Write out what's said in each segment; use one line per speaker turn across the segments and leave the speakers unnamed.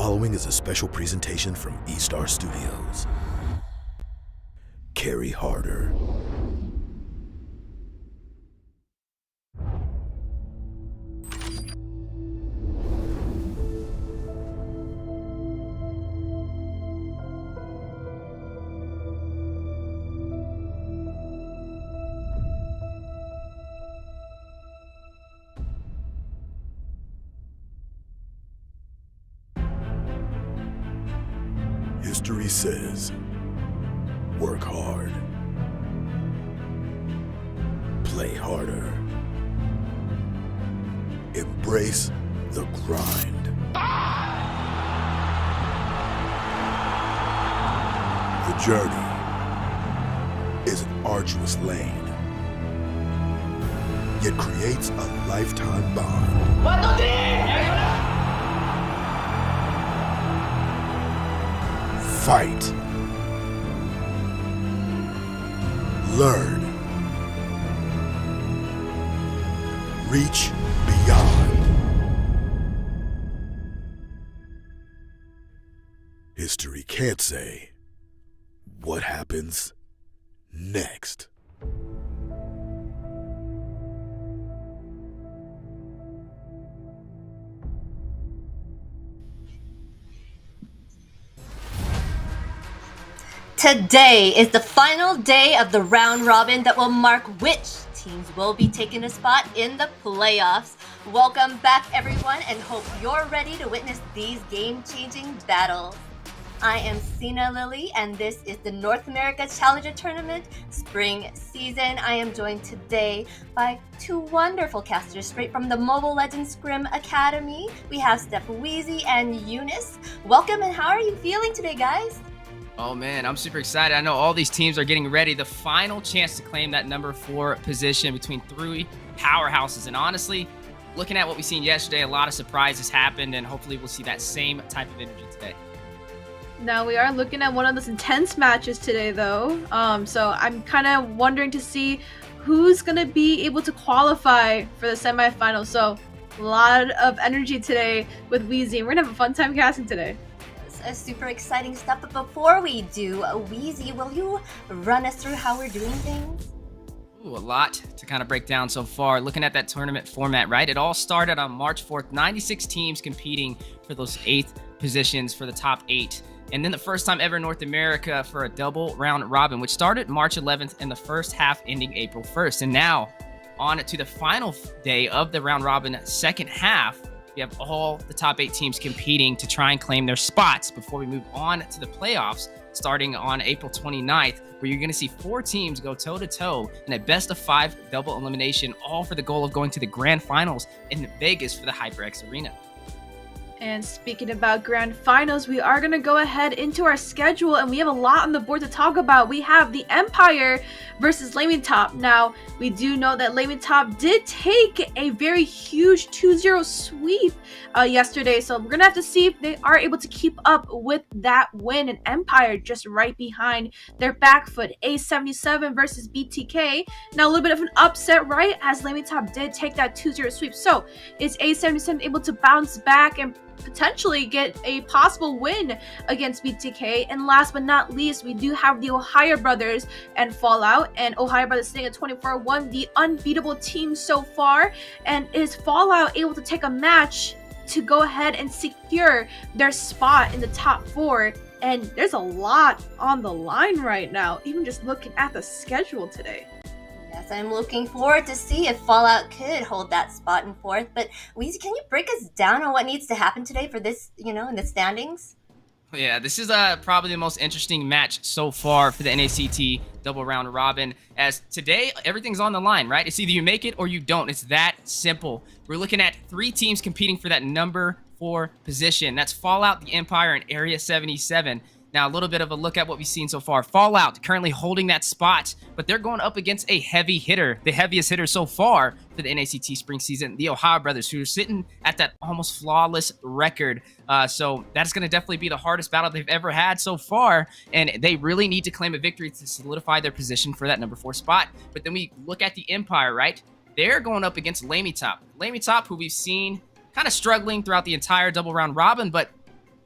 following is a special presentation from E-Star Studios. Carry harder. History says, work hard, play harder, embrace the grind. The journey is an arduous lane, yet creates a lifetime bond.
1, 2, 3!
Fight. Learn. Reach beyond. History can't say what happens next.
Today is the final day of the round robin that will mark which teams will be taking a spot in the playoffs. Welcome back, everyone, and hope you're ready to witness these game-changing battles. I am XinaLili, and this is the North America Challenger Tournament Spring Season. I am joined today by two wonderful casters straight from the Mobile Legends Scrim Academy. We have Stephweezy and Eunice. Welcome, and how are you feeling today, guys?
Oh man, I'm super excited. I know all these teams are getting ready. The final chance to claim that number 4 position between three powerhouses. And honestly, looking at what we seen yesterday, a lot of surprises happened, and hopefully we'll see that same type of energy today.
Now we are looking at one of those intense matches today, though. So I'm kind of wondering to see who's gonna be able to qualify for the semifinals. So a lot of energy today with Weezy, and we're gonna have a fun time casting today.
Super exciting stuff, but before we do, Weezy, will you run us through how we're doing things?
Ooh, a lot to kind of break down so far. Looking at that tournament format, right? It all started on March 4th, 96 teams competing for those 8th positions for the top 8. And then the first time ever in North America for a double round robin, which started March 11th and the first half ending April 1st. And now on to the final day of the round robin second half. We have all the top 8 teams competing to try and claim their spots before we move on to the playoffs starting on April 29th, where you're going to see 4 teams go toe-to-toe in a best-of-5 double elimination, all for the goal of going to the grand finals in Vegas for the HyperX Arena.
And speaking about grand finals, we are going to go ahead into our schedule, and we have a lot on the board to talk about. We have the Empire versus LaimiTop. Now, we do know that LaimiTop did take a very huge 2-0 sweep yesterday, so we're going to have to see if they are able to keep up with that win. And Empire just right behind their back foot, A77 versus BTK. Now, a little bit of an upset, right, as LaimiTop did take that 2-0 sweep. So, is A77 able to bounce back and potentially get a possible win against BTK? And last but not least, we do have the TheOhioBrothers and Fallout, and TheOhioBrothers sitting at 24-1, the unbeatable team so far. And is Fallout able to take a match to go ahead and secure their spot in the top 4? And there's a lot on the line right now, even just looking at the schedule today.
Yes, I'm looking forward to see if Fallout could hold that spot in 4th. But Weezy, can you break us down on what needs to happen today for this, in the standings?
Yeah, this is probably the most interesting match so far for the NACT double round robin, as today everything's on the line, right? It's either you make it or you don't. It's that simple. We're looking at 3 teams competing for that number 4 position. That's Fallout, the Empire, and Area 77. Now, a little bit of a look at what we've seen so far. Fallout currently holding that spot, but they're going up against a heavy hitter, the heaviest hitter so far for the NACT Spring Season, the TheOhioBrothers, who are sitting at that almost flawless record. So that's going to definitely be the hardest battle they've ever had so far, and they really need to claim a victory to solidify their position for that number 4 spot. But then we look at the Empire, right? They're going up against LaimiTop. LaimiTop, who we've seen kind of struggling throughout the entire double round robin, but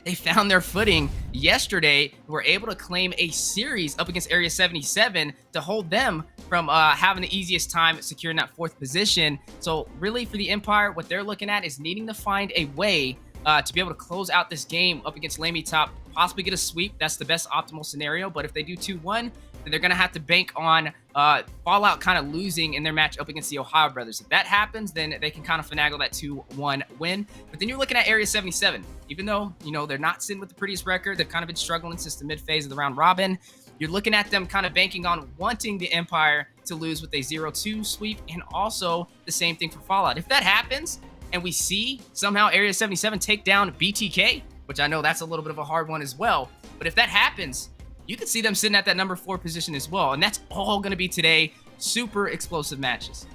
they found their footing yesterday. Were able to claim a series up against Area 77 to hold them from having the easiest time securing that 4th position. So really for the Empire, what they're looking at is needing to find a way to be able to close out this game up against LaimiTop, possibly get a sweep. That's the best optimal scenario. But if they do 2-1, then they're going to have to bank on Fallout kind of losing in their match up against the TheOhioBrothers. If that happens, then they can kind of finagle that 2-1 win. But then you're looking at Area 77. Even though, they're not sitting with the prettiest record, they've kind of been struggling since the mid phase of the round robin. You're looking at them kind of banking on wanting the Empire to lose with a 0-2 sweep, and also the same thing for Fallout. If that happens, and we see somehow Area 77 take down BTK, which I know that's a little bit of a hard one as well, but if that happens, you could see them sitting at that number 4 position as well, and that's all going to be today. Super explosive matches.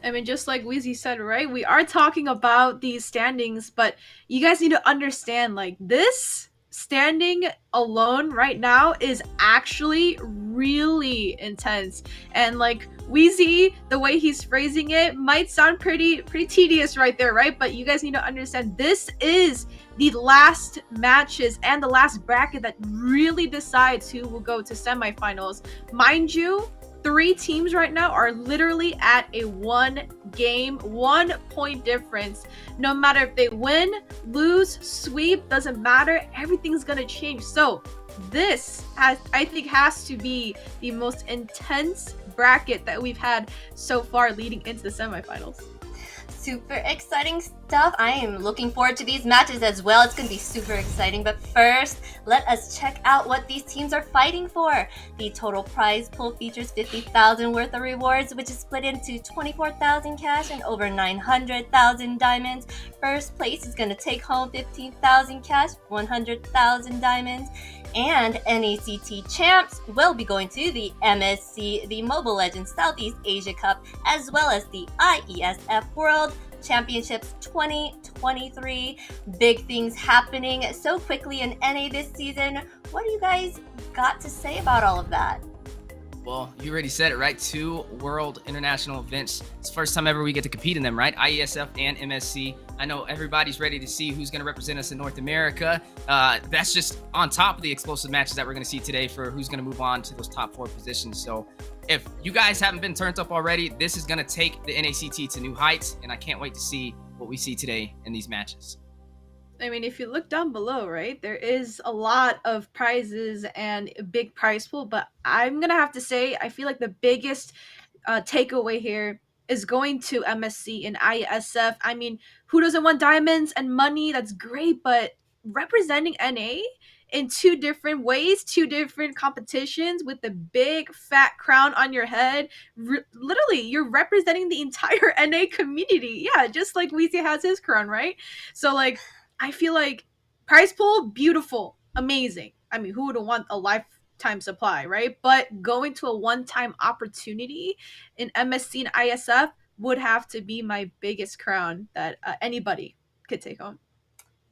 I mean, just like Weezy said, right? We are talking about these standings, but you guys need to understand, like, this standing alone right now is actually really intense. And like Weezy, the way he's phrasing it might sound pretty tedious right there, right? But you guys need to understand, this is the last matches and the last bracket that really decides who will go to semifinals. Mind you, 3 teams right now are literally at a 1-point difference. No matter if they win, lose, sweep, doesn't matter. Everything's gonna change. So this I think has to be the most intense bracket that we've had so far leading into the semifinals.
Super exciting stuff. I am looking forward to these matches as well. It's going to be super exciting. But first, let us check out what these teams are fighting for. The total prize pool features 50,000 worth of rewards, which is split into 24,000 cash and over 900,000 diamonds. First place is going to take home 15,000 cash, 100,000 diamonds. And NACT champs will be going to the MSC, the Mobile Legends Southeast Asia Cup, as well as the IESF World Championships 2023. Big things happening so quickly in NA this season. What do you guys got to say about all of that?
Well, you already said it, right? 2 world international events. It's the first time ever we get to compete in them, right? IESF and MSC. I know everybody's ready to see who's going to represent us in North America. That's just on top of the explosive matches that we're going to see today for who's going to move on to those top 4 positions. So if you guys haven't been turned up already, this is going to take the NACT to new heights, and I can't wait to see what we see today in these matches.
I mean, if you look down below, right, there is a lot of prizes and a big prize pool, but I'm going to have to say, I feel like the biggest takeaway here is going to MSC and ISF. I mean, who doesn't want diamonds and money? That's great, but representing NA in 2 different ways, 2 different competitions with the big fat crown on your head, literally, you're representing the entire NA community. Yeah, just like Weezy has his crown, right? So, like, I feel like prize pool, beautiful, amazing. I mean, who wouldn't want a lifetime supply, right? But going to a one-time opportunity in MSC and ISF would have to be my biggest crown that anybody could take home.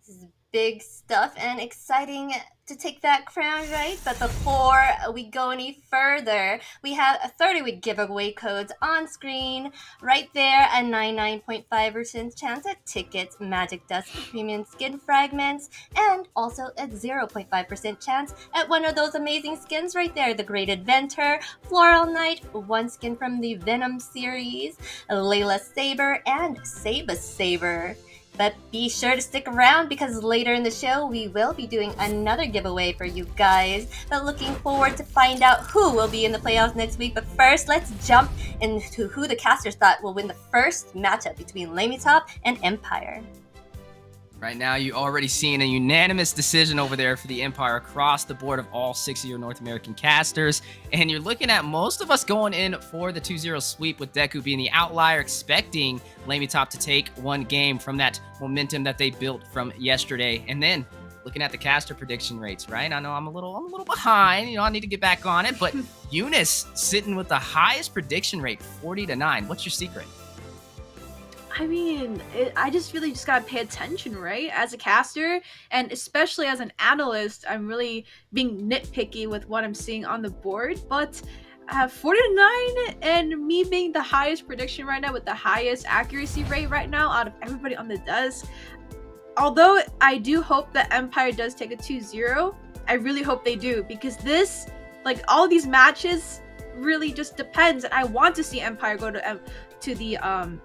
This is big stuff and exciting to take that crown, right? But before we go any further, we have a 30-week giveaway codes on screen right there. A 99.5% chance at tickets, magic dust, premium skin fragments, and also a 0.5% chance at one of those amazing skins right there. The Great Adventure, Floral Knight, 1 skin from the Venom series, Layla Saber, and Saba Saber. But be sure to stick around because later in the show, we will be doing another giveaway for you guys. But looking forward to find out who will be in the playoffs next week. But first, let's jump into who the casters thought will win the first matchup between LaimiTop and Empire.
Right now, you already seen a unanimous decision over there for the Empire across the board of all 6 of your North American casters. And you're looking at most of us going in for the 2-0 sweep, with Deku being the outlier, expecting LaimiTop to take 1 game from that momentum that they built from yesterday. And then looking at the caster prediction rates, right? I know I'm a little behind. I need to get back on it. But Eunice sitting with the highest prediction rate, 40-9. What's your secret?
I mean, I just feel like you just gotta pay attention, right? As a caster, and especially as an analyst, I'm really being nitpicky with what I'm seeing on the board. But 40-9 and me being the highest prediction right now with the highest accuracy rate right now out of everybody on the desk, although I do hope that Empire does take a 2-0, I really hope they do, because this, like, all these matches really just depends, and I want to see Empire go to the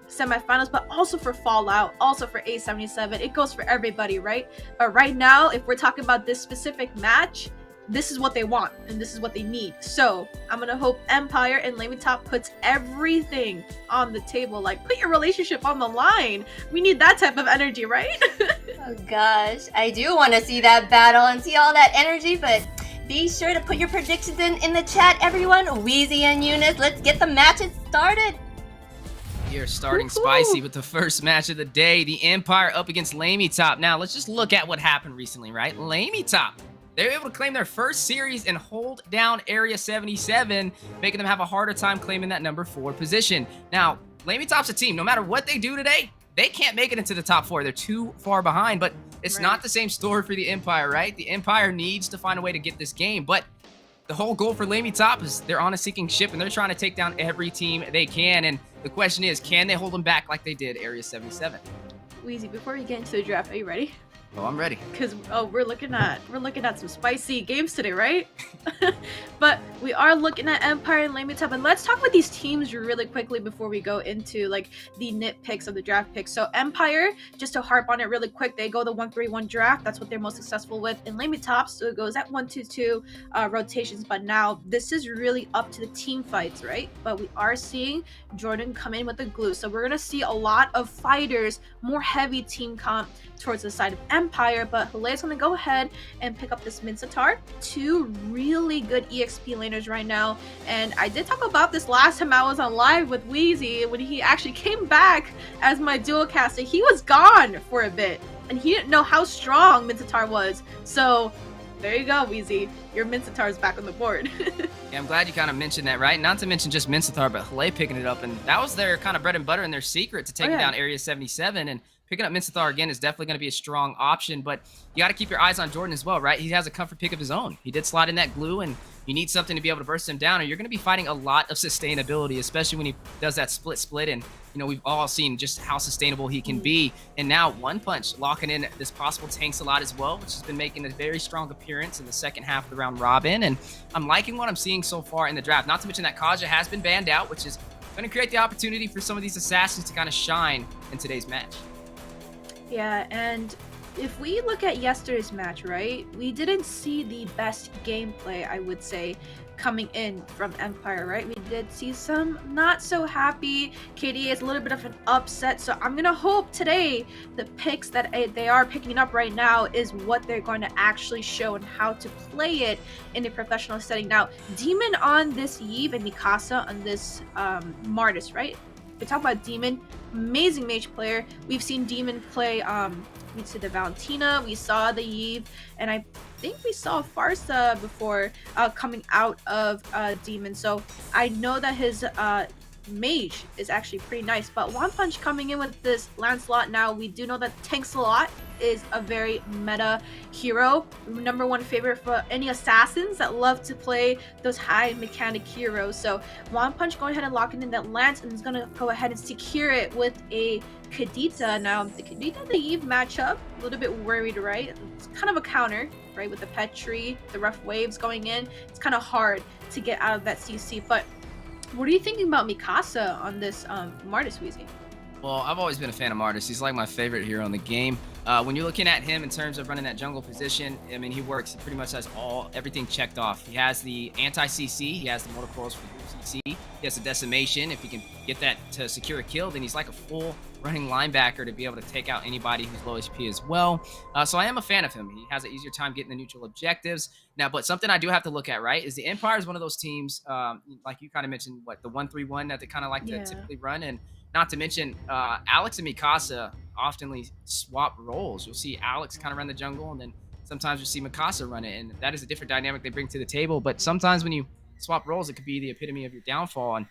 semifinals, but also for Fallout, also for A77. It goes for everybody, right? But right now, if we're talking about this specific match, this is what they want and this is what they need. So I'm gonna hope Empire and LaimiTop puts everything on the table. Like, put your relationship on the line. We need that type of energy, right?
Oh gosh, I do want to see that battle and see all that energy, but be sure to put your predictions in the chat, everyone. Weezy and Eunice, let's get the matches started.
You're starting spicy with the first match of the day, the Empire up against LaimiTop. Now, let's just look at what happened recently, right? LaimiTop, they were able to claim their first series and hold down Area 77, making them have a harder time claiming that number 4 position. Now, LaimiTop's a team. No matter what they do today, they can't make it into the top 4. They're too far behind, but it's not the same story for the Empire, right? The Empire needs to find a way to get this game, but the whole goal for LaimiTop is they're on a sinking ship, and they're trying to take down every team they can, and the question is, can they hold them back like they did Area 77?
Weezy, before we get into the draft, are you ready?
Oh, I'm ready.
Because we're looking at some spicy games today, right? But we are looking at Empire and LaimiTop, and let's talk about these teams really quickly before we go into like the nitpicks of the draft picks. So Empire, just to harp on it really quick, they go the 1-3-1 draft. That's what they're most successful with. And LaimiTop, so it goes at 1-2-2 rotations. But now this is really up to the team fights, right? But we are seeing Jordan come in with the glue, so we're gonna see a lot of fighters, more heavy team comp towards the side of Empire. But Hale's gonna go ahead and pick up this Minsatar. 2 really good EXP laners right now, and I did talk about this last time I was on live with Weezy when he actually came back as my dual caster. He was gone for a bit and he didn't know how strong Minsatar was, so there you go, Weezy. Your Minsatar is back on the board.
Yeah, I'm glad you kind of mentioned that, right? Not to mention just Minsatar, but Hale picking it up, and that was their kind of bread and butter and their secret to taking down Area 77, and picking up Minsatar again is definitely going to be a strong option, but you got to keep your eyes on Jordan as well, right? He has a comfort pick of his own. He did slide in that glue, and you need something to be able to burst him down, or you're going to be fighting a lot of sustainability, especially when he does that split, and you know, we've all seen just how sustainable he can be. And now One Punch locking in this possible tanks a lot as well, which has been making a very strong appearance in the second half of the round robin, and I'm liking what I'm seeing so far in the draft. Not to mention that Kaja has been banned out, which is going to create the opportunity for some of these assassins to kind of shine in today's match.
Yeah, and if we look at yesterday's match, right, we didn't see the best gameplay, I would say, coming in from Empire, right? We did see some not so happy KDA. Is a little bit of an upset, so I'm gonna hope today the picks that they are picking up right now is what they're going to actually show and how to play it in a professional setting. Now, Demon on this Yve and Mikasa on this Martis, right? We talk about Demon, amazing mage player. We've seen Demon play we see the Valentina, we saw the Yve, and I think we saw Farsa before coming out of Demon. So I know that his mage is actually pretty nice, but One Punch coming in with this Lancelot. Now we do know that Tanksalot is a very meta hero, number 1 favorite for any assassins that love to play those high mechanic heroes. So One Punch going ahead and locking in that lance, and is going to go ahead and secure it with a Kadita. Now the Kadita the Yve matchup, a little bit worried, right? It's kind of a counter, right, with the Petri, the rough waves going in. It's kind of hard to get out of that CC. But what are you thinking about Mikasa on this Martis, Weezy?
Well, I've always been a fan of Martis. He's like my favorite hero in the game. When you're looking at him in terms of running that jungle position, I mean, he works. He pretty much has everything checked off. He has the anti-CC. He has the mortal coils for CC. He has the decimation. If he can get that to secure a kill, then he's like a full running linebacker to be able to take out anybody who's low HP as well. So I am a fan of him. He has an easier time getting the neutral objectives. Now, but something I do have to look at, right, is the Empire is one of those teams, like you kind of mentioned, the 1-3-1 that they kind of like to typically run. And not to mention, Alex and Mikasa often swap roles. You'll see Alex kind of run the jungle, and then sometimes you see Mikasa run it, and that is a different dynamic they bring to the table. But sometimes when you swap roles, it could be the epitome of your downfall, and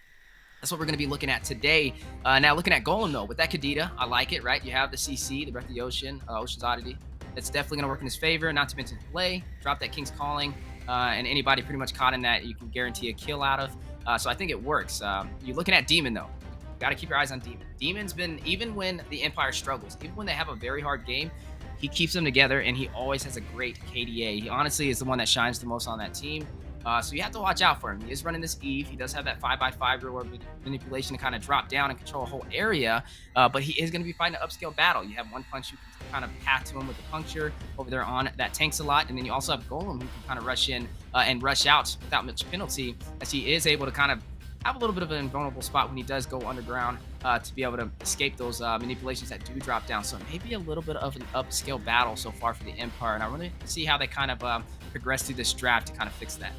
that's what we're going to be looking at today. Now, looking at Golem, though, with that Kadita, I like it, right? You have the CC, the Breath of the Ocean, Ocean's Oddity. That's definitely going to work in his favor, not to mention play, drop that King's Calling, and anybody pretty much caught in that you can guarantee a kill out of. So I think it works. You're looking at Demon, though. Got to keep your eyes on Demon. Demon's been, even when the Empire struggles, even when they have a very hard game, he keeps them together, and he always has a great KDA. He honestly is the one that shines the most on that team. So you have to watch out for him. He is running this Eve. He does have that 5x5 real world manipulation to kind of drop down and control a whole area, but he is going to be fighting an upscale battle. You have one punch you can kind of path to him with the puncture over there on that tanks a lot, and then you also have Golem who can kind of rush in and rush out without much penalty, as he is able to kind of have a little bit of an invulnerable spot when he does go underground to be able to escape those manipulations that do drop down. So maybe a little bit of an upscale battle so far for the Empire, and I really see how they kind of progress through this draft to kind of fix that.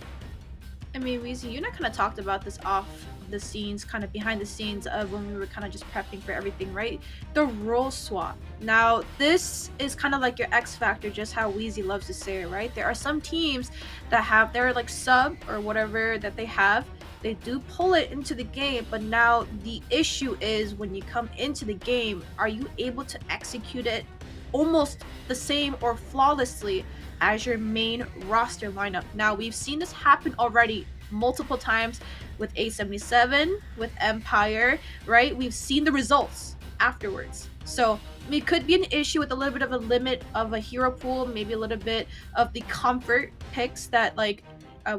I mean, Weezy, you and I kind of talked about this off the scenes, kind of behind the scenes of when we were kind of just prepping for everything, right? The role swap. Now, this is kind of like your X factor, just how Weezy loves to say it, right? There are some teams that have their like sub or whatever that they have. They do pull it into the game, but now the issue is when you come into the game, are you able to execute it almost the same or flawlessly as your main roster lineup? Now, we've seen this happen already multiple times with A77, with Empire, right? We've seen the results afterwards. So it could be an issue with a little bit of a limit of a hero pool, maybe a little bit of the comfort picks that like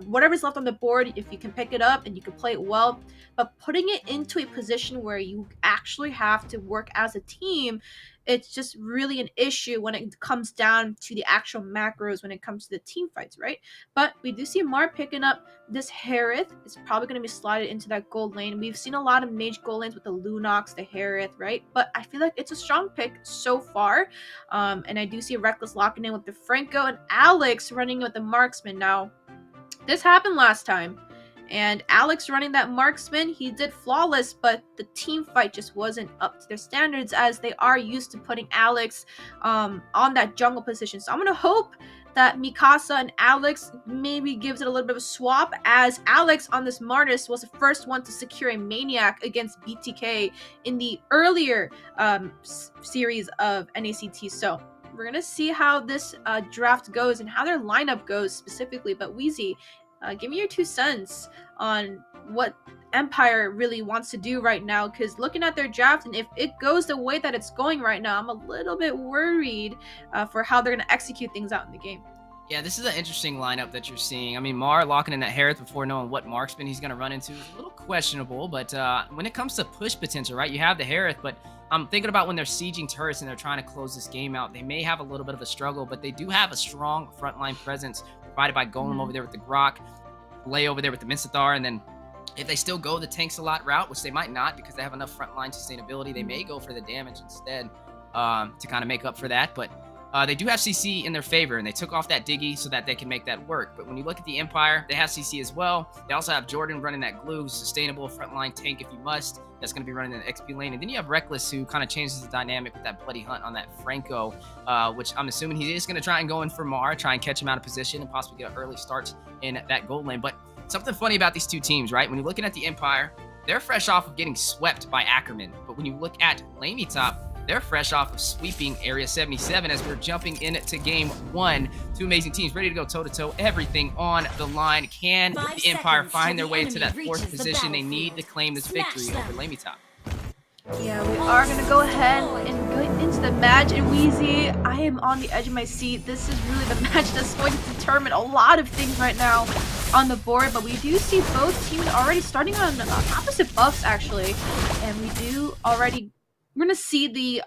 whatever's left on the board, if you can pick it up and you can play it well, but putting it into a position where you actually have to work as a team, it's just really an issue when it comes down to the actual macros, when it comes to the team fights, right? But we do see Mar picking up this Harith. It's probably going to be slotted into that gold lane. We've seen a lot of mage gold lanes with the Lunox, the Harith, right? But I feel like it's a strong pick so far. And I do see Reckless locking in with the Franco and Alex running with the Marksman. Now, this happened last time, and Alex running that Marksman, he did flawless, but the team fight just wasn't up to their standards, as they are used to putting Alex on that jungle position. So I'm gonna hope that Mikasa and Alex maybe gives it a little bit of a swap, as Alex on this Martis was the first one to secure a Maniac against BTK in the earlier series of NACT. So we're gonna see how this draft goes and how their lineup goes specifically. But Weezy, give me your 2 cents on what Empire really wants to do right now, because looking at their draft, and if it goes the way that it's going right now, I'm a little bit worried for how they're gonna execute things out in the game.
Yeah, this is an interesting lineup that you're seeing. I mean, Mar locking in that Harith before knowing what marksman he's going to run into is a little questionable, but when it comes to push potential, right, you have the Harith, but I'm thinking about when they're sieging turrets and they're trying to close this game out, they may have a little bit of a struggle, but they do have a strong frontline presence provided by Golem over there with the Grok, Lay over there with the Minsathar, and then if they still go the tanks a lot route, which they might not because they have enough frontline sustainability, they may go for the damage instead to kind of make up for that, but they do have CC in their favor, and they took off that Diggy so that they can make that work. But when you look at the Empire, they have CC as well. They also have Jordan running that glue, sustainable frontline tank if you must. That's going to be running an XP lane. And then you have Reckless, who kind of changes the dynamic with that bloody hunt on that Franco, which I'm assuming he is going to try and go in for Mar, try and catch him out of position and possibly get an early start in that gold lane. But something funny about these two teams, right? When you're looking at the Empire, they're fresh off of getting swept by Ackerman. But when you look at LaimiTop, they're fresh off of sweeping Area 77 as we're jumping into game 1. Two amazing teams ready to go toe-to-toe, everything on the line. Can the Empire find their way to that 4th position? They need to claim this victory over LaimiTop.
Yeah, we are going to go ahead and go into the match. And Weezy, I am on the edge of my seat. This is really the match that's going to determine a lot of things right now on the board. But we do see both teams already starting on opposite buffs, actually. And we do already... We're going to see the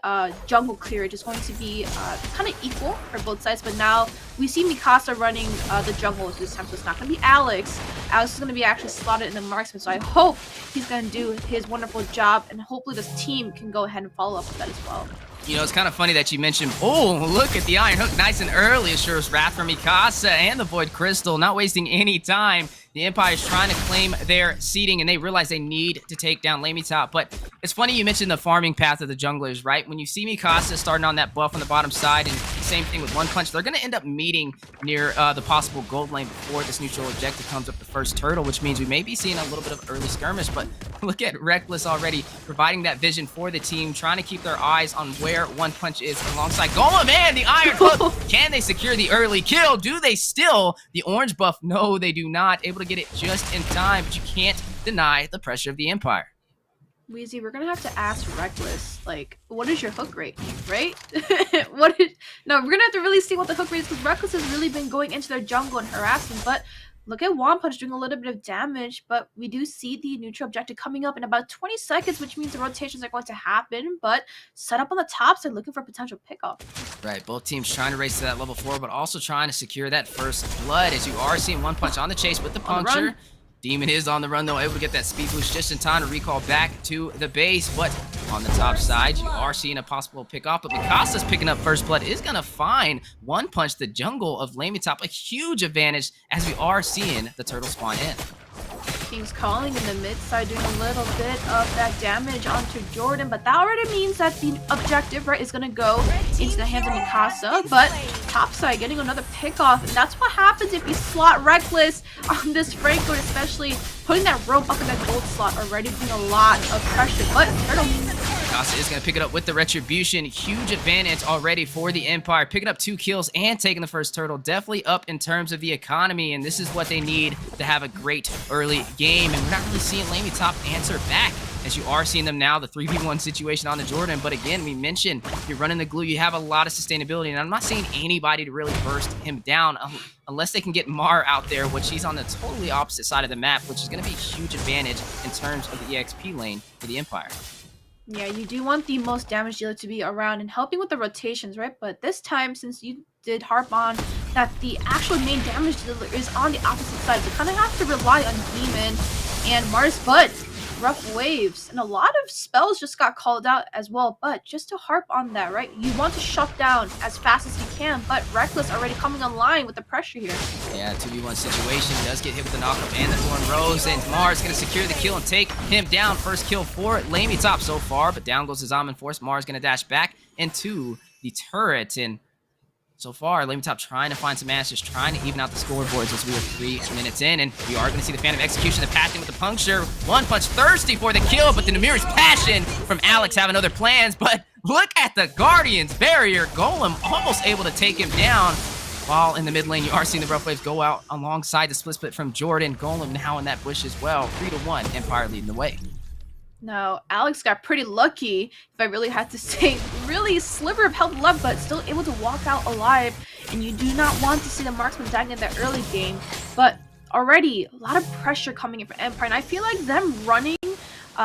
jungle clearage is going to be kind of equal for both sides, but now we see Mikasa running the jungle this time, so it's not going to be Alex. Alex is going to be actually slotted in the marksman, so I hope he's going to do his wonderful job, and hopefully this team can go ahead and follow up with that as well.
You know, it's kind of funny that you mentioned, oh, look at the Iron Hook, nice and early, assures Wrath from Mikasa and the Void Crystal, not wasting any time. The Empire is trying to claim their seeding, and they realize they need to take down LaimiTop. But it's funny you mentioned the farming path of the junglers, right? When you see Mikasa starting on that buff on the bottom side, and same thing with One Punch, they're going to end up meeting near the possible gold lane before this neutral objective comes up the first turtle, which means we may be seeing a little bit of early skirmish. But look at Reckless already providing that vision for the team, trying to keep their eyes on where One Punch is alongside Golem and the Iron Hook. Can they secure the early kill? Do they still? The orange buff, no, they do not. Able to get it just in time, but you can't deny the pressure of the Empire.
Weezy, we're gonna have to ask Reckless, like, what is your hook rate, right? No, we're gonna have to really see what the hook rate is, because Reckless has really been going into their jungle and harassing, but look at One Punch doing a little bit of damage, but we do see the neutral objective coming up in about 20 seconds, which means the rotations are going to happen, but set up on the top side looking for potential pickoff.
Right, both teams trying to race to that level 4, but also trying to secure that first blood, as you are seeing One Punch on the chase with the puncture. Demon is on the run, though, able to get that speed boost just in time to recall back to the base. But on the top side, you are seeing a possible pick-off. But Mikasa's picking up first blood is going to find One Punch, the jungle of LaimiTop, a huge advantage as we are seeing the turtle spawn in.
King's calling in the mid side, doing a little bit of that damage onto Jordan, but that already means that the objective, right, is going to go into the hands of Mikasa, but top side getting another pick off, and that's what happens if you slot Reckless on this Franco, especially putting that rope up in that gold slot already, putting a lot of pressure, but Turtle.
Mikasa is going to pick it up with the Retribution. Huge advantage already for the Empire. Picking up 2 kills and taking the first turtle. Definitely up in terms of the economy, and this is what they need to have a great early game. And we're not really seeing LaimiTop answer back, as you are seeing them now, the 3v1 situation on the Jordan. But again, we mentioned you're running the glue. You have a lot of sustainability, and I'm not seeing anybody to really burst him down unless they can get Mar out there, which he's on the totally opposite side of the map, which is going to be a huge advantage in terms of the EXP lane for the Empire.
Yeah, you do want the most damage dealer to be around and helping with the rotations, right? But this time, since you did harp on that the actual main damage dealer is on the opposite side, so kind of have to rely on Demon and Mars, but rough waves. And a lot of spells just got called out as well, but just to harp on that, right? You want to shut down as fast as you can, but Reckless already coming online with the pressure here.
Yeah, 2v1 situation. Does get hit with the knockup and the Thorn Rose, and Mars going to secure the kill and take him down. First kill for LaimiTop so far, but down goes his Almond Force. Mars going to dash back into the turret, and so far, LaimiTop trying to find some answers, trying to even out the scoreboards as we are 3 minutes in, and we are going to see the Phantom Execution, the passing with the puncture. One Punch thirsty for the kill, but the Namir's passion from Alex having other plans, but look at the Guardian's barrier. Golem almost able to take him down, while in the mid lane, you are seeing the rough waves go out alongside the split from Jordan. Golem now in that bush as well. 3-1, Empire leading the way.
Now, Alex got pretty lucky, if I really had to say, really sliver of health left, but still able to walk out alive. And you do not want to see the marksman dying in that early game. But already, a lot of pressure coming in for Empire. And I feel like them running,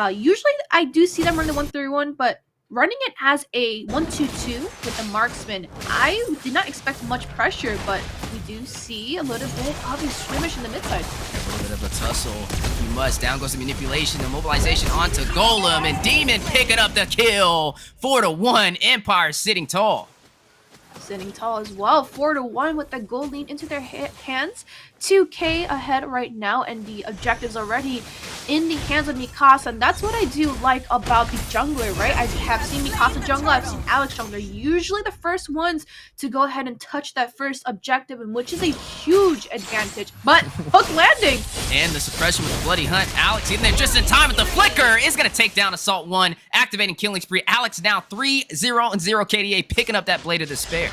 usually I do see them run the 1-3-1, but running it as a 1-2-2 with the marksman, I did not expect much pressure, but we do see a little bit of a skirmish in the mid side.
A little bit of a tussle. You must. Down goes the manipulation, the mobilization onto Golem, and Demon picking up the kill. 4-1, Empire sitting tall.
Sitting tall as well. 4-1 with the gold lead into their hands. 2k ahead right now, and the objectives already in the hands of Mikasa, and that's what I do like about the jungler, right? I have seen Mikasa jungler, I've seen Alex jungler, usually the first ones to go ahead and touch that first objective, and which is a huge advantage, but hook landing!
And the suppression with the Bloody Hunt. Alex getting there just in time with the flicker is going to take down Assault 1, activating Killing Spree. Alex now 3-0 KDA, picking up that Blade of Despair.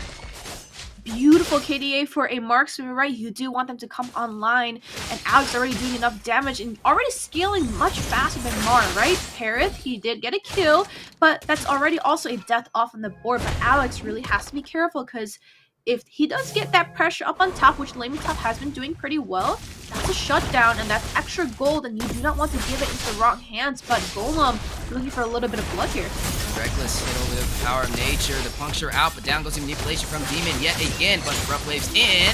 Beautiful KDA for a marksman, right? You do want them to come online, and Alex already doing enough damage and already scaling much faster than Mar, right? Parith, he did get a kill, but that's already also a death off on the board, but Alex really has to be careful, because if he does get that pressure up on top, which LaimiTop has been doing pretty well, that's a shutdown, and that's extra gold, and you do not want to give it into the wrong hands, but Golem looking for a little bit of blood here.
Reckless hit over the power of nature, the puncture out, but down goes the manipulation from Demon yet again, but the rough waves in.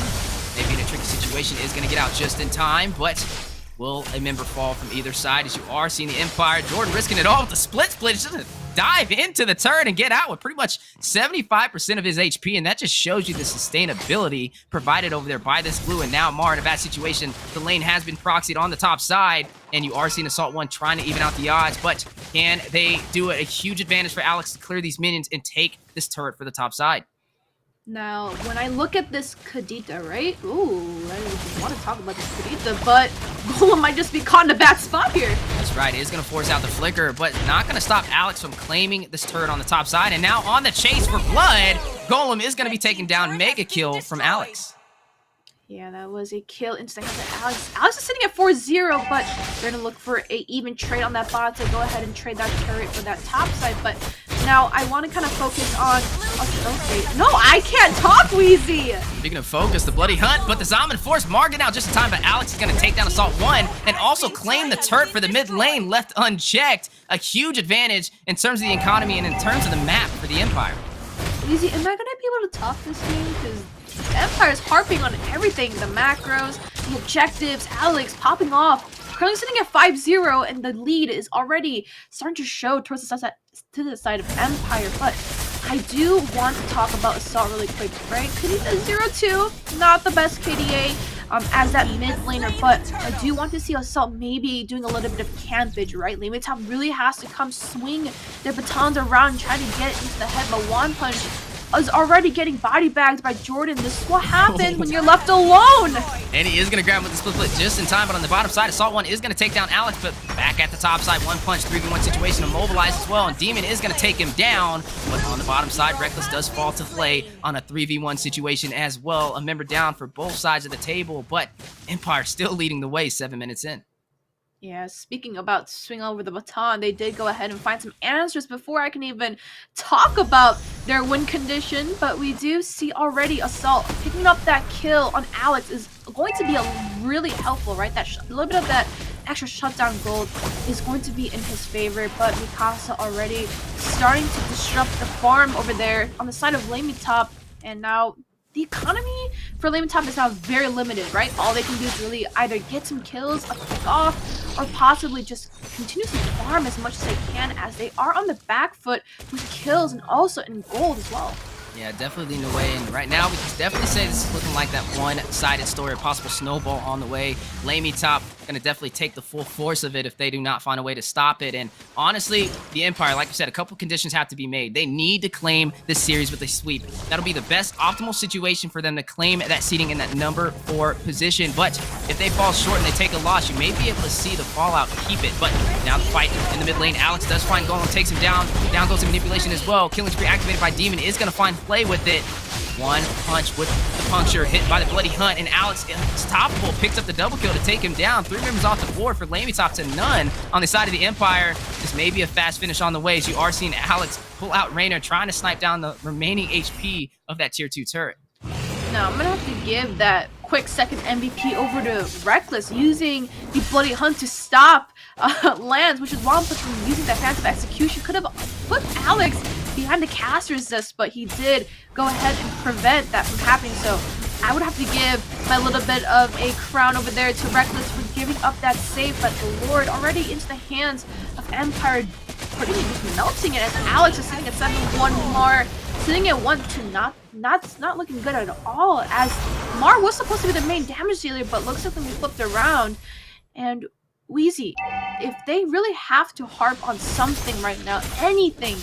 Maybe in a tricky situation is going to get out just in time, but will a member fall from either side, as you are seeing the Empire. Jordan risking it all with the split. It's just a dive into the turret and get out with pretty much 75% of his HP, and that just shows you the sustainability provided over there by this glue. And now Mar in a bad situation. The lane has been proxied on the top side, and you are seeing Assault 1 trying to even out the odds, but can they do it? A huge advantage for Alex to clear these minions and take this turret for the top side.
Now, when I look at this Kadita, right? Ooh, I want to talk about this Kadita, but Golem might just be caught in a bad spot here.
That's right. It is going to force out the flicker, but not going to stop Alex from claiming this turret on the top side. And now on the chase for blood, Golem is going to be taking down Mega Kill from Alex.
Yeah, that was a kill into the hands of Alex. Alex is sitting at 4-0, but they're gonna look for a even trade on that bot to go ahead and trade that turret for that top side. But now I want to kind of focus on. Okay, no, I can't talk, Weezy.
Speaking of focus, the bloody hunt, but the Zaman forced Margit out just in time. But Alex is gonna take down Assault 1 and also claim the turret for the mid lane left unchecked. A huge advantage in terms of the economy and in terms of the map for the Empire.
Weezy, am I gonna be able to talk this game? Because Empire's harping on everything, the macros, the objectives, Alex popping off. Currently sitting at 5-0, and the lead is already starting to show towards the side of Empire. But I do want to talk about Assault really quick, right? Because he's a 0-2, not the best KDA as that mid laner, but I do want to see Assault maybe doing a little bit of campage, right? LaimiTop really has to come swing their batons around and try to get into the head, but One Punch is already getting body bagged by Jordan. This is what happens when you're left alone.
And he is going to grab him with the split just in time, but on the bottom side, Assault 1 is going to take down Alex, but back at the top side, One Punch, 3v1 situation, immobilized as well, and Demon is going to take him down, but on the bottom side, Reckless does fall to play on a 3v1 situation as well. A member down for both sides of the table, but Empire still leading the way 7 minutes in.
Yeah, speaking about swing over the baton, they did go ahead and find some answers before I can even talk about their win condition, but we do see already Assault picking up that kill on Alex is going to be really helpful, right? That a little bit of that extra shutdown gold is going to be in his favor, but Mikasa already starting to disrupt the farm over there on the side of LaimiTop, and now the economy for LaimiTop is now very limited, right? All they can do is really either get some kills, a pick off, or possibly just continuously farm as much as they can, as they are on the back foot with kills and also in gold as well.
Yeah, definitely leading the way, and right now we can definitely say this is looking like that one-sided story, a possible snowball on the way. LaimiTop gonna definitely take the full force of it if they do not find a way to stop it. And honestly, the Empire, like I said, a couple conditions have to be made. They need to claim this series with a sweep. That'll be the best optimal situation for them to claim that seeding in that number 4 position. But if they fall short and they take a loss, you may be able to see the fallout keep it. But now the fight in the mid lane, Alex does find Golem, takes him down. Down goes the manipulation as well. Killing spree activated by Demon is gonna find play with it. One punch with the puncture, hit by the bloody hunt, and Alex is toppable, picks up the double kill to take him down. 3 members off the board for LaimiTop to none on the side of the Empire. This may be a fast finish on the way, as you are seeing Alex pull out Raynor, trying to snipe down the remaining HP of that tier 2 turret.
Now I'm gonna have to give that quick second MVP over to Reckless, using the bloody hunt to stop Lance, which is One Punch from using that phantom execution. Could have put Alex behind the cast resist, but he did go ahead and prevent that from happening. So I would have to give my little bit of a crown over there to Reckless for giving up that save, but the Lord already into the hands of Empire, pretty much just melting it, as Alex is sitting at 7-1, Mar sitting at 1-2, not looking good at all, as Mar was supposed to be the main damage dealer, but looks like when we flipped around. And Weezy, if they really have to harp on something right now, anything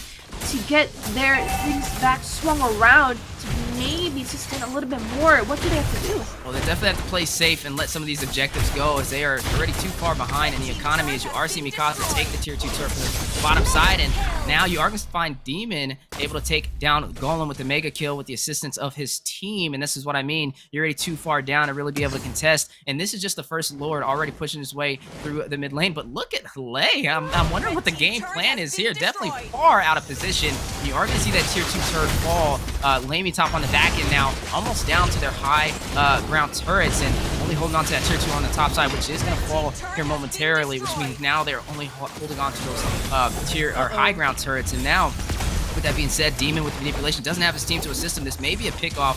to get their things back swung around to maybe sustain a little bit more, what do they have to do?
Well, they definitely have to play safe and let some of these objectives go, as they are already too far behind in the economy, as you are seeing Mikasa take the tier 2 turret from the bottom side, and now you are going to find Demon able to take down Golem with the mega kill with the assistance of his team, and this is what I mean. You're already too far down to really be able to contest, and this is just the first Lord already pushing his way through the mid lane, but look at Lei. I'm wondering what the game plan is here. Definitely far out of position. You are going to see that tier 2 turret fall. LaimiTop on the back end now, almost down to their high ground turrets, and only holding on to that tier 2 on the top side, which is going to fall here momentarily, which means now they're only holding on to those tier or high ground turrets. And now, with that being said, Demon with manipulation doesn't have his team to assist him. This may be a pickoff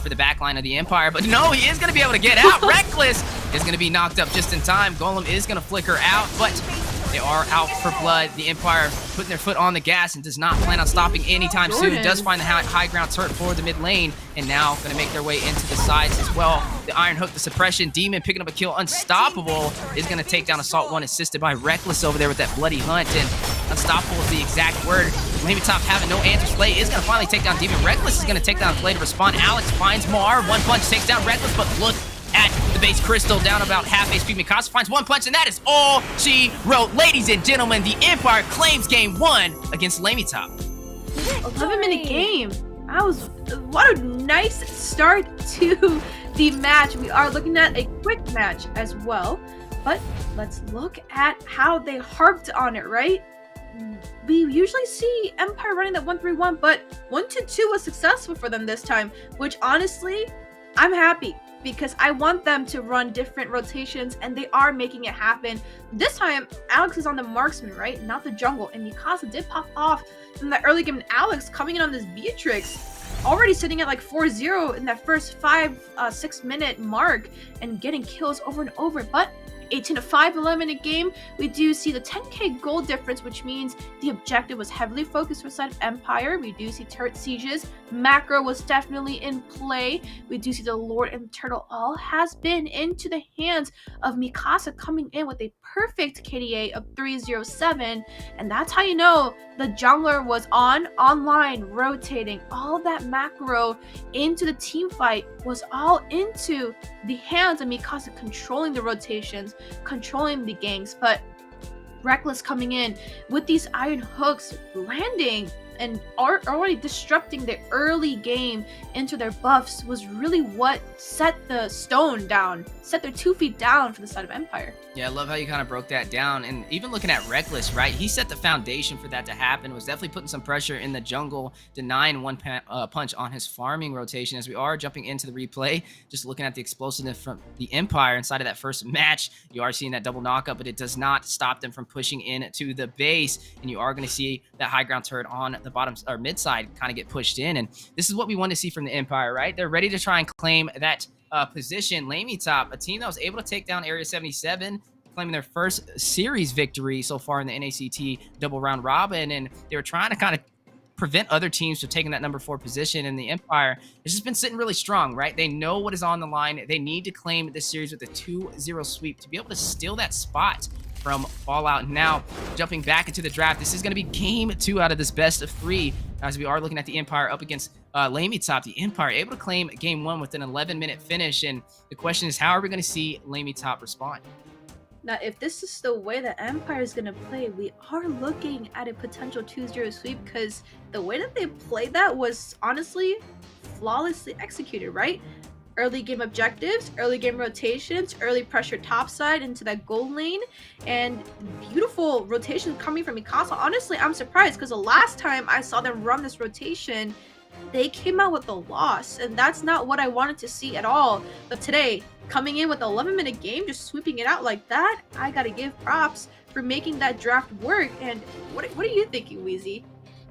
for the backline of the Empire, but no, he is going to be able to get out. Reckless is going to be knocked up just in time. Golem is going to flicker out, but they are out for blood. The Empire putting their foot on the gas and does not plan on stopping anytime soon. Does find the high ground turret for the mid lane, and now going to make their way into the sides as well. The Iron Hook, the suppression, Demon picking up a kill. Unstoppable is going to take down Assault 1, assisted by Reckless over there with that bloody hunt, and unstoppable is the exact word. LaimiTop having no answers. Play is going to finally take down Demon. Reckless is going to take down Play to respond. Alex finds Mar. One punch takes down Reckless, but look at the base crystal, down about half HP. Mikasa finds one punch, and that is all she wrote. Ladies and gentlemen, the Empire claims game 1 against LaimiTop.
11-minute game. What a nice start to the match. We are looking at a quick match as well, but let's look at how they harped on it, right? We usually see Empire running that 1-3-1, but 1-2-2 was successful for them this time, which honestly, I'm happy because I want them to run different rotations, and they are making it happen. This time, Alex is on the marksman, right? Not the jungle, and Mikasa did pop off in the early game, and Alex coming in on this Beatrix, already sitting at like 4-0 in that first 6 minute mark and getting kills over and over. But 18-5 11-minute game, we do see the 10k gold difference, which means the objective was heavily focused for the side of Empire. We do see turret sieges, macro was definitely in play. We do see the Lord and Turtle all has been into the hands of Mikasa, coming in with a perfect KDA of 307, and that's how you know the jungler was online, rotating. All that macro into the team fight was all into the hands of Mikasa, controlling the rotations, controlling the ganks. But Reckless coming in with these iron hooks, landing and already disrupting the early game into their buffs was really what set the stone down, set their 2 feet down for the side of Empire.
Yeah, I love how you kind of broke that down. And even looking at Reckless, right? He set the foundation for that to happen, was definitely putting some pressure in the jungle, denying one punch on his farming rotation. As we are jumping into the replay, just looking at the explosiveness from the Empire inside of that first match, you are seeing that double knockup, but it does not stop them from pushing in to the base. And you are going to see that high ground turret on the bottom or mid side kind of get pushed in. And this is what we want to see from the Empire, right? They're ready to try and claim that position. LaimiTop, a team that was able to take down Area 77, claiming their first series victory so far in the NACT double round robin, and they were trying to kind of prevent other teams from taking that number 4 position. And the Empire has just been sitting really strong, right? They know what is on the line. They need to claim this series with a 2-0 sweep to be able to steal that spot from Fallout. Now, jumping back into the draft, this is going to be game 2 out of this best of 3, as we are looking at the Empire up against LaimiTop. The Empire able to claim game 1 with an 11-minute finish, and the question is, how are we going to see LaimiTop respond?
Now, if this is the way that Empire is going to play, we are looking at a potential 2-0 sweep, because the way that they played that was honestly flawlessly executed, right? Early game objectives, early game rotations, early pressure topside into that gold lane, and beautiful rotations coming from Mikasa. Honestly, I'm surprised, because the last time I saw them run this rotation, they came out with a loss, and that's not what I wanted to see at all. But today, coming in with an 11-minute game, just sweeping it out like that, I gotta give props for making that draft work. And what are you thinking, Weezy?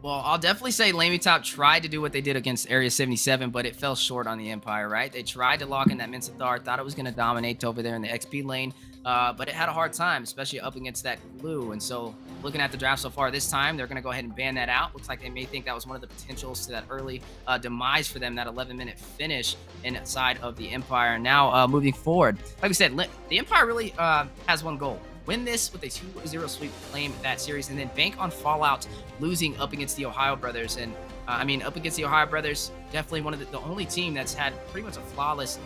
Well, I'll definitely say LaimiTop tried to do what they did against Area 77, but it fell short on the Empire, right? They tried to lock in that Minsathar, thought it was going to dominate over there in the XP lane, but it had a hard time, especially up against that glue. And so looking at the draft so far this time, they're going to go ahead and ban that out. Looks like they may think that was one of the potentials to that early demise for them, that 11-minute finish inside of the Empire. Now, moving forward, like we said, the Empire really has one goal. Win this with a 2-0 sweep, claim that series, and then bank on Fallout losing up against the TheOhioBrothers. And up against the TheOhioBrothers, definitely one of the only team that's had pretty much a flawless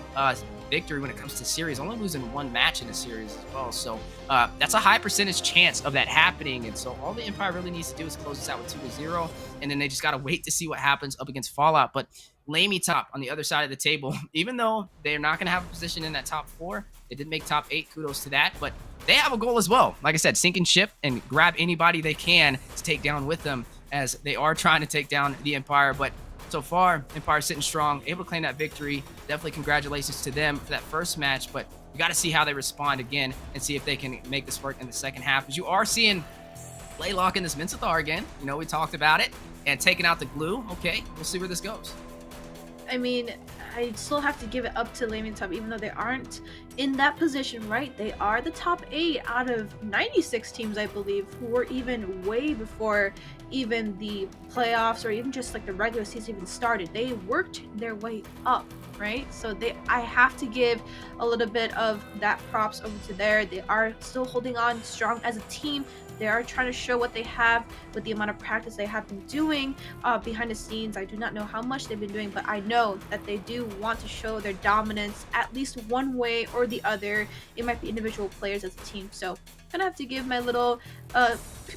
victory when it comes to series, only losing 1 match in a series as well. So that's a high percentage chance of that happening. And so all the Empire really needs to do is close this out with 2-0, and then they just got to wait to see what happens up against Fallout. But LaimiTop on the other side of the table, even though they're not going to have a position in that top 4, they did make top 8, kudos to that, but they have a goal as well. Like I said, sink and ship and grab anybody they can to take down with them, as they are trying to take down the Empire. But so far, Empire sitting strong, able to claim that victory. Definitely congratulations to them for that first match, but we got to see how they respond again and see if they can make this work in the second half. As you are seeing Laylock in this Minsathar again, you know, we talked about it, and taking out the glue. Okay, we'll see where this goes.
I mean, I still have to give it up to LaimiTop, even though they aren't in that position, right? They are the top 8 out of 96 teams, I believe, who were even way before even the playoffs or even just like the regular season even started. They worked their way up right? So I have to give a little bit of that props over to there. They are still holding on strong as a team. They are trying to show what they have with the amount of practice they have been doing behind the scenes. I do not know how much they've been doing, but I know that they do want to show their dominance at least one way or the other. It might be individual players as a team. So I'm gonna have to give my little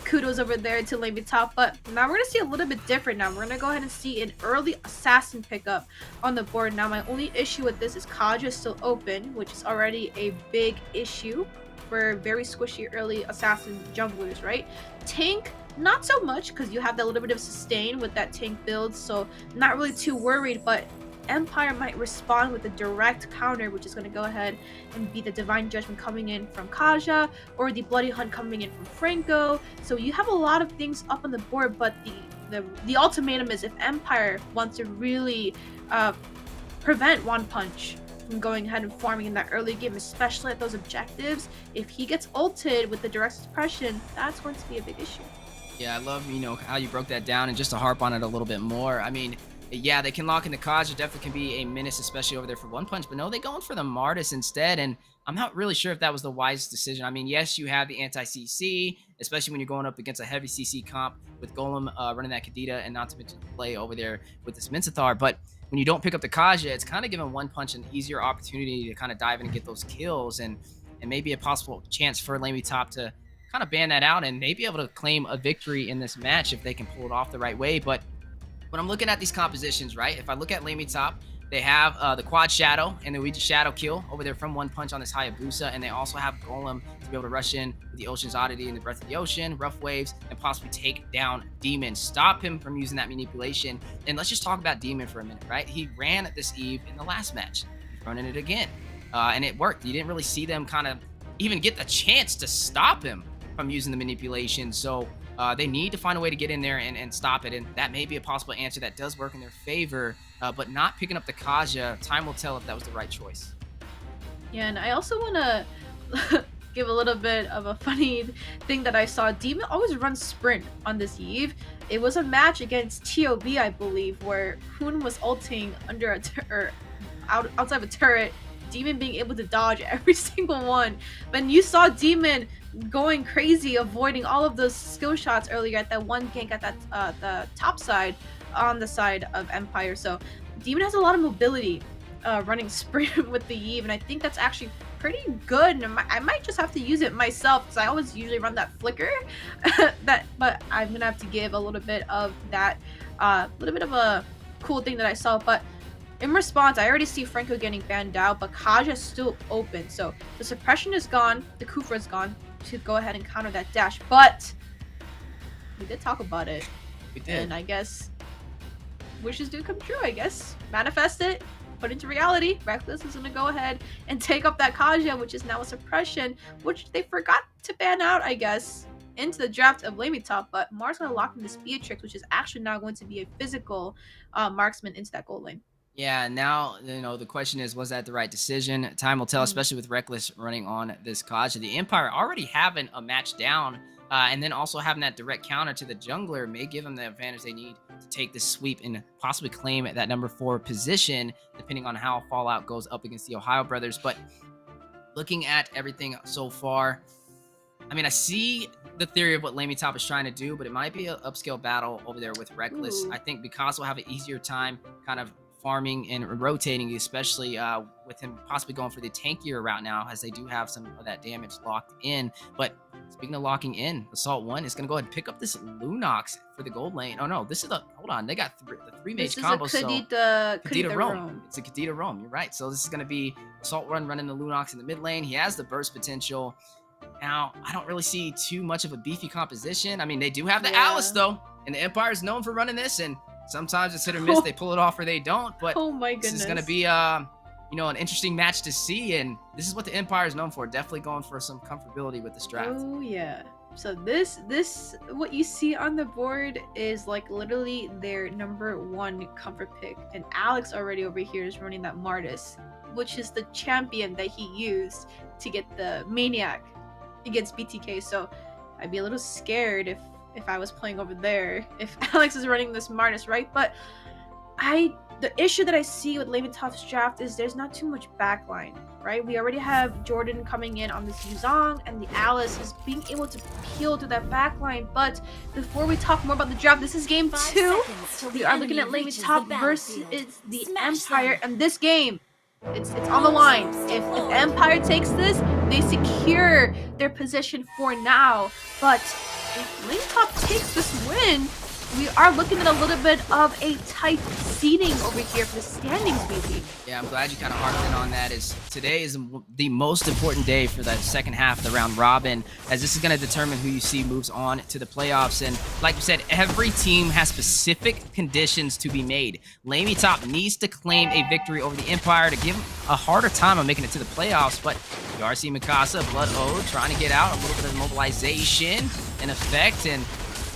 kudos over there to LaimiTop. But now we're gonna see a little bit different. Now we're gonna go ahead and see an early assassin pickup on the board. Now my only issue with this is Kaja is still open, which is already a big issue for very squishy early assassin junglers, right? Tank, not so much, because you have that little bit of sustain with that tank build, so not really too worried, but Empire might respond with a direct counter, which is going to go ahead and be the Divine Judgment coming in from Kaja, or the Bloody Hunt coming in from Franco. So you have a lot of things up on the board, but the ultimatum is if Empire wants to really prevent One Punch from going ahead and farming in that early game, especially at those objectives, if he gets ulted with the direct suppression, that's going to be a big issue.
Yeah, I love, how you broke that down, and just to harp on it a little bit more. I mean, yeah, they can lock in the Kaja, definitely can be a menace, especially over there for One Punch, but no, they're going for the Martis instead, and I'm not really sure if that was the wisest decision. I mean, yes, you have the anti-CC, especially when you're going up against a heavy CC comp with Golem running that Kadita, and not to mention the play over there with this Minsathar, but when you don't pick up the Kaja, it's kind of giving One Punch an easier opportunity to kind of dive in and get those kills, and maybe a possible chance for LaimiTop to kind of ban that out and maybe able to claim a victory in this match if they can pull it off the right way. But when I'm looking at these compositions, right, if I look at LaimiTop, they have the Quad Shadow and the Ouija Shadow kill over there from One Punch on this Hayabusa, and they also have Golem to be able to rush in with the Ocean's Oddity and the Breath of the Ocean, Rough Waves, and possibly take down Demon, stop him from using that manipulation. And let's just talk about Demon for a minute, right? He ran this Eve in the last match. He's running it again, and it worked. You didn't really see them kind of even get the chance to stop him from using the manipulation, so they need to find a way to get in there and stop it, and that may be a possible answer that does work in their favor, but not picking up the Kaja, time will tell if that was the right choice.
Yeah, and I also want to give a little bit of a funny thing that I saw. Demon always runs sprint on this Eve. It was a match against TOB, I believe, where Hoon was ulting under a outside of a turret, Demon being able to dodge every single one. But you saw Demon going crazy, avoiding all of those skill shots earlier at that one gank at that the top side on the side of Empire. So Demon has a lot of mobility running sprint with the Eve, and I think that's actually pretty good, and I might just have to use it myself because I always usually run that flicker. But I'm gonna have to give a little bit of that little bit of a cool thing that I saw. But in response, I already see Franco getting banned out, but Kaja is still open. So the suppression is gone, the Kufra is gone to go ahead and counter that dash. But we did talk about it.
We did.
And I guess wishes do come true, I guess. Manifest it, put into reality. Reckless is going to go ahead and take up that Kaja, which is now a suppression, which they forgot to ban out, I guess, into the draft of LaimiTop. But Mar's going to lock in this Beatrix, which is actually now going to be a physical marksman into that gold lane.
Yeah, now, the question is, was that the right decision? Time will tell, especially with Reckless running on this Kaja. The Empire already having a match down, and then also having that direct counter to the jungler may give them the advantage they need to take this sweep and possibly claim that number 4 position, depending on how Fallout goes up against the OhioBrothers. But looking at everything so far, I mean, I see the theory of what LaimiTop is trying to do, but it might be an upscale battle over there with Reckless.
Ooh.
I think because we'll have an easier time kind of farming and rotating, especially with him possibly going for the tankier route now, as they do have some of that damage locked in. But speaking of locking in, Assault 1 is going to go ahead and pick up this Lunox for the gold lane. Oh no, this is the, hold on, they got the 3-mage combo.
This is a Kadita Roam.
It's a Kadita Roam, you're right. So this is going to be Assault 1 running the Lunox in the mid lane. He has the burst potential. Now, I don't really see too much of a beefy composition. I mean, they do have the Alice though, and the Empire is known for running this, and sometimes it's hit or miss. They pull it off or they don't. But
oh my goodness,
this is going to be an interesting match to see, and this is what the Empire is known for. Definitely going for some comfortability with this draft.
Oh yeah. So this what you see on the board is like literally their number 1 comfort pick, and Alex already over here is running that Martis, which is the champion that he used to get the Maniac against BTK. So I'd be a little scared if I was playing over there, if Alex is running this Martis, right? But I the issue that I see with LaimiTop's draft is there's not too much backline, right? We already have Jordan coming in on this Yuzong, and the Alice is being able to peel to that backline. But before we talk more about the draft, this is game 2. We are looking at LaimiTop versus the Empire, and this game, it's on the line. If Empire takes this, they secure their position for now. But if LaimiTop takes this win, we are looking at a little bit of a tight seeding over here for the standings, maybe.
Yeah, I'm glad you kind of harped in on that. Today is the most important day for the second half of the round robin, as this is going to determine who you see moves on to the playoffs. And like we said, every team has specific conditions to be made. LaimiTop needs to claim a victory over the Empire to give them a harder time on making it to the playoffs. But you are seeing Mikasa, BloodThirstyKings trying to get out, a little bit of mobilization in effect, and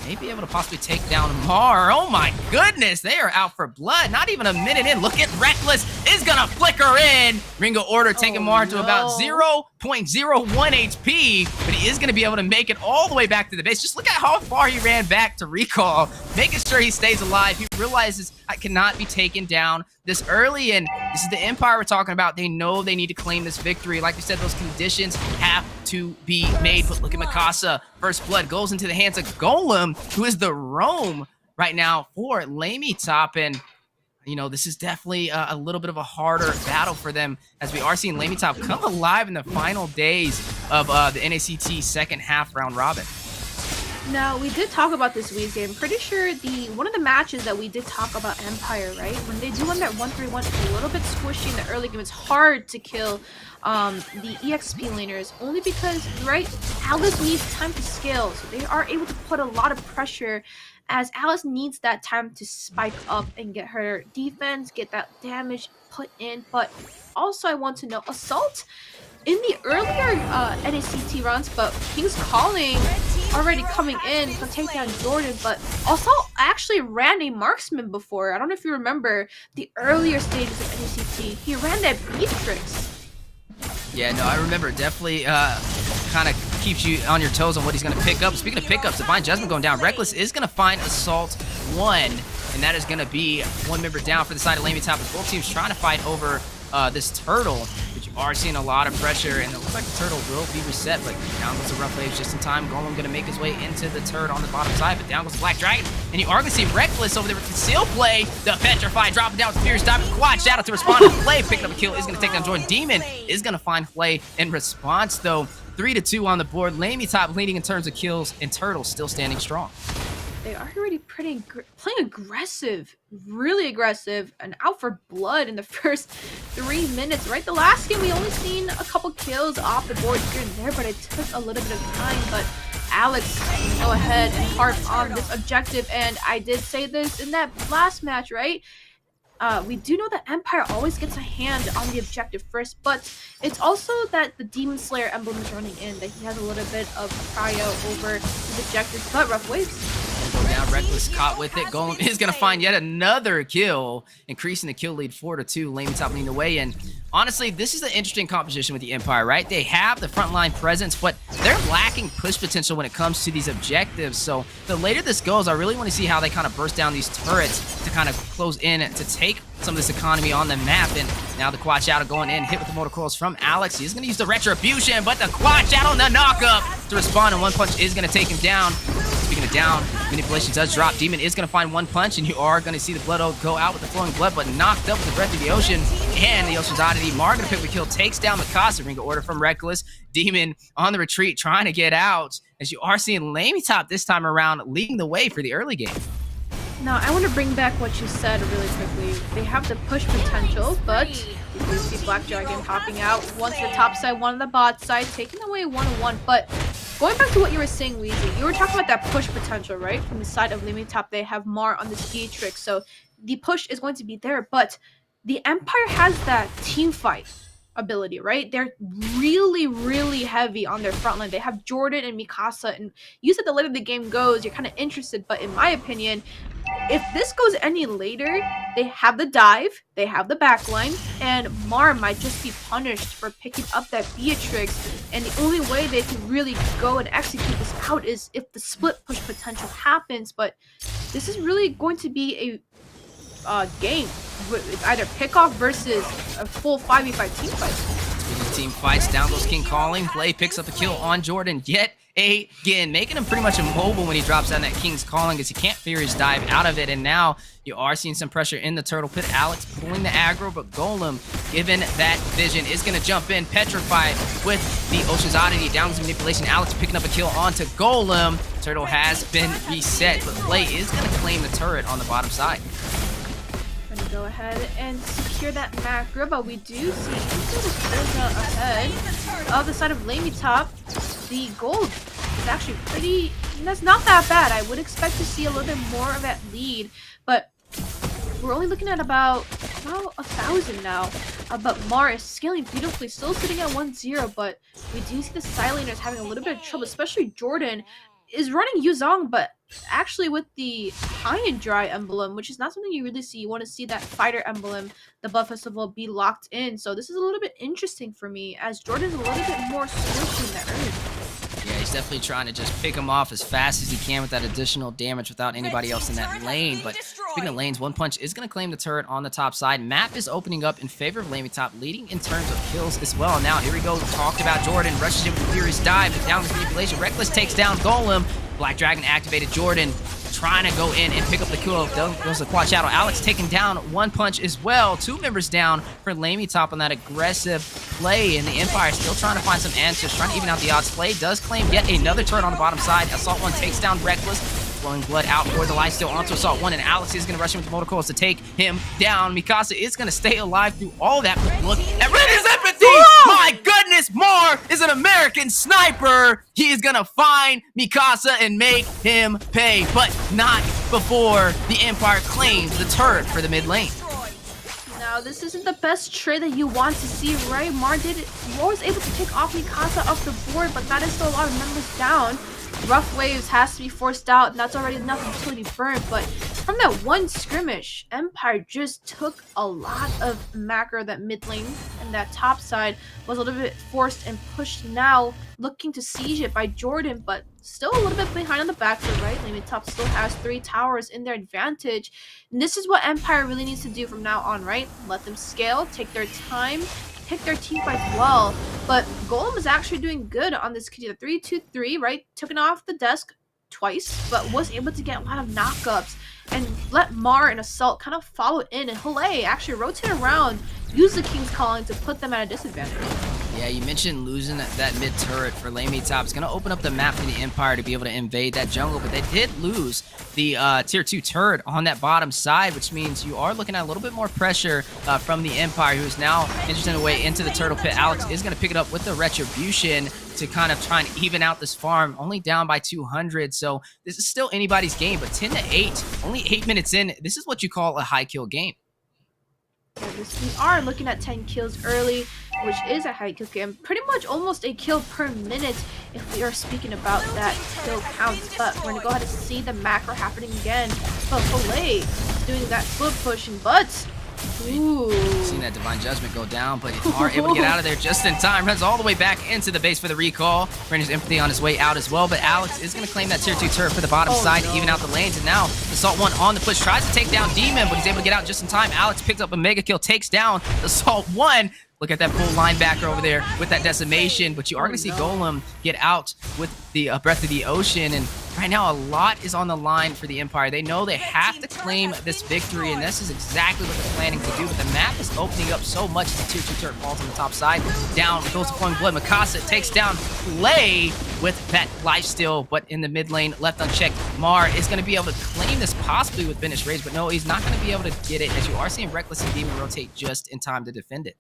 may be able to possibly take down Mar. Oh my goodness, they are out for blood. Not even a minute in. Look at Reckless is gonna flicker in. Ringo Order taking Mar to about 0.01 HP, but he is gonna be able to make it all the way back to the base. Just look at how far he ran back to recall, making sure he stays alive. He realizes I cannot be taken down this early, and this is the Empire we're talking about. They know they need to claim this victory. Like we said, those conditions have to be made. But look at Mikasa. First blood goes into the hands of Golem, who is the roam right now for LaimiTop. And, you know, this is definitely a little bit of a harder battle for them, as we are seeing LaimiTop come alive in the final days of the NACT second half round robin.
Now, we did talk about this Weez game. Pretty sure one of the matches that we did talk about Empire, right? When they do on that 1-3-1, it's a little bit squishy in the early game. It's hard to kill the EXP laners, only because, right, Alice needs time to scale. So they are able to put a lot of pressure, as Alice needs that time to spike up and get her defense, get that damage put in. But also, I want to know, Assault in the earlier NACT runs, but King's Calling already coming in to take down Jordan, but also actually ran a marksman before. I don't know if you remember the earlier stages of NACT. He ran that Beatrix.
Yeah, no, I remember. Definitely kind of keeps you on your toes on what he's going to pick up. Speaking of pickups, Divine Judgment going down. Reckless is going to find Assault 1, and that is going to be one member down for the side of LaimiTop, as both teams trying to fight over this turtle, but you are seeing a lot of pressure, and it looks like the turtle will be reset, but down goes the rough waves just in time. Golem going to make his way into the turret on the bottom side, but down goes the Black Dragon, and you are going to see Reckless over there with Conceal Play, the Petrify dropping down with Fierce Dive Quad. Shout out to Respond to Play, picking up a kill, is going to take down Jordan. Demon is going to find Play in response, though. 3-2 on the board. LaimiTop leading in terms of kills, and Turtle still standing strong.
They are already playing aggressive, really aggressive, and out for blood in the first 3 minutes, right? The last game, we only seen a couple kills off the board here and there, but it took a little bit of time. But Alex can go ahead and harp on this objective, and I did say this in that last match, right? We do know that Empire always gets a hand on the objective first, but it's also that the Demon Slayer emblem is running in, that he has a little bit of prio over the objectives, but rough waves.
Go down, Reckless caught with it. Golem is going to find yet another kill, increasing the kill lead 4-2. LaimiTop leading the way, and honestly, this is an interesting composition with the Empire, right? They have the frontline presence, but they're lacking push potential when it comes to these objectives. So the later this goes, I really want to see how they kind of burst down these turrets to kind of close in to take some of this economy on the map. And now the Quad Shadow going in, hit with the Mortal Coils from Alex. He's going to use the Retribution, but the Quad Shadow on the knockup to respond, and one punch is going to take him down. Speaking of down, manipulation does drop. Demon is going to find one punch, and you are going to see the Blood Oath go out with the flowing blood, but knocked up with the Breath of the Ocean, and the Ocean's Oddity. Mar going to pick the kill, takes down Mikasa. Ringo Order from Reckless. Demon on the retreat, trying to get out, as you are seeing LaimiTop this time around leading the way for the early game.
Now, I want to bring back what you said really quickly. They have the push potential, but you do see Black Dragon popping out. One to the top side, one on the bot side, taking away 1-1. But going back to what you were saying, Weezy, you were talking about that push potential, right? From the side of LaimiTop, they have Mar on this Beatrix, so the push is going to be there. But the Empire has that team fight ability, right? They're really, really heavy on their front line. They have Jordan and Mikasa, and you said the later the game goes, you're kind of interested, but in my opinion, if this goes any later, they have the dive, they have the backline, and Mar might just be punished for picking up that Beatrix, and the only way they can really go and execute this out is if the split push potential happens. But this is really going to be a game it's either pickoff versus a full 5v5 team fight.
The team fights, down goes King Calling. Play picks up a kill on Jordan yet again, making him pretty much immobile when he drops down that King's Calling as he can't Furious dive out of it. And now you are seeing some pressure in the turtle pit. Alex pulling the aggro, but Golem, given that vision, is going to jump in, petrify with the Ocean's Oddity. Down goes Manipulation. Alex picking up a kill onto Golem. Turtle has been reset, but Play is going to claim the turret on the bottom side.
Gonna go ahead and secure that macro, but we do see ahead of the side of LaimiTop. The gold is actually pretty, that's not that bad. I would expect to see a little bit more of that lead, but we're only looking at about 1,000 now. But Mar is scaling beautifully, still sitting at 1-0, but we do see the Sileners having a little bit of trouble, especially Jordan is running Yuzong, but actually with the high and dry emblem, which is not something you really see. You want to see that fighter emblem, the Blood Festival, be locked in. So this is a little bit interesting for me, as Jordan's a little bit more squishy in the early.
Yeah, he's definitely trying to just pick him off as fast as he can with that additional damage without anybody else in that lane. But speaking of lanes, One Punch is going to claim the turret on the top side. Map is opening up in favor of LaimiTop, leading in terms of kills as well. Now, here we go. Talked about Jordan. Rushes in with a Furious Dive. Down with Manipulation. Reckless takes down Golem. Black Dragon activated. Jordan trying to go in and pick up the kill. Goes the Quad Shadow. Alex taking down One Punch as well. 2 members down for LaimiTop on that aggressive play. And the Empire still trying to find some answers, trying to even out the odds. Play does claim yet another turret on the bottom side. Assault 1 takes down Reckless. Flowing blood out for the lifesteal onto Assault 1, and Alex is going to rush him with the motor coils to take him down. Mikasa is going to stay alive through all that. But look at Reddy's empathy! My goodness, Mar is an American sniper. He is going to find Mikasa and make him pay, but not before the Empire claims the turret for the mid lane.
Now, this isn't the best trade that you want to see, right? Mar was able to take off Mikasa off the board, but that is still a lot of members down. Rough Waves has to be forced out, and that's already enough utility burn. But from that one skirmish, Empire just took a lot of macro. That mid lane and that top side was a little bit forced and pushed. Now looking to siege it by Jordan, but still a little bit behind on the back foot, right? LaimiTop still has 3 towers in their advantage. And this is what Empire really needs to do from now on, right? Let them scale, take their time, pick their team fights well. But Golem is actually doing good on this Kid 3-2-3, right? Took it off the desk twice, but was able to get a lot of knockups and let Mar and Assault kind of follow in. And Hale actually rotate around, use the King's Calling to put them at a disadvantage.
Yeah, you mentioned losing that mid turret for LaimiTop. It's going to open up the map for the Empire to be able to invade that jungle, but they did lose the tier 2 turret on that bottom side, which means you are looking at a little bit more pressure from the Empire, who is now inching away into the turtle pit. Alex is going to pick it up with the Retribution to kind of try and even out this farm, only down by 200. So this is still anybody's game, but 10-8, only 8 minutes in, this is what you call a high kill game.
Yeah, we are looking at 10 kills early, which is a high kill game. Pretty much almost a kill per minute if we are speaking about that kill count. But we're going to go ahead and see the macro happening again. But Filet is doing that foot pushing, but ooh.
Seen that Divine Judgment go down, but are able to get out of there just in time. Runs all the way back into the base for the recall. Brendan's Empathy on his way out as well, but Alex is going to claim that tier 2 turret for the bottom side to even out the lanes. And now Assault 1 on the push, tries to take down Demon, but he's able to get out just in time. Alex picks up a mega kill, takes down Assault 1. Look at that full linebacker over there with that decimation, but you are going to see Golem get out with the Breath of the Ocean, and right now a lot is on the line for the Empire. They know they have to claim this victory, and this is exactly what they're planning to do, but the map is opening up so much as the tier 2 turret falls on the top side. Down goes the Flowing Blood. Mikasa takes down Play with that lifesteal, but in the mid lane, left unchecked. Mar is going to be able to claim this possibly with Finish Rage, but no, he's not going to be able to get it, as you are seeing Reckless and Demon rotate just in time to defend it.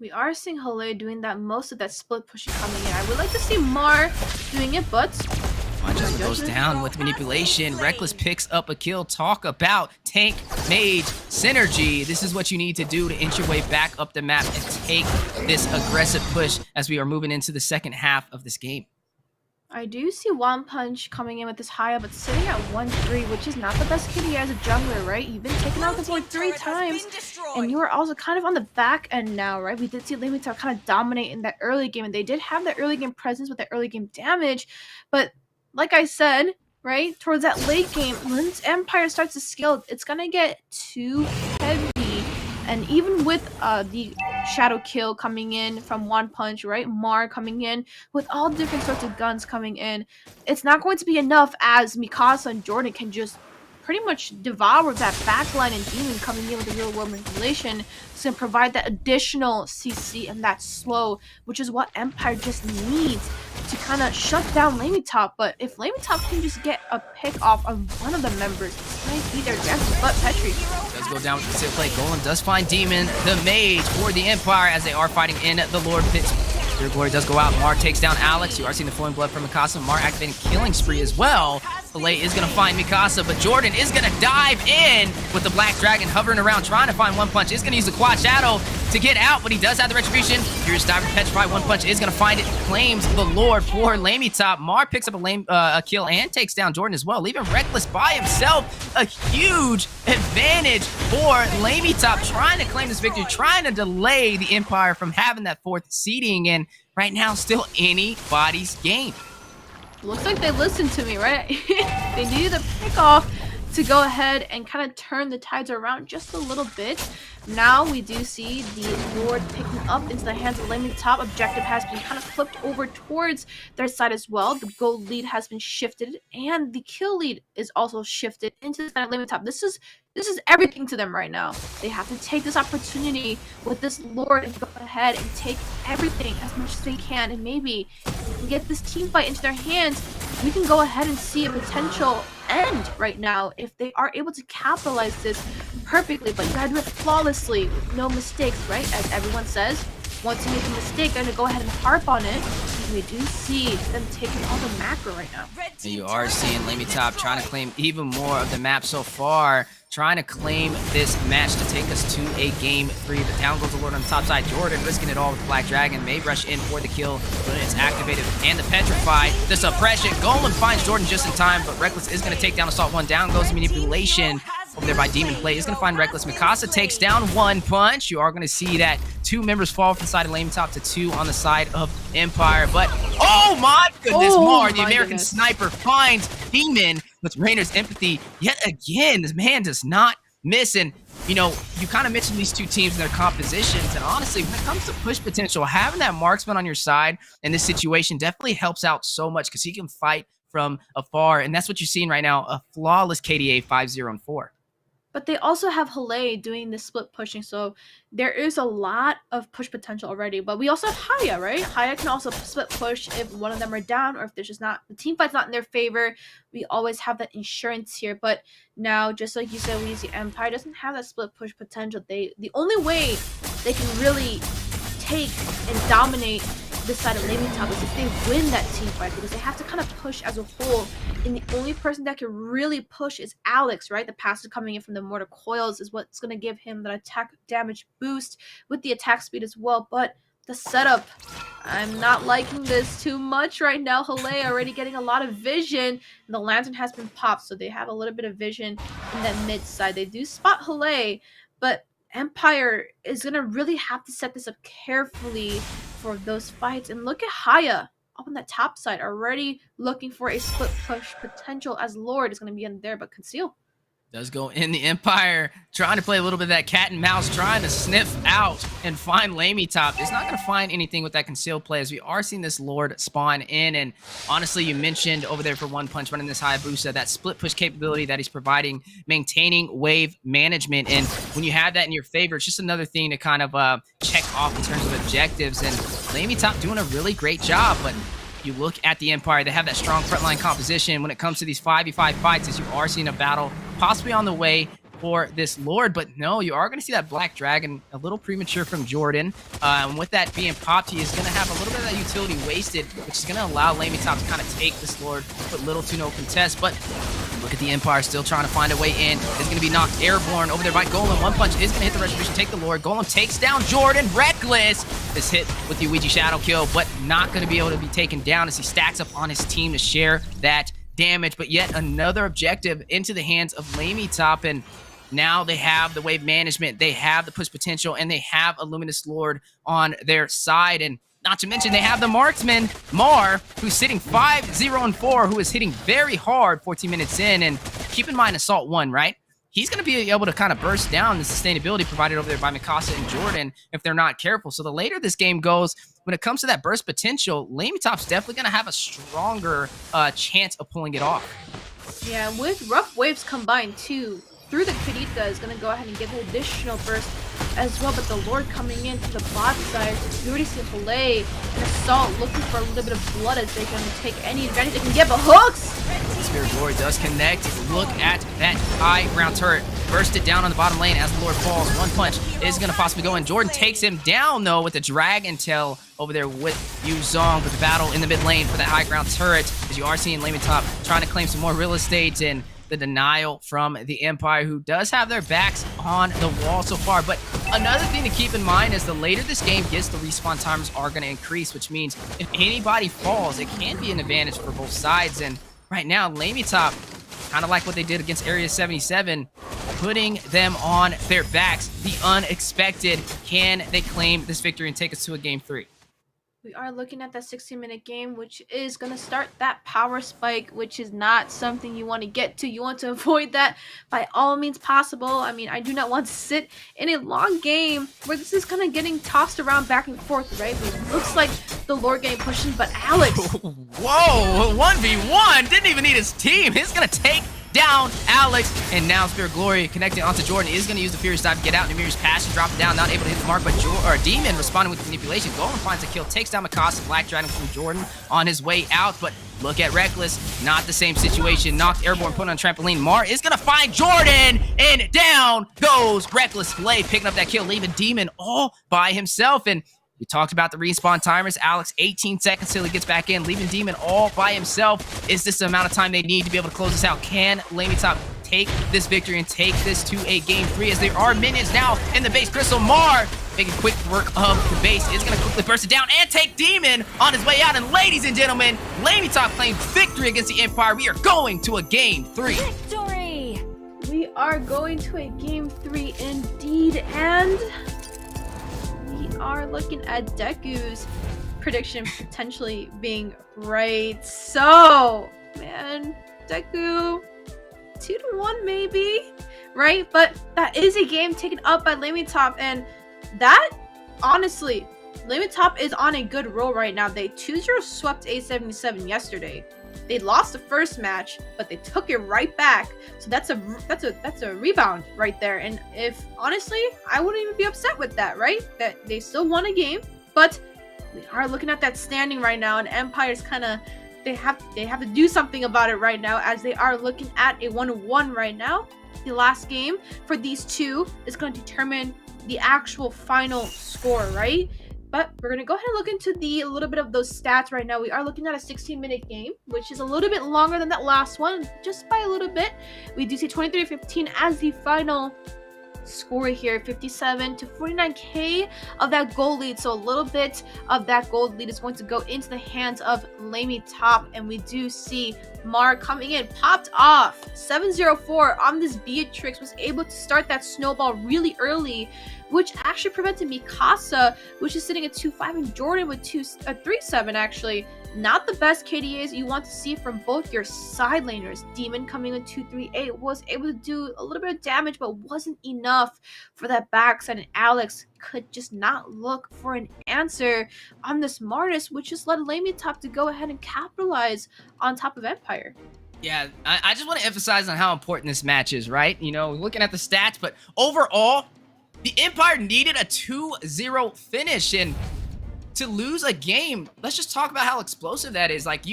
We are seeing Hale doing that, most of that split pushing coming in. I would like to see Mar doing it, but
Judgment goes down with Manipulation. Reckless picks up a kill. Talk about tank mage synergy. This is what you need to do to inch your way back up the map and take this aggressive push as we are moving into the second half of this game.
I do see One Punch coming in with this high up, but sitting at 1-3, which is not the best kitty as a jungler, right? You've been taken out the board 3 times, and you are also kind of on the back end now, right? We did see LaimiTop kind of dominate in that early game, and they did have that early game presence with that early game damage, but like I said, right, towards that late game, once Empire starts to scale, it's gonna get too heavy And even with the shadow kill coming in from One Punch, right? Mar coming in with all different sorts of guns coming in, it's not going to be enough as Mikasa and Jordan can just pretty much devour that backline and Demon coming in with the real world manipulation to provide that additional CC and that slow, which is what Empire just needs to kind of shut down LaimiTop. But if LaimiTop can just get a pick off on one of the members, this might be their chances. But Petri
does go down with the sit play. Golem does find Demon, the mage, for the Empire as they are fighting in the Lord Pits. Their glory does go out. Mar takes down Alex. You are seeing the flowing blood from Mikasa. Mar activating killing spree as well. Filet is going to find Mikasa, but Jordan is going to dive in with the Black Dragon hovering around, trying to find One Punch. Is going to use the Quad Shadow to get out, but he does have the Retribution. Furious Diver Petrify. One Punch is going to find it. Claims the Lord for LaimiTop. Mar picks up a kill and takes down Jordan as well, leaving Reckless by himself. A huge advantage for LaimiTop, trying to claim this victory, trying to delay the Empire from having that 4th seeding, and right now still anybody's game.
Looks like they listened to me, right? They needed a pick off to go ahead and kind of turn the tides around just a little bit. Now we do see the Lord picking up into the hands of LaimiTop. Objective has been kind of flipped over towards their side as well. The gold lead has been shifted, and the kill lead is also shifted into the side of LaimiTop. This is everything to them right now. They have to take this opportunity with this Lord and go ahead and take everything as much as they can, and maybe get this team fight into their hands. We can go ahead and see a potential end right now if they are able to capitalize this perfectly, but you gotta do it flawlessly with no mistakes, right? As everyone says, once you make a mistake, they're gonna go ahead and harp on it. And we do see them taking all the macro right now.
And you are seeing LaimiTop trying to claim even more of the map so far, trying to claim this match to take us to a game 3. The down goes the Lord on the top side. Jordan risking it all with the Black Dragon. May rush in for the kill, but it's activated. And the Petrify, the suppression. Golem finds Jordan just in time, but Reckless is going to take down Assault 1. Down goes the manipulation over there by Demon Play. Is going to find Reckless. Mikasa takes down One Punch. You are going to see that 2 members fall from the side of LaimiTop to 2 on the side of Empire. But, oh my goodness, Mar, the American sniper, finds Demon with Rainer's empathy. Yet again, this man does not miss. And, you know, you kind of mentioned these 2 teams and their compositions. And honestly, when it comes to push potential, having that marksman on your side in this situation definitely helps out so much because he can fight from afar. And that's what you're seeing right now, a flawless KDA 5-0-4.
But they also have Hale doing the split pushing, so there is a lot of push potential already. But we also have Haya, right? Haya can also split push if one of them are down, or if there's just not, the team fight's not in their favor. We always have that insurance here. But now, just like you said, Weezy, Empire doesn't have that split push potential. The only way they can really take and dominate this side of LaimiTop is if they win that team fight, because they have to kind of push as a whole, and the only person that can really push is Alex, right? The passive coming in from the mortar coils is what's going to give him that attack damage boost with the attack speed as well. But the setup, I'm not liking this too much right now. Hale already getting a lot of vision, and the lantern has been popped, so they have a little bit of vision in that mid side. They do spot Hale, but Empire is going to really have to set this up carefully for those fights. And look at Haya up on that top side, already looking for a split push potential, as Lord is going to be in there, but Conceal
does go in the Empire, trying to play a little bit of that cat and mouse, trying to sniff out and find LaimiTop. It's not going to find anything with that concealed play, as we are seeing this Lord spawn in. And honestly, you mentioned over there for One Punch running this Hayabusa, that split push capability that he's providing, maintaining wave management. And when you have that in your favor, it's just another thing to kind of check off in terms of objectives. And LaimiTop doing a really great job, but you look at the Empire, they have that strong frontline composition when it comes to these 5v5 fights, as you are seeing a battle possibly on the way for this Lord. But no, you are going to see that Black Dragon a little premature from Jordan. And with that being popped, he is going to have a little bit of that utility wasted, which is going to allow LaimiTop to kind of take this Lord, put little to no contest. But look at the Empire still trying to find a way in. Is going to be knocked airborne over there by Golem. One Punch is going to hit the Retribution, take the Lord. Golem takes down Jordan. Reckless is hit with the Ouija Shadow kill, but not going to be able to be taken down as he stacks up on his team to share that damage. But yet another objective into the hands of LaimiTop, and now they have the wave management, they have the push potential, and they have a Luminous Lord on their side. And not to mention, they have the marksman, Mar, who's sitting 5-0-4, who is hitting very hard 14 minutes in. And keep in mind, Assault 1, right? he's going to be able to kind of burst down the sustainability provided over there by Mikasa and Jordan if they're not careful. So the later this game goes, when it comes to that burst potential, LaimiTop's definitely going to have a stronger chance of pulling it off.
Yeah, with Rough Waves combined too, through the Kirita is going to go ahead and get the additional burst as well, but the Lord coming in to the bot side, we already see Filet and Assault looking for a little bit of blood as they're going to take any advantage they can get, but hooks!
Spirit Glory does connect. Look at that high ground turret. Burst it down on the bottom lane as the Lord falls. One punch is going to possibly go in. Jordan takes him down, though, with the Dragon Tail over there with Yuzong. But the battle in the mid lane for that high ground turret, as you are seeing LaimiTop trying to claim some more real estate, and the denial from the Empire, who does have their backs on the wall so far. But another thing to keep in mind is the later this game gets, the respawn timers are going to increase, which means if anybody falls, it can be an advantage for both sides. And right now, LaimiTop, kind of like what they did against Area 77, putting them on their backs. The unexpected. Can they claim this victory and take us to a game 3?
We are looking at that 60-minute game, which is going to start that power spike, which is not something you want to get to. You want to avoid that by all means possible. I mean, I do not want to sit in a long game where this is kind of getting tossed around back and forth, right? But it looks like the Lord getting pushed in, but Alex.
Whoa, 1v1. Didn't even need his team. He's going to take down Alex, and now Spirit Glory connecting onto Jordan is going to use the Furious Dive to get out. Namir's pass and drop it down, not able to hit the mark, but Demon responding with manipulation. Golem finds a kill, takes down Mikasa. Black Dragon from Jordan on his way out, but look at Reckless, not the same situation. Knocked airborne, put on trampoline. Mar is going to find Jordan, and down goes Reckless. Flay picking up that kill, leaving Demon all by himself. And we talked about the respawn timers. Alex, 18 seconds till he gets back in, leaving Demon all by himself. Is this the amount of time they need to be able to close this out? Can LaimiTop take this victory and take this to a game 3, as there are minions now in the base? Crystal Mar making quick work of the base, is going to quickly burst it down and take Demon on his way out. And ladies and gentlemen, LaimiTop claims victory against the Empire. We are going to a game 3.
Victory!
We are going to a game 3 indeed, and we are looking at Deku's prediction potentially being right. So, man, Deku 2-1 maybe, right? But that is a game taken up by LaimiTop, and that, honestly, LaimiTop is on a good roll right now. They 2-0 swept A77 yesterday. They lost the first match, but they took it right back. So that's a rebound right there. And if honestly, I wouldn't even be upset with that, right? That they still won a game, but we are looking at that standing right now, and Empire's kind of they have to do something about it right now, as they are looking at a 1-1 right now. The last game for these two is going to determine the actual final score, right? But we're going to go ahead and look into a little bit of those stats right now. We are looking at a 16-minute game, which is a little bit longer than that last one, just by a little bit. We do see 23-15 as the final score here, 57 to 49k of that gold lead. So a little bit of that gold lead is going to go into the hands of LaimiTop, and we do see Mar coming in, popped off 704 on this Beatrix, was able to start that snowball really early, which actually prevented Mikasa, which is sitting at 2-5, and Jordan with 3-7 actually. Not the best KDAs you want to see from both your side laners. Demon coming with 2-3-8 was able to do a little bit of damage, but wasn't enough for that backside, and Alex could just not look for an answer on this Martis, which just led LaimiTop to go ahead and capitalize on top of Empire.
Yeah, I just want to emphasize on how important this match is, right? You know, looking at the stats, but overall, the Empire needed a 2-0 finish, and to lose a game, let's just talk about how explosive that is. Like,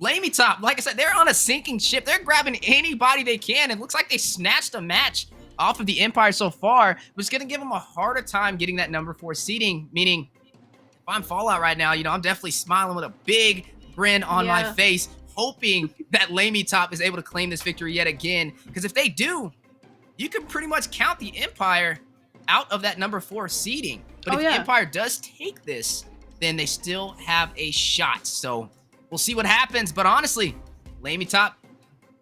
LaimiTop, like I said, they're on a sinking ship. They're grabbing anybody they can. It looks like they snatched a match off of the Empire so far, was going to give them a harder time getting that number 4 seeding, meaning if I'm Fallout right now, you know, I'm definitely smiling with a big grin on my face, hoping that LaimiTop is able to claim this victory yet again. Because if they do, you can pretty much count the Empire out of that number 4 seeding. But if the Empire does take this, then they still have a shot. So we'll see what happens. But honestly, LaimiTop,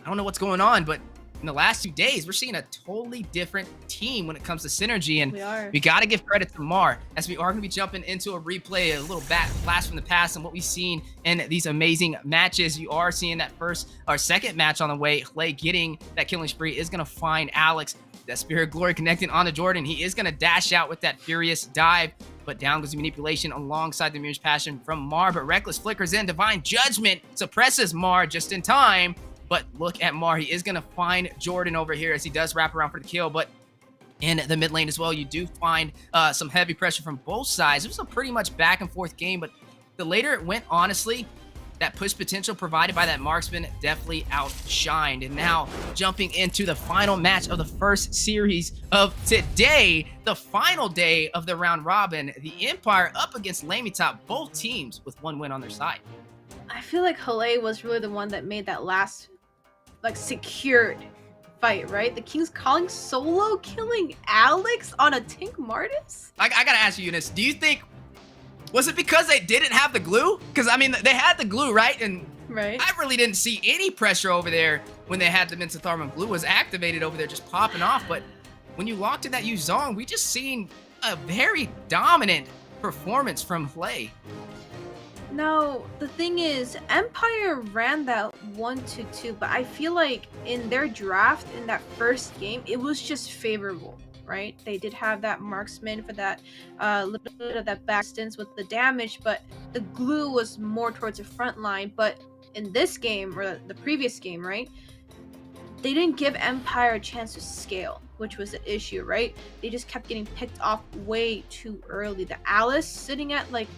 I don't know what's going on, but in the last 2 days, we're seeing a totally different team when it comes to synergy. And
We are.
we got to give credit to Mar, as we are going to be jumping into a replay, a little blast from the past and what we've seen in these amazing matches. You are seeing that first or second match on the way. Clay getting that killing spree is going to find Alex. That Spirit of Glory connecting onto Jordan. He is going to dash out with that furious dive, but down goes the manipulation alongside the Mirage Passion from Mar. But Reckless flickers in. Divine Judgment suppresses Mar just in time. But look at Mar. He is going to find Jordan over here as he does wrap around for the kill. But in the mid lane as well, you do find some heavy pressure from both sides. It was a pretty much back and forth game, but the later it went, honestly, that push potential provided by that marksman definitely outshined. And now jumping into the final match of the first series of today, the final day of the round robin, the Empire up against LaimiTop, both teams with 1 win on their side.
I feel like Halei was really the one that made that last, like, secured fight, right? The Kings calling solo killing Alex on a Tink Martis?
I gotta ask you, Eunice, do you think, was it because they didn't have the glue? Because, I mean, they had the glue, right? And
Right.
I really didn't see any pressure over there when they had the Mensatharma glue was activated over there, just popping off. But when you locked in that Yuzong, we just seen a very dominant performance from Hlei.
Now, the thing is, Empire ran that 1-2, but I feel like in their draft, in that first game, it was just favorable, right? They did have that marksman for that little bit of that back distance with the damage, but the glue was more towards the front line. But in this game, or the previous game, right, they didn't give Empire a chance to scale, which was the issue, right? They just kept getting picked off way too early. The Alice sitting at like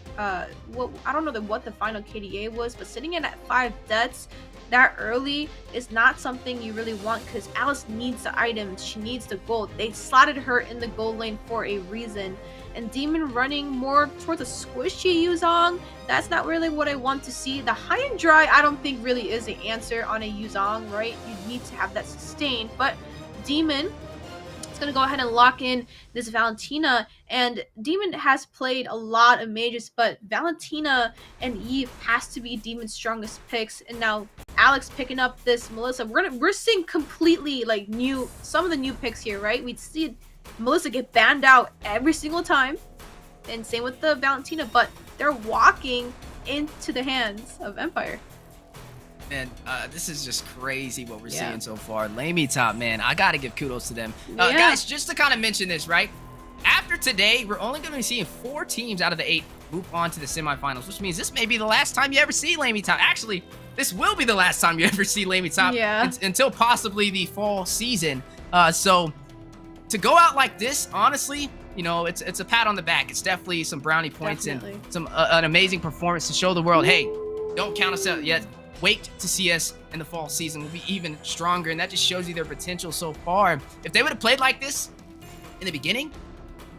what, I don't know what the final KDA was, but sitting in at 5 deaths that early is not something you really want, because Alice needs the items, she needs the gold. They slotted her in the gold lane for a reason. And Demon running more towards a squishy Yuzong, that's not really what I want to see. The high and dry, I don't think really is the answer on a Yuzong, right? You need to have that sustained. But Demon is going to go ahead and lock in this Valentina. And Demon has played a lot of mages, but Valentina and Eve has to be Demon's strongest picks. And now Alex picking up this Melissa. We're seeing completely like some of the new picks here, right? We'd see Melissa get banned out every single time, and same with the Valentina, but they're walking into the hands of Empire.
And this is just crazy what we're
Yeah.
seeing so far. LaimiTop, man, I gotta give kudos to them.
Yeah.
Guys, just to kind of mention this, right? After today, we're only going to be seeing 4 teams out of the 8 move on to the semifinals, which means this may be the last time you ever see LaimiTop. Actually, this will be the last time you ever see LaimiTop
Yeah.
until possibly the fall season. So to go out like this, honestly, you know, it's a pat on the back. It's definitely some brownie points
Definitely.
and some an amazing performance to show the world, hey, don't count us out yet. Wait to see us in the fall season. We'll be even stronger, and that just shows you their potential so far. If they would have played like this in the beginning,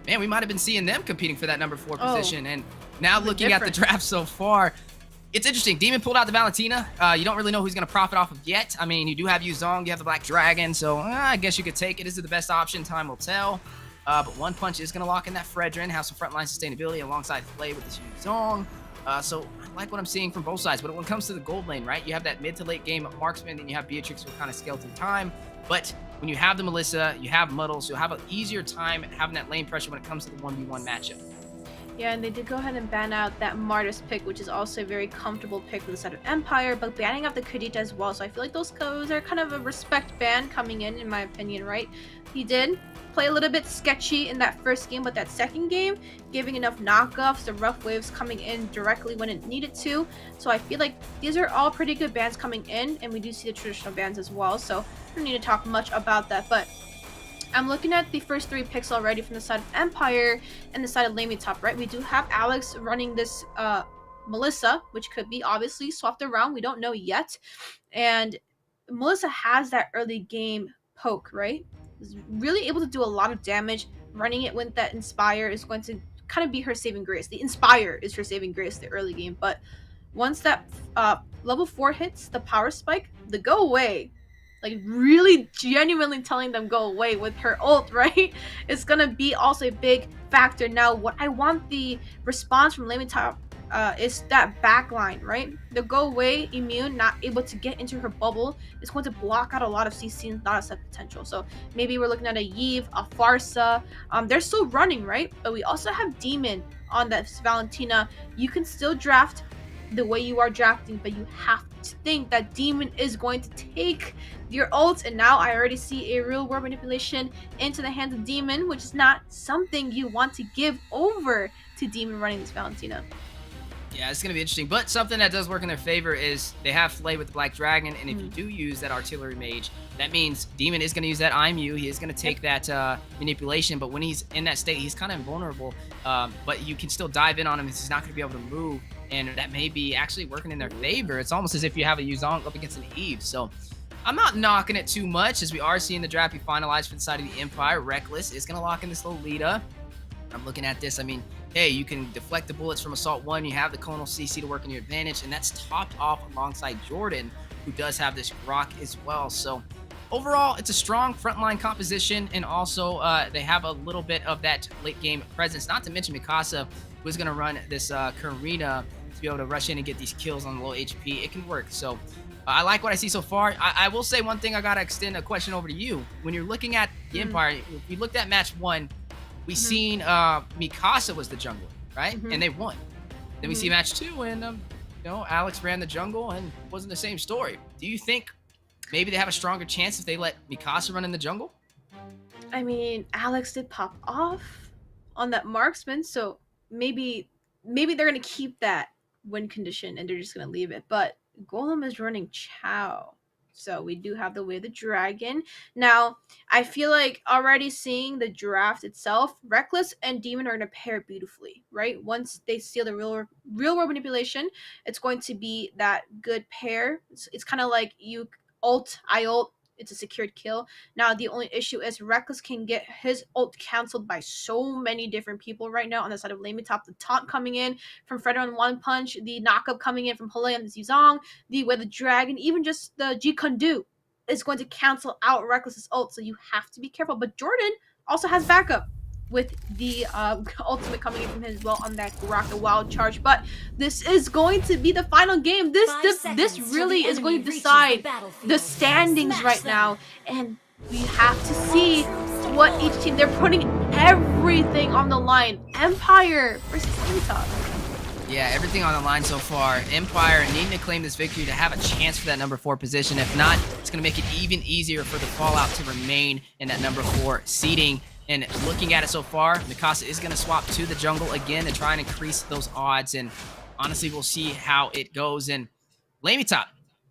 man, we might have been seeing them competing for that number 4 position. And now looking at the draft so far, it's interesting. Demon pulled out the Valentina. You don't really know who's going to profit off of yet. I mean, you do have Yuzong, you have the Black Dragon, so I guess you could take it. Is it the best option? Time will tell. But One Punch is going to lock in that Fredrin, have some frontline sustainability alongside Flay with this Yuzong. So I like what I'm seeing from both sides. But when it comes to the gold lane, right, you have that mid to late game marksman, then you have Beatrix with kind of skeleton time. But when you have the Melissa, you have Muddles, you'll have an easier time having that lane pressure when it comes to the 1v1 matchup.
Yeah, and they did go ahead and ban out that Martis pick, which is also a very comfortable pick for the side of Empire, but banning out the Kadita as well. So I feel like those codes are kind of a respect ban coming in my opinion, right? He did play a little bit sketchy in that first game, but that second game, giving enough knockoffs, the rough waves coming in directly when it needed to. So I feel like these are all pretty good bans coming in, and we do see the traditional bans as well. So I don't need to talk much about that, but I'm looking at the first 3 picks already from the side of Empire and the side of LaimiTop, right? We do have Alex running this Melissa, which could be obviously swapped around. We don't know yet. And Melissa has that early game poke, right? Is really able to do a lot of damage. Running it with that Inspire is going to kind of be her saving grace. The Inspire is her saving grace, the early game. But once that level 4 hits, the power spike, the go away, like really genuinely telling them go away with her ult, right? It's gonna be also a big factor. Now, what I want the response from LaimiTop is that back line, right? The go away immune, not able to get into her bubble, is going to block out a lot of CC and not a set potential. So maybe we're looking at a Yve, a Farsa. They're still running, right? But we also have Demon on that Valentina. You can still draft the way you are drafting, but you have to think that Demon is going to take your ult, and now I already see a real world manipulation into the hands of Demon, which is not something you want to give over to Demon running this Valentina.
Yeah, it's going to be interesting. But something that does work in their favor is they have Flay with the Black Dragon. And if you do use that Artillery Mage, that means Demon is going to use that IMU. He is going to take that manipulation. But when he's in that state, he's kind of invulnerable. But you can still dive in on him. He's not going to be able to move. And that may be actually working in their favor. It's almost as if you have a Yuzong up against an Eve. So I'm not knocking it too much, as we are seeing the draft be finalized for the side of the Empire. Reckless is going to lock in this Lolita. I'm looking at this. I mean, hey, you can deflect the bullets from Assault 1. You have the Conal CC to work in your advantage, and that's topped off alongside Jordan, who does have this Grok as well. So overall, it's a strong frontline composition, and also they have a little bit of that late game presence. Not to mention Mikasa, who is going to run this Karina to be able to rush in and get these kills on the low HP. It can work. So I like what I see so far. I will say one thing. I got to extend a question over to you. When you're looking at the Empire, if you looked at match 1, we seen Mikasa was the jungler, right? And they won. Then we see match 2, and you know, Alex ran the jungle, and it wasn't the same story. Do you think maybe they have a stronger chance if they let Mikasa run in the jungle?
I mean, Alex did pop off on that marksman, so maybe they're gonna keep that win condition and they're just gonna leave it. But Golem is running Chow. So we do have the Way of the Dragon. Now, I feel like already seeing the draft itself, Reckless and Demon are going to pair beautifully, right? Once they steal the real world manipulation, it's going to be that good pair. It's kind of like you ult, I ult, it's a secured kill. Now, the only issue is Reckless can get his ult canceled by so many different people right now on the side of LaimiTop. The taunt coming in from Fred on One Punch, the knockup coming in from Hole and the Zizong, the Way of the Dragon, even just the G Kundu is going to cancel out Reckless's ult, so you have to be careful. But Jordan also has backup with the ultimate coming in from him as well on that Grok, the wild charge. But this is going to be the final game. This really is going to decide the standings right now, and we have to see what each team, they're putting everything on the line. Empire versus LaimiTop.
Yeah, everything on the line so far. Empire needing to claim this victory to have a chance for that number 4 position. If not, it's going to make it even easier for the Fallout to remain in that number 4 seeding. And looking at it so far, Mikasa is going to swap to the jungle again to try and increase those odds. And honestly, we'll see how it goes. And LaimiTop,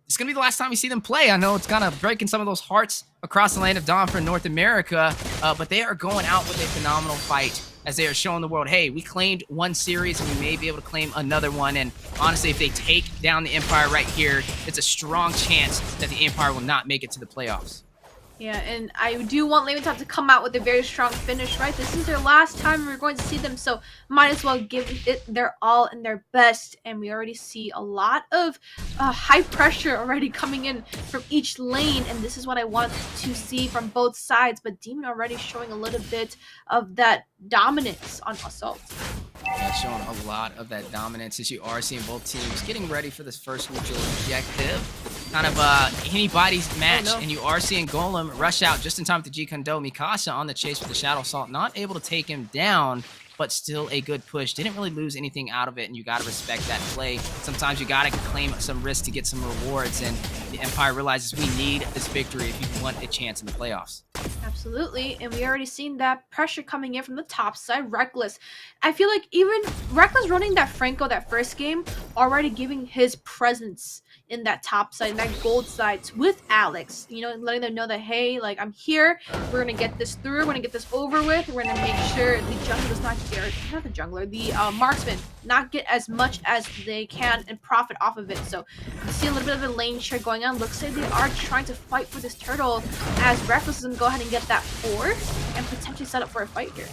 it's going to be the last time we see them play. I know it's kind of breaking some of those hearts across the land of Dawn for North America, but they are going out with a phenomenal fight as they are showing the world, hey, we claimed one series and we may be able to claim another one. And honestly, if they take down the Empire right here, it's a strong chance that the Empire will not make it to the playoffs.
Yeah, and I do want LaimiTop to come out with a very strong finish, right? This is their last time we're going to see them, so might as well give it their all and their best. And we already see a lot of high pressure already coming in from each lane, and this is what I want to see from both sides. But Demon already showing a little bit of that dominance on Assault.
Yeah, showing a lot of that dominance as you are seeing both teams getting ready for this first neutral objective. Kind of anybody's match, and you are seeing Golem rush out just in time with the G Kundo. Mikasa on the chase with the Shadow Assault, not able to take him down, but still a good push. Didn't really lose anything out of it, and you got to respect that play. Sometimes you got to claim some risk to get some rewards, and the Empire realizes we need this victory if you want a chance in the playoffs.
Absolutely, and we already seen that pressure coming in from the top side. Reckless, I feel like even Reckless running that Franco that first game, already giving his presence in that top side, in that gold side with Alex, you know, letting them know that, hey, like, I'm here, we're gonna get this through, we're gonna get this over with, we're gonna make sure the jungler does not get, not the jungler, the marksman, not get as much as they can and profit off of it. So you see a little bit of a lane share going on. Looks like they are trying to fight for this turtle, as Reckless is gonna go ahead and get that 4 and potentially set up for a fight here.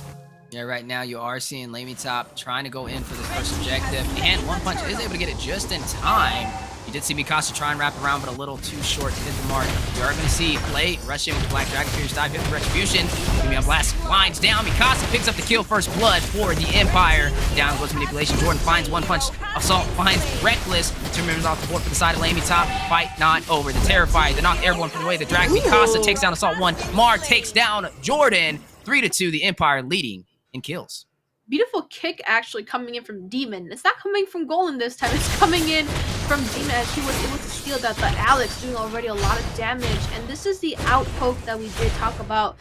Yeah, right now you are seeing LaimiTop trying to go in for this first objective, and One Punch is able to get it just in time. You did see Mikasa try and wrap around, but a little too short to hit the mark. You are going to see Play rush in with Black Dragon, Fierce Dive, hit the Retribution. Give a blast, winds down. Mikasa picks up the kill, first blood for the Empire. Down goes Manipulation. Jordan finds one punch. Assault finds Reckless. 2 members off the board for the side of LaimiTop. Fight not over. The Terrified, the knocked Airborne from the way. The Dragon. Mikasa takes down Assault 1. Mar takes down Jordan. 3-2, the Empire leading in kills.
Beautiful kick actually coming in from Demon. It's not coming from Golem this time. It's coming in from Demon as he was able to steal that. But Alex doing already a lot of damage. And this is the outpoke that we did talk about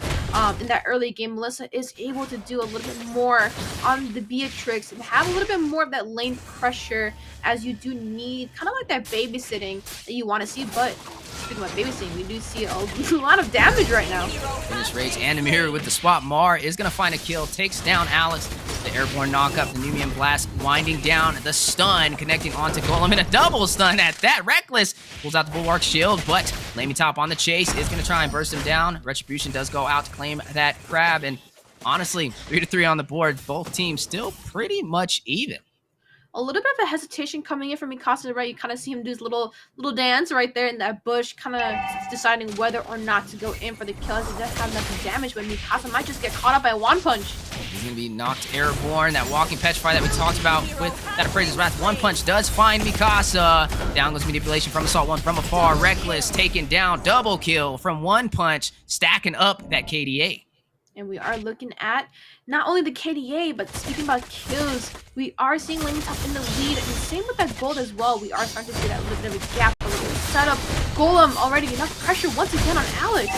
in that early game. Melissa is able to do a little bit more on the Beatrix and have a little bit more of that lane pressure as you do need kind of like that babysitting that you want to see. But speaking about babysitting, we do see a lot of damage right now.
Finish Rage and the mirror with the swap. Mar is going to find a kill, takes down Alex. The airborne knockup, the Numian Blast winding down, the stun connecting onto Golem, and a double stun at that. Reckless pulls out the Bulwark Shield, but LaimiTop on the chase is going to try and burst him down. Retribution does go out to claim that crab, and honestly, 3-3 on the board. Both teams still pretty much even.
A little bit of a hesitation coming in from Mikasa, right? You kind of see him do his little dance right there in that bush, kind of deciding whether or not to go in for the kill as he does have enough damage, but Mikasa might just get caught up by one punch.
He's going to be knocked airborne. That walking petrify that we talked about with that Appraiser's Wrath. One punch does find Mikasa. Down goes Manipulation from Assault 1 from afar. Reckless taken down. Double kill from one punch, stacking up that KDA.
And we are looking at not only the KDA, but speaking about kills, we are seeing LaimiTop in the lead. And same with that gold as well. We are starting to see that little bit of a gap, a little bit of setup. Golem already enough pressure once again on Alex.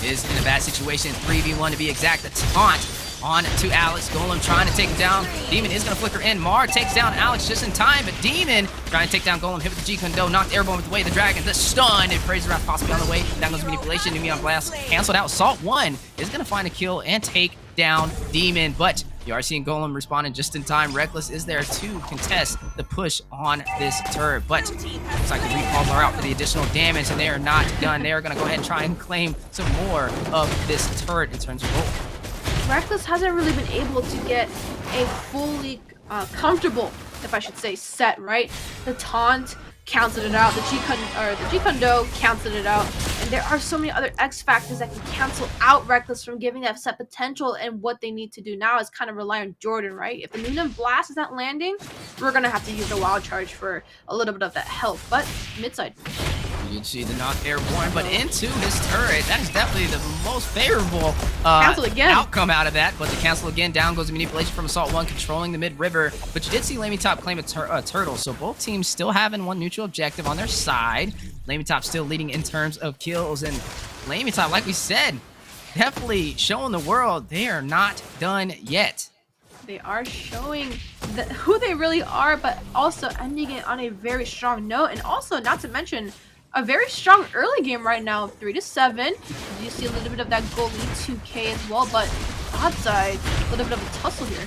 Is in a bad situation. 3v1 to be exact. The taunt on to Alex. Golem trying to take him down. Demon is going to flicker in. Mar takes down Alex just in time, but Demon trying to take down Golem. Hit with the G-Kundo. Knocked airborne with the way. The Dragon. The stun. And Appraiser's Wrath possibly on the way. Down goes Manipulation. Numian Blast canceled out. Assault 1 is going to find a kill and take down Demon, but you are seeing Golem responding just in time. Reckless is there to contest the push on this turret, but looks like the recalls are out for the additional damage, and they are not done. They are going to go ahead and try and claim some more of this turret in terms of gold.
Reckless hasn't really been able to get a fully comfortable, if I should say, set, right? The taunt counted it out, the G-Kundo counted it out, and there are so many other X factors that can cancel out Reckless from giving that set potential, and what they need to do now is kind of rely on Jordan, right? If the Numian Blast is not landing, we're going to have to use the Wild Charge for a little bit of that health, but mid-side.
You can see the knock airborne, but into his turret. That is definitely the most favorable outcome out of that. But the cancel again. Down goes the Manipulation from Assault 1, controlling the mid-river. But you did see LaimiTop claim a turtle, so both teams still having one neutral objective on their side. LaimiTop still leading in terms of kills, and LaimiTop, like we said, definitely showing the world they are not done yet.
They are showing who they really are, but also ending it on a very strong note, and also, not to mention, a very strong early game right now, 3-7. You see a little bit of that goalie 2K as well, but bot side, a little bit of a tussle here.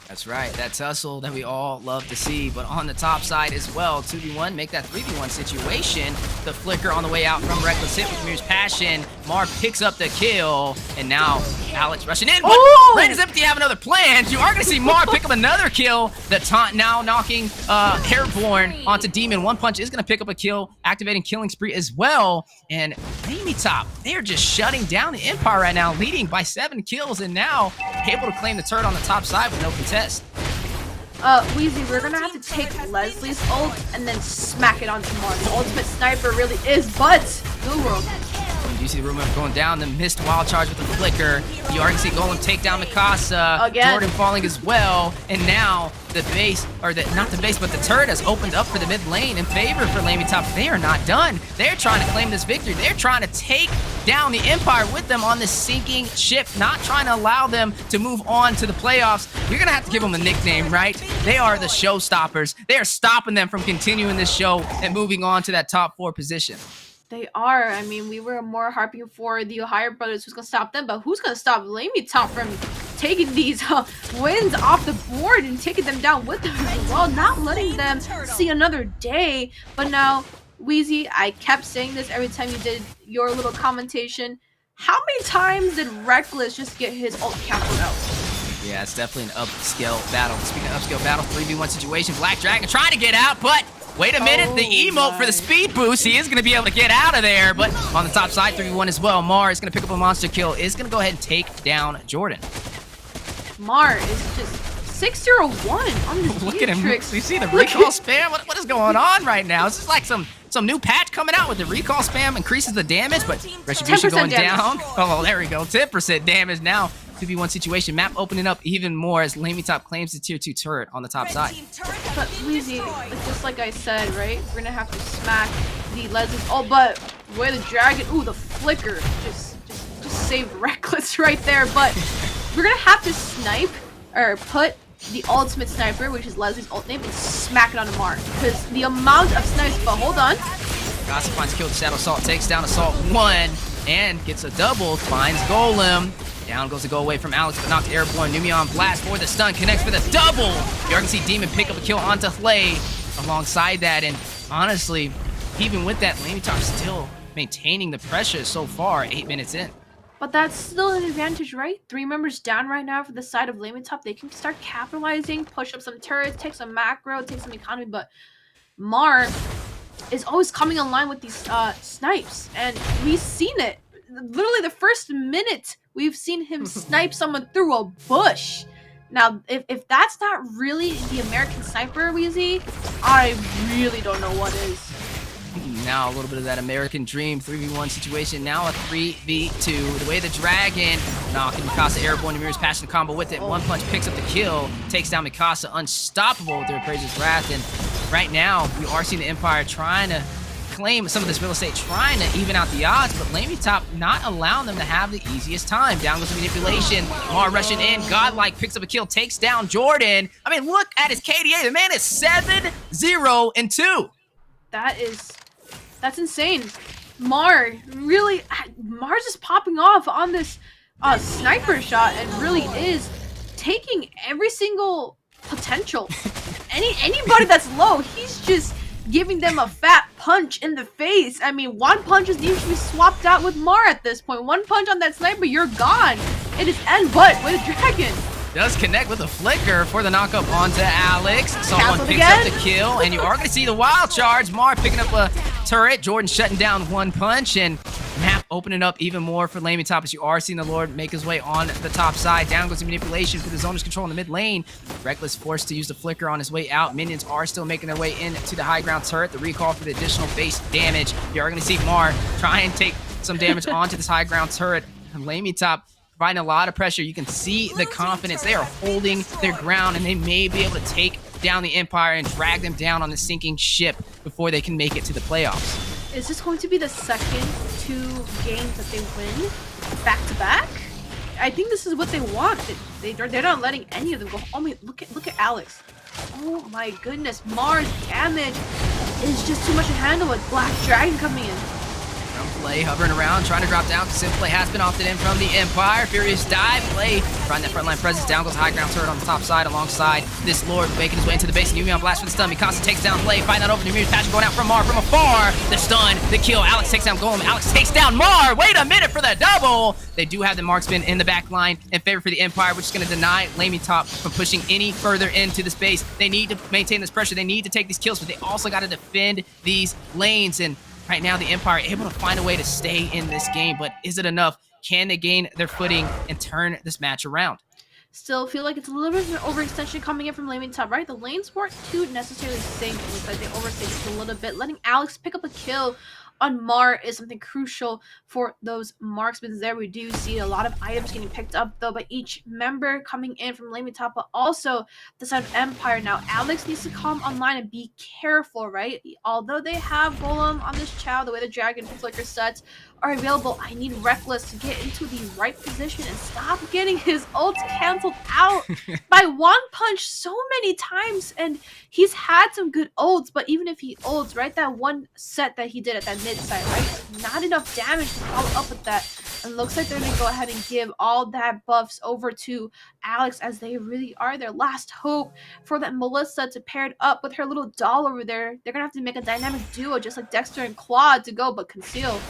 That's right, that tussle that we all love to see. But on the top side as well, 2v1, make that 3v1 situation. The flicker on the way out from Reckless hit with Mirror's Passion. Mar picks up the kill, and now Alex rushing in. But Rain is empty, have another plan. You are going to see Mar pick up another kill. The taunt now knocking Airborne onto Demon. One punch is going to pick up a kill, activating Killing Spree as well. And LaimiTop, they are just shutting down the Empire right now, leading by 7 kills, and now able to claim the turret on the top side with no contest.
Weezy, we're gonna have to take Leslie's ult and then smack it onto Mar. The ultimate sniper really is, but New World.
You see the rumor going down, the missed wild charge with the flicker. You already see Golem take down Mikasa.
Again.
Jordan falling as well. And now the base, or not the base, but the turret has opened up for the mid lane in favor for LaimiTop. They are not done. They're trying to claim this victory. They're trying to take down the Empire with them on this sinking ship, not trying to allow them to move on to the playoffs. We're going to have to give them a nickname, right? They are the showstoppers. They are stopping them from continuing this show and moving on to that top 4 position.
They are. I mean, we were more harping for the TheOhioBrothers, who's going to stop them, but who's going to stop LaimiTop from taking these wins off the board and taking them down with them as well, not letting them see another day. But now, Weezy, I kept saying this every time you did your little commentation. How many times did Reckless just get his ult canceled out?
Yeah, it's definitely an upscale battle. Speaking of upscale battle, 3v1 situation. Black Dragon trying to get out, but Wait a minute, the emote for the speed boost. He is going to be able to get out of there, but on the top side, 3v1 as well. Mar is going to pick up a monster kill. Is going to go ahead and take down Jordan.
Mar is just 601 on this
Look at him.
Matrix.
You see the recall spam? What is going on right now? This is like some new patch coming out with the recall spam increases the damage, but Retribution going down. Oh, there we go. 10% damage now. 2v1 situation. Map opening up even more as LaimiTop claims the tier 2 turret on the top side.
But Weezy, just like I said, right? We're gonna have to smack the Legends. Oh, but where the dragon? Ooh, the flicker just saved Reckless right there. But we're gonna have to snipe or put the ultimate sniper, which is Leslie's ult name, and smack it on the mark because the amount of snipes. But hold on.
Gossip finds kill. Shadow Assault takes down Assault 1 and gets a double. Finds Golem. Down goes the go away from Alex, but knocked airborne. Numion blast for the stun, connects for the double. You can see Demon pick up a kill onto Flay alongside that, and honestly, even with that, LaimiTop still maintaining the pressure so far, 8 minutes in.
But that's still an advantage, right? 3 members down right now for the side of LaimiTop. They can start capitalizing, push up some turrets, take some macro, take some economy, but Mar is always coming online with these snipes, and we've seen it. Literally the first minute we've seen him snipe someone through a bush. Now, if that's not really the American sniper, Weezy, I really don't know what is.
Now a little bit of that American dream 3v1 situation. Now a 3v2. The way the dragon knocking Mikasa airborne. Namir's passing the combo with it. One punch picks up the kill. Takes down Mikasa. Unstoppable with their Appraiser's Wrath. And right now we are seeing the Empire trying to claim some of this real estate, trying to even out the odds, but LaimiTop not allowing them to have the easiest time. Down goes the manipulation. Mar rushing in. Godlike picks up a kill. Takes down Jordan. I mean, look at his KDA. The man is 7-0-2.
That's insane. Mar's just popping off on this sniper shot and really is taking every single potential. Anybody that's low, he's just giving them a fat punch in the face. I mean, one punch is usually swapped out with Mar at this point. One punch on that sniper, you're gone. It is end but with a dragon.
Does connect with a flicker for the knockup onto Alex. Someone picks up the kill, and you are going to see the wild charge. Mar picking up a turret. Jordan shutting down one punch, and map opening up even more for LaimiTop as you are seeing the Lord make his way on the top side. Down goes the manipulation for the zoner's control in the mid lane. Reckless forced to use the flicker on his way out. Minions are still making their way into the high ground turret. The recall for the additional base damage. You are going to see Mar try and take some damage onto this high ground turret. And LaimiTop providing a lot of pressure. You can see the confidence. They are holding their ground, and they may be able to take down the Empire and drag them down on the sinking ship before they can make it to the playoffs.
Is this going to be the second 2 games that they win back to back? I think this is what they want. They're not letting any of them go. Oh my, look at Alex. Oh my goodness, Mars damage is just too much to handle with Black Dragon coming in.
Flay hovering around, trying to drop down. Flay has been opted in from the Empire. Furious dive. Flay trying that frontline presence. Down goes high ground turret on the top side alongside this Lord making his way into the base. Numion blast for the stun. Mikasa takes down Flay. Find that over. Numir's passion going out from Mar from afar. The stun, the kill. Alex takes down Golem. Alex takes down Mar. Wait a minute for the double. They do have the marksman in the back line in favor for the Empire, which is going to deny LaimiTop from pushing any further into the space. They need to maintain this pressure. They need to take these kills, but they also got to defend these lanes. And right now, the Empire able to find a way to stay in this game, but is it enough? Can they gain their footing and turn this match around?
Still feel like it's a little bit of an overextension coming in from LaimiTop, right? The lanes weren't too necessarily safe. It looks like they overstayed just a little bit. Letting Alex pick up a kill on Mar is something crucial for those marksmen there. We do see a lot of items getting picked up though by each member coming in from LaimiTop, but also the side of Empire. Now Alex needs to come online and be careful, right? Although they have Golem on this Chow, the way the Dragon Flicker sets are available, I need Reckless to get into the right position and stop getting his ult canceled out by one punch so many times. And he's had some good ults, but even if he ults, right, that one set that he did at that mid side, right, not enough damage to follow up with that. And looks like they're gonna go ahead and give all that buffs over to Alex, as they really are their last hope for that Melissa to pair it up with her little doll over there. They're gonna have to make a dynamic duo just like Dexter and Claude to go, but Conceal.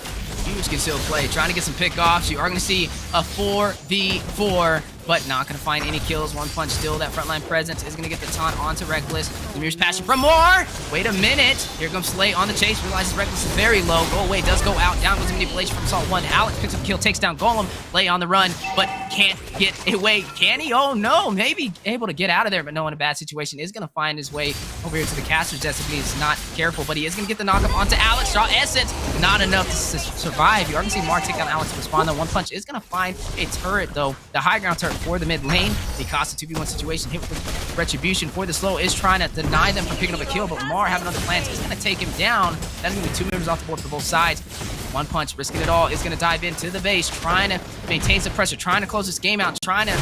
Huge concealed play, trying to get some pickoffs. You are going to see a 4v4, but not going to find any kills. One punch still. That frontline presence is going to get the taunt onto Reckless. Demir's passion from more. Wait a minute. Here comes Slay on the chase. Realizes Reckless is very low. Go away. Does go out. Down goes the manipulation from Assault 1. Alex picks up a kill. Takes down Golem. Slay on the run, but can't get away. Can he? Oh no. Maybe able to get out of there, but no, in a bad situation. Is going to find his way over here to the caster's desk if he's not careful, but he is going to get the knockup onto Alex. Draw Essence. Not enough to survive. You are going to see Mar take down Alex to respond. Though one punch is going to find a turret, though. The high ground turret for the mid lane. The Costa 2v1 situation hit with Retribution for the slow is trying to deny them from picking up a kill, but Mar having other plans is going to take him down. That's going to be 2 members off the board for both sides. One punch, risking it all, is going to dive into the base, trying to maintain some pressure, trying to close this game out, trying to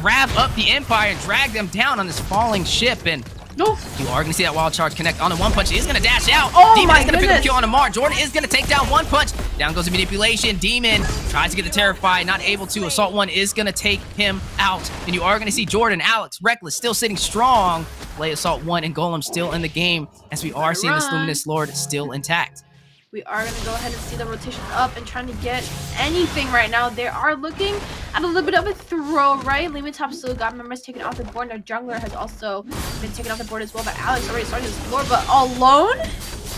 grab up the Empire and drag them down on this falling ship. And
no,
you are going to see that wild charge connect on the one punch. He is going to dash out.
Oh,
Demon
my
is going to pick up a
goodness.
kill on Amar. Jordan is going to take down one punch. Down goes the manipulation. Demon tries to get the Terrify, not able to. Assault 1 is going to take him out. And you are going to see Jordan, Alex, Reckless still sitting strong. Play Assault 1 and Golem still in the game, as we are seeing this Luminous Lord still intact.
we are going to go ahead and see the rotation up and trying to get anything right now. They are looking at a little bit of a throw, right? LaimiTop still got members taken off the board. Now Jungler has also been taken off the board as well, but Alex already started his floor, but alone?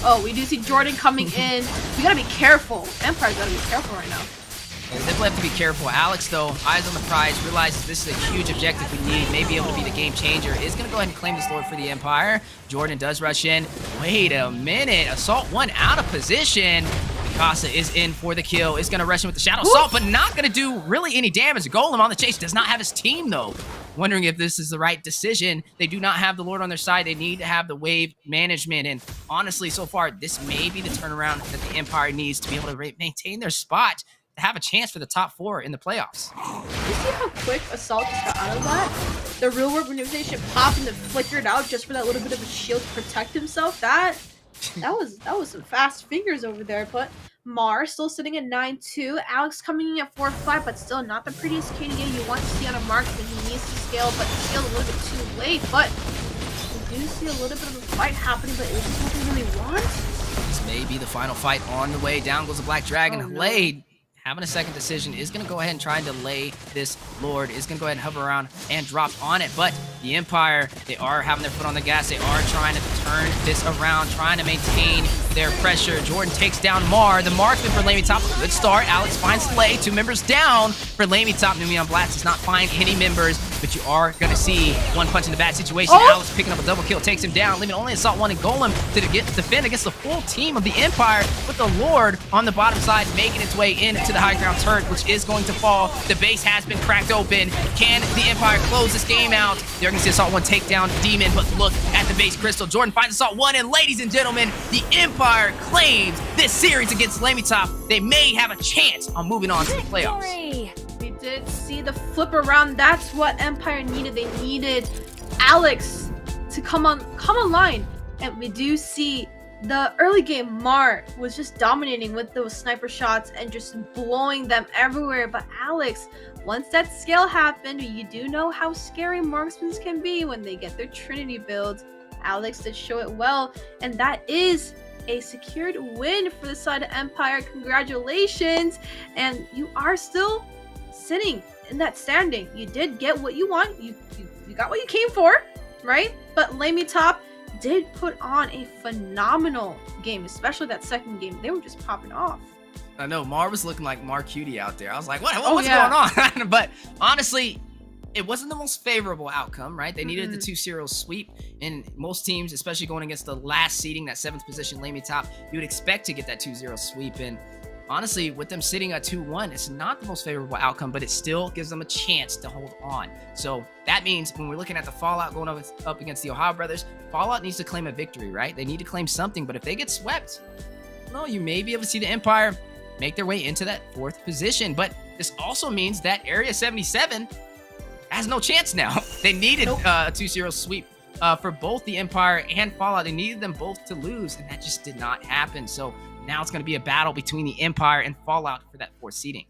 Oh, we do see Jordan coming in. We gotta be careful. Empire's gotta be careful right now.
Yeah, definitely have to be careful. Alex, though, eyes on the prize, realizes this is a huge objective we need, may be able to be the game changer, is going to go ahead and claim this Lord for the Empire. Jordan does rush in. Wait a minute. Assault 1 out of position. Mikasa is in for the kill. Is going to rush in with the Shadow Assault, but not going to do really any damage. Golem on the chase does not have his team, though. Wondering if this is the right decision. They do not have the Lord on their side. They need to have the wave management. And honestly, so far, this may be the turnaround that the Empire needs to be able to maintain their spot, have a chance for the top 4 in the playoffs.
You see how quick Assault just got out of that? The real world manipulation popped and then flickered out just for that little bit of a shield to protect himself. That was some fast fingers over there. But Mar still sitting at 9-2. Alex coming in at 4-5, but still not the prettiest KDA you want to see on a mark when he needs to scale, but he scaled a little bit too late. But we do see a little bit of a fight happening, but is this what they really want?
This may be the final fight on the way. Down goes the Black Dragon.
Oh, no.
Laid. Having a second decision, is going to go ahead and try and delay this Lord, is going to go ahead and hover around and drop on it. But the Empire, they are having their foot on the gas. They are trying to turn this around, trying to maintain their pressure. Jordan takes down Mar. The marksman for LaimiTop, good start. Alex finds Slay, 2 members down for LaimiTop. Numion Blast does not find any members, but you are going to see one punch in the bad situation.
Oh!
Alex picking up a double kill, takes him down, leaving only Assault 1 and Golem to defend against the full team of the Empire, with the Lord on the bottom side making its way into the high ground turret, which is going to fall. The base has been cracked open. Can the Empire close this game out? They're going to see Assault 1 take down Demon, but look at the base crystal. Jordan finds Assault 1, and ladies and gentlemen, the Empire claims this series against LaimiTop. They may have a chance on moving on to the playoffs.
We did see the flip around. That's what Empire needed. They needed Alex to come online. And we do see the early game Mar was just dominating with those sniper shots and just blowing them everywhere. But Alex, once that scale happened, you do know how scary marksmen can be when they get their Trinity build. Alex did show it well, and that is a secured win for the side of Empire. Congratulations. And you are still sitting in that standing. You did get what you want. You got what you came for, right? But LaimiTop did put on a phenomenal game, especially that second game. They were just popping off.
I know, Mar was looking like Mar Cutie out there. I was like, what's
yeah.
going on? But honestly, it wasn't the most favorable outcome, right? They needed the 2-0 sweep, and most teams, especially going against the last seeding, that 7th position LaimiTop, you would expect to get that 2-0 sweep. And honestly, with them sitting at 2-1, it's not the most favorable outcome, but it still gives them a chance to hold on. So that means when we're looking at the Fallout going up against the OhioBrothers, Fallout needs to claim a victory, right? They need to claim something, but if they get swept, well, you may be able to see the Empire make their way into that 4th position. But this also means that Area 77 has no chance now. They needed a 2-0 sweep for both the Empire and Fallout. They needed them both to lose, and that just did not happen. So now it's going to be a battle between the Empire and Fallout for that 4th seeding.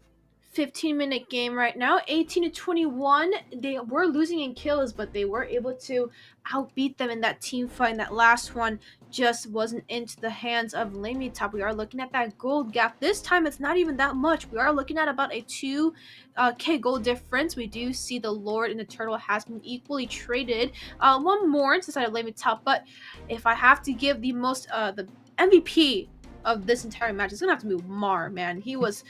15-minute game right now, 18-21. They were losing in kills, but they were able to outbeat them in that team fight. And that last one just wasn't into the hands of LaimiTop. We are looking at that gold gap. This time it's not even that much. We are looking at about a 2k gold difference. We do see the Lord and the Turtle has been equally traded. One more inside of LaimiTop, but if I have to give the MVP of this entire match, it's gonna have to be Mar, man. He was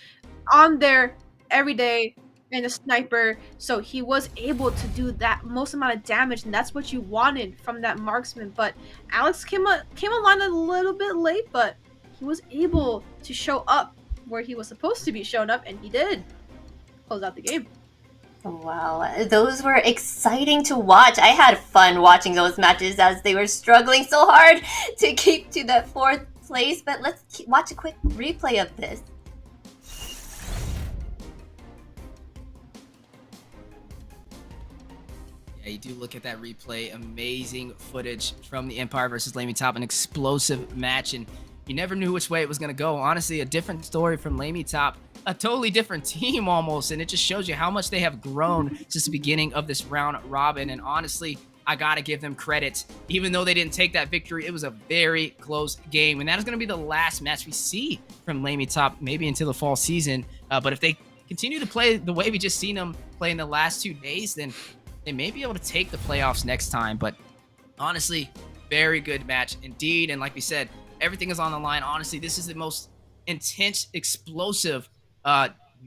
on there every day and a sniper, so he was able to do that most amount of damage, and that's what you wanted from that marksman. But Alex came along a little bit late, but he was able to show up where he was supposed to be showing up, and he did close out the game.
Wow, those were exciting to watch. I had fun watching those matches as they were struggling so hard to keep to that 4th place. But let's watch a quick replay of this.
Yeah, you do look at that replay. Amazing footage from the Empire versus LaimiTop. An explosive match, and you never knew which way it was going to go. Honestly, a different story from LaimiTop. A totally different team almost, and it just shows you how much they have grown since the beginning of this round robin. And honestly, I gotta give them credit. Even though they didn't take that victory, it was a very close game, and that is going to be the last match we see from LaimiTop, maybe until the fall season. But if they continue to play the way we just seen them play in the last 2 days, then they may be able to take the playoffs next time. But honestly, very good match indeed. And like we said, everything is on the line. Honestly, this is the most intense, explosive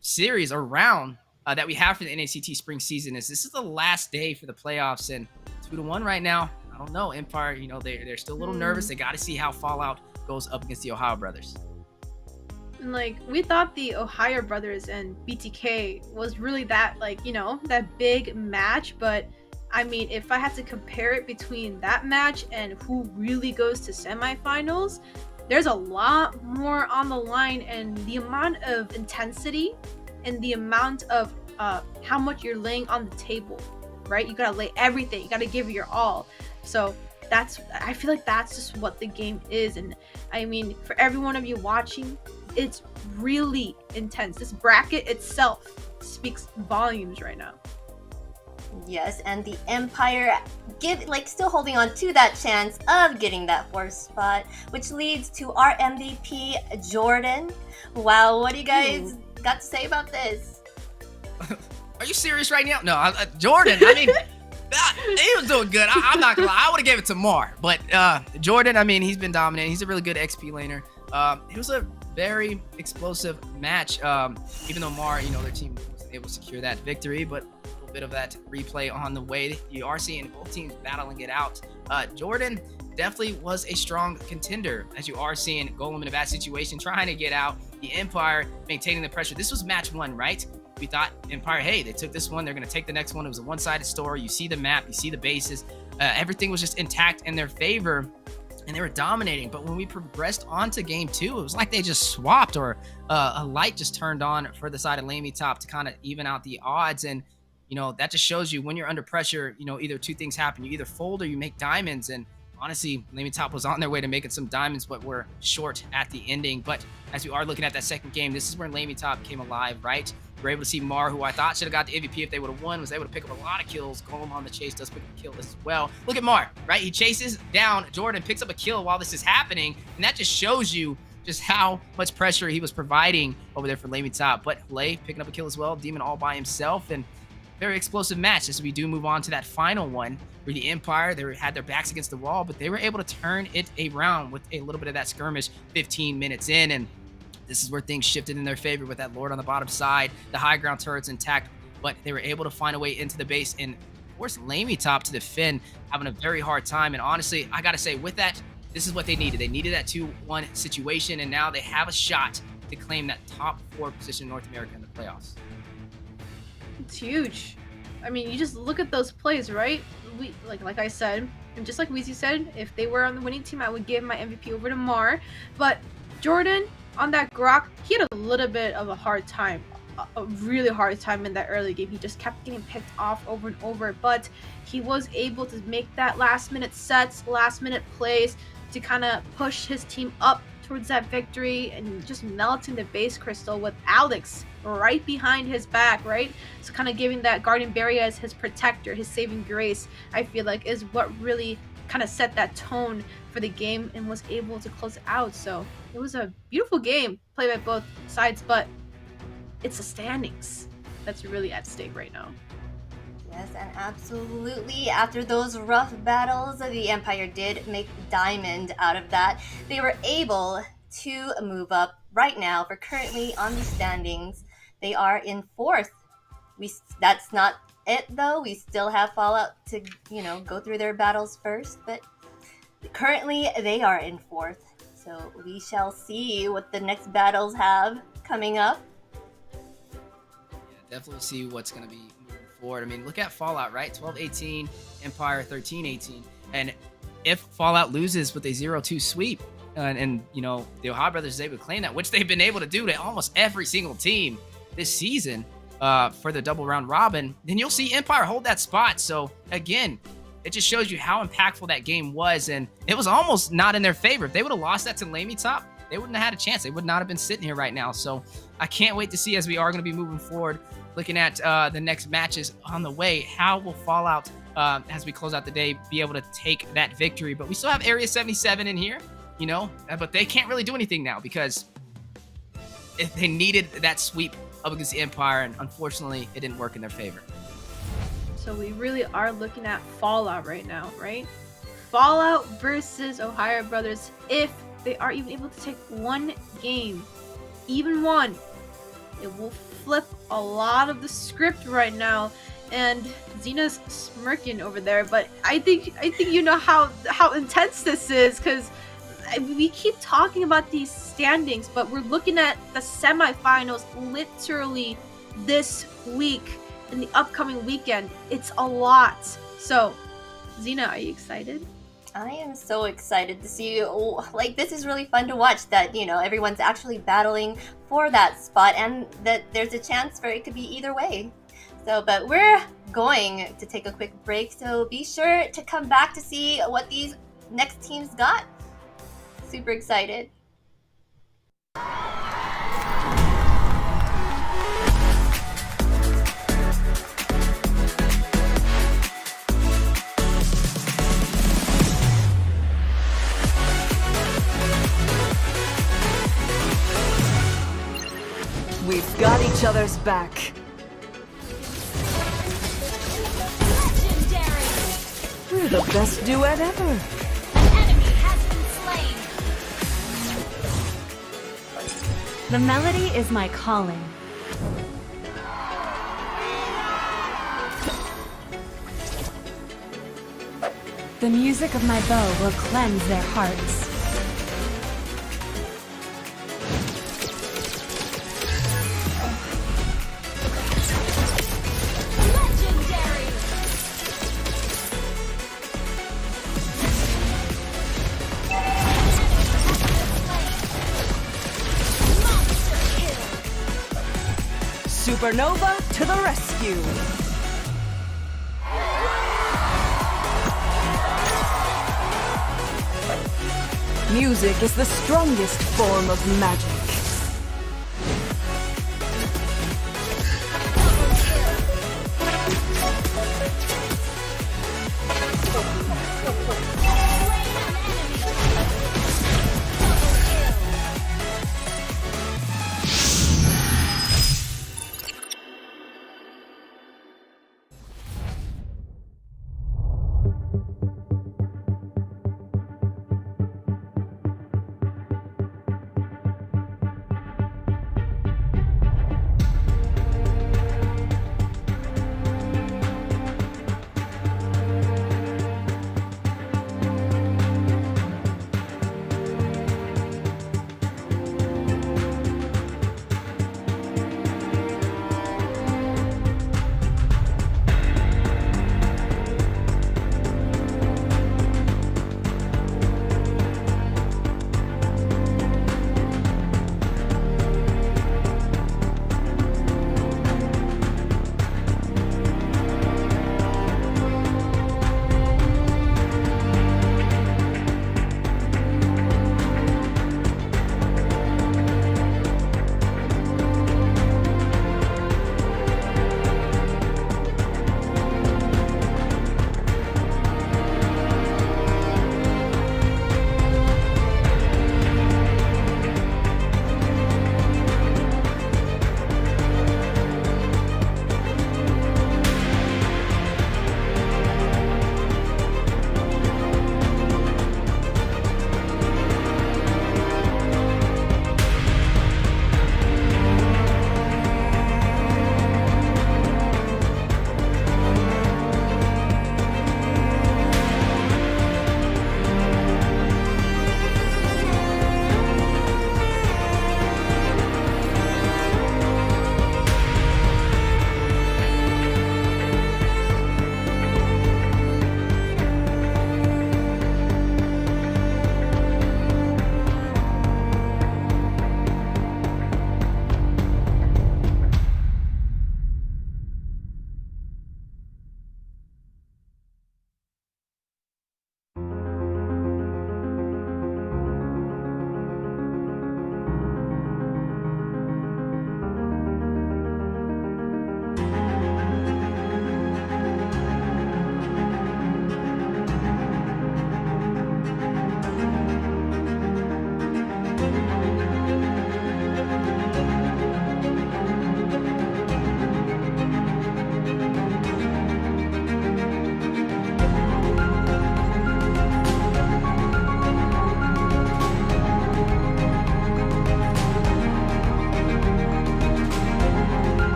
series or round that we have for the NACT Spring season. This is the last day for the playoffs, and 2-1 right now. I don't know. Empire, you know, they're still a little nervous. They got to see how Fallout goes up against the OhioBrothers.
And like, we thought the OhioBrothers and BTK was really that, like, you know, that big match. But I mean, if I had to compare it between that match and who really goes to semifinals, there's a lot more on the line, and the amount of intensity and the amount of how much you're laying on the table, right? You gotta lay everything, you gotta give your all. So I feel like that's just what the game is. And I mean, for every one of you watching, it's really intense. This bracket itself speaks volumes right now.
Yes, and the Empire still holding on to that chance of getting that 4th spot, which leads to our MVP, Jordan. Wow, what do you guys got to say about this?
Are you serious right now? No, Jordan, I mean, he was doing good. I'm not gonna lie. I would have gave it to Mar. But Jordan, I mean, he's been dominant. He's a really good XP laner. It was a very explosive match. Even though Mar, you know, their team wasn't able to secure that victory, but bit of that replay on the way. You are seeing both teams battling it out. Jordan definitely was a strong contender, as you are seeing Golem in a bad situation trying to get out. The Empire maintaining the pressure. This was match 1, right? We thought Empire, hey, they took this one, they're going to take the next one. It was a one-sided story. You see the map, you see the bases. Everything was just intact in their favor, and they were dominating. But when we progressed on to game 2, it was like they just swapped, or a light just turned on for the side of LaimiTop to kind of even out the odds. And you know, that just shows you when you're under pressure, you know, either 2 things happen. You either fold or you make diamonds. And honestly, LaimiTop was on their way to making some diamonds, but were short at the ending. But as we are looking at that second game, this is where LaimiTop came alive, right? We're able to see Mar, who I thought should have got the MVP if they would have won, was able to pick up a lot of kills. Golem on the chase does pick up a kill as well. Look at Mar, right? He chases down Jordan, picks up a kill while this is happening. And that just shows you just how much pressure he was providing over there for LaimiTop. But Lay picking up a kill as well. Demon all by himself. And very explosive match as we do move on to that final one, where the Empire, they had their backs against the wall, but they were able to turn it around with a little bit of that skirmish 15 minutes in. And this is where things shifted in their favor with that Lord on the bottom side, the high ground turrets intact, but they were able to find a way into the base and force LaimiTop to defend, having a very hard time. And honestly, I gotta say, with that, this is what they needed. They needed that 2-1 situation, and now they have a shot to claim that top 4 position in North America in the playoffs.
It's huge. I mean, you just look at those plays, right? We like I said, and just like Weezy said, if they were on the winning team, I would give my MVP over to Mar. But Jordan on that Grok, he had a little bit of a hard time, a really hard time in that early game. He just kept getting picked off over and over, but he was able to make that last minute sets, last minute plays to kind of push his team up towards that victory and just melting the base crystal with Alex right behind his back, right? So kind of giving that Guardian Barrier as his protector, his saving grace, I feel like is what really kind of set that tone for the game and was able to close it out. So it was a beautiful game played by both sides, but it's the standings that's really at stake right now.
Yes, and absolutely. After those rough battles, the Empire did make diamond out of that. They were able to move up right now. For currently on the standings, they are in 4th. That's not it though. We still have Fallout to, go through their battles first, but currently they are in 4th. So we shall see what the next battles have coming up.
Yeah, definitely see what's going to be forward. I mean, look at Fallout, right? 12-18, Empire 13-18. And if Fallout loses with a 0-2 sweep, and the OhioBrothers is able to claim that, which they've been able to do to almost every single team this season for the double round robin, then you'll see Empire hold that spot. So again, it just shows you how impactful that game was, and it was almost not in their favor. If they would have lost that to LaimiTop, they wouldn't have had a chance. They would not have been sitting here right now. So I can't wait to see, as we are going to be moving forward, looking at the next matches on the way, how will Fallout, as we close out the day, be able to take that victory? But we still have Area 77 in here, but they can't really do anything now because if they needed that sweep up against the Empire, and unfortunately, it didn't work in their favor.
So we really are looking at Fallout right now, right? Fallout versus OhioBrothers. If they are even able to take one game, even one, it will flip a lot of the script right now. And Xina's smirking over there, but I think you know how intense this is, because we keep talking about these standings, but we're looking at the semifinals literally this week, in the upcoming weekend. It's a lot. So Xina, are you excited?
I am so excited to see, this is really fun to watch that, everyone's actually battling for that spot and that there's a chance for it could be either way. So, but we're going to take a quick break, so be sure to come back to see what these next teams got. Super excited.
We've got each other's back.
Legendary!
We're the best duet ever.
An enemy has been slain.
The melody is my calling. The music of my bow will cleanse their hearts.
Legendary! Monster kill!
Supernova to the rescue. Music is the strongest form of magic.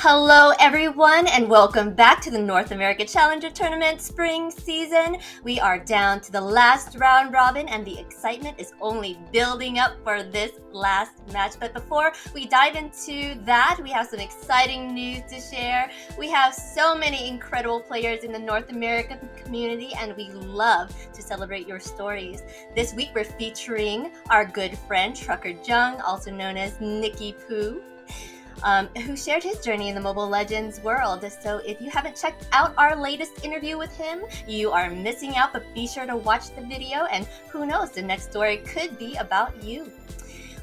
Hello everyone and welcome back to the North America Challenger Tournament spring season. We are down to the last round robin and the excitement is only building up for this last match. But before we dive into that, we have some exciting news to share. We have so many incredible players in the North American community and we love to celebrate your stories. This week we're featuring our good friend Trucker Jung, also known as Nicky Poo. Who shared his journey in the Mobile Legends world. So if you haven't checked out our latest interview with him, you are missing out, but be sure to watch the video and who knows, the next story could be about you.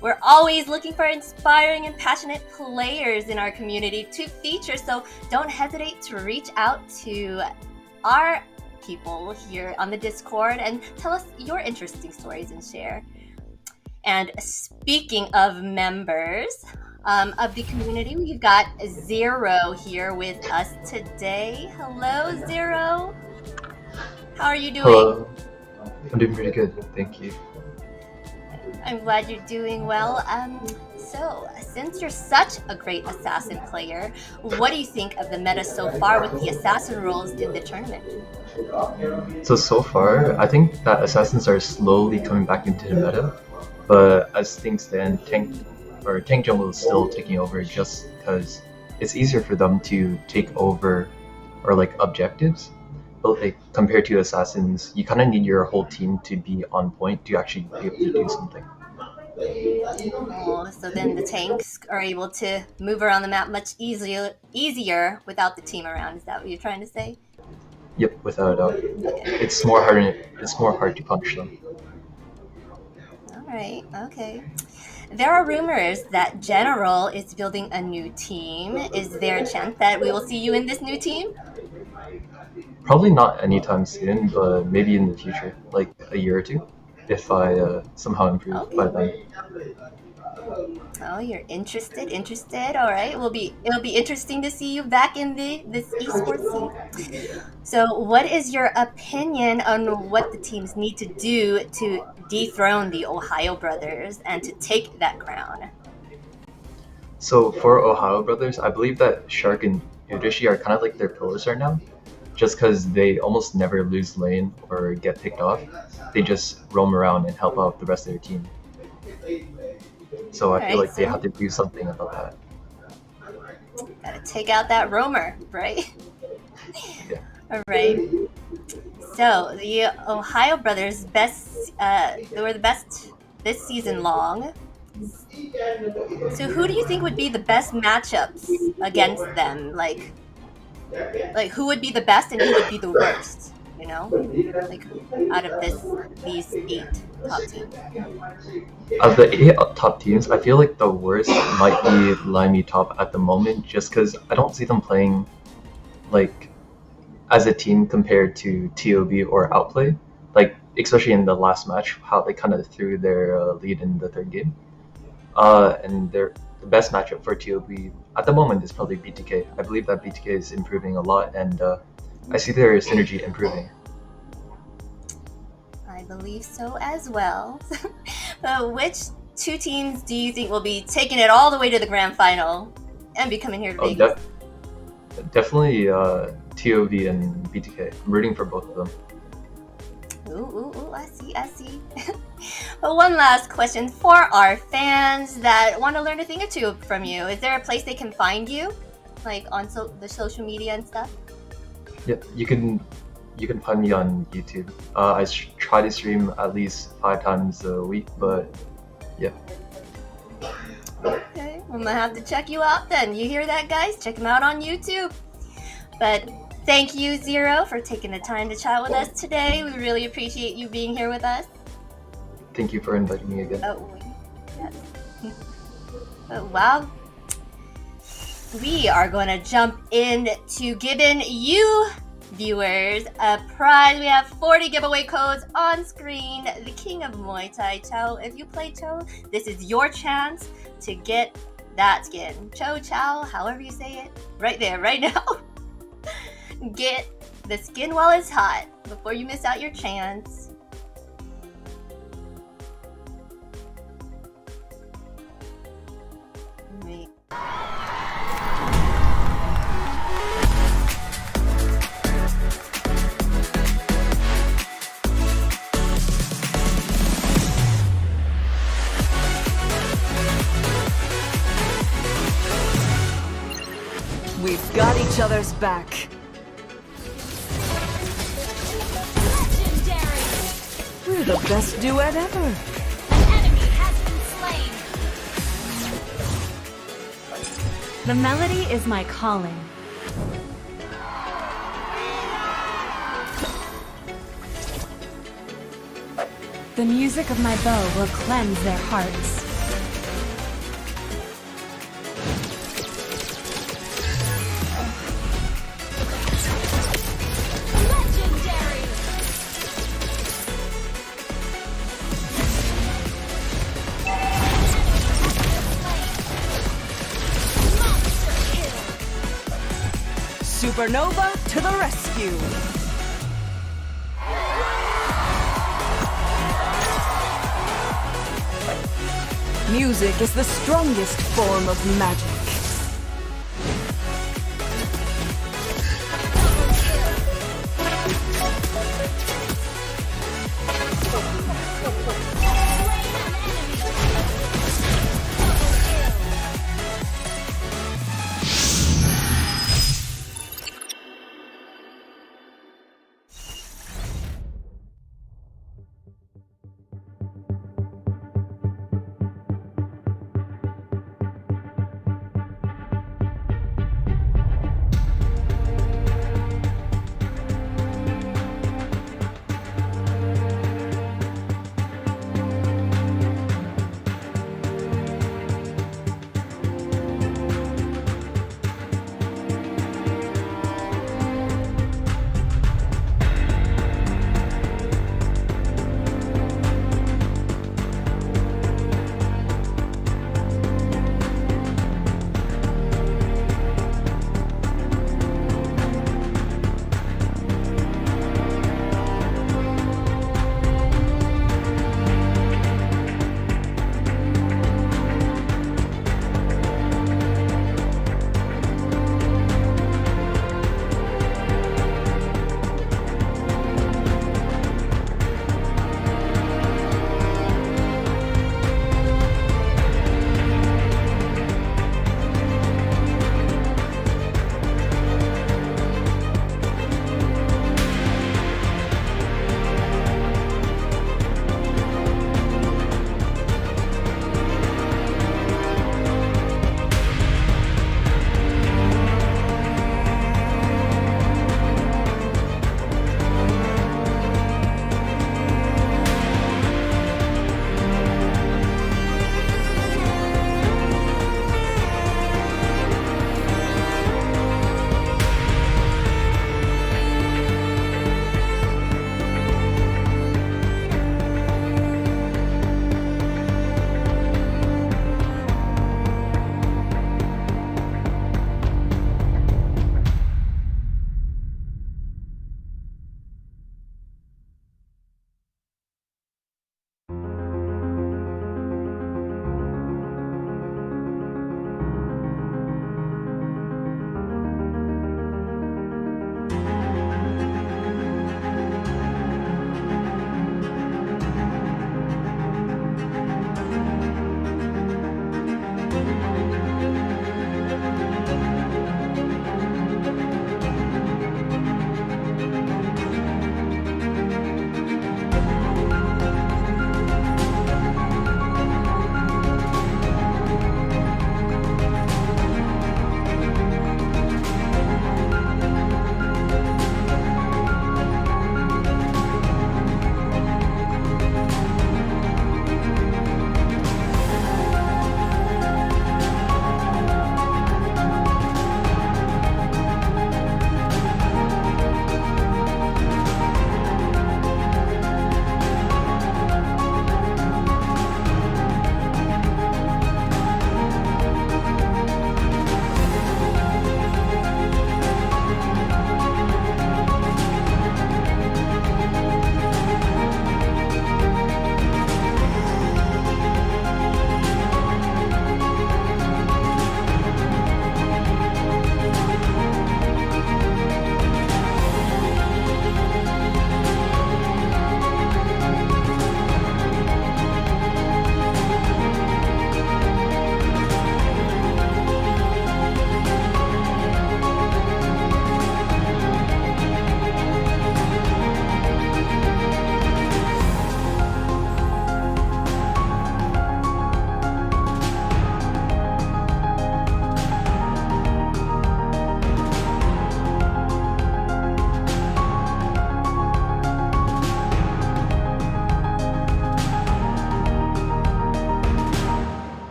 We're always looking for inspiring and passionate players in our community to feature, so don't hesitate to reach out to our people here on the Discord and tell us your interesting stories and share. And speaking of members, of the community, we've got Zero here with us today. Hello, Zero. How are you doing?
Hello. I'm doing pretty good, thank you.
I'm glad you're doing well. So, since you're such a great assassin player, what do you think of the meta so far with the assassin roles in the tournament?
So far, I think that assassins are slowly coming back into the meta, but as things stand, tank jungle is still taking over just because it's easier for them to take over or like objectives. But like compared to assassins, you kind of need your whole team to be on point to actually be able to do something.
Oh, so then the tanks are able to move around the map much easier without the team around. Is that what you're trying to say?
Yep, without a doubt. It's more hard to punish them.
All right. Okay. There are rumors that General is building a new team. Is there a chance that we will see you in this new team?
Probably not anytime soon, but maybe in the future, like a year or two, if I somehow improve by then.
Oh, you're interested. All right. It'll be interesting to see you back in this esports scene. So, what is your opinion on what the teams need to do to dethrone the EDT and to take that crown?
So for EDT, I believe that Shark and Udishi are kind of like their pillars right now, just because they almost never lose lane or get picked off. They just roam around and help out the rest of their team. So I feel like they have to do something about that.
Gotta take out that roamer, right?
Yeah.
All right. So the EDT they were the best this season long. So who do you think would be the best matchups against them? Like who would be the best and who would be the worst? You know, like out of these 8 top teams.
Of the 8 top teams, I feel like the worst might be LaimiTop at the moment, just because I don't see them playing like as a team compared to TOB or Outplay. Like especially in the last match, how they kind of threw their lead in the 3rd game. And the best matchup for TOB at the moment is probably BTK. I believe that BTK is improving a lot, and I see their synergy improving.
I believe so as well. Which 2 teams do you think will be taking it all the way to the grand final and be coming here to Vegas?
Definitely TOB and BTK. I'm rooting for both of them.
Ooh, I see. But one last question for our fans that want to learn a thing or two from you. Is there a place they can find you? Like on the social media and stuff?
Yeah, you can find me on YouTube. I try to stream at least 5 times a week, but yeah.
Okay, I'm gonna have to check you out then. You hear that, guys? Check him out on YouTube. But thank you, Zero, for taking the time to chat with us today. We really appreciate you being here with us.
Thank you for inviting me again.
Oh, yes. Oh, wow. We are going to jump into giving you viewers a prize. We have 40 giveaway codes on screen. The King of Muay Thai, Chow. If you play Chow, this is your chance to get that skin. Chow, however you say it. Right there, right now. Get the skin while it's hot before you miss out your chance.
We've got each other's back.
Legendary.
We're the best duet ever.
An enemy has been slain.
The melody is my calling. The music of my bow will cleanse their hearts.
Legendary. Monster kill.
Supernova to the rescue. Music is the strongest form of magic.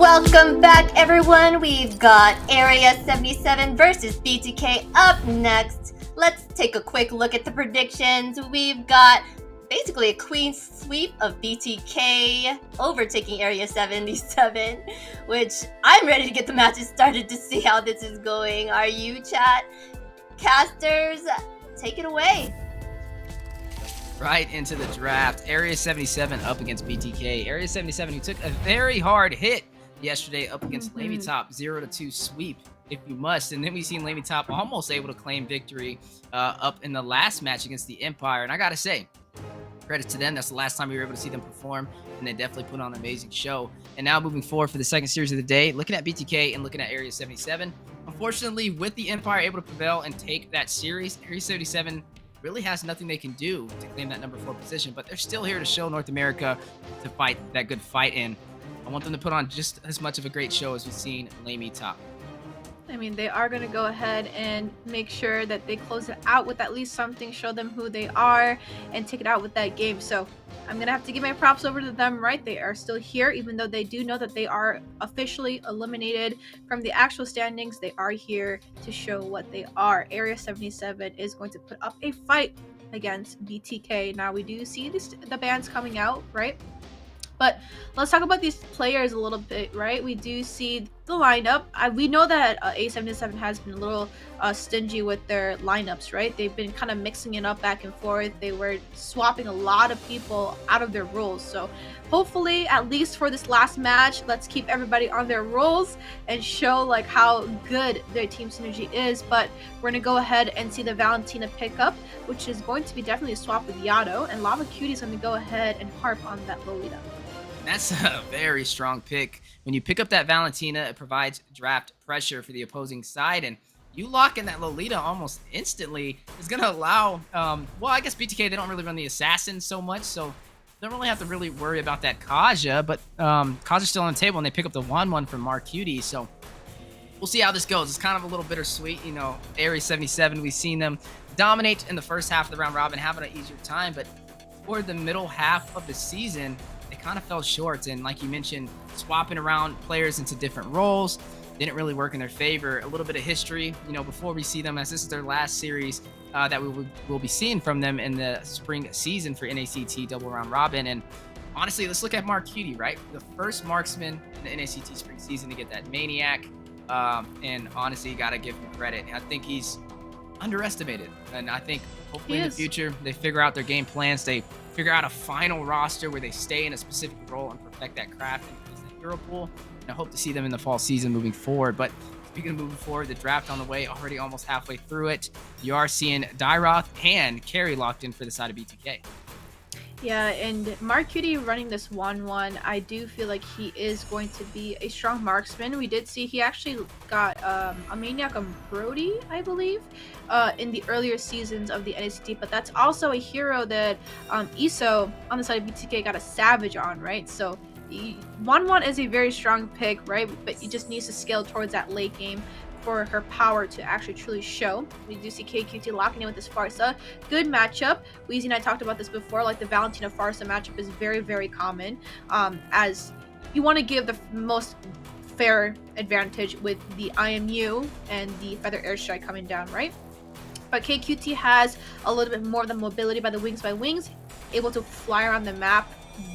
Welcome back, everyone. We've got Area 77 versus BTK up next. Let's take a quick look at the predictions. We've got basically a clean sweep of BTK overtaking Area 77, which I'm ready to get the matches started to see how this is going. Are you, chat? Casters, take it away.
Right into the draft. Area 77 up against BTK. Area 77 who took a very hard hit yesterday up against LaimiTop. 0-2 sweep if you must. And then we've seen LaimiTop almost able to claim victory up in the last match against the Empire. And I gotta say, credit to them. That's the last time we were able to see them perform, and they definitely put on an amazing show. And now moving forward for the second series of the day, looking at BTK and looking at Area 77. Unfortunately, with the Empire able to prevail and take that series, Area 77 really has nothing they can do to claim that number 4 position, but they're still here to show North America to fight that good fight in. I want them to put on just as much of a great show as we've seen LaimiTop.
I mean, they are going to go ahead and make sure that they close it out with at least something, show them who they are, and take it out with that game. So I'm going to have to give my props over to them, right? They are still here, even though they do know that they are officially eliminated from the actual standings. They are here to show what they are. Area 77 is going to put up a fight against BTK. Now, we do see the bands coming out, right? But let's talk about these players a little bit, right? We do see the lineup. We know that A77 has been a little stingy with their lineups, right? They've been kind of mixing it up back and forth. They were swapping a lot of people out of their roles. So hopefully, at least for this last match, let's keep everybody on their roles and show like how good their team synergy is. But we're going to go ahead and see the Valentina pickup, which is going to be definitely a swap with Yado. And Lava Cutie is going to go ahead and harp on that Lolita.
That's a very strong pick. When you pick up that Valentina, it provides draft pressure for the opposing side, and you lock in that Lolita almost instantly. It's going to allow, well, I guess BTK, they don't really run the Assassin so much, so they don't really have to really worry about that Kaja, but Kaja's still on the table, and they pick up the 1-1 from Marcutie, so we'll see how this goes. It's kind of a little bittersweet, you know. Area 77, we've seen them dominate in the first half of the round robin, having an easier time, but toward the middle half of the season, they kind of fell short, and like you mentioned, swapping around players into different roles didn't really work in their favor. A little bit of history, you know, before we see them, as this is their last series that we'll be seeing from them in the spring season for NACT double round robin. And honestly, let's look at Marcutie, right? The first marksman in the NACT spring season to get that Maniac, and honestly, you gotta give him credit. I think he's underestimated, and I think hopefully in the future they figure out their game plans, they figure out a final roster where they stay in a specific role and perfect that craft and increase that hero pool. And I hope to see them in the fall season moving forward. But speaking of moving forward, the draft on the way, already almost halfway through it. You are seeing Dyroth and Carry locked in for the side of BTK.
Yeah, and Marcutie running this 1-1, I do feel like he is going to be a strong marksman. We did see he actually got a Maniac on Brody, I believe, in the earlier seasons of the NACT, but that's also a hero that Iso on the side of BTK got a Savage on, right? So 1-1 is a very strong pick, right? But he just needs to scale towards that late game for her power to actually truly show. We do see KQT locking in with this Farsa. Good matchup. Weezy and I talked about this before, like the Valentina Farsa matchup is very, very common, as you want to give the most fair advantage with the IMU and the Feather Airstrike coming down, right? But KQT has a little bit more of the mobility by the Wings by Wings, able to fly around the map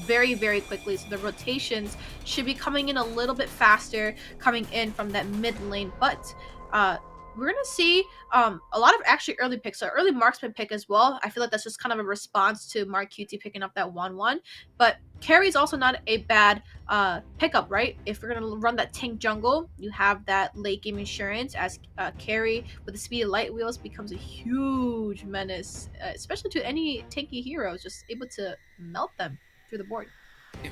very, very quickly. So the rotations should be coming in a little bit faster, coming in from that mid lane. But we're gonna see a lot of actually early picks, so early marksman pick as well. I feel like that's just kind of a response to Marcutie picking up that 1-1. But Carry is also not a bad pickup, right? If we're gonna run that tank jungle, you have that late game insurance, as Carry with the speed of light wheels becomes a huge menace, especially to any tanky heroes, just able to melt them through the board.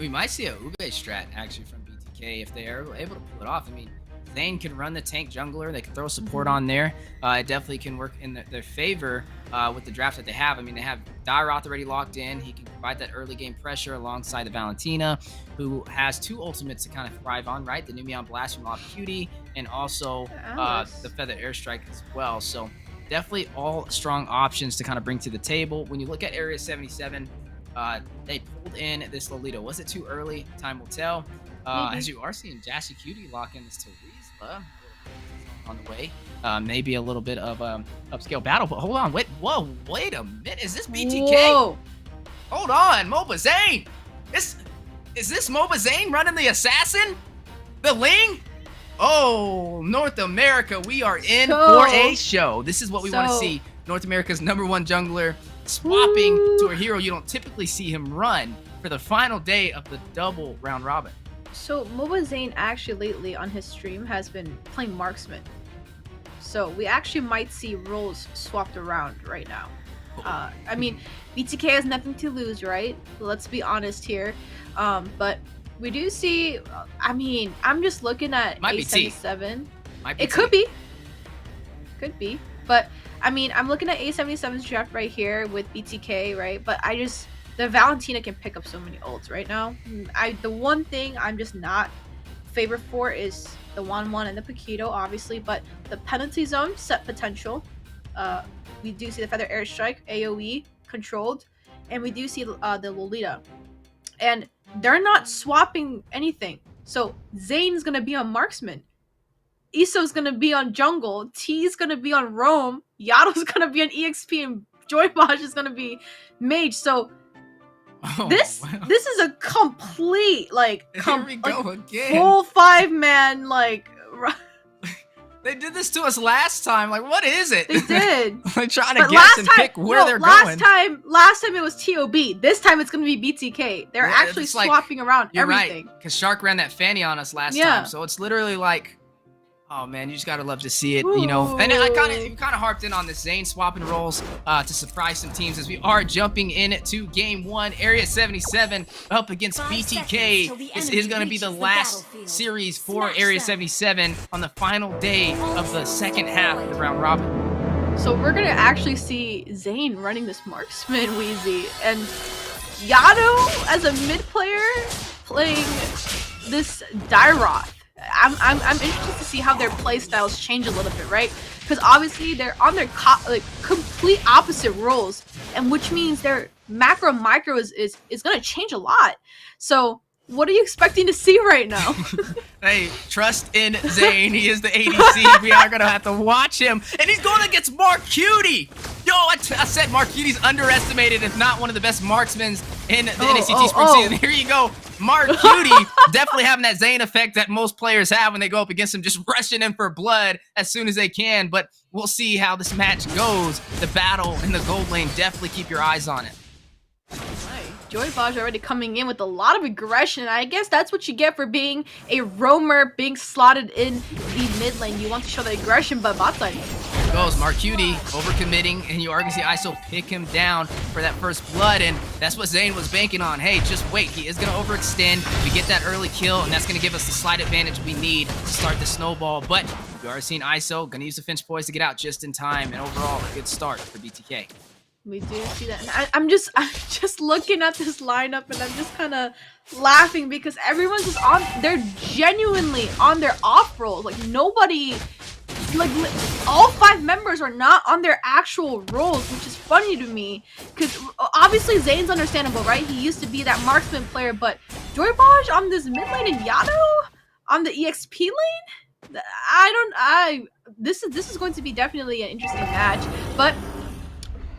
We might see a Ube strat actually from BTK if they are able to pull it off. I mean, Zane can run the tank jungler. They can throw support on there. It definitely can work in their favor with the draft that they have. I mean, they have Dyroth already locked in. He can provide that early game pressure alongside the Valentina, who has 2 ultimates to kind of thrive on, right? The Numeon Blast from Lava Cutie, and also the Feather Airstrike as well. So definitely all strong options to kind of bring to the table. When you look at Area 77, they pulled in this Lolita. Was it too early? Time will tell. As you are seeing Jassy Cutie lock in this Teresa on the way. Maybe a little bit of upscale battle, but hold on, wait a minute. Is this BTK?
Whoa.
Hold on, Moba Zane. Is this Moba Zane running the assassin? The Ling? Oh, North America, we are in for a show. This is what we want to see. North America's #1 jungler swapping to a hero you don't typically see him run for the final day of the double round robin.
So Moba Zane actually lately on his stream has been playing marksman. So we actually might see roles swapped around right now. I mean, BTK has nothing to lose, right? Let's be honest here. But we do see, I mean, I'm just looking at A77. It could be. Could be. But, I mean, I'm looking at A77's draft right here with BTK, right? But the Valentina can pick up so many ults right now. The one thing I'm just not favored for is the 1-1 and the Paquito, obviously. But the penalty zone, set potential. We do see the Feather Airstrike, AoE, controlled. And we do see the Lolita. And they're not swapping anything. So Zane's gonna be on marksman. Iso's gonna be on jungle. T's gonna be on roam. Yato's gonna be on EXP, and Joybosh is gonna be mage. So this is a complete
Here we go again.
full 5-man
They did this to us last time. Like, what is it?
They did.
They're trying to guess and pick where they're going.
Last time it was TOB. This time it's gonna be BTK. They're actually swapping around everything.
Right, because Shark ran that Fanny on us last time, so it's literally like, oh man, you just gotta love to see it, you know. And I kind of harped in on this Zane swapping roles to surprise some teams as we are jumping into game 1. Area 77 up against BTK. This is gonna be the last series for Area 77 on the final day of the second half of the round robin.
So we're gonna actually see Zane running this marksman Wheezy, and Yato as a mid player playing this Dairoth. I'm interested to see how their play styles change a little bit, right? Because obviously they're on their complete opposite roles, and which means their macro micro is gonna change a lot. So what are you expecting to see right now?
Hey, trust in Zane. He is the ADC. We are gonna have to watch him, and he's going against Mark Cutie. Yo, I said Mark Cutie's underestimated, if not one of the best marksmen in the NACT Spring season. Here you go. Mark Cutie definitely having that Zane effect that most players have when they go up against him, just rushing in for blood as soon as they can. But we'll see how this match goes. The battle in the gold lane, definitely keep your eyes on it.
Joybosh already coming in with a lot of aggression. I guess that's what you get for being a roamer, being slotted in the mid lane. You want to show the aggression, but bot side.
There goes Mark Cutie overcommitting, and you are going to see ISO pick him down for that first blood, and that's what Zane was banking on. Hey, just wait. He is going to overextend. We get that early kill, and that's going to give us the slight advantage we need to start the snowball. But you are seeing ISO going to use the Finch Poise to get out just in time, and overall, a good start for BTK.
We do see that. And I'm just looking at this lineup, and I'm just kind of laughing because everyone's just on. They're genuinely on their off roles. Like nobody, all 5 members are not on their actual roles, which is funny to me. Because obviously Zane's understandable, right? He used to be that marksman player, but Joybosh on this mid lane and Yato on the EXP lane. This is going to be definitely an interesting match, but.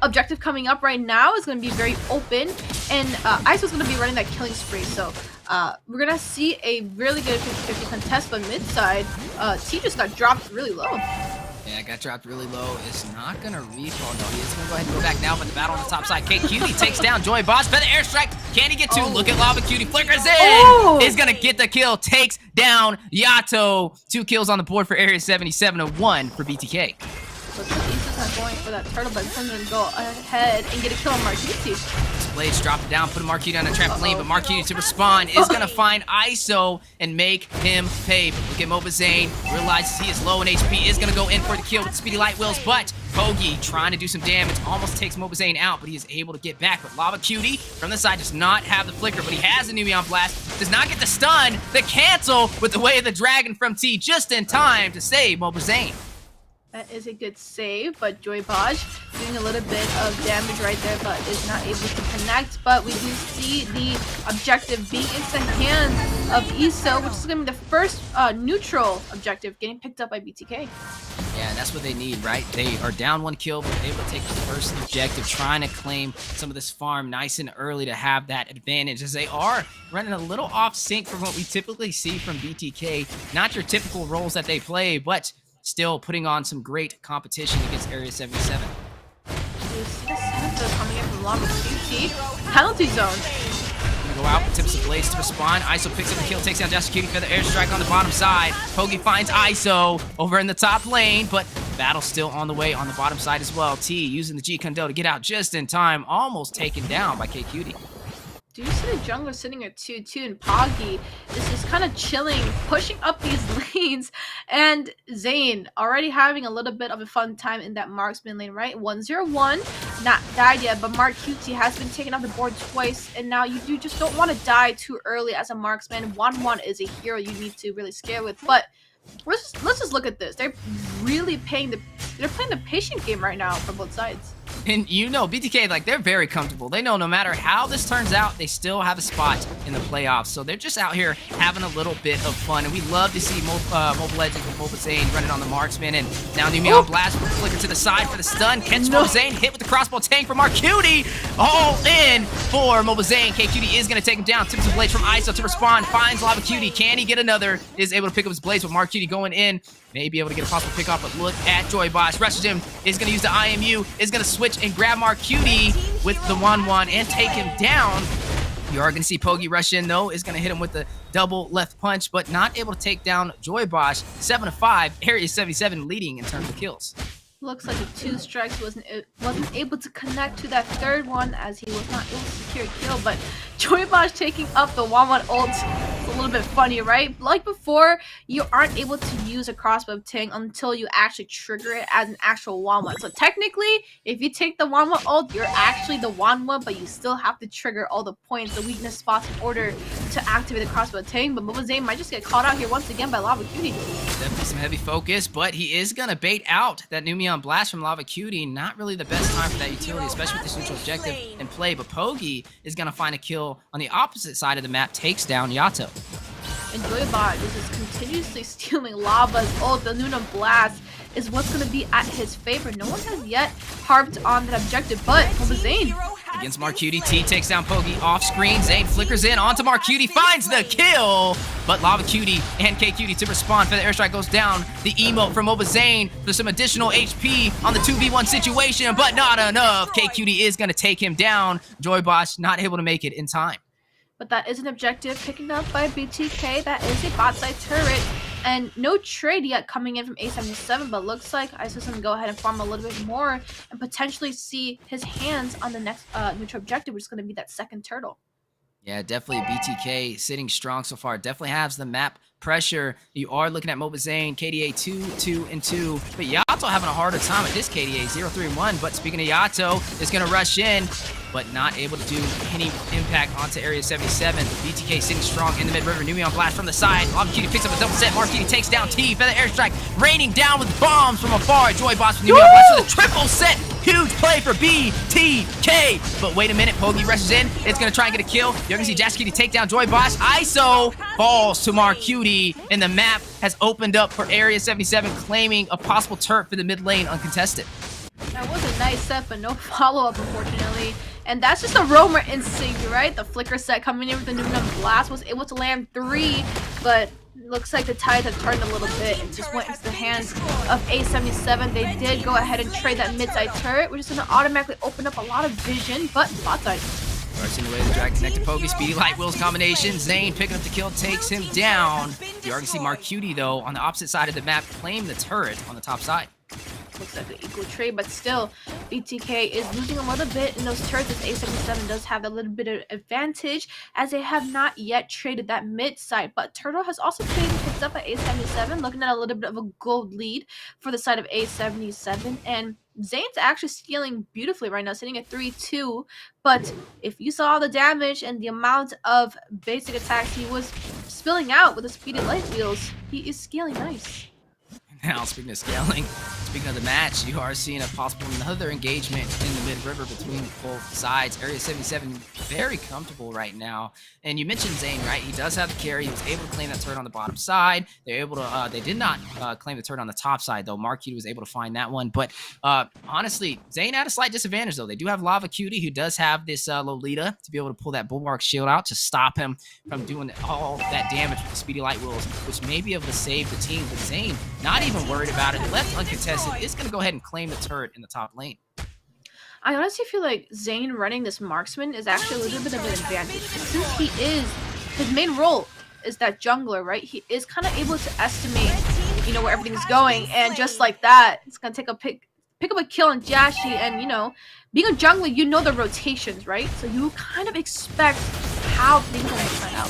Objective coming up right now is going to be very open, and ISO's going to be running that killing spree, so we're going to see a really good 50-50 contest, but mid side, T just got dropped really low.
Yeah, got dropped really low. It's not going to recall. No, he is going to go ahead and go back now, but the battle on the top side. Cutie takes down Joybosh. Feather Airstrike. Can he get 2? Look at Lava Cutie. Flickers in. Is going to get the kill. Takes down Yato. 2 kills on the board for Area 77 and 1 for BTK.
Looks like Isa's not going for that turtle, but he's going to go ahead and get a kill on Marquise.
Blades drop it down, put Marquise on a trampoline, but Marquise to respond is going to find ISO and make him pay. But look at Moba Zane, realizes he is low in HP, is going to go in for the kill with the Speedy Light Wheels, but Kogi trying to do some damage, almost takes Moba Zane out, but he is able to get back. But Lava Cutie from the side does not have the flicker, but he has the Numeon Blast, does not get the stun, the cancel with the Way of the Dragon from T just in time to save Moba Zane.
That is a good save, but Joybaj doing a little bit of damage right there, but is not able to connect. But we do see the objective being into the hands of ISO, which is going to be the first neutral objective getting picked up by BTK.
Yeah, that's what they need, right? They are down 1 kill, but able to take the first objective, trying to claim some of this farm nice and early to have that advantage, as they are running a little off sync from what we typically see from BTK. Not your typical roles that they play, but still putting on some great competition against Area 77.
You see the Senator coming in from Lava QT. Penalty zone.
Go out, tips the blades to respond. ISO picks up the kill, takes down Jashikiri for the airstrike on the bottom side. Pogi finds ISO over in the top lane, but battle still on the way on the bottom side as well. T using the G Kondo to get out just in time, almost taken down by KQT.
Do you see the jungler sitting at 2-2 and Poggy is just kind of chilling, pushing up these lanes, and Zane already having a little bit of a fun time in that marksman lane, right? 1-0-1, not died yet, but Mark QT has been taken off the board twice, and now you just don't want to die too early as a marksman. 1-1 is a hero you need to really scare with, but let's just look at this. They're really playing the patient game right now from both sides.
And you know, BTK, like, they're very comfortable. They know no matter how this turns out, they still have a spot in the playoffs. So they're just out here having a little bit of fun. And we love to see Mobile Legends with Mobile Zane running on the marksman. And now the Neon Blast will flicker to the side for the stun. Catches Mobile Zane, hit with the crossbow tank from Marcuti. All in for Mobile Zane. KQT is going to take him down. Tips the blades from ISO to respond. Finds Lava Cutie. Can he get another? Is able to pick up his blades with Marcuti going in. May be able to get a possible pick off, but look at Joybaj. Rushes him, is going to use the IMU, is going to switch and grab Marcuti with the 1-1 and take him down. You are going to see Pogi rush in, though, is going to hit him with the double left punch, but not able to take down Joybaj. 7-5, Area 77 leading in terms of kills.
Looks like the 2 strikes wasn't able to connect to that third one as he was not able to secure a kill, but Joybaj taking up the 1-1 ult. It's a little bit funny, right? Like before, you aren't able to use a crossbow ting until you actually trigger it as an actual 1-1. So technically, if you take the 1-1 ult, you're actually the 1-1, but you still have to trigger all the points, the weakness spots in order to activate the crossbow ting. But Mobile Zane might just get caught out here once again by Lava Cutie.
Definitely some heavy focus, but he is going to bait out that Numion Blast from Lava Cutie. Not really the best time for that utility, especially with this neutral objective in play. But Pogi is going to find a kill on the opposite side of the map, takes down Yato.
And Joybaj is just continuously stealing Lava's ult. The Numion Blast is what's going to be at his favor. No one has yet harped on that objective, but Mobile Zane.
Against Marcuti, T takes down Pogi off screen. Zane flickers in onto Marcuti, finds the kill. But Lava Cutie and KQT to respond for the airstrike goes down. The emote from Mobile Zane for some additional HP on the 2v1 situation, but not enough. KQT is going to take him down. Joybaj not able to make it in time.
But that is an objective picking up by BTK. That is a bot side turret. And no trade yet coming in from A77, but looks like ISO's going to go ahead and farm a little bit more and potentially see his hands on the next neutral objective, which is going to be that second turtle.
Yeah, definitely BTK sitting strong so far. Definitely has the map pressure. You are looking at Mobile Zane, KDA 2-2-2, but Yato having a harder time at this KDA 0-3-1. But speaking of Yato, is going to rush in, but not able to do any impact onto Area 77. BTK sitting strong in the mid-river. Numion Blast from the side. Lava Cutie picks up a double set. Marcuti takes down T. Feather airstrike raining down with bombs from afar. Joybaj with Numion Blast with a triple set. Huge play for BTK. But wait a minute. Pogi rushes in. It's going to try and get a kill. You're going to see Jashikiri take down Joybaj. ISO falls to Marcuti, and the map has opened up for Area 77, claiming a possible turret for the mid lane uncontested.
That was a nice set, but no follow-up, unfortunately. And that's just a roamer instinct, right? The flicker set coming in with the Numion Blast was able to land 3, but looks like the tide had turned a little bit and just went into the hands of A77. They did go ahead and trade that mid-side turret, which is going to automatically open up a lot of vision, but bot side.
Rushing away the drag connected Pogi, Speedy Light Wheels combination. Zane picking up the kill, takes him down. You already see Marcuti, though, on the opposite side of the map, claim the turret on the top side.
Looks like an equal trade, but still, BTK is losing a little bit in those turrets as A77 does have a little bit of advantage as they have not yet traded that mid side. But Turtle has also traded and picked up at A77, looking at a little bit of a gold lead for the side of A77. And Zane's actually scaling beautifully right now, sitting at 3-2. But if you saw the damage and the amount of basic attacks he was spilling out with the speedy light wheels, he is scaling nice.
Now, speaking of scaling, Speaking of the match, you are seeing a possible another engagement in the mid-river between both sides. Area 77 very comfortable right now. And you mentioned Zane, right? He does have the carry. He was able to claim that turret on the bottom side. They're able to. They did not claim the turret on the top side though. Mark Cutie was able to find that one. But honestly, Zane had a slight disadvantage though. They do have Lava Cutie, who does have this Lolita to be able to pull that Bulwark shield out to stop him from doing all that damage with the Speedy Light Wheels, which may be able to save the team. But Zane, not even worried about it. Left uncontested, is going to go ahead and claim the turret in the top lane.
I honestly feel like Zane running this marksman is actually a little bit of an advantage. Since his main role is that jungler, right? He is kind of able to estimate, you know, where everything's going, and just like that, it's going to pick up a kill on Jashi, and, you know, being a jungler, you know the rotations, right? So you kind of expect how things are going to turn out.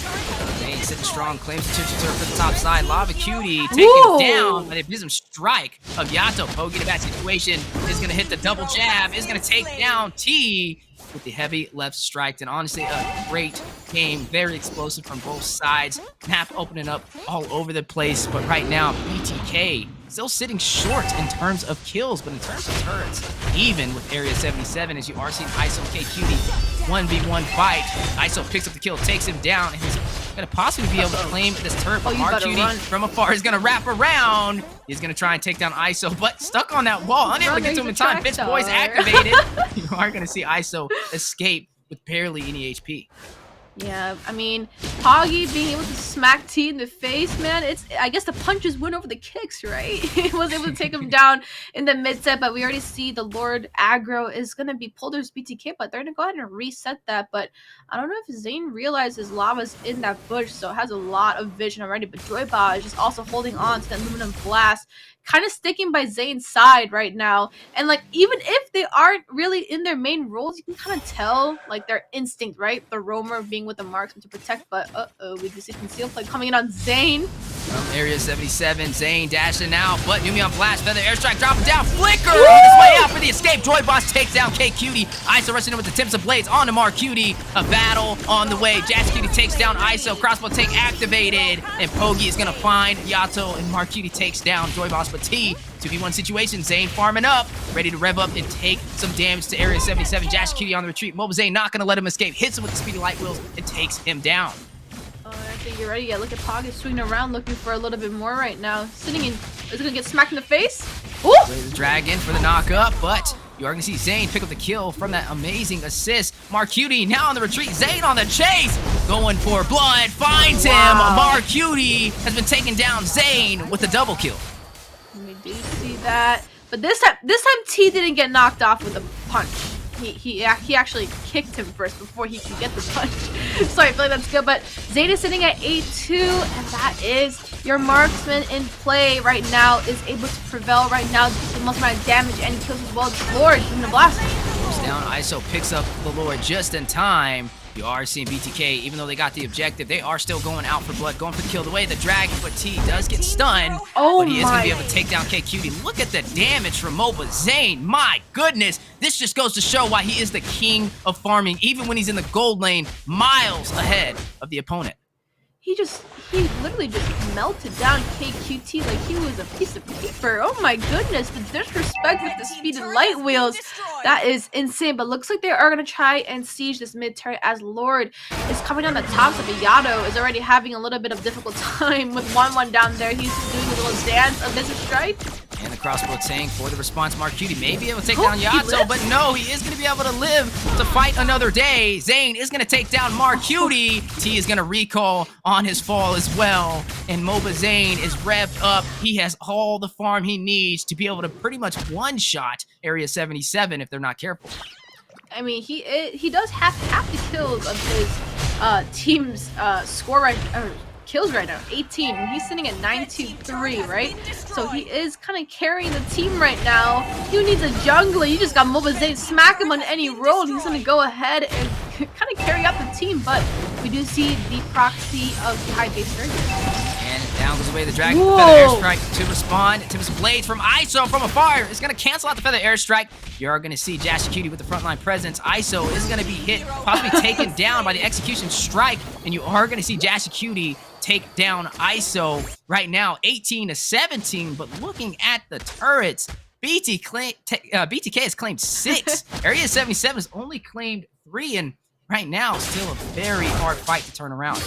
Zane sitting strong, claims the turret for the top side. Lava Cutie taken down by the Abysm Strike of Yato. Pogi to that situation is going to hit the double jab, is going to take down T with the heavy left strike. And honestly, a great game, very explosive from both sides. Map opening up all over the place, but right now, BTK still sitting short in terms of kills, but in terms of turrets, even with Area 77, as you are seeing ISO K Cutie 1v1 fight. ISO picks up the kill, takes him down, and he's going to possibly be able to claim this turret. But Mark Cutie from afar is going to wrap around. He's going to try and take down ISO, but stuck on that wall, unable to get to him in time. Bitch Boy's activated. You are going to see ISO escape with barely any HP.
Yeah, I mean, Poggy being able to smack T in the face, man, I guess the punches win over the kicks, right? He was able to take him down in the mid set, but we already see the Lord aggro is going to be pulled as BTK, but they're going to go ahead and reset that. But I don't know if Zane realizes Lava's in that bush, so it has a lot of vision already, but Joyba is just also holding on to that Aluminum Blast, kind of sticking by Zane's side right now. And like, even if they aren't really in their main roles, you can kind of tell like their instinct, right? The roamer being with the marksman to protect, but we do see conceal play coming in on Zane.
From Area 77, Zane dashing out, but Yuumi on blast, feather airstrike dropping down, flicker on his way out for the escape. Joy Boss takes down K Cutie. ISO rushing in with the tips of blades on to Mark Cutie. A battle on the way. Jazz Cutie takes down ISO. Crossbow take activated, and Pogi is gonna find Yato, and Mark Cutie takes down Joy Boss. But T 2v1 situation. Zane farming up, ready to rev up and take some damage to Area 77. Jazz Cutie on the retreat. Mobile Zane not gonna let him escape. Hits him with the Speedy Light Wheels and takes him down.
I think you're ready. Yeah, look at Pog is swinging around looking for a little bit more right now. Sitting in, is it gonna get smacked in the face? Ooh!
The dragon for the knock up, but you are gonna see Zane pick up the kill from that amazing assist. Mark Cutie now on the retreat. Zane on the chase, going for blood, finds him. Mark Cutie has been taking down Zane with a double kill.
We do see that, but this time T didn't get knocked off with a punch. He actually kicked him first before he could get the punch. So I feel like that's good. But Zane is sitting at 8-2, and that is your marksman in play right now, is able to prevail right now, the most amount of damage, and he kills as well as Lord in the blast.
Goes down, ISO picks up the Lord just in time. You are seeing BTK, even though they got the objective, they are still going out for blood, going for the kill. The way the dragon, but T does get stunned, but he is going to be able to take down K Cutie. Look at the damage from MOBA Zane. My goodness, this just goes to show why he is the king of farming, even when he's in the gold lane, miles ahead of the opponent.
He literally just melted down KQT like he was a piece of paper. Oh my goodness, the disrespect with the Speedy Light Wheels. That is insane, but looks like they are going to try and siege this mid turret as Lord is coming on the top. So Yato is already having a little bit of difficult time with 1-1 down there. He's doing a little dance of Business Strike.
And the crossbow tank for the response. Mark Cutie may be able to take down Yato, but no, he is going to be able to live to fight another day. Zane is going to take down Mark Cutie. T is going to recall on his fall as well. And MOBA Zane is revved up. He has all the farm he needs to be able to pretty much one-shot Area 77 if they're not careful.
I mean, he does have half the kills of his team's score right kills right now, 18. He's sitting at 9-2-3, right? So he is kind of carrying the team right now. He needs a jungler. You just got MOBA Zane, smack him on any roll. He's going to go ahead and kind of carry out the team, but we do see the proxy of the high base area.
And down goes away the dragon. Feather airstrike to respond. Tips Blades from ISO from afar. It's going to cancel out the feather airstrike. You are going to see Jash Cutie with the frontline presence. ISO is going to be hit, possibly taken down by the execution strike. And you are going to see Jash Cutie take down ISO right now, 18-17. But looking at the turrets, BTK has claimed 6. Area 77 has only claimed 3, and right now, still a very hard fight to turn around.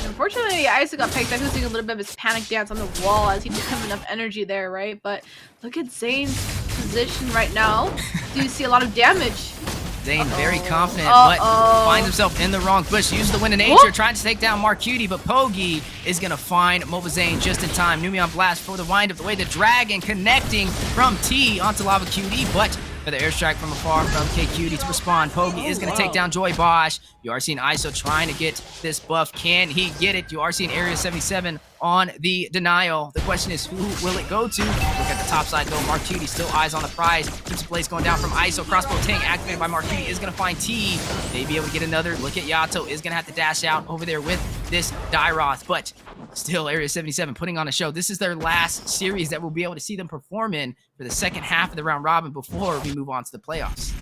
Unfortunately, Isaac got picked. I was doing a little bit of his panic dance on the wall as he didn't have enough energy there, right? But look at Zane's position right now. Do you see a lot of damage?
Zane very confident, but finds himself in the wrong bush. Uses the wind of nature, trying to take down Mark Cutie, but Pogi is going to find Mobile Zane just in time. Numion Blast for the wind of the way. The dragon connecting from T onto Lava Cutie, but for the airstrike from afar from K Cutie to respond. Pogi is going to take down Joy Bosch. You are seeing ISO trying to get this buff. Can he get it? You are seeing Area 77 on the denial. The question is, who will it go to? Look at the top side though. Mark Cutie still eyes on the prize. Keeps the blaze going down from ISO. Crossbow tank activated by Mark Cutie is going to find T. Maybe able to get another. Look at Yato. Is going to have to dash out over there with this Dairoth. But still, Area 77 putting on a show. This is their last series that we'll be able to see them perform in for the second half of the round robin before we move on to the playoffs.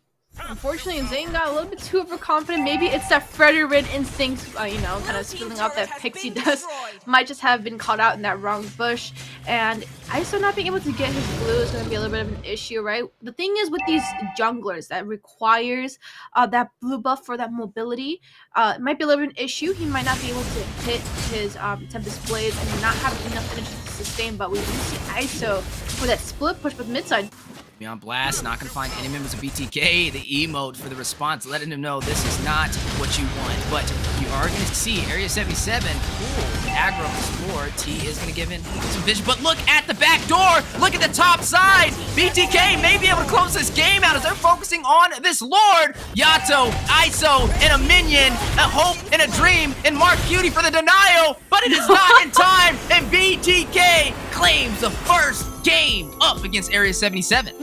Unfortunately, Zane got a little bit too overconfident. Maybe it's that Frederick instinct, you know, kind of spilling out that pixie dust. Might just have been caught out in that wrong bush. And ISO not being able to get his blue is going to be a little bit of an issue, right? The thing is with these junglers that requires that blue buff for that mobility, it might be a little bit of an issue. He might not be able to hit his Tempest Blades and not have enough energy to sustain. But we do see ISO for that split push with mid side.
Beyond Blast, not going to find any members of BTK. The emote for the response, letting him know this is not what you want. But you are going to see Area 77, cool, aggro explore. T is going to give in some vision. But look at the back door. Look at the top side. BTK may be able to close this game out as they're focusing on this Lord. Yato, ISO, and a minion, a hope and a dream, and Mark Cutie for the denial. But it is not in time, and BTK claims the first game up against Area 77.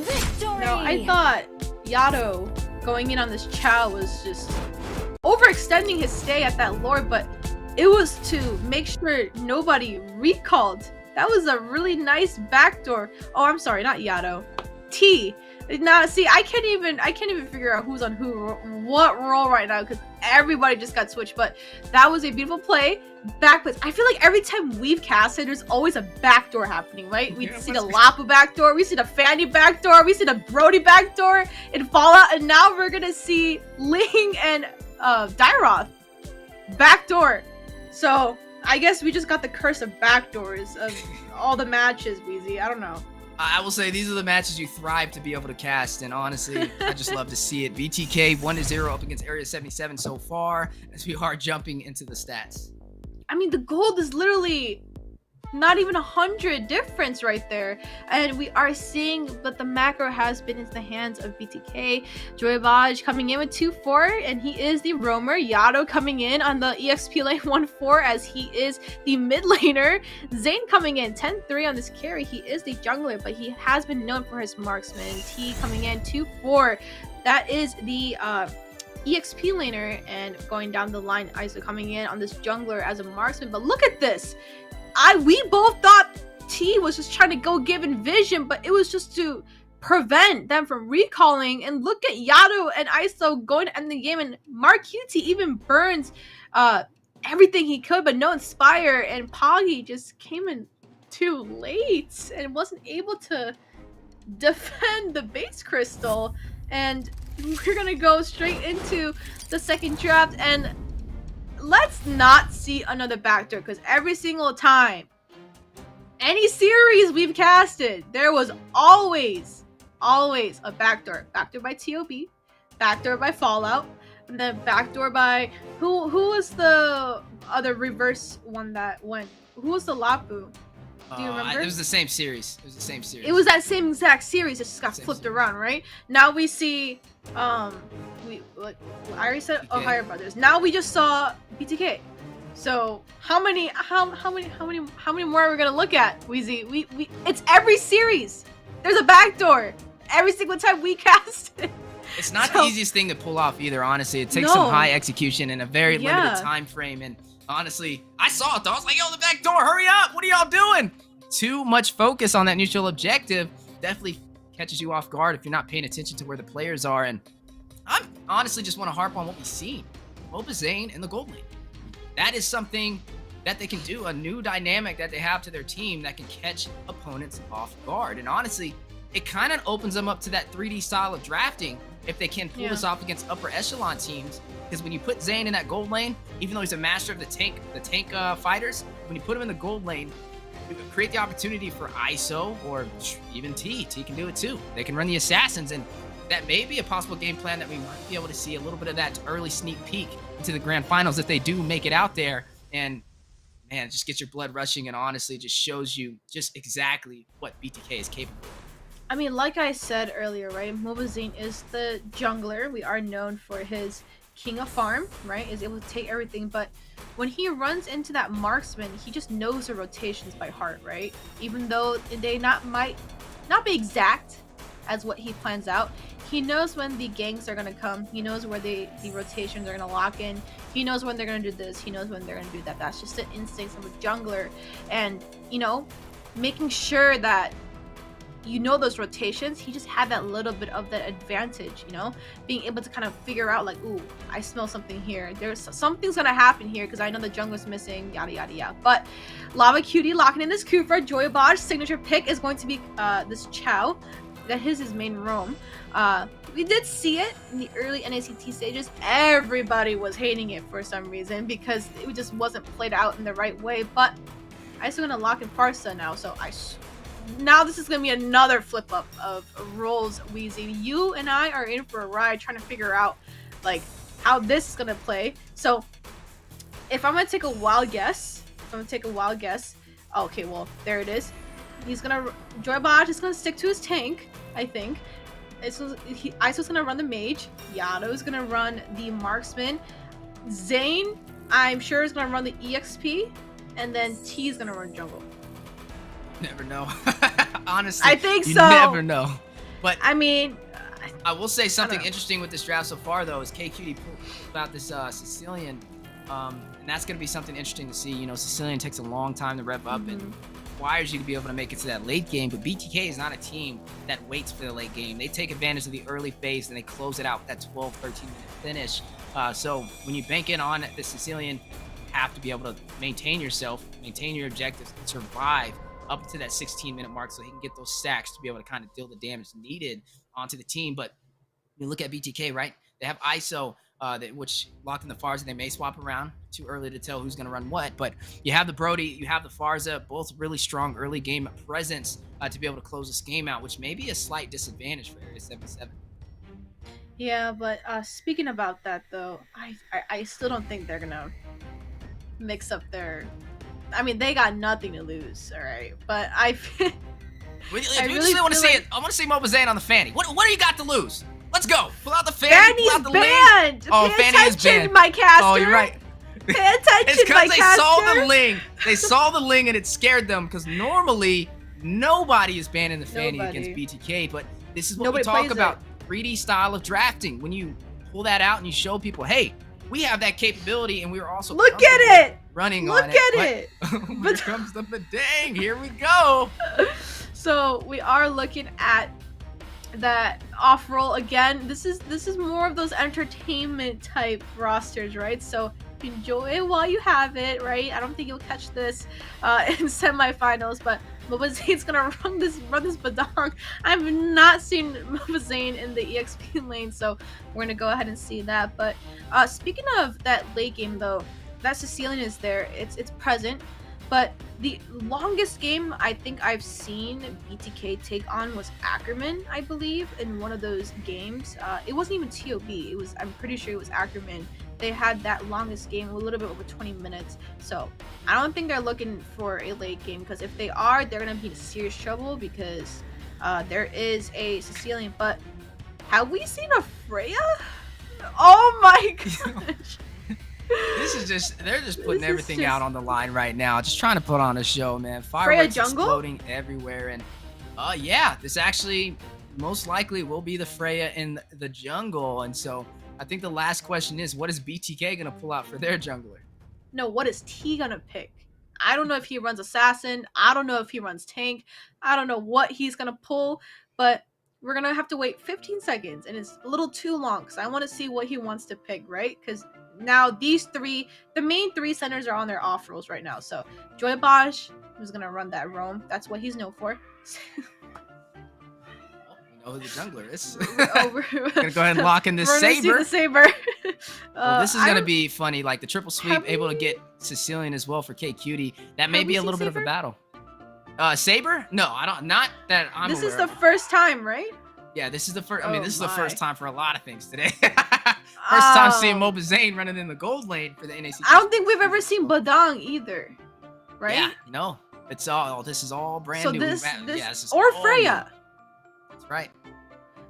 Now, I thought Yato going in on this Chow was just overextending his stay at that Lord, but it was to make sure nobody recalled. That was a really nice backdoor. Oh, I'm sorry, not Yato. T. Now, see, I can't even figure out who's on what role right now because everybody just got switched. But that was a beautiful play. Backplace. I feel like every time we've casted, there's always a backdoor happening, right? We see the Lapu backdoor, we see the Fanny backdoor, we see the Brody backdoor in Fallout, and now we're gonna see Ling and Dairoth backdoor. So I guess we just got the curse of backdoors of all the matches, Weezy. I don't know.
I will say these are the matches you thrive to be able to cast, and honestly, I just love to see it. BTK 1-0 up against Area 77 so far, as we are jumping into the stats.
I mean, the gold is literally not even 100 difference right there, and we are seeing that the macro has been in the hands of BTK. Joybaj coming in with 2-4, and he is the roamer. Yato coming in on the EXP lane 1-4 as he is the mid laner. Zane coming in 10-3 on this carry. He is the jungler, but he has been known for his marksman. T coming in 2-4. That is the EXP laner, and going down the line, ISO coming in on this jungler as a marksman. But look at this. We both thought T was just trying to go give Envision, but it was just to prevent them from recalling. And look at Yato and ISO going to end the game, and Mark QT even burns everything he could, but no Inspire, and Poggy just came in too late and wasn't able to defend the base crystal. And we're gonna go straight into the second draft, and let's not see another backdoor, because every single time any series we've casted, there was always a backdoor. Backdoor by TOB, backdoor by Fallout, and then backdoor by who was the other reverse one that went? Who was the Lapu? Do you remember?
It was the same series.
It was that same exact series. It just got flipped around, right? Now we see, I already said OhioBrothers. Now we just saw BTK. So how many more are we gonna look at, Weezy? It's every series. There's a backdoor every single time we cast it.
It's not the easiest thing to pull off either, honestly. It takes some high execution in a very limited time frame, and honestly, I saw it though. I was like, yo, the back door, hurry up. What are y'all doing? Too much focus on that neutral objective definitely catches you off guard if you're not paying attention to where the players are. And I honestly just want to harp on what we've seen. Moba Zane in the gold lane. That is something that they can do, a new dynamic that they have to their team that can catch opponents off guard. And honestly, it kind of opens them up to that 3D style of drafting if they can pull
Yeah.
this off against upper echelon teams. Because when you put Zayn in that gold lane, even though he's a master of the tank fighters, when you put him in the gold lane, you create the opportunity for ISO or even T. T can do it too. They can run the assassins, and that may be a possible game plan that we might be able to see a little bit of that early sneak peek into the grand finals if they do make it out there. And man, just gets your blood rushing, and honestly just shows you just exactly what BTK is capable of.
I mean, like I said earlier, right? Mobazine is the jungler. We are known for his king of farm, right? Is able to take everything, but when he runs into that marksman, he just knows the rotations by heart, right? Even though they might not be exact as what he plans out, he knows when the ganks are gonna come. He knows where the rotations are gonna lock in. He knows when they're gonna do this. He knows when they're gonna do that. That's just the instincts of a jungler, and you know, making sure that you know those rotations, he just had that little bit of that advantage, you know, being able to kind of figure out like, ooh, I smell something here, there's something's gonna happen here because I know the jungler's missing, yada yada yada. But Lava Cutie locking in this Cooper. Joybot's signature pick is going to be this Chow. That his main roam. We did see it in the early NACT stages. Everybody was hating it for some reason because it just wasn't played out in the right way, but I'm still gonna lock in Farsa now, so now this is gonna be another flip up of roles, Wheezy. You and I are in for a ride trying to figure out like how this is gonna play. So if I'm gonna take a wild guess, okay, well there it is. He's gonna Joybot is gonna stick to his tank, I think. Iso's gonna run the mage. Yado's gonna run the marksman. Zayn, I'm sure, is gonna run the EXP, and then T's gonna run jungle.
Never know. Honestly,
I think
you
so.
never know. But
I mean,
I will say something
know.
interesting with this draft so far, though, is KQD about this Sicilian, and that's going to be something interesting to see. You know, Sicilian takes a long time to rev up and requires you to be able to make it to that late game, but BTK is not a team that waits for the late game. They take advantage of the early phase and they close it out with that 12, 13-minute finish. So when you bank in on the Sicilian, you have to be able to maintain yourself, maintain your objectives, and survive up to that 16-minute mark so he can get those stacks to be able to kind of deal the damage needed onto the team. But you look at BTK, right? They have ISO, which locked in the Farza. They may swap around. Too early to tell who's going to run what. But you have the Brody, you have the Farza, both really strong early game presence to be able to close this game out, which may be a slight disadvantage for Area 77.
yeah, but speaking about that though, I still don't think they're gonna mix up their. I mean, they got nothing to lose, all right. But
If you really want to see it, I want to see Mobazane on the Fanny. What do you got to lose? Let's go. Pull out the Fanny. Pull out the
banned.
Ling. Oh,
Pay
Fanny is
attention,
banned.
my caster.
Oh, you're right.
Pay attention,
It's
my
because they
caster.
saw the Ling. They saw the Ling and it scared them because normally nobody is banning the Fanny against BTK. But this is what
Nobody
we talk
plays
about. 3D style of drafting. When you pull that out and you show people, hey, we have that capability and we are also
Look at it.
running
Look
on
at
it.
it.
Here comes the dang. Here we go.
So we are looking at that off roll again. This is more of those entertainment type rosters, right? So enjoy it while you have it, right? I don't think you'll catch this in semifinals, but Mobazane's gonna run this Badong. I've not seen Mobazane in the EXP lane, so we're gonna go ahead and see that. But speaking of that late game though, that Sicilian is there. It's present. But the longest game I think I've seen BTK take on was Ackerman, I believe, in one of those games. It wasn't even TOB. I'm pretty sure it was Ackerman. They had that longest game, a little bit over 20 minutes. So I don't think they're looking for a late game, because if they are, they're going to be in serious trouble, because there is a Sicilian. But have we seen a Freya? Oh my gosh.
They're just putting everything out on the line right now. Just trying to put on a show, man. Fireworks exploding everywhere. And yeah, this actually most likely will be the Freya in the jungle. And so I think the last question is, what is BTK going to pull out for their jungler?
No, what is T going to pick? I don't know if he runs Assassin. I don't know if he runs Tank. I don't know what he's going to pull. But we're going to have to wait 15 seconds. And it's a little too long, because I want to see what he wants to pick, right? Because now these three, the main three centers are on their off rolls right now. So Joy Bosch, who's gonna run that roam, that's what he's known for.
know who the jungler is.
We're
Gonna go ahead and lock in this
gonna see
Saber.
the Saber.
Well, this is
I
gonna
don't-
be funny. Like the triple sweep,
Have
able to
we-
get Sicilian as well for K Cutie. That may
Have
be
we
a
seen
little bit of a
Saber?
battle. Saber? No, I don't. Not that I'm
This is
aware
the
of.
first time, right?
Yeah, this is the first. I mean,
Oh
this is the
my.
first time for a lot of things today. First time seeing
Oh.
Moba Zane running in the gold lane for the NACT.
I don't think we've ever seen Badang either, right?
Yeah, no. It's all. This is all brand
So
new.
this,
Yeah, this is
or
all
Freya.
new. That's right.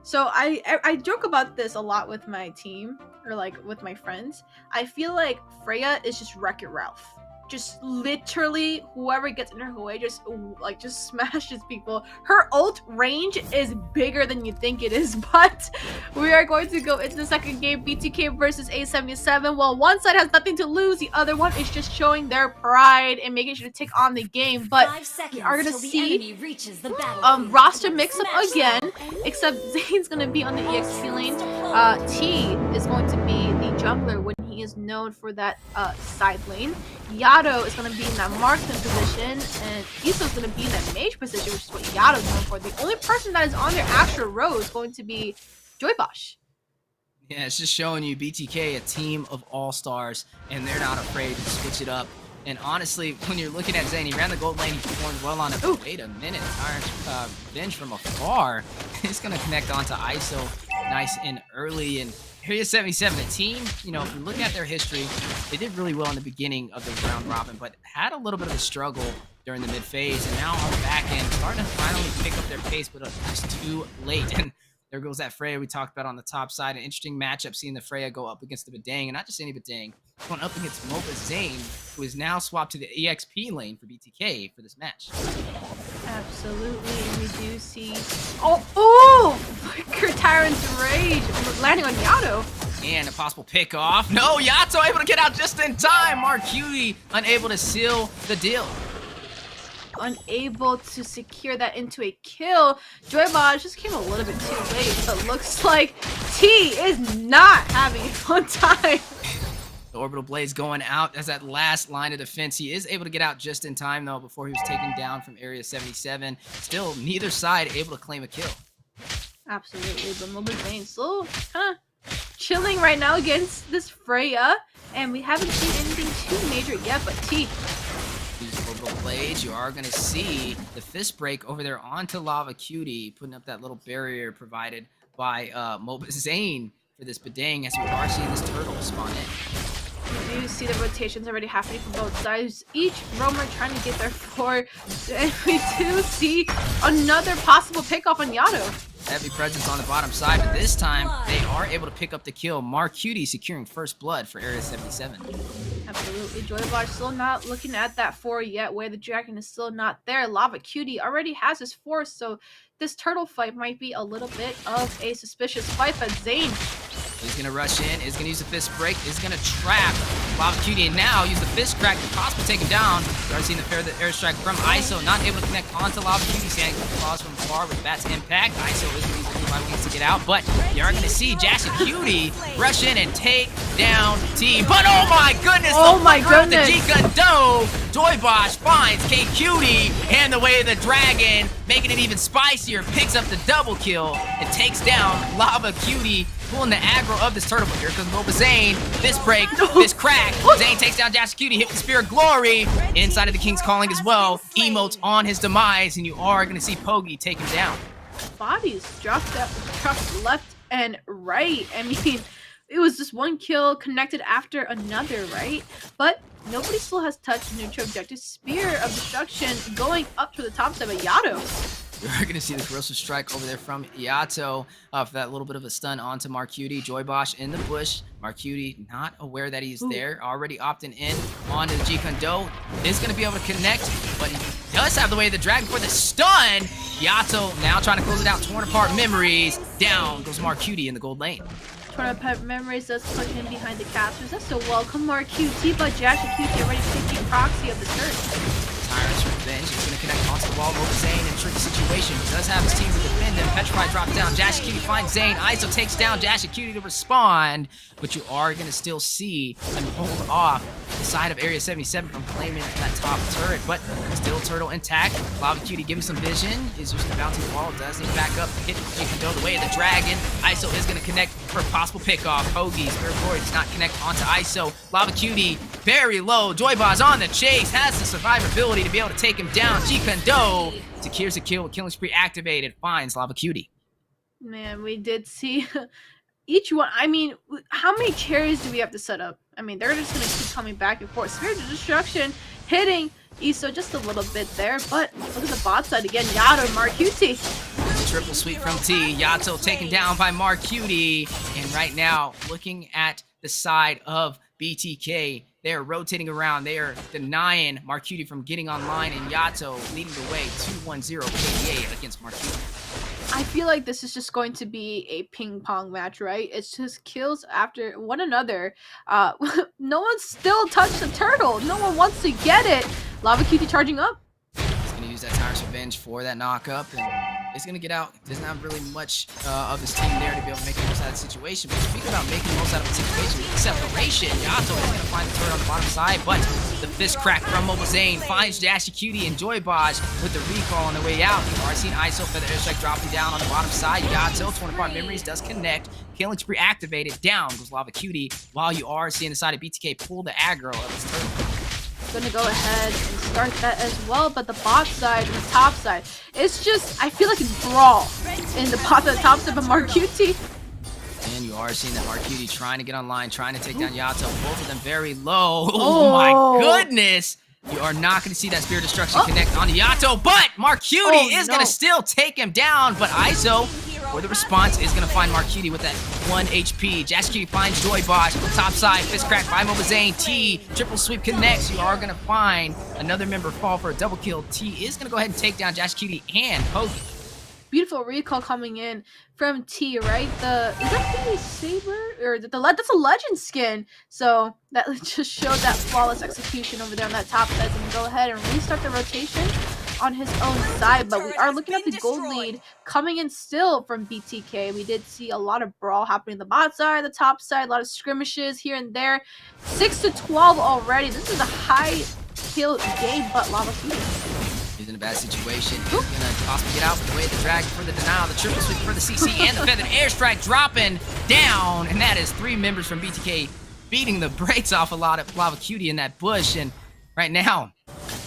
So I joke about this a lot with my team or like with my friends. I feel like Freya is just Wreck-It Ralph. Just literally whoever gets in her way just smashes people. Her ult range is bigger than you think it is, but we are going to go into the second game, BTK versus A77. Well, one side has nothing to lose, the other one is just showing their pride and making sure to take on the game. But
5 seconds
are gonna
till the
see,
enemy reaches the battlefield.
roster mix-up
Smash
again,
them.
except Zane's gonna be on the EXP lane. T is going to be the jungler when he is known for that side lane. Yato is going to be in that marksman position, and Iso is going to be in that mage position, which is what Yato's known for. The only person that is on their actual row is going to be Joybosh.
Yeah, it's just showing you BTK, a team of all-stars, and they're not afraid to switch it up. And honestly, when you're looking at Zane, he ran the gold lane, he performed well on it.
Ooh.
Wait a minute, Iron Venge from afar. He's going to connect onto ISO nice and early. And Area 77, a team, you know, if you look at their history, they did really well in the beginning of the round robin, but had a little bit of a struggle during the mid phase. And now on the back end, starting to finally pick up their pace, but just too late. And there goes that Freya we talked about on the top side. An interesting matchup, seeing the Freya go up against the Badang, and not just any Badang, going up against Moba Zane, who is now swapped to the EXP lane for BTK for this match.
Absolutely, and we do see... Oh! Flicker Tyrant's Rage landing on Yato.
And a possible pick off. No, Yato able to get out just in time. Marcuti unable to seal the deal.
Unable to secure that into a kill. Joybot just came a little bit too late, but looks like T is not having a fun time.
The orbital blades going out as that last line of defense. He is able to get out just in time though before he was taken down from Area 77. Still, neither side able to claim a kill.
Absolutely, but Moba Zane still kind of chilling right now against this Freya, and we haven't seen anything too major yet, but T.
These orbital blades, you are going to see the fist break over there onto Lava Cutie, putting up that little barrier provided by Moba Zane for this Badang, as we are seeing this turtle spawn in.
We do see the rotations already happening from both sides. Each roamer trying to get their 4, and we do see another possible pickoff on Yato.
Heavy presence on the bottom side, but this time they are able to pick up the kill. Marcuti securing first blood for Area 77.
Absolutely, Joybot still not looking at that 4 yet, where the dragon is still not there. Lava Cutie already has his 4, so this turtle fight might be a little bit of a suspicious fight, but Zane...
He's going to rush in, is going to use the fist break, is going to trap Lava Cutie, and now use the fist crack to possibly take him down. We've already seen the airstrike from ISO, not able to connect onto Lava Cutie, standing with the claws from far with Bat's impact. ISO is going to use the revive wings to get out, but you are going to see Jackson Cutie rush in and take down T. But oh my goodness!
Oh
the
my
flicker of
goodness.
The G-Gun-Do! Joybosh finds K Cutie, and the way of the dragon, making it even spicier, picks up the double kill and takes down Lava Cutie, pulling the aggro of this turtle. But here comes Moba Zane. Fist break, fist crack. Zane takes down Jackson Cutie, hit with the Spear of Glory. Inside of the King's Calling as well. Emotes on his demise, and you are going to see Pogi take him down.
Bodies dropped left and right. I mean, it was just one kill connected after another, right? But nobody still has touched the neutral objective. Spear of Destruction going up to the top side of Yato.
We're going to see the corrosive strike over there from Yato for that little bit of a stun onto Marcuti. Joybosh in the bush. Marcuti not aware that he's there. Already opting in onto the G-Gun-Do. Is going to be able to connect, but he does have the way of the dragon for the stun. Yato now trying to close it out. Torn apart memories. Down goes Marcuti in the gold lane.
Torn apart memories does put him behind the casters. That's so welcome, Marcuti, but Jackson Cutie already taking proxy of the turret.
Tyrant's Revenge is going to connect onto the wall. Over Zane in a tricky situation. He does have his team to defend him. Petrified drops down. Dash Cutie finds Zane. ISO takes down Dash Cutie to respond. But you are going to still see him hold off the side of Area 77 from claiming that top turret. But still Turtle intact. Lava Cutie giving some vision. Is just going to bounce the wall. Does need to back up. Hit. He can go the way of the dragon. ISO is going to connect for a possible pickoff. Hoagie. Spirit Glory does not connect onto ISO. Lava Cutie very low. Joyboz on the chase. Has the survivability to be able to take him down. G-Kondo secures a kill with Killing Spree activated. Finds Lava Cutie.
Man, we did see each one. I mean, how many carries do we have to set up? I mean, they're just going to keep coming back and forth. Spirit of Destruction hitting Iso just a little bit there, but look at the bot side again. Yato, Marcuti.
Triple sweep from T. Yato taken down by Marcuti. And right now, looking at the side of BTK, they are rotating around. They are denying Marcuti from getting online, and Yato leading the way 2-1-0 KDA against Marcuti.
I feel like this is just going to be a ping pong match, right? It's just kills after one another. No one still touched the turtle. No one wants to get it. Lava Cutie charging up.
He's going to use that Tyrant's Revenge for that knock-up, and he's going to get out. Doesn't have really much of his team there to be able to make the most out of the situation. But speaking about making the most out of the situation, with separation, Yato is going to find the turret on the bottom side, but the fist crack from Mobile Zane finds Dashi Cutie and Joybaj with the recall on the way out. You are seeing ISO for the airstrike dropping down on the bottom side. Yato, 24 memories, does connect. Killing Spree activated. Down goes Lava Cutie, while you are seeing the side of BTK pull the aggro of his turret.
Gonna go ahead and start that as well, but the bot side and the top side, it's just, I feel like it's brawl in the bot and the top side, but Marcuti.
And you are seeing that Marcuti trying to get online, trying to take down Yato. Both of them very low. Oh my goodness! You are not going to see that Spirit Destruction connect onto Yato, but Marcuti is going to still take him down, but ISO, for the response, is going to find Marcuti with that 1 HP. Cutie finds Joybot, top side, fist crack by Mobazane. T, triple sweep connects. You are going to find another member fall for a double kill. T is going to go ahead and take down Cutie and Hoagie.
Beautiful recall coming in from T, right? Is that the Saber? Or that's a legend skin. So that just showed that flawless execution over there on that top side. And go ahead and restart the rotation on his own side. But we are looking at the gold lead coming in still from BTK. We did see a lot of brawl happening on the bot side, the top side, a lot of skirmishes here and there. 6-12 already. This is a high kill game, but Lava Cutie.
He's in a bad situation. He's going to possibly get out with the way of the drag for the denial, the triple sweep for the CC, and the feathered airstrike dropping down. And that is 3 members from BTK beating the brakes off a lot of Lava Cutie in that bush. And right now,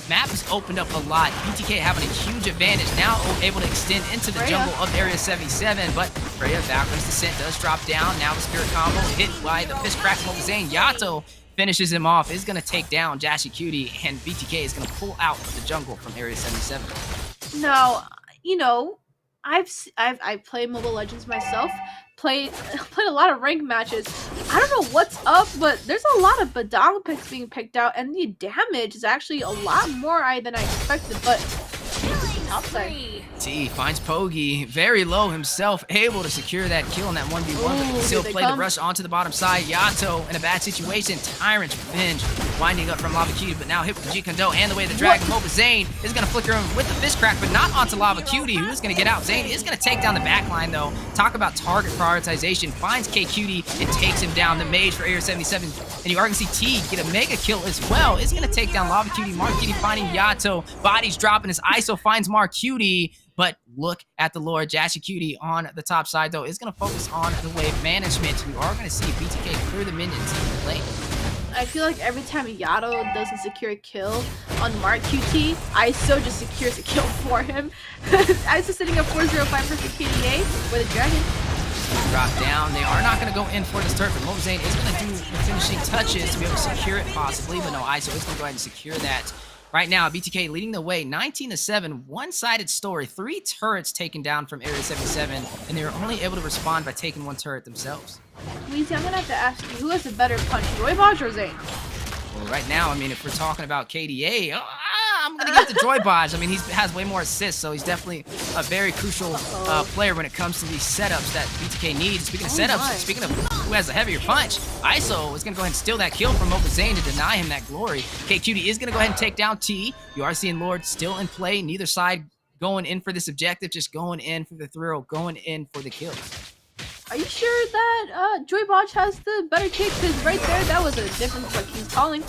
map has opened up a lot. BTK having a huge advantage, now able to extend into the jungle of Area 77. But Freya, backwards descent does drop down. Now the spirit combo hit by the fist crack from Zane. Yato finishes him off, is going to take down Dashi Cutie, and BTK is going to pull out of the jungle from Area 77.
Now, you know, I've played Mobile Legends myself, played a lot of ranked matches. I don't know what's up, but there's a lot of Badang picks being picked out, and the damage is actually a lot more than I expected, but top side.
T finds Pogi, very low himself, able to secure that kill in that 1v1, but he can still play the rush onto the bottom side. Yato in a bad situation. Tyrant's Revenge winding up from Lava Cutie, but now hit with the G-Kondo and the way of the dragon. Moba Zane is going to flicker him with the fist crack, but not onto Lava Cutie, who is going to get out. Zane is going to take down the backline, though. Talk about target prioritization. Finds K-Cutie and takes him down. The mage for Area 77. And you are going to see T get a mega kill as well. Is going to take down Lava Cutie. Mark Cutie finding Yato. Bodies dropping as ISO finds Mark Cutie. But look at the Lord. Jassy Cutie on the top side, though, is going to focus on the wave management. You are going to see BTK clear the minions in the lane.
I feel like every time Yato doesn't secure a kill on Mark QT, ISO just secures a kill for him. ISO sitting at 405 versus KDA with a dragon.
Drop down. They are not going to go in for this turret, but Mobazane is going to do the finishing touches to be able to secure it possibly, but no, ISO is going to go ahead and secure that. Right now, BTK leading the way, 19-7, one-sided story, 3 turrets taken down from Area 77, and they were only able to respond by taking 1 turret themselves.
Weezy, I'm gonna have to ask you, who has a better punch, Joybaj or Zane?
Well, right now, I mean, if we're talking about KDA, I'm gonna give it to Joy Bodge. I mean, he has way more assists, so he's definitely a very crucial player when it comes to these setups that BTK needs. Speaking of setups, speaking of who has the heavier punch, ISO is gonna go ahead and steal that kill from Zane to deny him that glory. KQT is gonna go ahead and take down T. You are seeing Lord still in play. Neither side going in for this objective, just going in for the thrill, going in for the kills.
Are you sure that Joy Bodge has the better kick? Because right there, that was a difference what he's calling.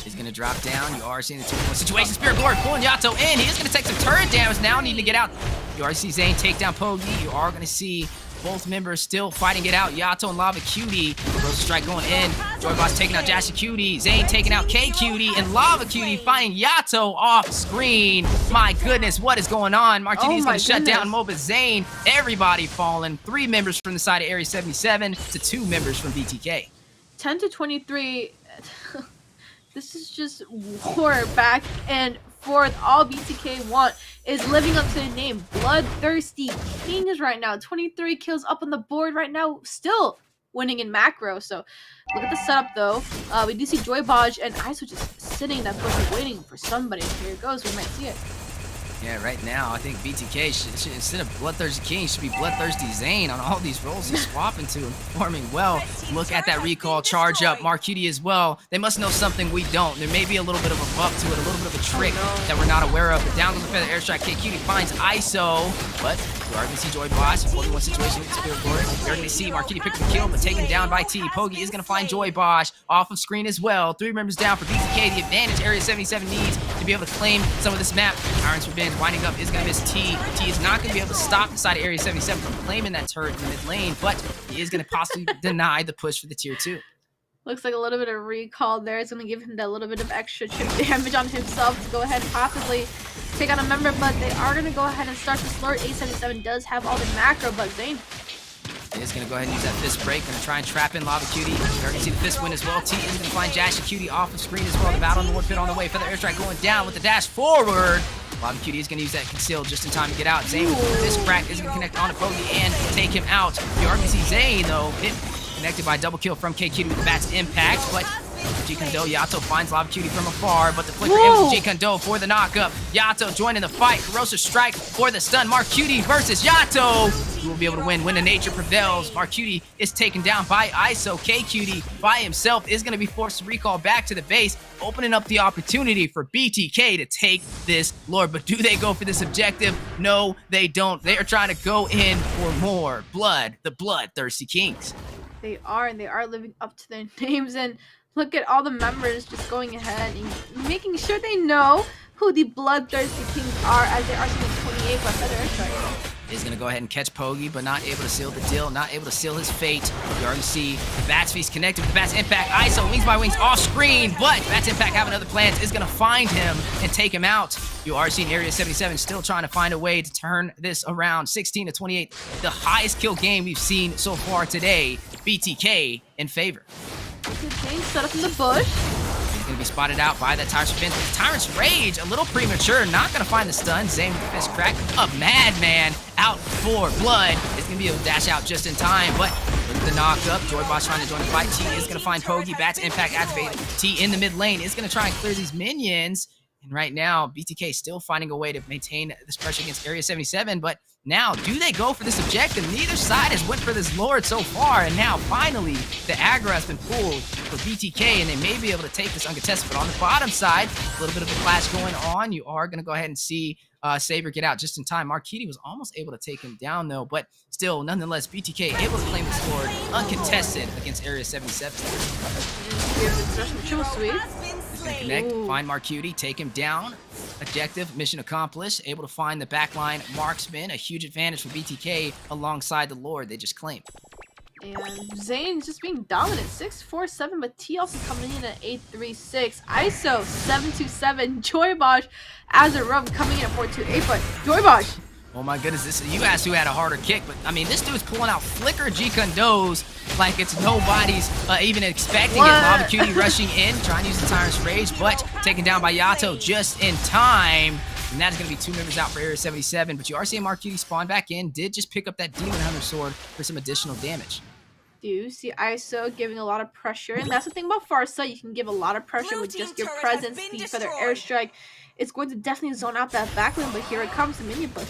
He's going to drop down. You are seeing the 2-1 situation. Spirit Glory pulling Yato in. He is going to take some turret damage now, needing to get out. You are see Zane take down Pogi. You are going to see both members still fighting it out. Yato and Lava Cutie. Rose Strike going in. Joy Boss taking out Jashy Cutie. Zane taking out K Cutie. And Lava Cutie finding Yato off screen. My goodness, what is going on? Martini is going to shut down Moba Zane. Everybody falling. 3 members from the side of Area 77 to 2 members from BTK.
10 to 23. This is just war back and forth. All BTK want is living up to the name. Bloodthirsty Kings right now. 23 kills up on the board right now. Still winning in macro. So look at the setup though. We do see Joy Bodge and ISO just sitting in that bush waiting for somebody. Here it goes. We might see it.
Yeah, right now, I think BTK should instead of Bloodthirsty King, should be Bloodthirsty Zane on all these roles he's swapping to and performing well. Look at that recall, charge up, Marquiti as well. They must know something we don't. There may be a little bit of a buff to it, a little bit of a trick that we're not aware of. But down goes the feather airstrike, KQT finds ISO, but you are going to see Joy Boss, 41 situation with Spirit Glory. You're going to see Marquiti pick the kill, but taken down by T. Pogi is going to find Joy Boss off of screen as well. 3 members down for BTK. The advantage Area 77 needs to be able to claim some of this map. Iron's Revenge winding up is going to miss T. T is not going to be able to stop the side of Area 77 from claiming that turret in the mid lane, but he is going to possibly deny the push for the tier 2.
Looks like a little bit of recall there. It's going to give him that little bit of extra chip damage on himself to go ahead and possibly take on a member, but they are going to go ahead and start the slur. A77 does have all the macro, but Zane
is going to go ahead and use that fist break. Going to try and trap in Lava Cutie. You're going to see the fist win as well. T is going to find Jashy Cutie off the screen as well. The battle on the wood pit on the way. Feather airstrike going down with the dash forward. Lava Cutie is going to use that conceal just in time to get out. Zane with the fist crack is going to connect on to Pogi and take him out. The RBC Zane, though, hit connected by a double kill from K Cutie with the Bat's impact, but G Kondo, Yato finds Lava Cutie from afar, but the flicker ends with G Kondo for the knockup. Yato joining the fight. Corrosive Strike for the stun. Mark Cutie versus Yato. Who will be able to win when the nature prevails. Mark Cutie is taken down by ISO. K Cutie by himself is going to be forced to recall back to the base, opening up the opportunity for BTK to take this Lord. But do they go for this objective? No, they don't. They are trying to go in for more blood. The Bloodthirsty Kings.
They are, and they are living up to their names. And look at all the members just going ahead and making sure they know who the Bloodthirsty Kings are, as they are seeing 28 by Feather Airstrike.
He's going to go ahead and catch Pogi, but not able to seal the deal, not able to seal his fate. You already see the Bat's Feast connected with the Bat's Impact. ISO, wings by wings, off screen, but Bat's Impact having other plans, is going to find him and take him out. You are seeing Area 77 still trying to find a way to turn this around. 16 to 28, the highest kill game we've seen so far today. BTK in favor.
Zane set up in the bush.
He's going to be spotted out by that Tyrant's Revenge. Tyrant's Rage, a little premature, not going to find the stun. Zane with the fist crack. A Madman out for blood. It's going to be able to dash out just in time, but look at the knockup. Joy Boss trying to join the fight. T is going to find Pogi. Bat's impact activated. T in the mid lane is going to try and clear these minions. And right now, BTK still finding a way to maintain this pressure against Area 77, but now, do they go for this objective? Neither side has went for this Lord so far, and now, finally, the aggro has been pulled for BTK, and they may be able to take this uncontested. But on the bottom side, a little bit of a clash going on. You are going to go ahead and see Saber get out just in time. Marquiti was almost able to take him down, though, but still, nonetheless, BTK able to claim this Lord uncontested against Area 77.
Triple sweep.
Connect, find Marquiti, take him down. Objective, mission accomplished. Able to find the backline marksman. A huge advantage for BTK alongside the Lord they just claimed.
And Zane's just being dominant. 6-4-7, but T also coming in at 8-3-6. ISO 7-2-7. Joy Bodge as a rub coming in at 4-2-8, but Joy Bodge.
Oh my goodness, you asked who had a harder kick, but I mean, this dude's pulling out flicker G-Condos like it's nobody's even expecting it. Lava Cutie rushing in, trying to use the Tyrant's Rage, but taken down by Yato just in time. And that is going to be 2 members out for Area 77, but you are seeing Mark Cutie spawn back in, did just pick up that Demon Hunter Sword for some additional damage.
Do see ISO giving a lot of pressure, and that's the thing about Farsa. You can give a lot of pressure with just your presence, the Feather Airstrike, it's going to definitely zone out that back lane, but here it comes, the minion push.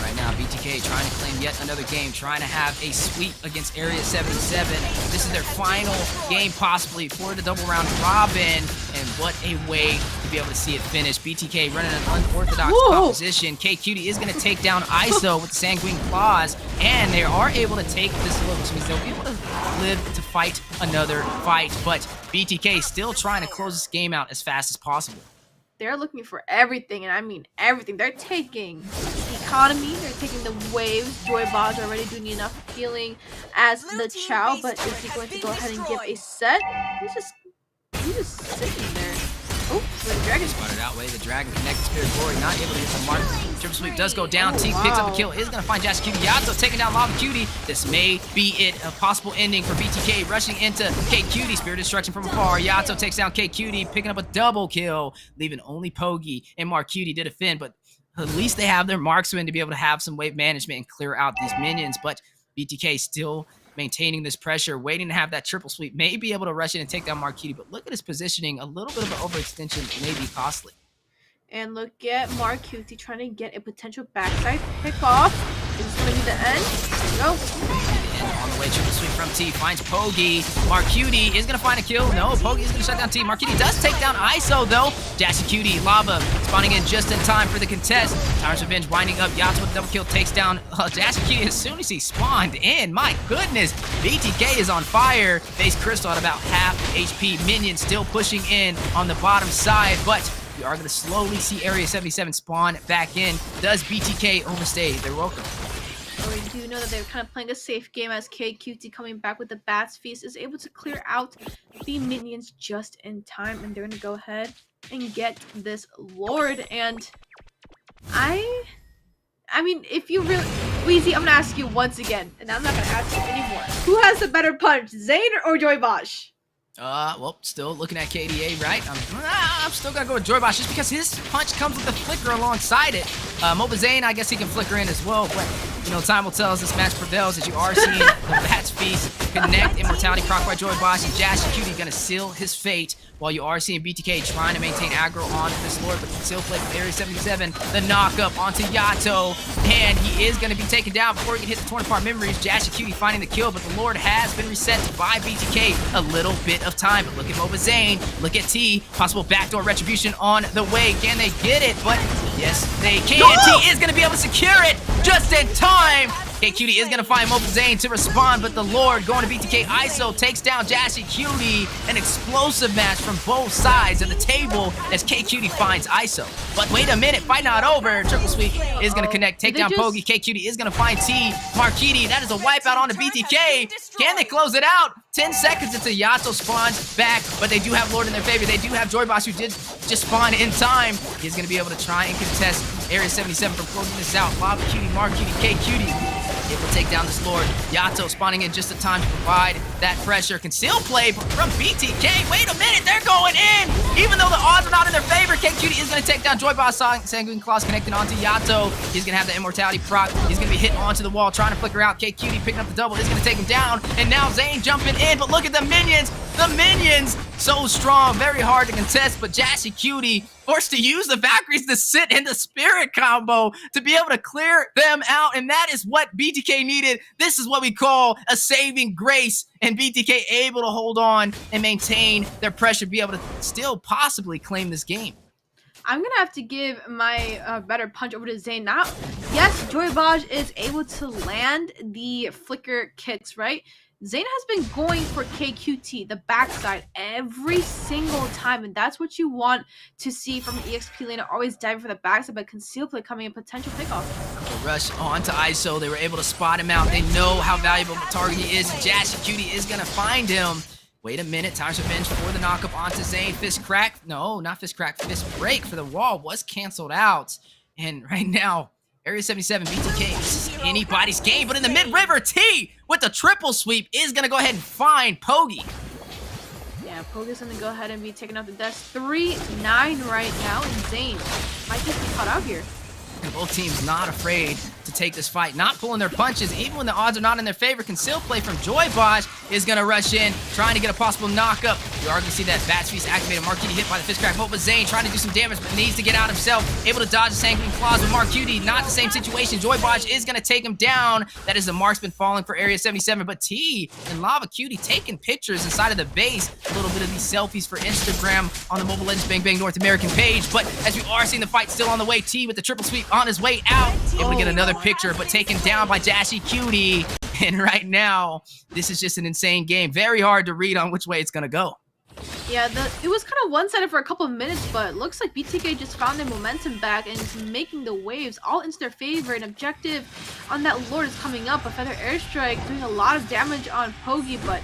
Right now, BTK trying to claim yet another game, trying to have a sweep against Area 77. This is their final game possibly for the double round robin, and what a way to be able to see it finish. BTK running an unorthodox composition. KQT is going to take down ISO with the Sanguine Claws, and they are able to take this look, which means they'll be able to live to fight another fight, but BTK still trying to close this game out as fast as possible.
They're looking for everything, and I mean everything. They're taking the economy, they're taking the waves. Joy Baj already doing enough healing as the Chow, but is he going to go ahead and give a set? He's just sitting there. Oh, the dragon
spotted out way. The dragon connected Spirit Glory, not able to hit the mark. Triple sweep does go down. T picks up a kill. Is going to find Jazz Cutie. Yato taking down Lava Cutie. This may be it. A possible ending for BTK. Rushing into K Cutie. Spirit Destruction from afar. Yato takes down K Cutie, picking up a double kill, leaving only Pogi and Mark Cutie to defend. But at least they have their marksman to be able to have some wave management and clear out these minions. But BTK still maintaining this pressure, waiting to have that triple sweep, may be able to rush in and take down Mark Cutie, but look at his positioning. A little bit of an overextension may be costly.
And look at Mark Cutie trying to get a potential backside pick off. Is this going to be the end? No.
And on the way, triple sweep from T finds Pogi. Mark Cutie is going to find a kill. No, Pogi is going to shut down T. Mark Cutie does take down ISO, though. Jassy Cutie, Lava spawning in just in time for the contest. Tyrant's Revenge winding up. Yachts with a double kill, takes down Jassy Cutie as soon as he spawned in. My goodness, BTK is on fire. Base Crystal at about half HP. Minions still pushing in on the bottom side, but we are going to slowly see Area 77 spawn back in. Does BTK overstay their welcome?
We do know that they're kind of playing a safe game as KQT coming back with the Bats Feast is able to clear out the minions just in time, and they're going to go ahead and get this Lord. And I mean, if you really... Weezy, I'm going to ask you once again, and I'm not going to ask you anymore. Who has the better punch, Zayn or Joy Bosch?
Well, still looking at KDA, right? I'm still gonna go with Joy Bosch just because his punch comes with the flicker alongside it. Mobazane, I guess he can flicker in as well, but you know, time will tell as this match prevails, as you are seeing the Bats Feast connect, Immortality proc by Joy Bosch, and Jassy Cutie gonna seal his fate, while you are seeing BTK trying to maintain aggro on this Lord, but still play from Area 77, the knock-up onto Yato, and he is gonna be taken down before he can hit the torn apart memories. Jassy Cutie finding the kill, but the Lord has been reset by BTK. A little bit of time, but look at Mobazane, look at T, possible backdoor retribution on the way. Can they get it? But yes, they can. T is gonna be able to secure it just in time. KQT is gonna find Mobazane to respond, but the Lord going to BTK. ISO takes down Jassy Cutie. An explosive match from both sides of the table as KQT finds ISO. But wait a minute, fight not over. Triple sweep is gonna connect, take down Pogi. KQT is gonna find T. Marquiti, that is a wipeout on the BTK. Can they close it out? 10 seconds until Yato spawns back, but they do have Lord in their favor. They do have Joy Boss, who did just spawn in time. He's gonna be able to try and contest Area 77 from closing this out. Lava Cutie, Mark Cutie, K Cutie able to take down this Lord. Yato spawning in just in time to provide that pressure. Conceal play from BTK. Wait a minute, they're going in! Even though the odds are not in their favor, K Cutie is gonna take down Joy Boss. Sanguine Claws connecting onto Yato. He's gonna have the Immortality proc. He's gonna be hit onto the wall, trying to flicker out. K Cutie picking up the double is gonna take him down. And now Zayn jumping in, but look at the minions! The minions! So strong, very hard to contest, but Jassy Cutie forced to use the Valkyries to sit in the Spirit combo to be able to clear them out, and that is what BTK needed. This is what we call a saving grace, and BTK able to hold on and maintain their pressure, be able to still possibly claim this game.
I'm gonna have to give my better punch over to Zayn now. Yes, Joy Baj is able to land the flicker kicks, right? Zayn has been going for KQT, the backside, every single time, and that's what you want to see from an EXP laner, always diving for the backside, but conceal play coming in, potential pickoff.
The rush onto ISO, they were able to spot him out. They know how valuable the target he is, and Jassy Cutie is gonna find him. Wait a minute, Tyrant's Revenge for the knockup onto Zayn. Fist crack, no, not fist crack, fist break for the wall was canceled out. And right now, Area 77, BTK, this is anybody's game, but in the mid-river, T with the triple sweep is going to go ahead and find Pogi.
Yeah, Pogi's going to go ahead and be taking out the desk. 3-9 right now, and Zayn might just be caught out here.
And both teams not afraid to to take this fight, not pulling their punches, even when the odds are not in their favor. Conceal play from Joybosh is going to rush in, trying to get a possible knockup. You are going to see that Bat's Feast activated. Marcutie hit by the fist crack. Mobazane trying to do some damage, but needs to get out himself. Able to dodge the Sanguine Claws with Marcutie. Not the same situation. Joybosh is going to take him down. That is the marksman falling for Area 77, but T and Lava Cutie taking pictures inside of the base. A little bit of these selfies for Instagram on the Mobile Legends Bang Bang North American page. But as we are seeing the fight still on the way, T with the triple sweep on his way out. Able to get another picture, but taken down by Dashy Cutie. And right now, this is just an insane game. Very hard to read on which way it's going to go.
Yeah, it was kind of one-sided for a couple of minutes, but looks like BTK just found their momentum back and is making the waves all into their favor. An objective on that Lord is coming up. A Feather Airstrike doing a lot of damage on Pogi, but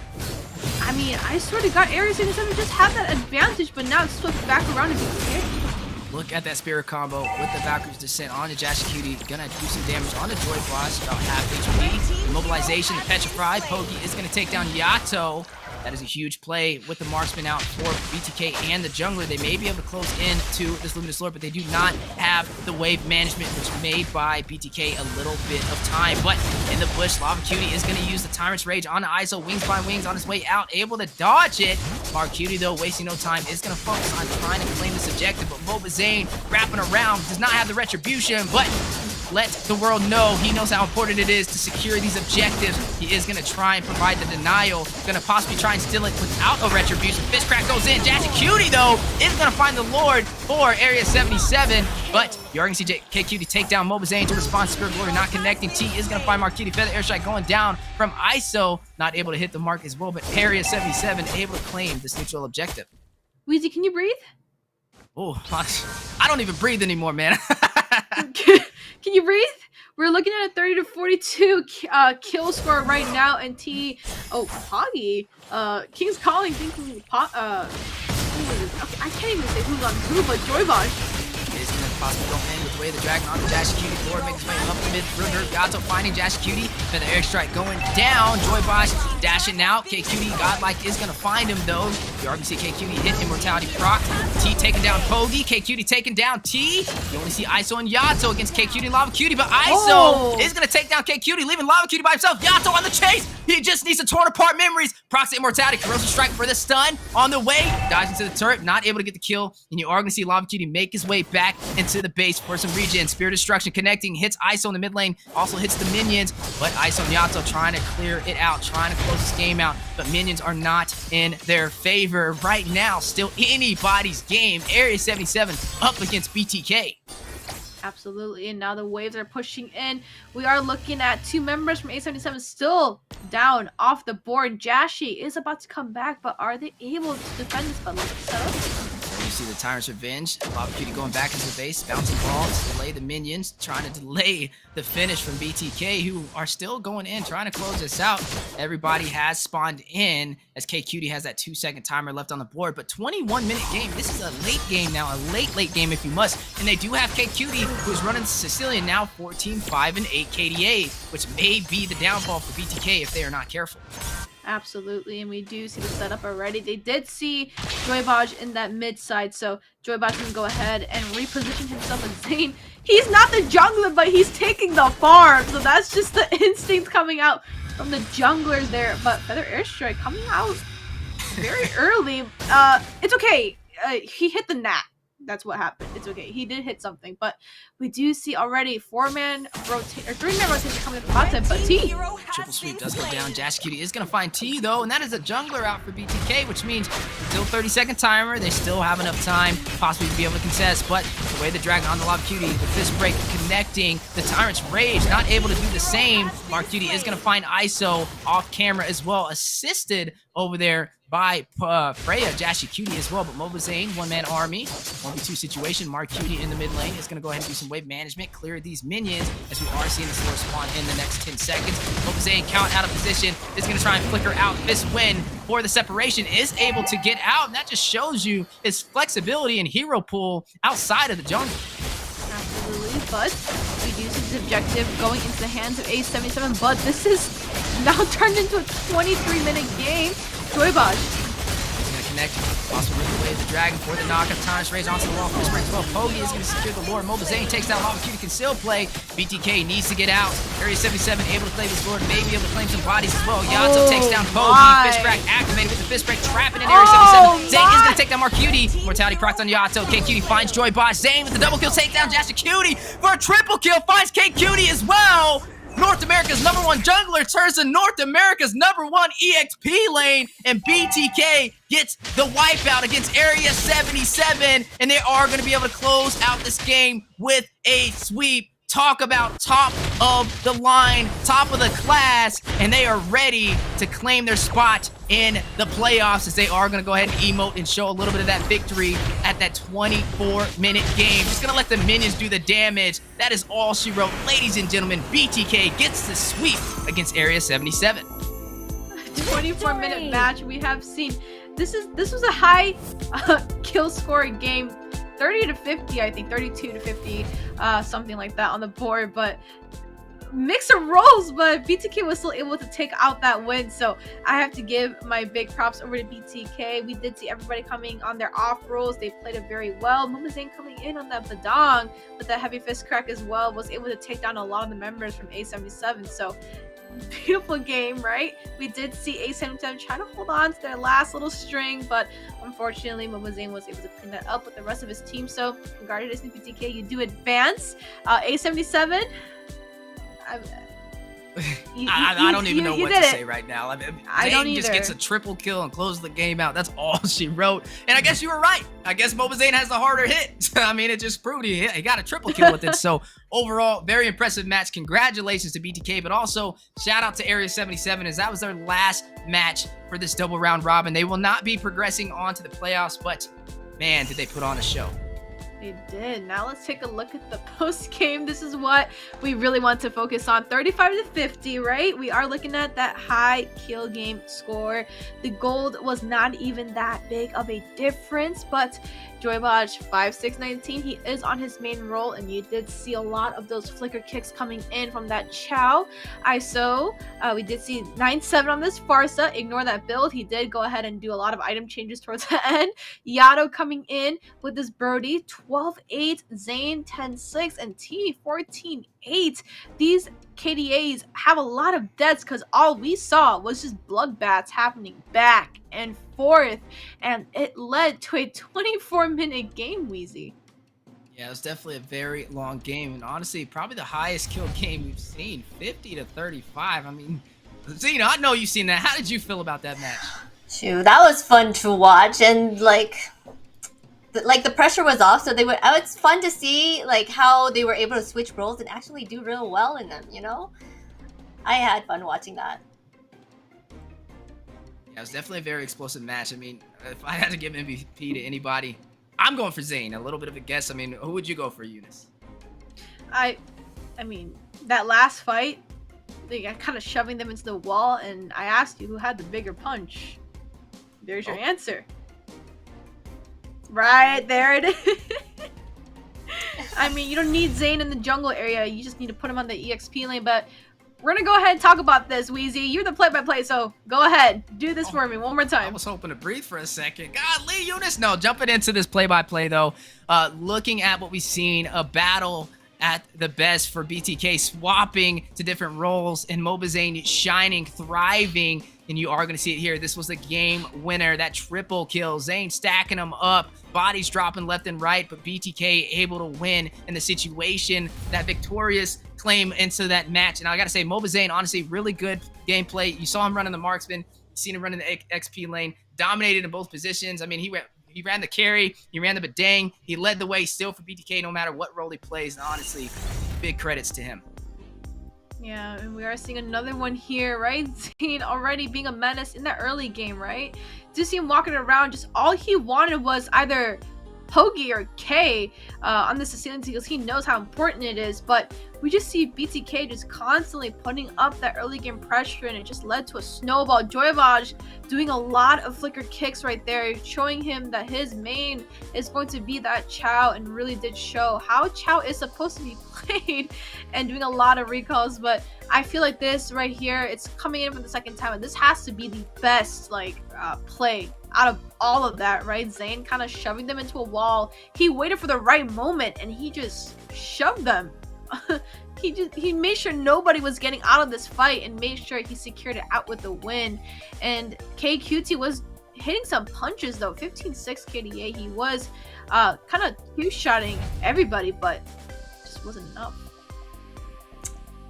I mean, I swear to God, Area 77 just had that advantage, but now it's swept back around to BTK.
Look at that Spirit combo with the backwards descent onto Dashy Cutie. Gonna do some damage on the Joybosh, about half HP. Mobilization, the Petrify. Pogi is gonna take down Yato. That is a huge play with the marksman out for BTK and the jungler. They may be able to close into this Luminous Lord, but they do not have the wave management, which made by BTK a little bit of time. But in the bush, Lava Cutie is going to use the Tyrant's Rage on the ISO, wings by wings on his way out, able to dodge it. Marcutie, though, wasting no time, is going to focus on trying to claim this objective, but Mobazane wrapping around, does not have the retribution, but let the world know he knows how important it is to secure these objectives. He is going to try and provide the denial. Going to possibly try and steal it without a retribution. Fist crack goes in. Dashy Cutie, though, is going to find the Lord for Area 77. But you're going to see KQ to take down Mobazane to respond to Spirit Glory, not connecting. T is going to find Marcutie. Feather Airstrike going down from ISO. Not able to hit the mark as well, but Area 77 able to claim this neutral objective.
Weezy, can you breathe?
Oh, I don't even breathe anymore, man.
Can you breathe? We're looking at a 30-42 kill score right now, and Poggy, King's Calling thinking, I can't even say who's on who, but Joybosh
is going to possibly go in with the way the dragon on the Dashy Cutie. Lord makes his way up the mid-river. Gato finding Dashy Cutie. Then the airstrike going down. Joybosh dashing out. K-Cutie, Godlike, is going to find him, though. You already see K-Cutie hit Immortality proc. T taking down Pogi. K-Cutie taking down T. You only see ISO and Yato against K-Cutie and Lava Cutie, but ISO is going to take down K-Cutie, leaving Lava Cutie by himself. Yato on the chase. He just needs to torn apart memories. Procs Immortality. Corrosive Strike for the stun. On the way. Dodging to the turret. Not able to get the kill. And you are going to see Lava Cutie make his way back into the base for some regen. Spirit Destruction connecting. Hits ISO in the mid lane. Also hits the minions. But ISO and Yato trying to clear it out. Trying to close this game out. But minions are not in their favor right now. Still anybody's game. Area 77 up against BTK.
Absolutely, and now the waves are pushing in. We are looking at two members from A77 still down off the board. Jashi is about to come back, but are they able to defend this battle?
You see the Tyrant's Revenge. Lava Cutie going back into the base, bouncing balls, delay the minions, trying to delay the finish from BTK, who are still going in, trying to close this out. Everybody has spawned in as K-Cutie has that 2-second timer left on the board, but 21-minute game. This is a late game now, a late game if you must. And they do have K-Cutie, who's running Sicilian now 14, 5, and 8 KDA, which may be the downfall for BTK if they are not careful.
Absolutely, and we do see the setup already. They did see Joybosh in that mid side, so Joybosh can go ahead and reposition himself as Zane. He's not the jungler, but he's taking the farm, so that's just the instinct coming out from the junglers there. But Feather Airstrike coming out very early. It's okay. He hit the NACT. That's what happened. It's okay. He did hit something, but we do see already 3-man rotation coming from bot side, but T.
Triple sweep does go down. Dashy Cutie is going to find T, though, and that is a jungler out for BTK, which means still 30-second timer. They still have enough time possibly to be able to contest, but the way the dragon on the Lava Cutie, the fist break connecting, the Tyrant's Rage not able to do the same. Marcutie is going to find ISO off camera as well, assisted over there by Freya, Dashy Cutie as well, but Mobazane, one-man army, 1v2 situation. Marcutie in the mid lane is going to go ahead and do some wave management, clear these minions, as we are seeing the slow spawn in the next 10 seconds. Mobazane count out of position, is going to try and flicker out. This win for the separation is able to get out, and that just shows you his flexibility and hero pool outside of the jungle.
Absolutely, but we do see this objective going into the hands of A77, but this is now turned into a 23-minute game. Joybosh
connected. Also ripped away the dragon for the knockup. Tonic Rage onto the wall. Fist break 12. Pogi is going to secure the lord. Mobazane takes down Lava Cutie, can still play. BTK needs to get out. Area 77 able to play this lord. Maybe able to claim some bodies as well. Yato takes down Pogi. Fist break activated with the fist break. Trapping in Area 77. Zane is going to take down Marcutie. Mortality procs on Yato. K-Cutie finds Joy Boss. Zane with the double kill. Takes down Jasha Cutie for a triple kill. Finds K-Cutie as well. North America's #1 jungler turns to North America's #1 EXP lane, and BTK gets the wipeout against Area 77, and they are going to be able to close out this game with a sweep. Talk about top of the line, top of the class, and they are ready to claim their spot in the playoffs as they are going to go ahead and emote and show a little bit of that victory at that 24-minute game. Just going to let the minions do the damage. That is all she wrote. Ladies and gentlemen, BTK gets the sweep against Area 77.
24-minute match we have seen. This was a high kill score game. 30 to 50, I think, 32 to 50, something like that on the board, but mix of roles, but BTK was still able to take out that win, so I have to give my big props over to BTK. We did see everybody coming on their off roles. They played it very well. Mumazane coming in on that Badong with that heavy fist crack as well, was able to take down a lot of the members from A77, so beautiful game, right? We did see A77 trying to hold on to their last little string, but unfortunately Mumazane was able to clean that up with the rest of his team, so congratulations BTK, you do advance. A77,
I don't even know what to say right now. I mean, Zane just
either.
gets a triple kill and closes the game out. That's all she wrote. And I guess you were right. I guess Mobazane has the harder hit. I mean, it just proved he got a triple kill with it. So overall, very impressive match. Congratulations to BTK, but also shout out to Area 77 as that was their last match for this double round robin. They will not be progressing on to the playoffs, but man, did they put on a show.
They did. Now let's take a look at the post game. This is what we really want to focus on. 35 to 50, right? We are looking at that high kill game score. The gold was not even that big of a difference, but Joybaj 5619, he is on his main role, and you did see a lot of those flicker kicks coming in from that Chow. ISO, we did see 9-7 on this Farsa. Ignore that build. He did go ahead and do a lot of item changes towards the end. Yato coming in with this Brody 12-8, Zane 10-6, and T 14-8. These KDAs have a lot of deaths because all we saw was just bloodbaths happening back and forth, and it led to a 24-minute game, Wheezy.
Yeah, it was definitely a very long game, and honestly, probably the highest kill game we've seen, 50 to 35. I mean, Zena, I know you've seen that. How did you feel about that match?
Shoot, that was fun to watch, and like the pressure was off, so it's fun to see like how they were able to switch roles and actually do real well in them, you know? I had fun watching that.
Yeah, it was definitely a very explosive match. I mean, if I had to give MVP to anybody, I'm going for Zane. A little bit of a guess. I mean, who would you go for, Eunice?
I mean, that last fight, they got kind of shoving them into the wall, and I asked you who had the bigger punch. There's your answer. Right there it is. I mean, you don't need Zane in the jungle area. You just need to put him on the EXP lane, but we're gonna go ahead and talk about this, Wheezy. You're the play-by-play, so go ahead. Do this for me one more
I
time.
was hoping to breathe for a second. Golly, Eunice. No, jumping into this play-by-play, though. Looking at what we've seen, a battle at the best for BTK, swapping to different roles, and Mobazane shining, thriving, and you are going to see it here. This was the game winner, that triple kill. Zane stacking them up, bodies dropping left and right, but BTK able to win in the situation, that victorious claim into that match. And I got to say, Mobazane, honestly, really good gameplay. You saw him running the marksman, you seen him running the XP lane, dominated in both positions. I mean, he ran the carry, he ran the badang, he led the way still for BTK no matter what role he plays, and honestly, big credits to him.
Yeah, and we are seeing another one here, right? Zane already being a menace in the early game, right? Do see him walking around, just all he wanted was either Pogi or K on this assailants because he knows how important it is, but we just see BTK just constantly putting up that early game pressure, and it just led to a snowball. Joyvaj doing a lot of flicker kicks right there, showing him that his main is going to be that Chow, and really did show how Chow is supposed to be played, and doing a lot of recalls. But I feel like this right here, it's coming in for the second time, and this has to be the best play out of all of that, right? Zayn kind of shoving them into a wall. He waited for the right moment and he just shoved them. he made sure nobody was getting out of this fight and made sure he secured it out with the win. And KQT was hitting some punches though. 15-6 KDA. He was kind of two-shotting everybody, but just wasn't enough.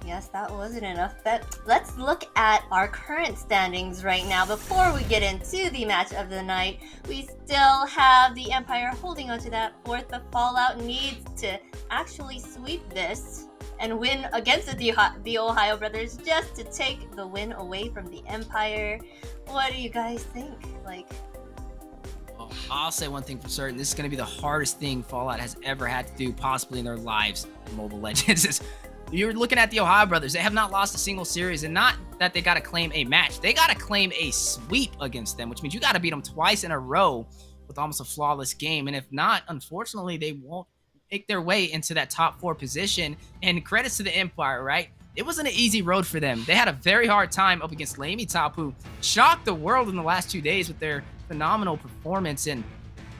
Yes, that wasn't enough. But let's look at our current standings right now. Before we get into the match of the night, we still have the Empire holding on to that fourth, but Fallout needs to actually sweep this and win against the Ohio Brothers just to take the win away from the Empire. What do you guys think?
Well, I'll say one thing for certain. This is going to be the hardest thing Fallout has ever had to do, possibly in their lives in Mobile Legends. You're looking at the Ohio Brothers. They have not lost a single series, and not that they got to claim a match. They got to claim a sweep against them, which means you got to beat them twice in a row with almost a flawless game. And if not, unfortunately, they won't make their way into that top 4 position. And credits to the Empire, right? It wasn't an easy road for them. They had a very hard time up against LaimiTop, who shocked the world in the last 2 days with their phenomenal performance. And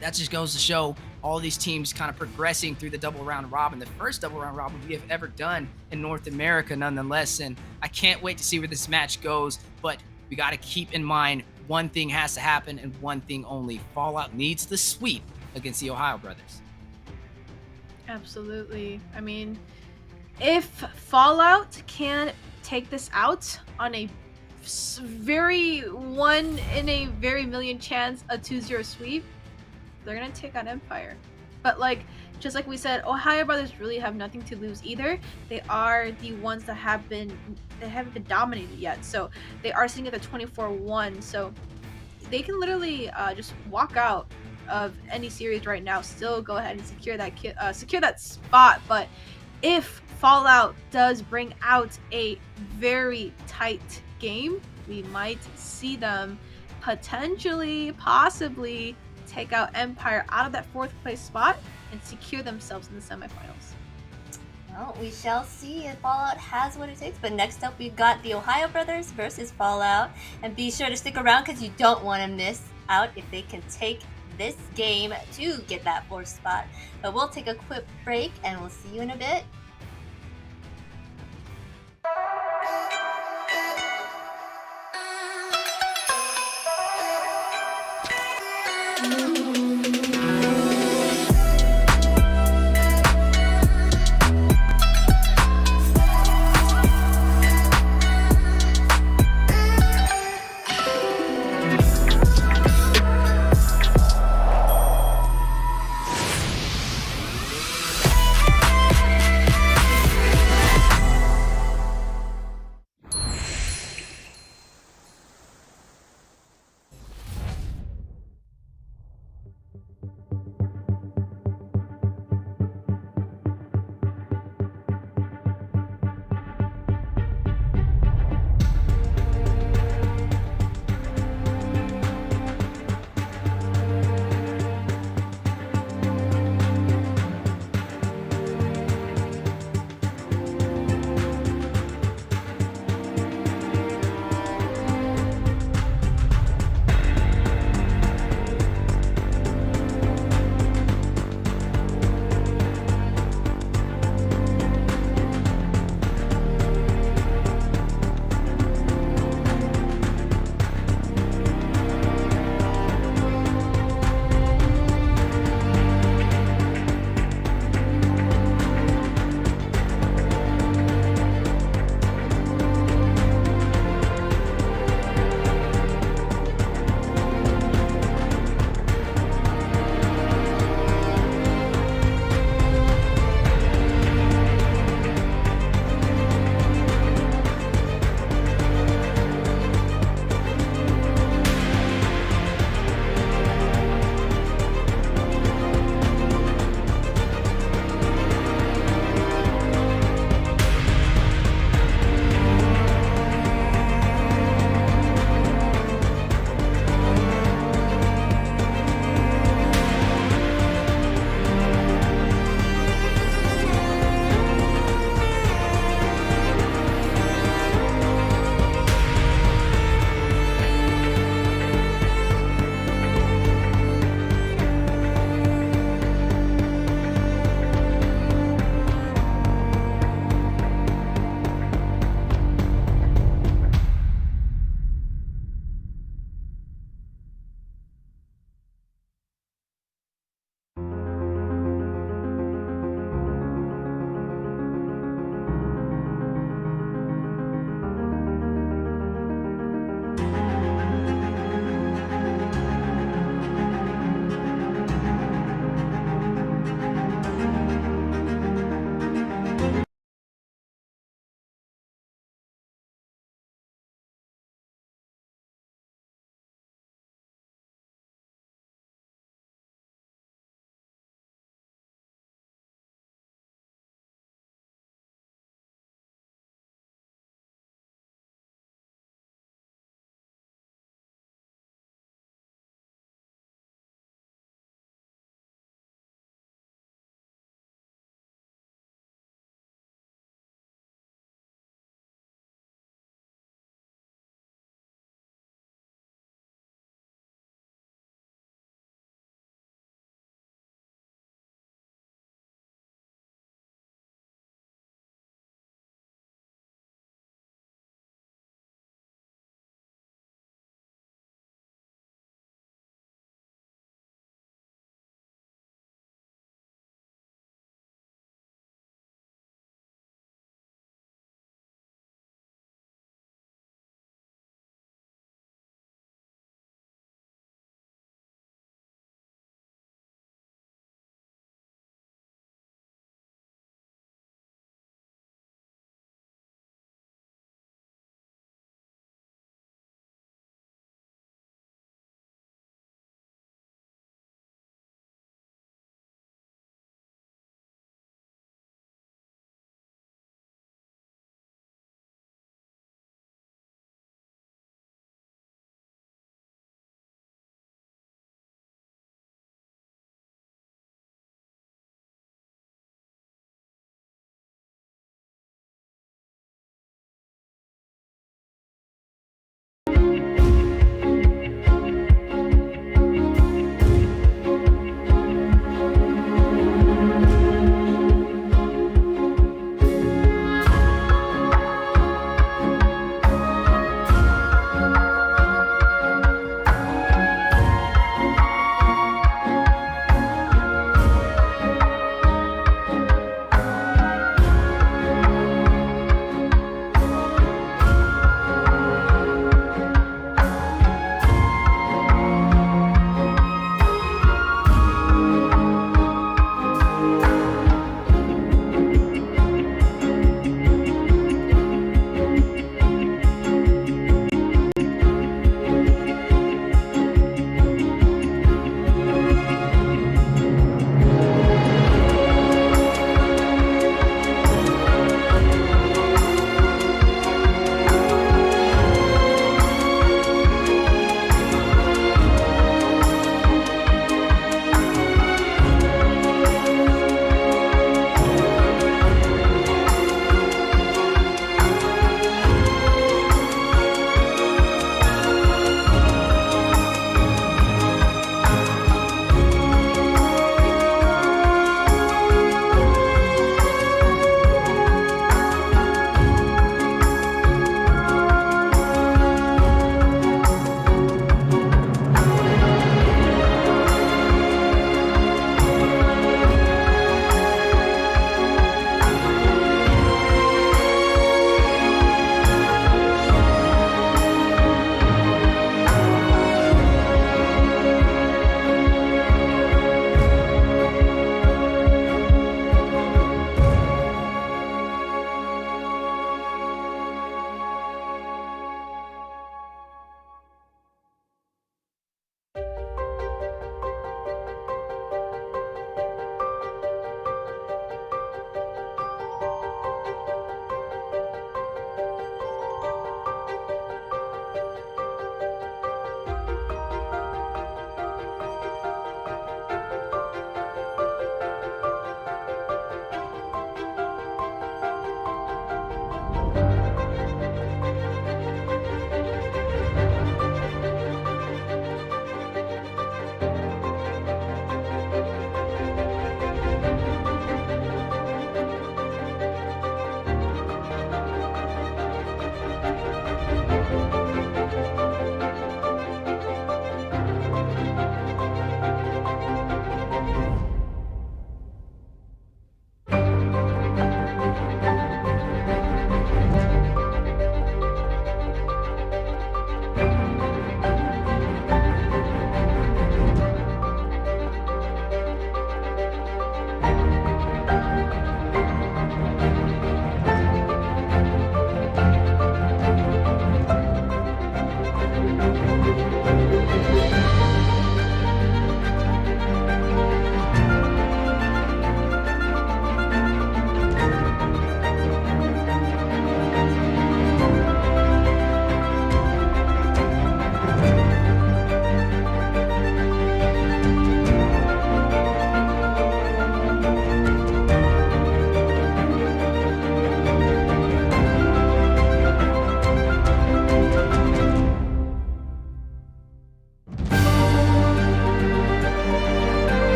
that just goes to show all these teams kind of progressing through the double round robin, the first double round robin we have ever done in North America nonetheless. And I can't wait to see where this match goes, but we got to keep in mind one thing has to happen and one thing only. Fallout needs the sweep against the Ohio Brothers.
Absolutely. I mean, if Fallout can take this out on a very 1 in a very million chance, a 2-0 sweep, they're gonna take on Empire. But just like we said, Ohio Brothers really have nothing to lose either. They are the ones that haven't been dominated yet, so they are sitting at the 24-1, so they can literally just walk out of any series right now, still go ahead and secure that spot. But if Fallout does bring out a very tight game, we might see them possibly take out Empire out of that 4th place spot and secure themselves in the semifinals.
Well, we shall see if Fallout has what it takes. But next up, we've got the Ohio Brothers versus Fallout. And be sure to stick around because you don't want to miss out if they can take this game to get that 4th spot. But we'll take a quick break and we'll see you in a bit.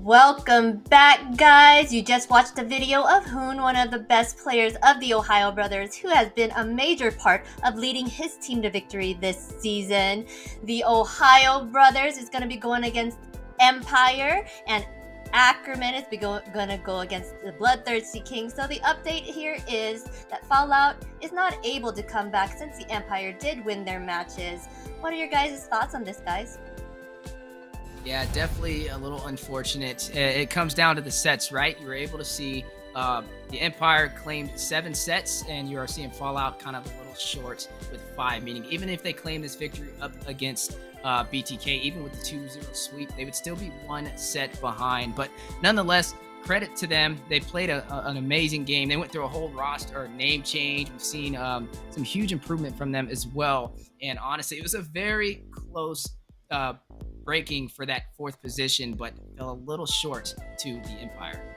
Welcome back, guys. You just watched a video of Hoon, one of the best players of the Ohio Brothers, who has been a major part of leading his team to victory this season. The Ohio Brothers is going to be going against Empire, and Ackerman is going to go against the BloodThirstyKings. So the update here is that Fallout is not able to come back since the Empire did win their matches. What are your guys' thoughts on this, guys?
Yeah, definitely a little unfortunate. It comes down to the sets, right? You were able to see the Empire claimed 7 sets, and you are seeing Fallout kind of a little short with 5, meaning even if they claim this victory up against BTK, even with the 2-0 sweep, they would still be 1 set behind. But nonetheless, credit to them. They played an amazing game. They went through a whole roster name change. We've seen some huge improvement from them as well. And honestly, it was a very close breaking for that 4th position, but fell a little short to the Empire.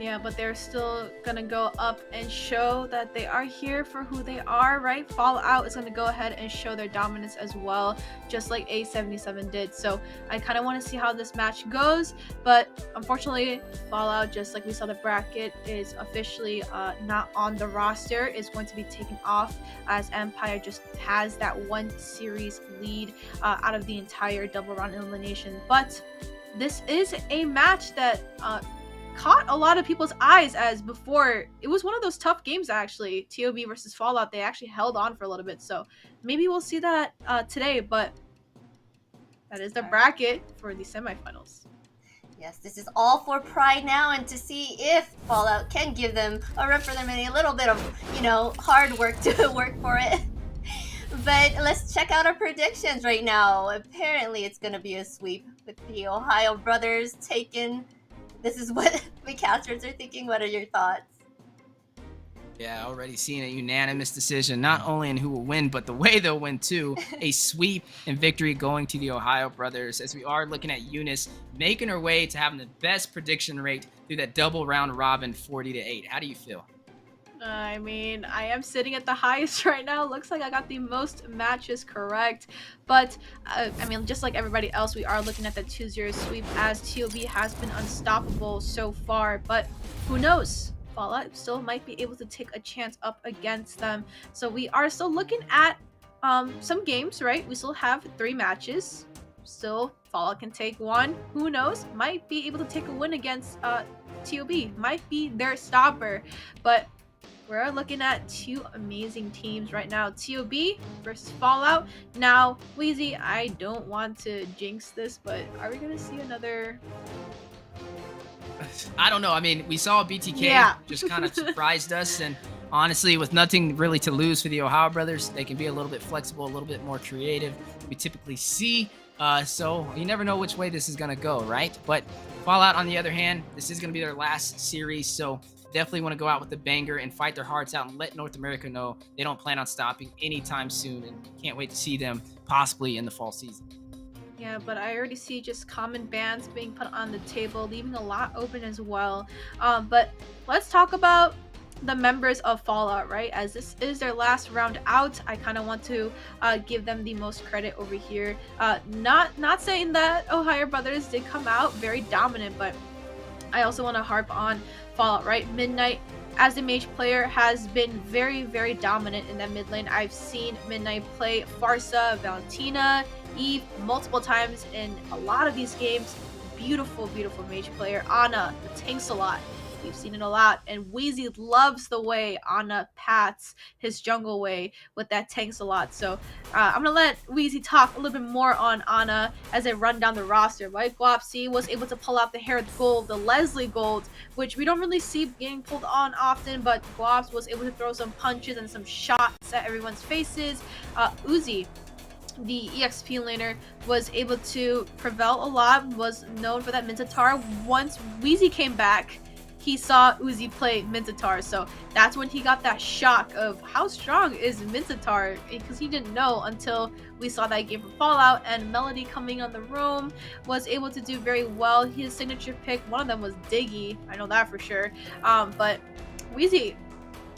Yeah, but they're still gonna go up and show that they are here for who they are, right? Fallout is gonna go ahead and show their dominance as well, just like A77 did. So I kind of want to see how this match goes, but unfortunately, Fallout, just like we saw the bracket, is officially not on the roster. Is going to be taken off as Empire just has that 1 series lead out of the entire double round elimination. But this is a match that caught a lot of people's eyes, as before it was one of those tough games. Actually, TOB versus Fallout, they actually held on for a little bit, so maybe we'll see that today. But that is the bracket for the semifinals.
Yes, this is all for pride now, and to see if Fallout can give them a run for their money, a little bit of, hard work to work for it. But let's check out our predictions right now. Apparently it's going to be a sweep with the Ohio Brothers taken. This is what the casters are thinking. What are your thoughts?
Yeah, already seeing a unanimous decision, not only in who will win, but the way they'll win too. A sweep and victory going to the Ohio Brothers, as we are looking at Eunice making her way to having the best prediction rate through that double round robin, 40-8. How do you feel?
I mean, I am sitting at the highest right now. Looks like I got the most matches correct. But, I mean, just like everybody else, we are looking at the 2-0 sweep, as TOB has been unstoppable so far. But who knows? Fallout still might be able to take a chance up against them. So we are still looking at some games, right? We still have 3 matches. Still, Fallout can take 1. Who knows? Might be able to take a win against TOB. Might be their stopper. But we're looking at 2 amazing teams right now. TOB versus Fallout. Now, Weezy, I don't want to jinx this, but are we going to see another...
I don't know. I mean, we saw BTK just kind of surprised us, and honestly, with nothing really to lose for the Ohio Brothers, they can be a little bit flexible, a little bit more creative. We typically see, so you never know which way this is going to go, right? But Fallout, on the other hand, this is going to be their last series, so definitely want to go out with a banger and fight their hearts out and let North America know they don't plan on stopping anytime soon, and can't wait to see them possibly in the fall season.
Yeah, but I already see just common bans being put on the table, leaving a lot open as well. But let's talk about the members of Fallout, right? As this is their last round out, I kind of want to give them the most credit over here. Not saying that Ohio Brothers did come out very dominant, but I also want to harp on Fallout, right? Midnight, as a mage player, has been very, very dominant in that mid lane. I've seen Midnight play Farsa, Valentina, Eve multiple times in a lot of these games. Beautiful, beautiful mage player. Ana, the tanks a lot. We've seen it a lot, and Weezy loves the way Ana pats his jungle way with that tanks a lot. So I'm gonna let Weezy talk a little bit more on Ana as I run down the roster. Right, Guapsi was able to pull out the Herod Gold, the Leslie Gold, which we don't really see getting pulled on often, but Guaps was able to throw some punches and some shots at everyone's faces. Uzi, the EXP laner, was able to prevail a lot, was known for that Minotaur. Once Weezy came back, he saw Uzi play Minotaur, so that's when he got that shock of how strong is Minotaur, because he didn't know until we saw that game from Fallout. And Melody coming on the room was able to do very well. His signature pick, one of them was Diggy, I know that for sure. But Weezy,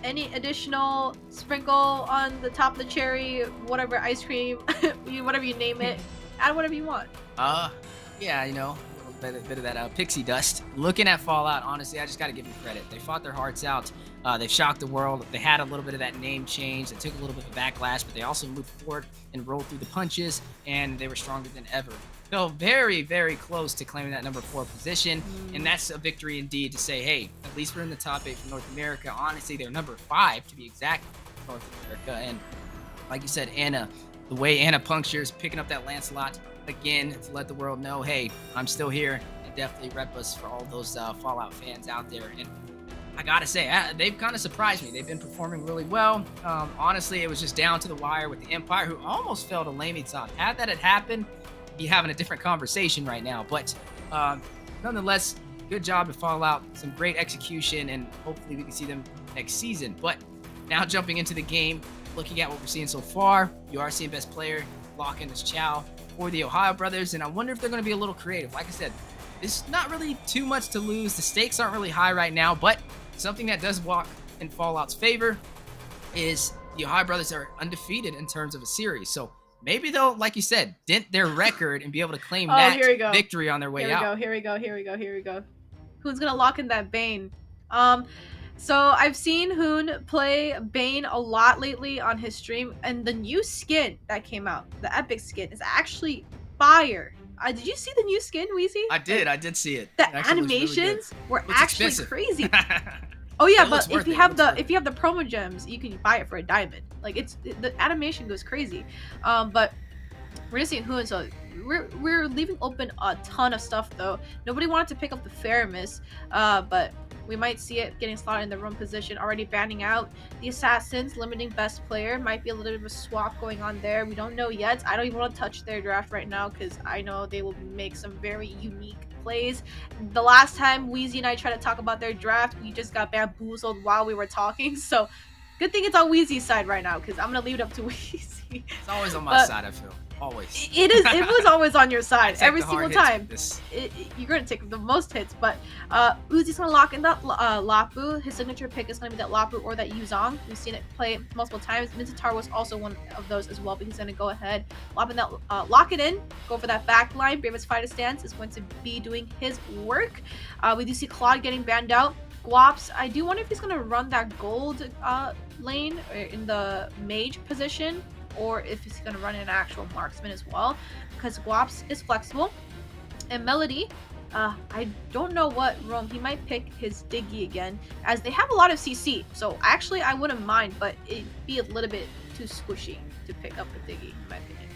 any additional sprinkle on the top of the cherry, whatever, ice cream, whatever you name it, add whatever you want.
Yeah, bit of that pixie dust. Looking at Fallout, honestly, I just got to give them credit. They fought their hearts out. They've shocked the world. They had a little bit of that name change. They took a little bit of backlash, but they also moved forward and rolled through the punches, and they were stronger than ever. So very, very close to claiming that number 4 position, and that's a victory indeed to say, hey, at least we're in the top 8 for North America. Honestly, they're number 5 to be exact for North America, and like you said, Anna, the way Anna punctures, picking up that Lancelot again to let the world know, hey, I'm still here, and definitely rep us for all those Fallout fans out there. And I gotta say, they've kind of surprised me. They've been performing really well. Honestly, it was just down to the wire with the Empire, who almost fell to LaimiTop. Had that had happened, we'd be having a different conversation right now. But nonetheless, good job to Fallout. Some great execution, and hopefully we can see them next season. But now jumping into the game, looking at what we're seeing so far, you are seeing best player lock in as Chow for the TheOhioBrothers, and I wonder if they're going to be a little creative. Like I said, there's not really too much to lose. The stakes aren't really high right now, but something that does walk in Fallout's favor is the TheOhioBrothers are undefeated in terms of a series. So maybe they'll, like you said, dent their record and be able to claim that victory on their way out.
Here we go. Who's going to lock in that Bane? So I've seen Hoon play Bane a lot lately on his stream, and the new skin that came out, the epic skin, is actually fire. Did you see the new skin, Weezy?
I did see it.
The
It
animations were
Looks
actually
expensive.
crazy. Oh yeah,
It looks
but
worth
if you
it.
have
It
the
looks
if you have the promo gems, you can buy it for a diamond. Like the animation goes crazy. But we're gonna see Hoon, so we're leaving open a ton of stuff though. Nobody wanted to pick up the Faramis, but we might see it getting slotted in the room position, already banning out the Assassins, limiting best player. Might be a little bit of a swap going on there. We don't know yet. I don't even want to touch their draft right now because I know they will make some very unique plays. The last time Weezy and I tried to talk about their draft, we just got bamboozled while we were talking. So good thing it's on Weezy's side right now because I'm going to leave it up to Weezy.
It's always on my side, I feel. Always.
It was always on your side every single time. You're gonna take the most hits, but Uzi's gonna lock in that Lapu. His signature pick is gonna be that Lapu or that Yuzong. We've seen it play multiple times. Minotaur was also one of those as well, but he's gonna go ahead, lock it in, go for that back line. Bravest Fighter stance is going to be doing his work. We do see Claude getting banned out. Guaps, I do wonder if he's gonna run that gold lane in the mage position, or if he's going to run an actual marksman as well, because Guaps is flexible. And Melody, I don't know what roam. He might pick his Diggy again, as they have a lot of CC. So actually, I wouldn't mind, but it'd be a little bit too squishy to pick up a Diggy, in my opinion.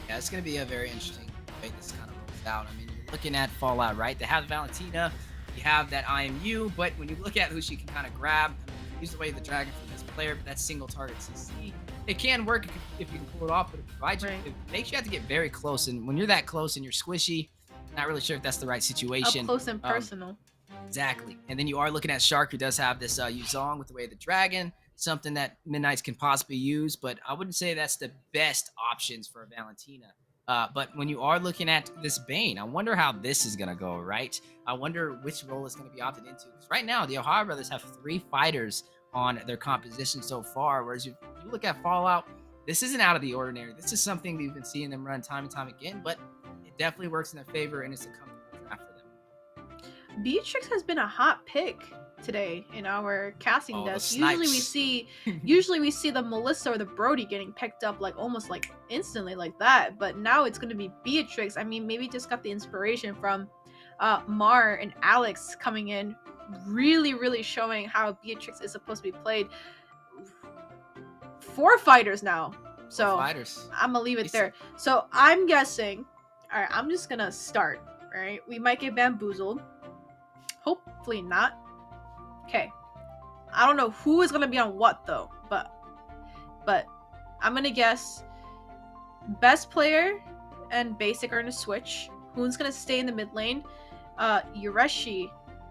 Yeah, it's going to be a very interesting way this kind of rolls out. I mean, you're looking at Fallout, right? They have Valentina, you have that IMU, but when you look at who she can kind of grab, use the way the Dragon for this player, but that's single target CC. It can work if you can pull it off, but it provides you, it makes you have to get very close. And when you're that close and you're squishy, not really sure if that's the right situation.
Up close and personal.
Exactly. And then you are looking at Shark, who does have this Yuzong with the way of the dragon, something that Midnights can possibly use, but I wouldn't say that's the best options for Valentina. But when you are looking at this Bane, I wonder how this is going to go, right? I wonder which role is going to be opted into. Because right now, the TheOhioBrothers have 3 fighters on their composition so far, whereas you look at Fallout, this isn't out of the ordinary. This is something we've been seeing them run time and time again, but it definitely works in their favor, and it's a comfortable draft for them.
Beatrix has been a hot pick today in our casting desk.
Usually
we see the Melissa or the Brody getting picked up like almost like instantly like that, but now it's going to be Beatrix. I mean, maybe just got the inspiration from Mar and Alex coming in, really showing how Beatrix is supposed to be played. 4 fighters now, so I'm gonna leave it there. So I'm guessing, all right, I'm just gonna start. Right, we might get bamboozled, hopefully not. Okay, I don't know who is gonna be on what though, but I'm gonna guess best player and basic are gonna switch. Who's gonna stay in the mid lane? Yureshi.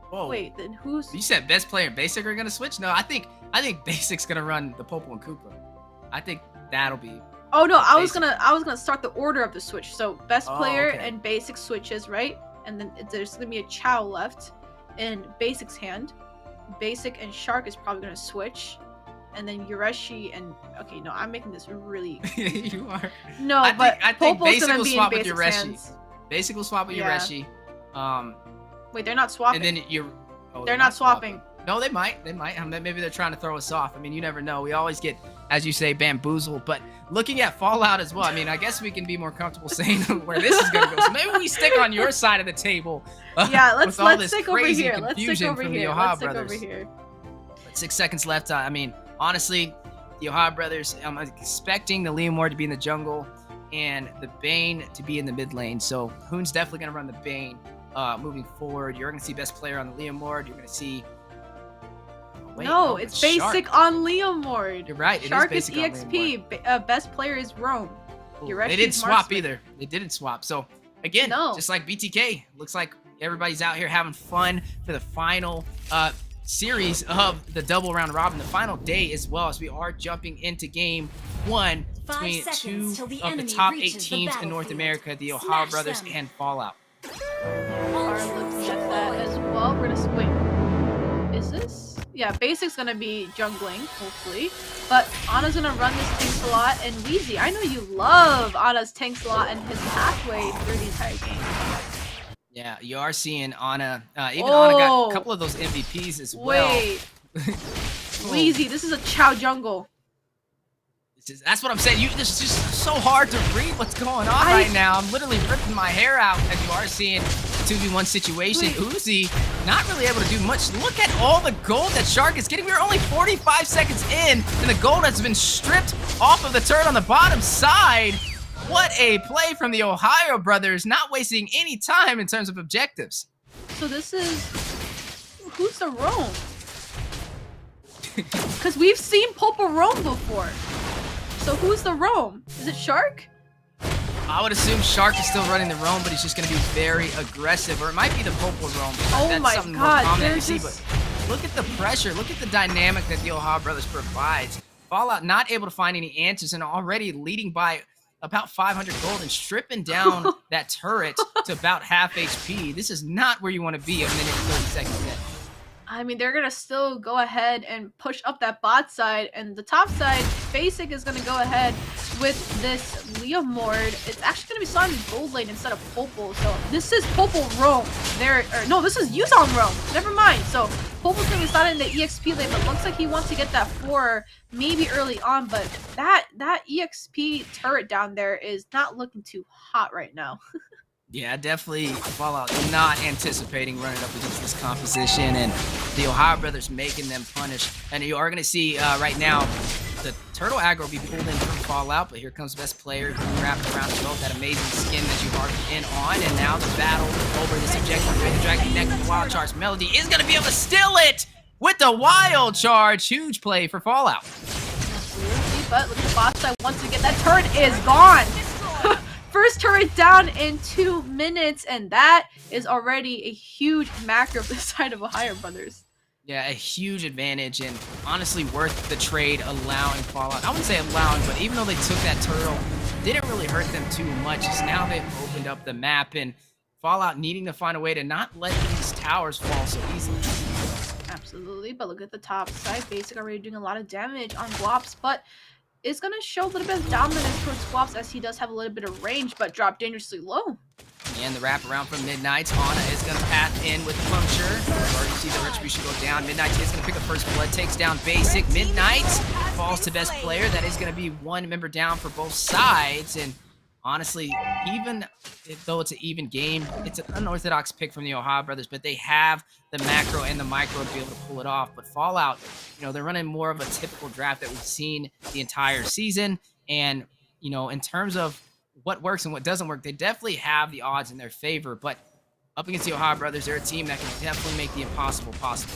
Whoa.
Wait, then who's?
You said best player and basic are gonna switch? No, I think basic's gonna run the Popo and Koopa. I think that'll be.
Oh no, I was gonna start the order of the switch. So best player and basic switches, right? And then there's gonna be a Chow left in basic's hand. Basic and Shark is probably gonna switch, and then Yureshi and no, I'm making this really.
You are.
No,
I
but
think
Popo's
basic
gonna
will
be
swap
in
with
basic's
Yureshi.
hands.
Basic will swap with Yureshi.
Wait, they're not swapping.
And then you're. Oh,
they're not swapping.
No, they might. Maybe they're trying to throw us off. I mean, you never know. We always get, as you say, bamboozled. But looking at Fallout as well, I mean, I guess we can be more comfortable saying where this is going to go. So maybe we stick on your side of the table.
Yeah, let's
with all this
stick over
crazy
here. Let's stick
confusion
over
from
here.
the
Let's
OhioBrothers.
stick over here.
6 seconds left. I mean, honestly, the OhioBrothers, I'm expecting the Leomord to be in the jungle and the Bane to be in the mid lane. So Hoon's definitely going to run the Bane moving forward. You're going to see best player on the Leomord. You're going to see...
It's basic
Shark.
on Leomord.
You're right.
Shark
it
is
basic on Leomord.
EXP. Best player is Rome.
They didn't swap either. They didn't swap. So again, just like BTK, looks like everybody's out here having fun for the final series of the double round robin, the final day as well, as we are jumping into game 1 between 2 of the top 8 teams in North America, the OhioBrothers and Fallout.
Are looking at that as well. We're gonna wait. Is this? Yeah, Basic's gonna be jungling, hopefully. But Anna's gonna run this tank slot, and Weezy, I know you love Anna's tank slot and his pathway through the entire game.
Yeah, you are seeing Anna. Even Anna got a couple of those MVPs as well.
Wait. Weezy, this is a Chow jungle.
That's what I'm saying. It's just so hard to read what's going on right now. I'm literally ripping my hair out, as you are seeing a 2v1 situation. Uzi not really able to do much. Look at all the gold that Shark is getting. We're only 45 seconds in, and the gold has been stripped off of the turret on the bottom side. What a play from the OhioBrothers, not wasting any time in terms of objectives.
So this is... Who's the Rome? Because we've seen Popa Rome before. So who's the Rome? Is it Shark?
I would assume Shark is still running the Rome, but he's just going to be very aggressive. Or it might be the Popa Rome.
Oh
That's
my
something
god,
more common
they're
to see,
just...
but look at the pressure. Look at the dynamic that the OhioBrothers provides. Fallout not able to find any answers and already leading by about 500 gold and stripping down that turret to about half HP. This is not where you want to be a minute and 30 seconds in.
I mean, they're going to still go ahead and push up that bot side, and the top side, Basic is going to go ahead with this Leomord. It's actually going to be starting gold lane instead of Popol, so this is Popol Rome. No, this is Yuzong Rome. Never mind. So Popol's going to be starting the EXP lane, but looks like he wants to get that 4 maybe early on, but that EXP turret down there is not looking too hot right now.
Yeah, definitely Fallout not anticipating running up against this composition, and the OhioBrothers making them punish. And you are going to see right now the turtle aggro be pulled in from Fallout, but here comes best player wrapped around as well, that amazing skin that you are in on. And now the battle over this objective with the Dragon Connect with the Wild Charge. Melody is going to be able to steal it with the Wild Charge. Huge play for Fallout.
Absolutely, but look at the bot side once again. That turret is gone. First turret down in 2 minutes, and that is already a huge macro for the side of OhioBrothers.
Yeah, a huge advantage, and honestly worth the trade allowing Fallout. I wouldn't say allowing, but even though they took that turtle, didn't really hurt them too much. As now they've opened up the map, and Fallout needing to find a way to not let these towers fall so easily.
Absolutely, but look at the top side. Basic already doing a lot of damage on Guaps, but it's going to show a little bit of dominance towards Guaps as he does have a little bit of range, but drop dangerously low.
And the wraparound from Midnight. Anna is going to path in with the puncture. You already see the Retribution go down. Midnight is going to pick up first blood, takes down Basic. Midnight falls to best player. That is going to be 1 member down for both sides. And honestly, even though it's an even game, it's an unorthodox pick from the OhioBrothers, but they have the macro and the micro to be able to pull it off. But Fallout, you know, they're running more of a typical draft that we've seen the entire season. And, you know, in terms of what works and what doesn't work, they definitely have the odds in their favor. But up against the OhioBrothers, they're a team that can definitely make the impossible possible.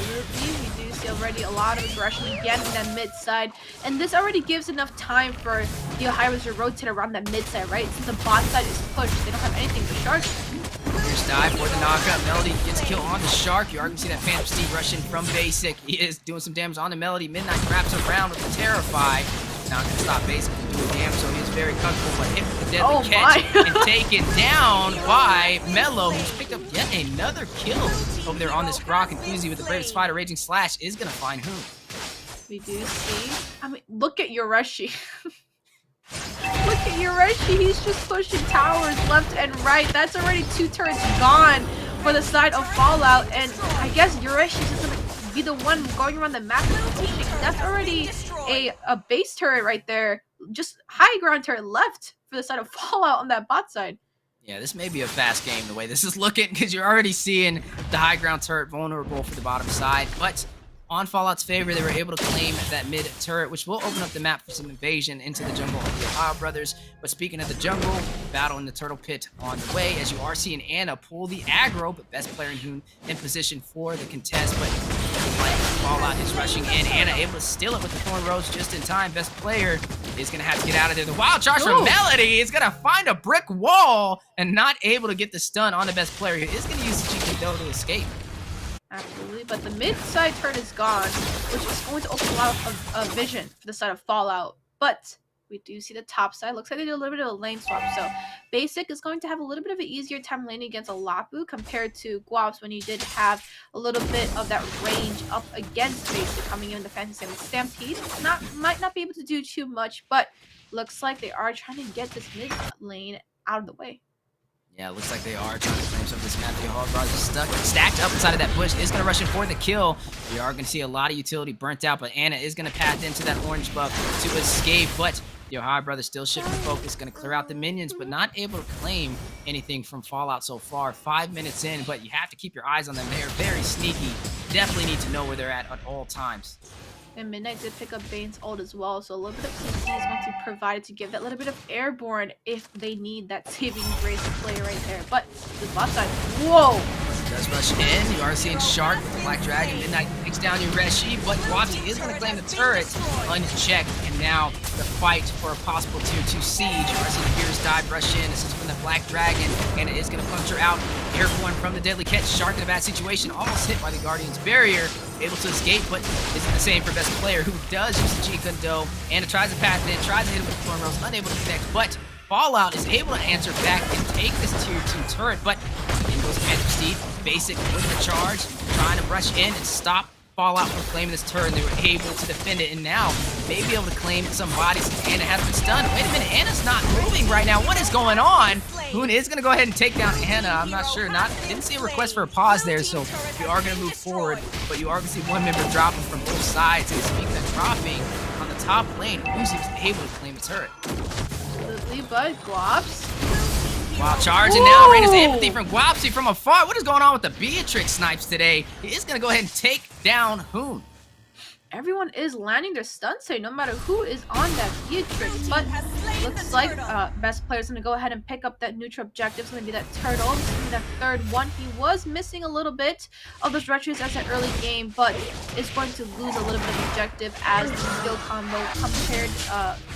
We do see already a lot of aggression again in that mid side, and this already gives enough time for the OhioBrothers to rotate around that mid side, right? Since the bot side is pushed, they don't have anything to Shark.
Here's dive for the knockup. Melody gets kill on the Shark. You are going to see that Phantom Steed rush in from Basic. He is doing some damage on the Melody. Midnight wraps around with the Terrify. Not going to stop Basic from doing damage, so he is very comfortable, but hit with the deadly catch and taken down by Mello, who's picked up yet another kill over there on this Grok, and Uzi with the Bravest Fighter Raging Slash is going to find whom.
We do see, I mean, look at Yoreshi. Look at Yureshi. He's just pushing towers left and right. That's already 2 turrets gone for the side of Fallout. And I guess Yureshi's just going to be the one going around the map and pushing. That's already a base turret right there. Just high ground turret left for the side of Fallout on that bot side.
Yeah, this may be a fast game the way this is looking because you're already seeing the high ground turret vulnerable for the bottom side. But on Fallout's favor, they were able to claim that mid turret, which will open up the map for some invasion into the jungle of the Ohio Brothers. But speaking of the jungle, battle in the turtle pit on the way, as you are seeing Anna pull the aggro, but best player in position for the contest. But like Fallout is rushing in, Anna able to steal it with the Thorn Rose just in time. Best player is going to have to get out of there. The wild charge from Melody is going to find a brick wall and not able to get the stun on the best player, who is going to use the GP though to escape.
Absolutely, but the mid-side turret is gone, which is going to open a lot of vision for the side of Fallout. But we do see the top side. Looks like they did a little bit of a lane swap. So Basic is going to have a little bit of an easier time laning against a Lapu compared to Guaps when you did have a little bit of that range up against Basic coming in the Fantasy 7 Stampede. Might not be able to do too much, but looks like they are trying to get this mid lane out of the way.
Yeah, it looks like they are trying to claim some of this map. The Brothers is stacked up inside of that bush. Is going to rush in for the kill. We are going to see a lot of utility burnt out, but Anna is going to path into that orange buff to escape. But the Ohio Brothers still shifting focus, going to clear out the minions, but not able to claim anything from Fallout so far. 5 minutes in, but you have to keep your eyes on them. They are very sneaky. Definitely need to know where they're at all times.
And Midnight did pick up Bane's ult as well, so a little bit of CC is going to be provided to give that little bit of airborne if they need that saving grace play right there. But the bot side, whoa!
Does rush in. You are seeing Shark with the Black Dragon. Midnight takes down Yureshi, but Wapsi is going to claim the turret unchecked. And now the fight for a possible tier 2 siege. You are seeing Fierce dive rush in. This is from the Black Dragon, and it is going to puncture out Airborne from the deadly catch. Shark in a bad situation, almost hit by the Guardian's barrier. Able to escape, but isn't the same for best player, who does use the G-Kundo. And tries to pass it in, tries to hit him with the Thorn Rose, unable to connect, but Fallout is able to answer back and take this tier 2 turret, but in goes Phantom Steed. Basic with the charge, trying to rush in and stop Fallout from claiming this turret. They were able to defend it, and now may be able to claim some bodies. Anna has been stunned. Wait a minute, Anna's not moving right now. What is going on? Hoon is going to go ahead and take down Anna. I'm not sure. Didn't see a request for a pause there, so you are going to move forward, but you are going to see one member dropping from both sides. And speaking of dropping, on the top lane, Uzi was able to claim the turret.
Absolutely, but Guaps.
Wild charge, and now Raina's empathy from Guapsi from afar. What is going on with the Beatrix snipes today? He is going to go ahead and take down Hoon.
Everyone is landing their stuns today, no matter who is on that Beatrix. But looks like best player's going to go ahead and pick up that neutral objective. It's going to be that turtle. It's going to be that third one. He was missing a little bit of those retros as an early game, but is going to lose a little bit of objective as the skill combo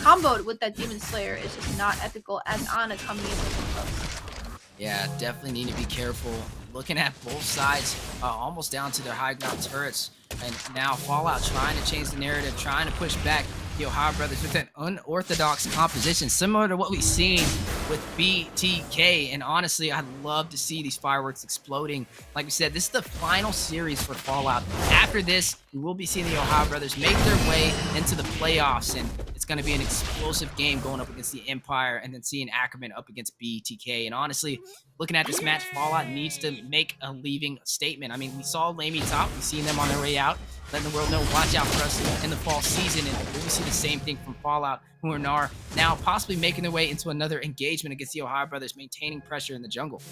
comboed with that Demon Slayer is just not ethical as Anna coming in with the close.
Yeah, definitely need to be careful. Looking at both sides, almost down to their high ground turrets. And now Fallout trying to change the narrative, trying to push back the Ohio Brothers with an unorthodox composition, similar to what we've seen with BTK. And honestly, I'd love to see these fireworks exploding. Like we said, this is the final series for Fallout. After this, we will be seeing the Ohio Brothers make their way into the playoffs, and it's going to be an explosive game going up against the Empire, and then seeing Ackerman up against BTK. And honestly, looking at this match, Fallout needs to make a leaving statement. I mean, we saw LaimiTop, we've seen them on their way out, letting the world know, watch out for us in the fall season. And we see the same thing from Fallout, who are now possibly making their way into another engagement against the Ohio Brothers, maintaining pressure in the jungle.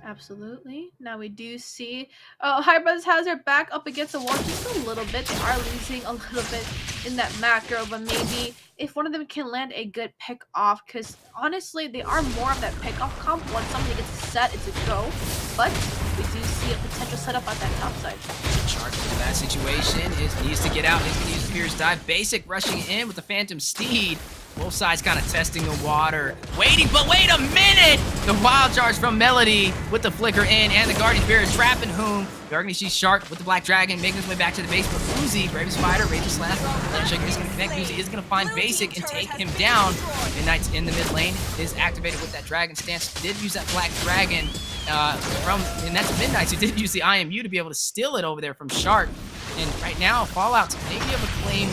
Absolutely. Now we do see Ohio Brothers has their back up against the wall just a little bit. They are losing a little bit in that macro, but maybe if one of them can land a good pick off, because honestly, they are more of that pick off comp. Once somebody gets set, it's a go. But we do see a potential setup at that top side.
Shark in that situation needs to get out. He's going to use Fierce Dive. Basic rushing in with the Phantom Steed. Both sides kind of testing the water. Waiting, but wait a minute! The wild charge from Melody with the flicker in, and the Guardian Spirit trapping Whom. They're going to see Shark with the Black Dragon, making his way back to the base. But Uzi, Bravest Fighter, Rage Slash, Shaker is going to connect. Uzi is going to find Basic and take him down. Midnight's in the mid lane, is activated with that Dragon Stance. Did use that Black Dragon and that's Midnight, who did use the IMU to be able to steal it over there from Shark. And right now, Fallout may be able to claim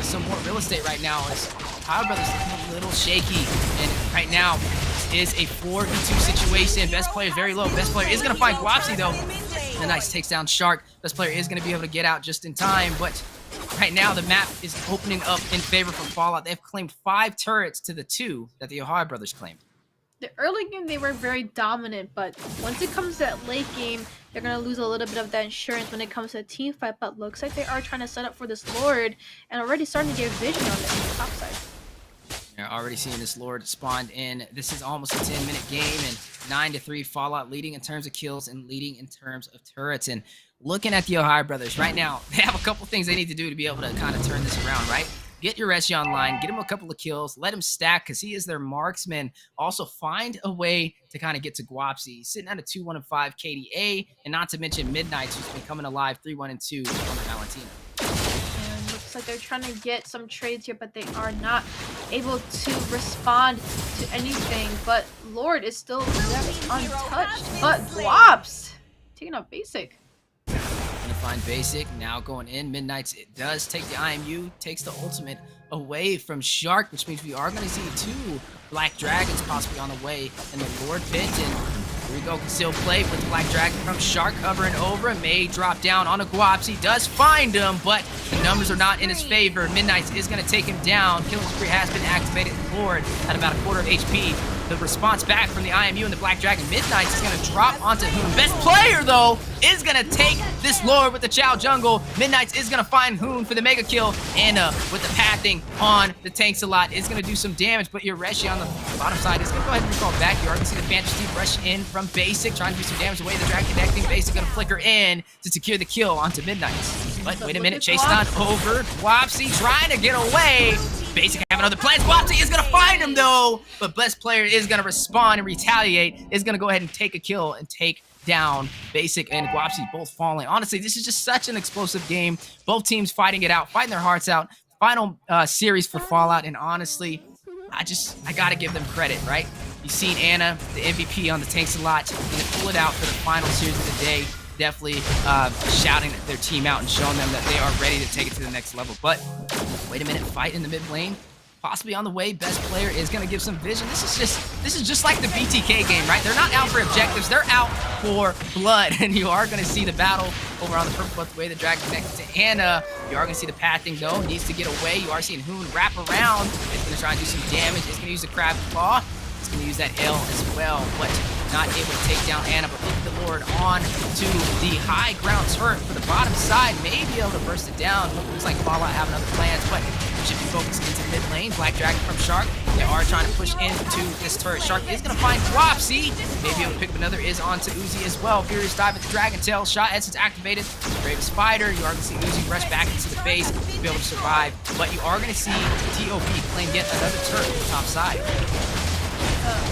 some more real estate right now, as Ohio Brothers looking a little shaky. And right now, this is a 4v2 situation. Best player is very low. Best player is going to find Guapsi, though. The Nice takes down Shark. Best player is going to be able to get out just in time. But right now, the map is opening up in favor for Fallout. They've claimed 5 turrets to the 2 that the Ohio Brothers claimed.
The early game, they were very dominant, but once it comes to that late game, they're going to lose a little bit of that insurance when it comes to a team fight, but looks like they are trying to set up for this Lord and already starting to get vision on the top side.
You're already seeing this Lord spawned in. This is almost a 10-minute game, and 9-3 Fallout leading in terms of kills and leading in terms of turrets. And looking at the Ohio Brothers right now, they have a couple things they need to do to be able to kind of turn this around, right? Get your Reshi online, get him a couple of kills, let him stack because he is their marksman. Also, find a way to kind of get to Guapsi. He's sitting at a 2-1-5 KDA, and not to mention Midnight, who's been coming alive 3-1-2 on the Valentina.
And looks like they're trying to get some trades here, but they are not able to respond to anything. But Lord is still left untouched. But Guaps taking out Basic.
Gonna find Basic, now going in. Midnight's, it does take the IMU, takes the ultimate away from Shark, which means we are gonna see 2 Black Dragons possibly on the way, and the Lord Pit, and here we go, conceal play with the Black Dragon from Shark hovering over, may drop down on a Guapsi, does find him, but the numbers are not in his favor. Midnight's is gonna take him down. Killing spree has been activated. Lord at about a quarter of HP. The response back from the IMU and the Black Dragon. Midnight is going to drop onto Hoon. Best player, though, is going to take this Lord with the Chow Jungle. Midnight is going to find Hoon for the mega kill. Anna with the pathing on the tanks a lot is going to do some damage, but your Reshi on the bottom side is going to go ahead and recall back. You are going to see the Fantasy rush in from Basic, trying to do some damage away. The Dragon connecting. Basic going to flicker in to secure the kill onto Midnight. But wait a minute, chased on over. Wapsi trying to get away. Basic having other plans. Wapsi is going to find him, though. But best player is going to respond and retaliate. Is going to go ahead and take a kill and take down Basic and Guapsi both falling. Honestly, this is just such an explosive game. Both teams fighting it out, fighting their hearts out. Final series for Fallout. And honestly, I got to give them credit, right? You've seen Anna, the MVP on the tanks a lot, and to pull it out for the final series of the day. Definitely shouting their team out and showing them that they are ready to take it to the next level. But wait a minute, fight in the mid lane, possibly on the way. Best player is going to give some vision. This is just like the BTK game, right? They're not out for objectives, they're out for blood. And you are going to see the battle over on the purple buff, the way the Dragon connected to Anna. You are going to see the pathing though, needs to get away. You are seeing Hoon wrap around. It's going to try and do some damage. It's going to use the Crab Claw. It's going to use that L as well, but not able to take down Anna. But look at the Lord on to the high ground turret for the bottom side. May be able to burst it down. Looks like Fallout having other plans, but should be focused into mid lane. Black Dragon from Shark. They are trying to push into this turret. Shark is going to find Guapsi. Maybe able to pick up another. Is on to Uzi as well. Furious dive at the Dragon Tail. Shot Essence activated. Brave Spider. You are going to see Uzi rush back into the base to be able to survive. But you are going to see TOP claim yet another turret on the top side.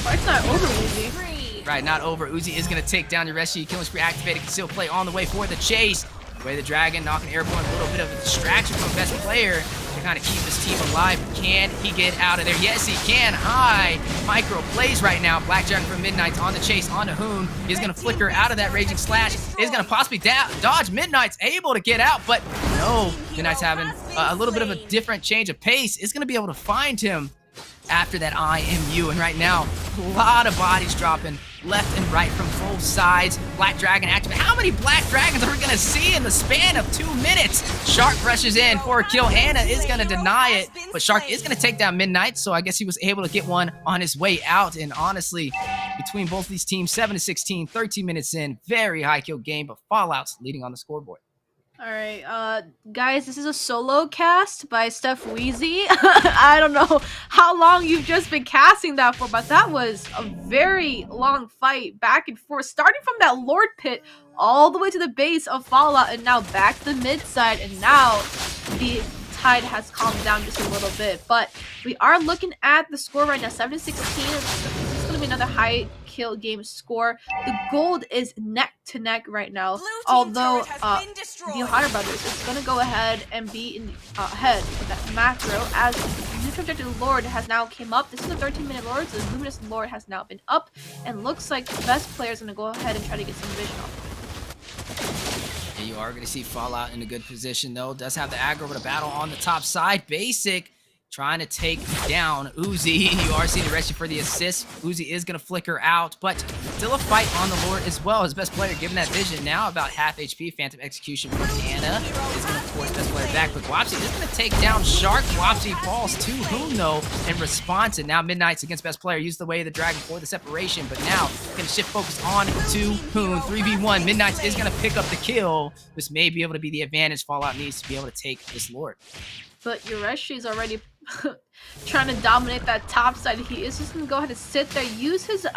Fight's not over, Uzi.
Right, not over. Uzi is going to take down your Reshi. Killing spree activated. Conceal play on the way for the chase. The way the Dragon knocking airborne. A little bit of a distraction from the best player to kind of keep his team alive. Can he get out of there? Yes, he can. High micro plays right now. Black Dragon from Midnight's on the chase onto Hoon. He's going to flicker out of that Raging Slash. He's going to possibly dodge. Midnight's able to get out, but no. Midnight's having a little bit of a different change of pace. Is going to be able to find him after that IMU, and right now a lot of bodies dropping left and right from both sides. Black Dragon active. How many Black Dragons are we gonna see in the span of 2 minutes? Shark rushes in for a kill. Anna is gonna deny it, but Shark is gonna take down Midnight, so I guess he was able to get one on his way out. And honestly, between both these teams, 7-16, 13 minutes in, very high kill game, but Fallout's leading on the scoreboard.
Alright, guys, this is a solo cast by Stephweezy. I don't know how long you've just been casting that for, but that was a very long fight back and forth, starting from that Lord Pit all the way to the base of Fallout, and now back to the mid side, and now the tide has calmed down just a little bit. But we are looking at the score right now, 7-16. It's going to be another high kill game score. The gold is neck to neck right now, although the Ohio Brothers is going to go ahead and be in ahead with that macro, as new objective Lord has now came up. This is a 13-minute Lord, so the Luminous Lord has now been up, and looks like the best player is going to go ahead and try to get some vision off of it.
And you are going to see Fallout in a good position, though. Does have the aggro with a battle on the top side. Basic trying to take down Uzi. You are seeing the rescue for the assist. Uzi is going to flicker out, but still a fight on the Lord as well. His best player given that vision now about half HP. Phantom Execution from Anna is going to force best player back, but Guapsi is going to take down Shark. Guapsi falls to Hoon though in response, and now Midnight's against best player. Use the way of the dragon for the separation, but now going to shift focus on to Hoon. 3v1. Midnight is going to pick up the kill. This may be able to be the advantage Fallout needs to be able to take this Lord.
But Yoreshi is already trying to dominate that top side. He is just going to go ahead and sit there, use his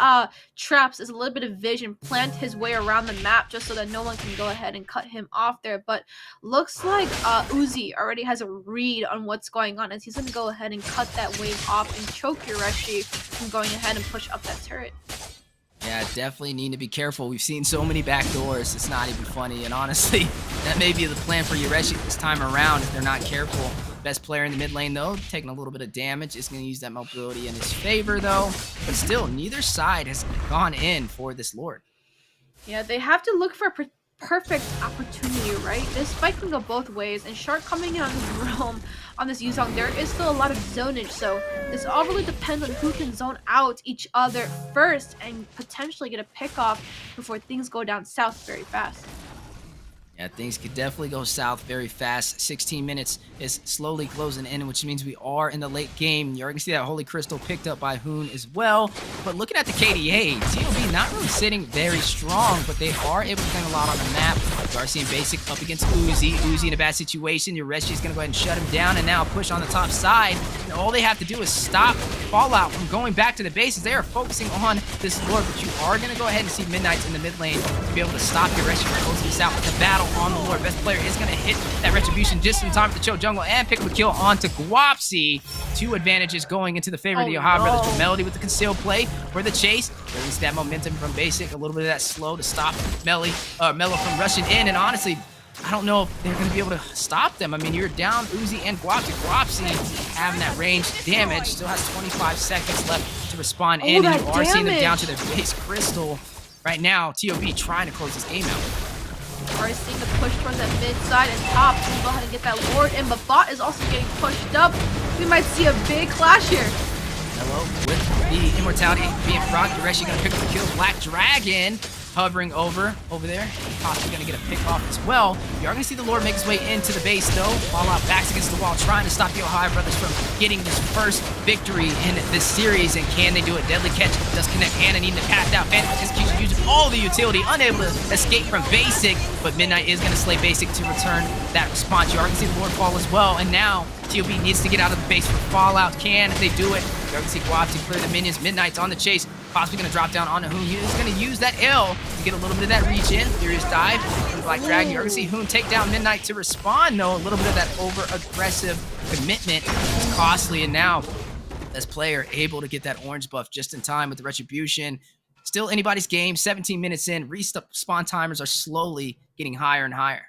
traps as a little bit of vision, plant his way around the map just so that no one can go ahead and cut him off there. But looks like Uzi already has a read on what's going on, as he's going to go ahead and cut that wave off and choke Yoreshi from going ahead and push up that turret.
Yeah, definitely need to be careful. We've seen so many backdoors. It's not even funny. And honestly, that may be the plan for Yoreshi this time around if they're not careful. Best player in the mid lane, though, taking a little bit of damage. Is going to use that mobility in his favor, though. But still, neither side has gone in for this Lord.
Yeah, they have to look for a perfect opportunity, right? This fight can go both ways, and Shark coming in on this realm, on this Yuzong, there is still a lot of zonage, so this all really depends on who can zone out each other first and potentially get a pick off before things go down south very fast.
Yeah, things could definitely go south very fast. 16 minutes is slowly closing in, which means we are in the late game. You're going to see that Holy Crystal picked up by Hoon as well. But looking at the KDA, TOB not really sitting very strong, but they are able to claim a lot on the map. Darcy and Basic up against Uzi. Uzi in a bad situation. Yoreshi is going to go ahead and shut him down and now push on the top side. And all they have to do is stop Fallout from going back to the bases. They are focusing on this Lord, but you are going to go ahead and see Midnight in the mid lane to be able to stop Yoreshi from closing this out. The battle on the Lord. Best player is going to hit that Retribution just in time for the Chill Jungle and pick up a kill onto Guapsi. 2 advantages going into the favor of the Ohio Brothers. For Melody with the concealed play for the chase. Release that momentum from Basic. A little bit of that slow to stop Mello from rushing in. And honestly, I don't know if they're going to be able to stop them. I mean, you're down Uzi and Guapsi. Guapsi having that range damage. Still has 25 seconds left to respond in. And you are seeing them down to their base crystal. Right now, TOB trying to close this game out.
Already seeing the push towards that mid side and top. Can go ahead and get that Lord in, but Bot is also getting pushed up. We might see a big clash here.
Mello with the immortality being front. Yoreshi gonna pick up the kill. Black Dragon hovering over there. Possibly gonna get a pick off as well. You are gonna see the Lord make his way into the base though. Fallout backs against the wall, trying to stop the Ohio Brothers from getting this first victory in this series. And can they do it? Deadly catch does connect. Anna needing to pass out. Phantom Execution using all the utility, unable to escape from Basic. But Midnight is gonna slay Basic to return that response. You are gonna see the Lord fall as well. And now TOB needs to get out of the base for Fallout. Can they do it? You're gonna see Guapsi clear the minions. Midnight's on the chase. Possibly gonna drop down onto Hoon. He is gonna use that L to get a little bit of that reach in. Furious dive from Black Dragon. You're gonna see Hoon take down Midnight to respond. No, a little bit of that over-aggressive commitment is costly. And now, this player able to get that orange buff just in time with the Retribution. Still anybody's game. 17 minutes in. Respawn timers are slowly getting higher and higher.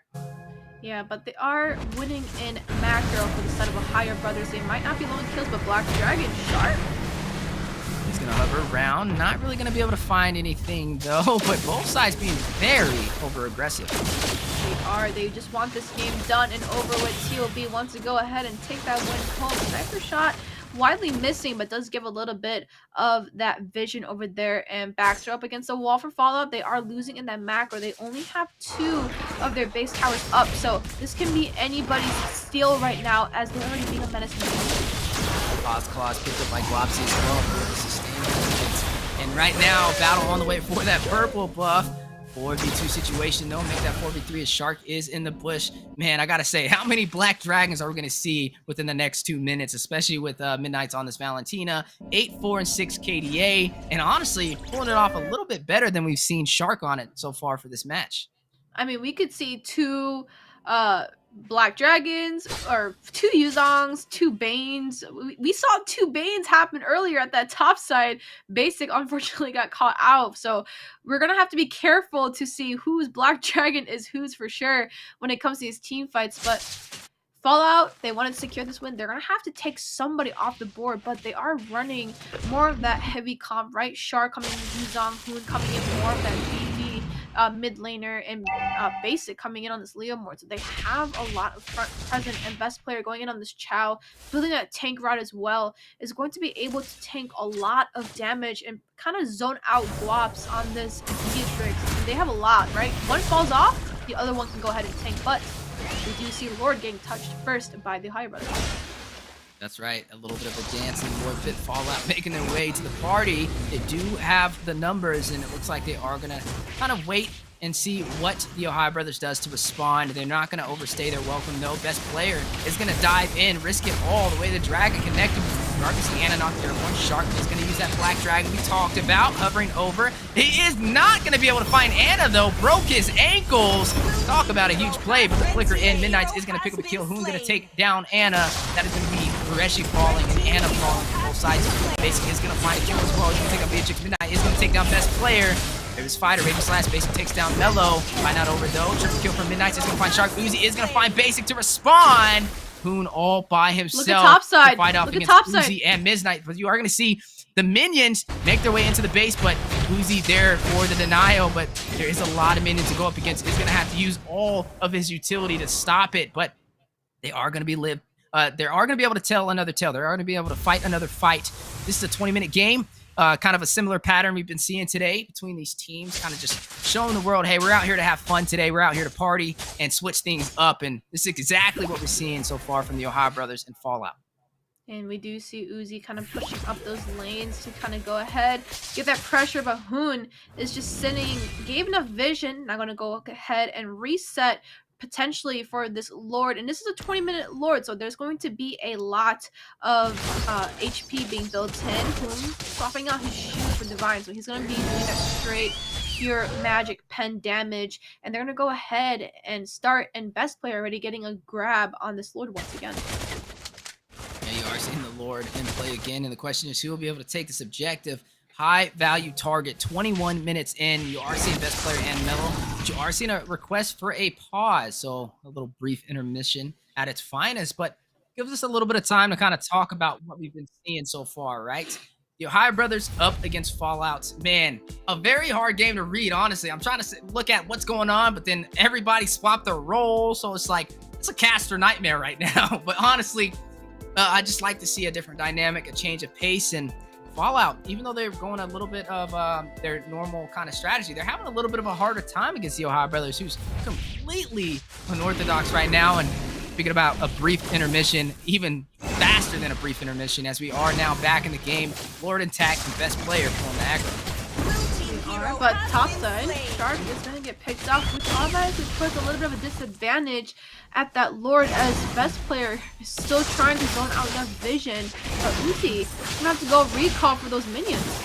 Yeah, but they are winning in macro for the side of Ohio Brothers. They might not be low in kills, but Black Dragon sharp.
He's going to hover around. Not really going to be able to find anything, though. But both sides being very over-aggressive.
They are. They just want this game done and over with. TOB wants to go ahead and take that win home. Sniper shot widely missing, but does give a little bit of that vision over there. And backs are up against the wall for Fallout. They are losing in that macro. They only have 2 of their base towers up. So this can be anybody's steal right now, as they're already being a menace in the game.
Claws picked up by Guapsi as well for the sustained. And right now, battle on the way for that purple buff. 4v2 situation though. Make that 4v3 as Shark is in the bush. Man, I gotta say, how many Black Dragons are we gonna see within the next 2 minutes, especially with Midnight's on this Valentina. 8, 4, and 6 KDA. And honestly, pulling it off a little bit better than we've seen Shark on it so far for this match.
I mean, we could see 2 Black Dragons, or 2 Yuzongs, 2 Banes. We saw 2 Banes happen earlier at that top side. Basic unfortunately got caught out, so we're gonna have to be careful to see whose Black Dragon is whose for sure when it comes to these team fights. But Fallout, they wanted to secure this win. They're gonna have to take somebody off the board, but they are running more of that heavy comp, right? Shark coming in, Yuzong, Hoon coming in, more of that BB mid laner and basic coming in on this Leo Mort. So they have a lot of front present, and best player going in on this Chow, building that tank route as well, is going to be able to tank a lot of damage and kind of zone out Guaps on this Beatrix. And they have a lot, right? One falls off, the other one can go ahead and tank, but we do see Lord getting touched first by the EDT.
That's right, a little bit of a dance and Lord Fit Fallout making their way to the party. They do have the numbers, and it looks like they are gonna kind of wait and see what the TheOhioBrothers does to respond. They're not going to overstay their welcome, though. Best player is going to dive in, risk it all. The way the Dragon connected with Darkness and Anna knocked there. One Shark is going to use that Black Dragon we talked about, hovering over. He is not going to be able to find Anna, though. Broke his ankles. Talk about a huge play, but the flicker in. Midnight is going to pick up a kill. Who's going to take down Anna? That is going to be Reshi falling and Anna falling from both sides. Basically is going to find a kill as well. He's going to take out Beatrix. Midnight is going to take down Best Player. There's Fighter, Raven Slash, Basic takes down Mellow. Find out over though. Triple kill from Midnight. Is going to find Shark. Uzi is going to find Basic to respond. Hoon all by himself.
Look at topside.
To fight off
Look at
against
topside.
Uzi and Midnight. But you are going to see the minions make their way into the base, but Uzi there for the denial. But there is a lot of minions to go up against. He's going to have to use all of his utility to stop it. But they are going to be they are going to be able to tell another tale. They are going to be able to fight another fight. This is a 20-minute game. Kind of a similar pattern we've been seeing today between these teams, kind of just showing the world, hey, we're out here to have fun today. We're out here to party and switch things up. And this is exactly what we're seeing so far from the TheOhioBrothers and Fallout.
And we do see Uzi kind of pushing up those lanes to kind of go ahead, get that pressure, but Hoon is just sitting, gave enough vision, not going to go ahead and reset potentially for this Lord. And this is a 20-minute Lord, so there's going to be a lot of HP being built in. Hoon swapping out his shoes for Divine, so he's going to be doing that straight pure magic pen damage, and they're going to go ahead and start, and Best Player already getting a grab on this Lord once again.
Yeah, you are seeing the Lord in play again, and the question is who will be able to take this objective. High value target, 21 minutes in. You are seeing Best Player and Mellow, but you are seeing a request for a pause, so a little brief intermission at its finest, but gives us a little bit of time to kind of talk about what we've been seeing so far, right? The TheOhioBrothers up against Fallout. Man, a very hard game to read, honestly. I'm trying to look at what's going on, but then everybody swapped their roles, so it's like, it's a caster nightmare right now. But honestly, I just like to see a different dynamic, a change of pace, and Fallout, even though they're going a little bit of their normal kind of strategy, they're having a little bit of a harder time against the TheOhioBrothers, who's completely unorthodox right now. And speaking about a brief intermission, even faster than a brief intermission, as we are now back in the game. Lord intact and Best Player pulling the aggro.
Alright, but topside, Shark is going to get picked off, which obviously puts a little bit of a disadvantage at that Lord, as Best Player is still trying to zone out that vision. But Uzi is going to have to go recall for those minions.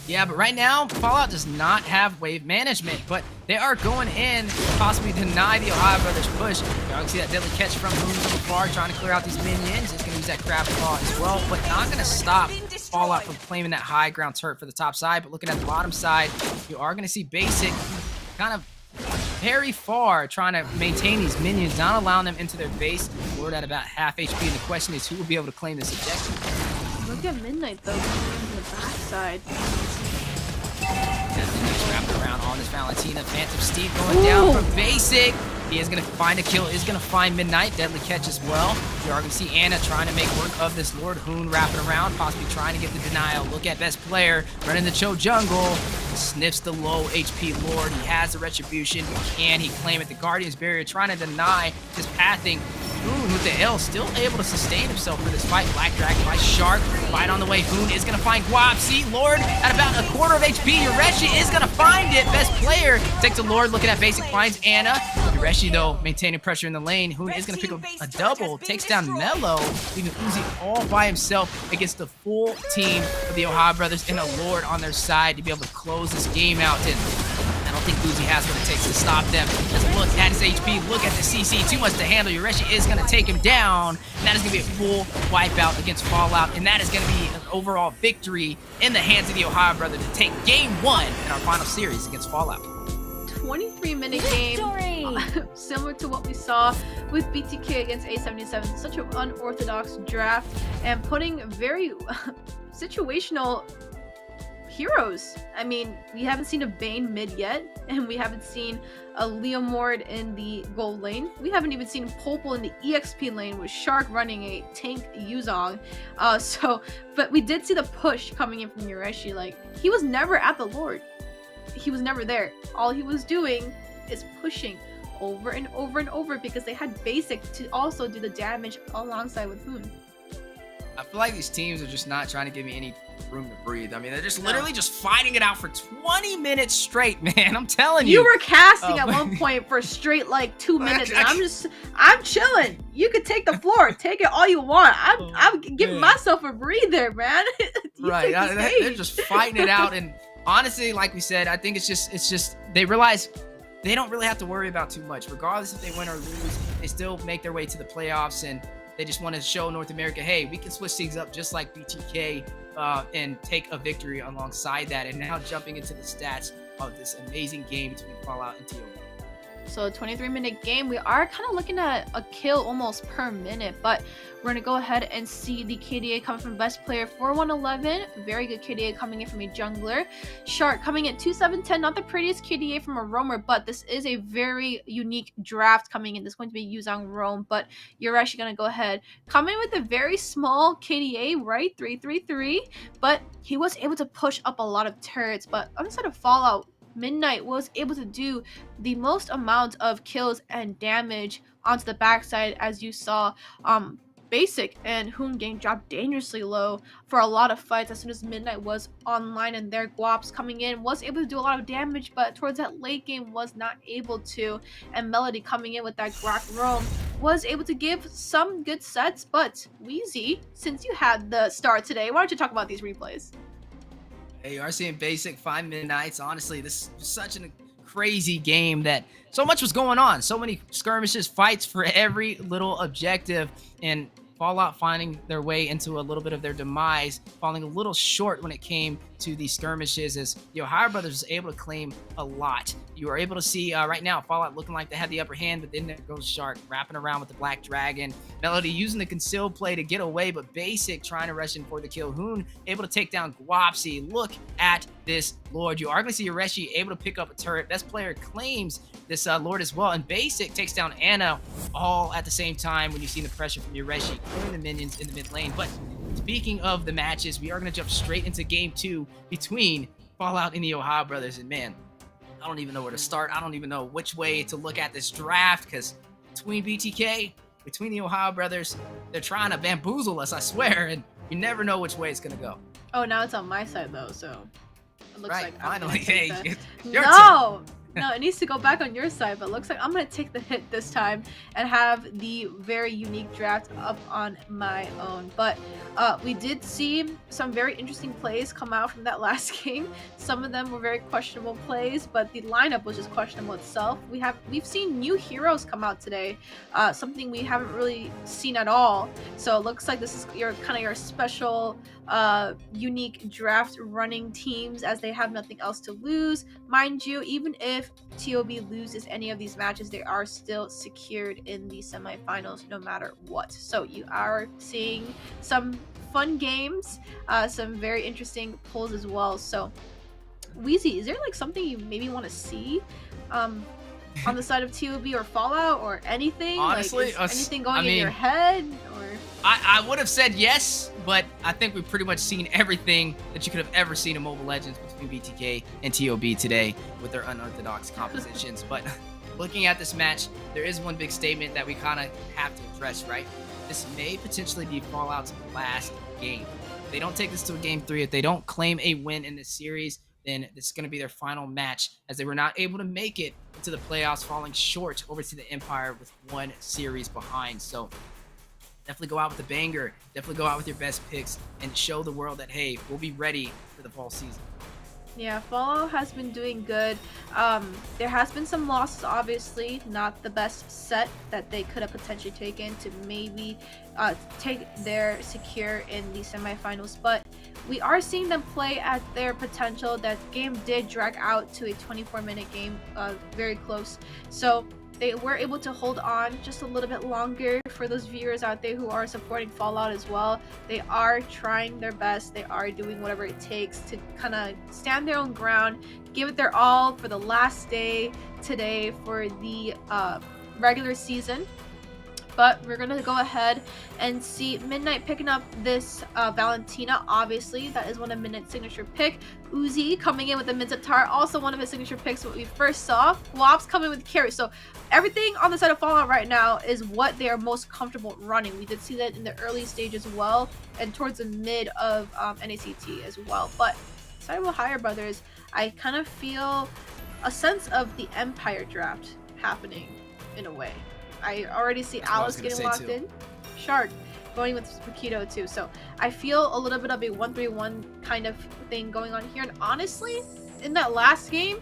Yeah, but right now, Fallout does not have wave management, but they are going in to possibly deny the TheOhioBrothers push. You can see that deadly catch from Moon from far, trying to clear out these minions. He's going to use that crab claw as well, but not going to stop Fallout from claiming that high ground turret for the top side. But looking at the bottom side, you are going to see Basic kind of very far trying to maintain these minions, not allowing them into their base. Lord at about half HP, and the question is who will be able to claim this objective.
Look at Midnight though, going into the backside.
Midnight's wrapped around on this Valentina. Phantom Steve going down from Basic. He is going to find a kill, is going to find Midnight. Deadly catch as well. You are going to see Anna trying to make work of this Lord. Hoon wrapping around, possibly trying to get the denial. Look at Best Player running the Cho jungle. Sniffs the low HP Lord. He has the retribution. Can he claim it? The Guardian's Barrier trying to deny his pathing. Hoon with the L still able to sustain himself for this fight. Black Dragon by Shark. Fight on the way. Hoon is going to find Guap. See, Lord at about a quarter of HP. Yureshi is going to find it. Best Player takes a Lord. Looking at Basic, finds Anna. Yureshi, though, maintaining pressure in the lane. Hoon is going to pick up a double. Takes down Mellow, leaving Uzi all by himself against the full team of the TheOhioBrothers and a Lord on their side to be able to close this game out. And I don't think Uzi has what it takes to stop them. Just look at his HP, look at the CC, too much to handle. Yureshi is going to take him down, and that is going to be a full wipeout against Fallout, and that is going to be an overall victory in the hands of the TheOhioBrothers to take game 1 in our final series against Fallout.
23-minute game, similar to what we saw with BTK against A77. Such an unorthodox draft, and putting very situational heroes. I mean, we haven't seen a Bane mid yet, and we haven't seen a Leomord in the gold lane. We haven't even seen Popol in the EXP lane with Shark running a tank Yuzong. But we did see the push coming in from Yureshi. Like, he was never at the Lord. He was never there. All he was doing is pushing over and over and over because they had basic to also do the damage alongside with Hoon.
I feel like these teams are just not trying to give me any room to breathe. I mean, they're just literally just fighting it out for 20 minutes straight, man. I'm telling you.
You were casting at one point for straight like 2 minutes, and I'm chilling. You could take the floor, take it all you want. I'm giving myself a breather, man.
Right, they're just fighting it out, and honestly, like we said, I think it's just they realize they don't really have to worry about too much. Regardless if they win or lose, they still make their way to the playoffs, and they just want to show North America, hey, we can switch things up just like BTK and take a victory alongside that. And now jumping into the stats of this amazing game between Fallout and TOB.
So a 23-minute game, we are kind of looking at a kill almost per minute, but we're going to go ahead and see the KDA coming from best player 4111. Very good KDA coming in from a jungler. Shark coming in 2710, not the prettiest KDA from a roamer, but this is a very unique draft coming in. This is going to be Yuzong roam, but you're actually going to go ahead. Coming with a very small KDA, right? 333, but he was able to push up a lot of turrets, but on the side of Fallout, Midnight was able to do the most amount of kills and damage onto the backside, as you saw. Basic and Hoon Gang dropped dangerously low for a lot of fights as soon as Midnight was online, and their Guaps coming in was able to do a lot of damage, but towards that late game was not able to. And Melody coming in with that Glock roam was able to give some good sets. But Weezy, since you had the start today, why don't you talk about these replays?
Hey, you are seeing Basic 5 Midnights. Honestly, this is such a crazy game that so much was going on. So many skirmishes, fights for every little objective, and Fallout finding their way into a little bit of their demise, falling a little short when it came to these skirmishes, as the OhioBrothers was able to claim a lot. You are able to see right now Fallout looking like they had the upper hand, but then there goes Shark wrapping around with the Black Dragon. Melody using the concealed play to get away, but Basic trying to rush in for the kill. Hoon able to take down Guapsi. Look at this Lord. You are going to see Yureshi able to pick up a turret. Best player claims this Lord as well, and Basic takes down Anna all at the same time when you see the pressure from Yureshi clearing the minions in the mid lane. But speaking of the matches, we are going to jump straight into game 2 between Fallout and the OhioBrothers. And man, I don't even know where to start. I don't even know which way to look at this draft, because between BTK, between the OhioBrothers, they're trying to bamboozle us, I swear, and you never know which way it's going to go.
Oh, now it's on my side though, so it looks
Right,
like
finally. Hey, it's your
no! No, it needs to go back on your side, but looks like I'm going to take the hit this time and have the very unique draft up on my own. But we did see some very interesting plays come out from that last game. Some of them were very questionable plays, but the lineup was just questionable itself. We've seen new heroes come out today, something we haven't really seen at all. So it looks like this is your special unique draft running teams, as they have nothing else to lose. Mind you, even if TOB loses any of these matches, they are still secured in the semifinals no matter what. So you are seeing some fun games, some very interesting pulls as well. So Weezy, is there like something you maybe want to see on the side of TOB or Fallout or anything?
Honestly,
like, anything going in your head? Or
I would have said yes, but I think we've pretty much seen everything that you could have ever seen in Mobile Legends between BTK and TOB today with their unorthodox compositions. But looking at this match, there is one big statement that we kind of have to address, right? This may potentially be Fallout's last game. If they don't take this to a game 3, if they don't claim a win in this series, then this is going to be their final match, as they were not able to make it into the playoffs, falling short over to the Empire with 1 series behind. So definitely go out with a banger, definitely go out with your best picks, and show the world that, hey, we'll be ready for the fall season.
Yeah, Fallout has been doing good. There has been some losses, obviously. Not the best set that they could have potentially taken to maybe take their secure in the semifinals. But we are seeing them play at their potential. That game did drag out to a 24-minute game, very close. So they were able to hold on just a little bit longer. For those viewers out there who are supporting Fallout as well, they are trying their best. They are doing whatever it takes to kind of stand their own ground, give it their all for the last day today for the regular season. But we're gonna go ahead and see Midnight picking up this Valentina. Obviously, that is one of Midnight's signature pick. Uzi coming in with the Minotaur, also one of his signature picks. What we first saw. Wops coming with Carry. So everything on the side of Fallout right now is what they are most comfortable running. We did see that in the early stage as well, and towards the mid of NACT as well. But side of OhioBrothers, I kind of feel a sense of the Empire draft happening in a way. I already see Alice getting locked in. Shark going with Paquito too. So I feel a little bit of a 1-3-1 kind of thing going on here. And honestly, in that last game,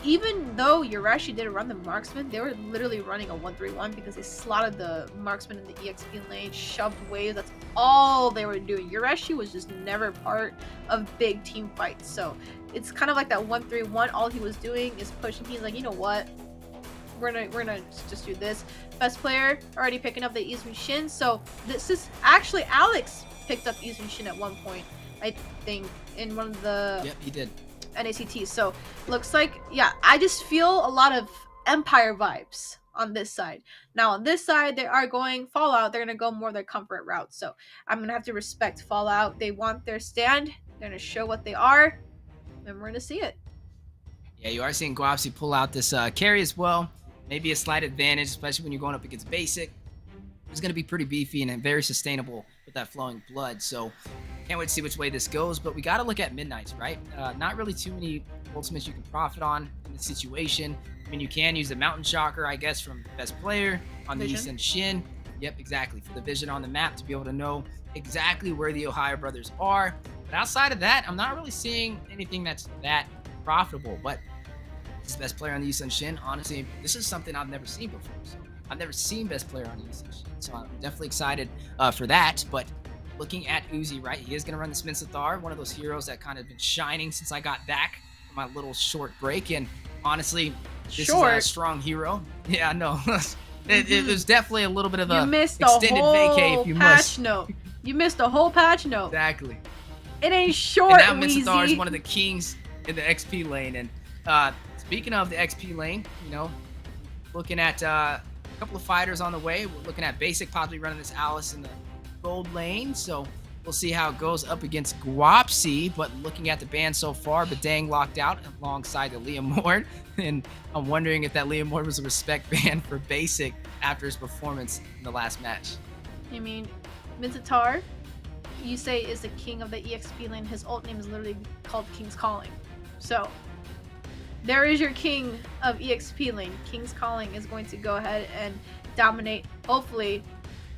even though Urashi did run the marksman, they were literally running a 1-3-1 because they slotted the marksman in the EXP lane, shoved waves. That's all they were doing. Urashi was just never part of big team fights. So it's kind of like that 1-3-1. All he was doing is pushing. He's like, you know what? We're gonna just do this. Best player already picking up the Izun Shin. So this is actually Alex picked up Izun Shin at one point, I think, in one of the
Yep, he did.
NACT. So looks like, yeah, I just feel a lot of Empire vibes on this side. Now on this side, they are going Fallout. They're gonna go more their comfort route. So I'm gonna have to respect Fallout. They want their stand. They're gonna show what they are, and we're gonna see it.
Yeah, you are seeing Guapsi pull out this carry as well. Maybe a slight advantage, especially when you're going up against basic. It's going to be pretty beefy and very sustainable with that flowing blood. So can't wait to see which way this goes. But we got to look at Midnights, right? Not really too many ultimates you can profit on in this situation. I mean, you can use the Mountain Shocker, I guess, from best player on the
Vision.
East Shin. Yep, exactly. For the vision on the map to be able to know exactly where the OhioBrothers are. But outside of that, I'm not really seeing anything that's that profitable. But best player on the East Shin, honestly, this is something I've never seen before. So I've never seen best player on the East Shin, so I'm definitely excited for that. But looking at Uzi, right, he is going to run the Sminsathar, one of those heroes that kind of been shining since I got back from my little short break. And honestly, this is a strong hero. Yeah, no, it was definitely a little bit of a extended vacay if you
patch note. You missed a whole patch note.
Exactly.
It ain't short.
And now Minsathar is one of the kings in the XP lane. And speaking of the XP lane, you know, looking at a couple of fighters on the way. We're looking at Basic possibly running this Alice in the gold lane. So we'll see how it goes up against Guapsi. But looking at the ban so far, Badang locked out alongside the Liam Ward. And I'm wondering if that Liam Ward was a respect ban for Basic after his performance in the last match.
You mean, Minzatar, you say is the king of the EXP lane. His ult name is literally called King's Calling. So there is your king of EXP lane. King's Calling is going to go ahead and dominate, hopefully,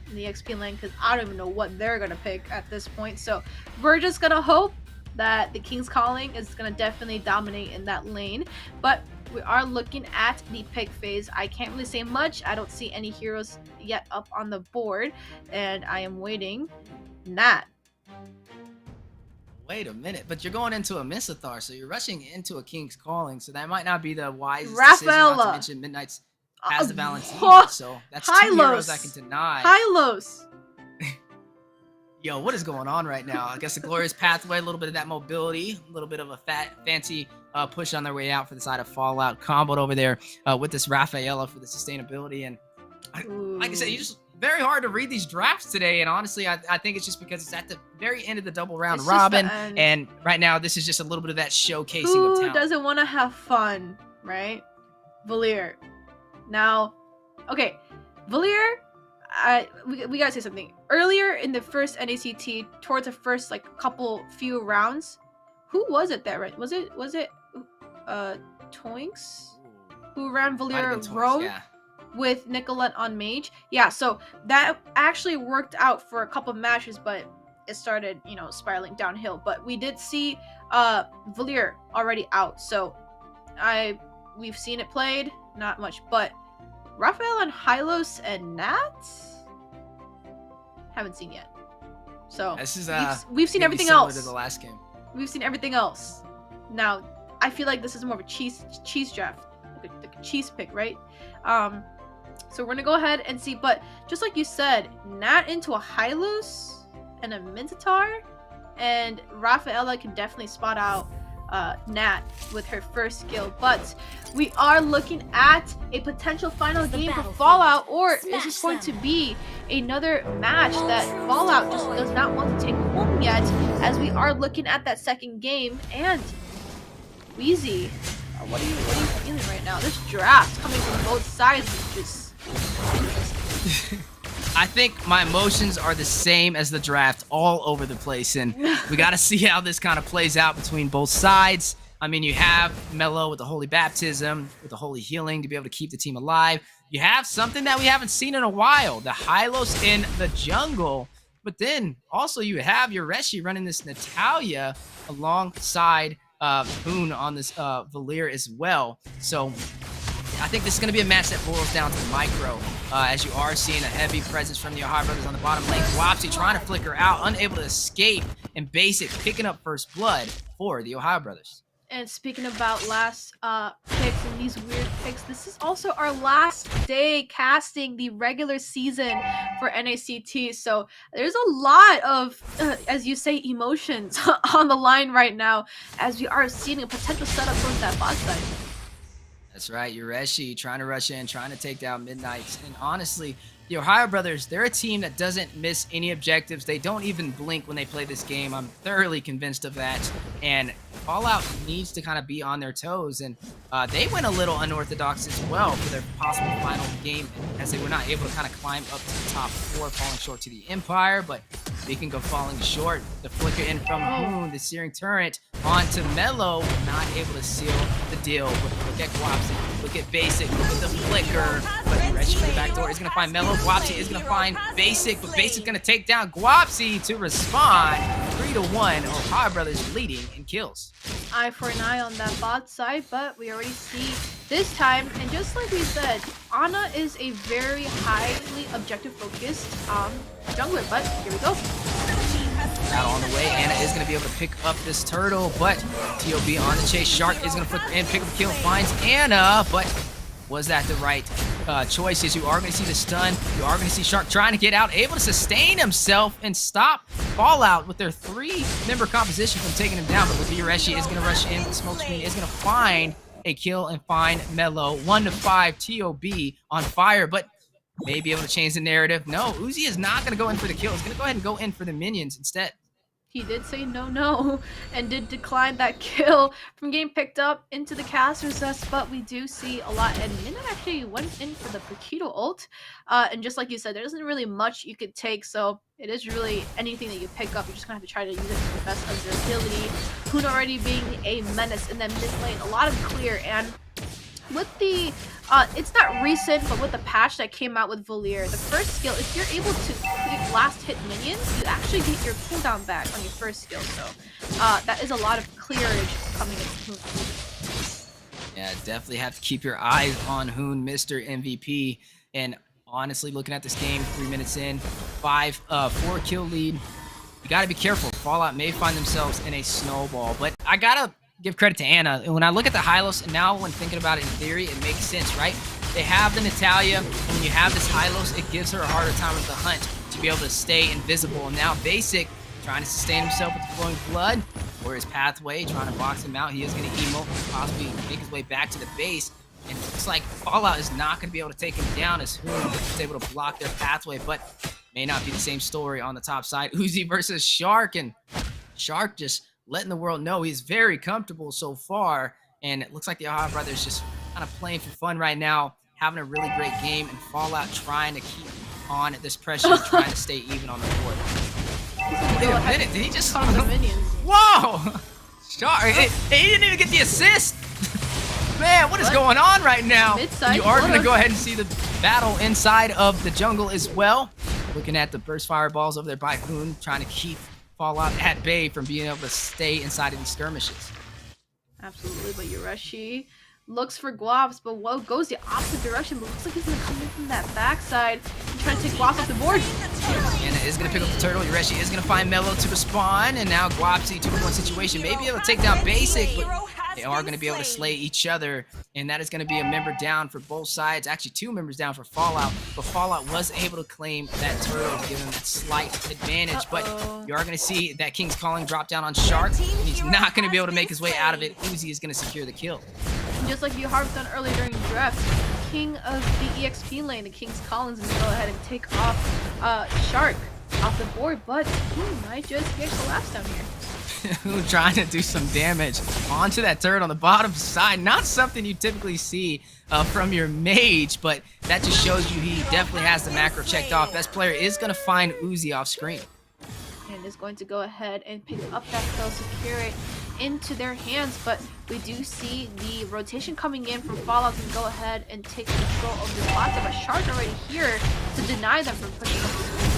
in the XP lane, because I don't even know what they're going to pick at this point. So we're just going to hope that the King's Calling is going to definitely dominate in that lane. But we are looking at the pick phase. I can't really say much. I don't see any heroes yet up on the board, and I am waiting. Nat.
Wait a minute, but you're going into a Minsathar, so you're rushing into a King's Calling, so that might not be the wisest decision, not to mention Midnight's has the Valentina, so that's two heroes I can deny.
Hylos.
Yo, what is going on right now? I guess the Glorious Pathway, a little bit of that mobility, a little bit of a fancy push on their way out for the side of Fallout, comboed over there with this Rafaela for the sustainability, and like I said, you just very hard to read these drafts today, and honestly, I think it's just because it's at the very end of the double round robin, and right now this is just a little bit of that showcasing of talent.
Who doesn't want to have fun, right? Valier. Now, okay, Valier, we gotta say something. Earlier in the first NACT, towards the first few rounds, who was it that ran? Was it Toinks who ran Valier Roam?
Yeah.
With Nicolette on Mage. Yeah, so that actually worked out for a couple matches, but it started, spiraling downhill. But we did see Valier already out, so we've seen it played, not much. But Raphael and Hylos and Nat haven't seen yet. So
this is
we've seen everything else.
To the last game.
We've seen everything else. Now I feel like this is more of a cheese draft. like a cheese pick, right? So we're gonna go ahead and see, but just like you said, Nat into a Hylos and a Minotaur, and Rafaela can definitely spot out Nat with her first skill, but we are looking at a potential final game for Fallout, or is this going to be another match that Fallout just does not want to take home yet, as we are looking at that second game. And Weezy, what are you feeling right now? This draft coming from both sides is just
I think my emotions are the same as the draft, all over the place, and we got to see how this kind of plays out between both sides. I mean, you have Melo with the Holy Baptism, with the Holy Healing to be able to keep the team alive. You have something that we haven't seen in a while, the Hylos in the jungle, but then also you have your Reshi running this Natalia alongside Hoon on this Valier as well. So I think this is going to be a match that boils down to the micro, as you are seeing a heavy presence from the OhioBrothers on the bottom lane. Guapsi trying to flicker out, unable to escape, and Basic picking up first blood for the OhioBrothers.
And speaking about last picks and these weird picks, this is also our last day casting the regular season for NACT. So there's a lot of, as you say, emotions on the line right now, as we are seeing a potential setup towards that bot side.
That's right, Yureshi trying to rush in, trying to take down Midnight. And honestly, the OhioBrothers, they're a team that doesn't miss any objectives. They don't even blink when they play this game. I'm thoroughly convinced of that. And Fallout needs to kind of be on their toes. And they went a little unorthodox as well for their possible final game, as they were not able to kind of climb up to the top 4, falling short to the Empire. But they can go falling short. The flicker in from Hoon, the searing turret onto Melo, not able to seal the deal. But look at Guapsi, look at Basic, look at the flicker. But Reshi from the back door is going to find Melo. Guapsi is going to find Basic, but Basic's going to take down Guapsi to respond. 3-1, OhioBrothers leading in kills.
Eye for an eye on that bot side, but we already see this time, and just like we said, Ana is a very highly objective focused jungler, but here we go.
Out on the way, Anna is going to be able to pick up this turtle, but TOB on the chase. Shark is going to flicker in, pick up the kill, finds Anna, but was that the right choice? As you are going to see the stun, you are going to see Shark trying to get out, able to sustain himself and stop Fallout with their 3-member composition from taking him down. But Yureshi is going to rush in, the smoke screen is going to find a kill and find Melo. 1-5, TOB on fire, but may be able to change the narrative. No, Uzi is not going to go in for the kill. He's going to go ahead and go in for the minions instead.
He did say no, and did decline that kill from getting picked up into the caster's nest, but we do see a lot, and Midnight actually went in for the Paquito ult, and just like you said, there isn't really much you could take, so it is really anything that you pick up, you're just going to have to try to use it to the best of your ability. Hoon already being a menace in that mid lane, a lot of clear, and with the it's not recent, but with the patch that came out with Valier, the first skill, if you're able to last hit minions, you actually get your cooldown back on your first skill. So that is a lot of clearage coming in.
Yeah, definitely have to keep your eyes on Hoon, Mr. MVP. And honestly, looking at this game, 3 minutes in, 4 kill lead. You got to be careful. Fallout may find themselves in a snowball, but I gotta give credit to Anna. And when I look at the Hylos, and now when thinking about it in theory, it makes sense, right? They have the Natalia, and when you have this Hylos, it gives her a harder time with the hunt to be able to stay invisible. And now Basic, trying to sustain himself with the flowing blood, or his pathway, trying to box him out. He is going to emote, possibly make his way back to the base. And it looks like Fallout is not going to be able to take him down, as Hoon is able to block their pathway, but may not be the same story on the top side. Uzi versus Shark, and Shark just letting the world know he's very comfortable so far, and it looks like the OhioBrothers just kind of playing for fun right now, having a really great game, and Fallout trying to keep on this pressure, trying to stay even on the board. Wait a minute, did he just
Talk about the minions.
Whoa! Shark, he didn't even get the assist! Man, what is going on right now?
Mid-side
You are going to
blow.
go ahead and see the battle inside of the jungle as well. Looking at the burst fireballs over there by Hoon, trying to keep Fallout at bay from being able to stay inside of these skirmishes.
Absolutely, but Yureshi looks for Guaps, but goes the opposite direction, but looks like he's going to come in from that backside and try to take Guaps off the board.
Anna is going to pick up the turtle. Yureshi is going to find Melo to respawn, and now Guapsi, 2-1 situation, maybe able to take down Basic, but They are going to be able to slay each other, and that is going to be a member down for both sides. Actually, 2 members down for Fallout, but Fallout was able to claim that turtle to give him that slight advantage. But you are going to see that King's Calling drop down on Shark, and he's not going to be able to make his way out of it. Uzi is going to secure the kill.
Just like you harped on earlier during draft, King of the EXP lane, the King's Collins, is going to go ahead and take off Shark off the board, but he might just get collapsed down here.
Trying to do some damage onto that turret on the bottom side. Not something you typically see from your mage, but that just shows you he definitely has the macro checked off. Best player is going to find Uzi off screen.
And is going to go ahead and pick up that kill, secure it into their hands, but we do see the rotation coming in from Fallout to go ahead and take control of this bot. But Shark already here to deny them from pushing up this.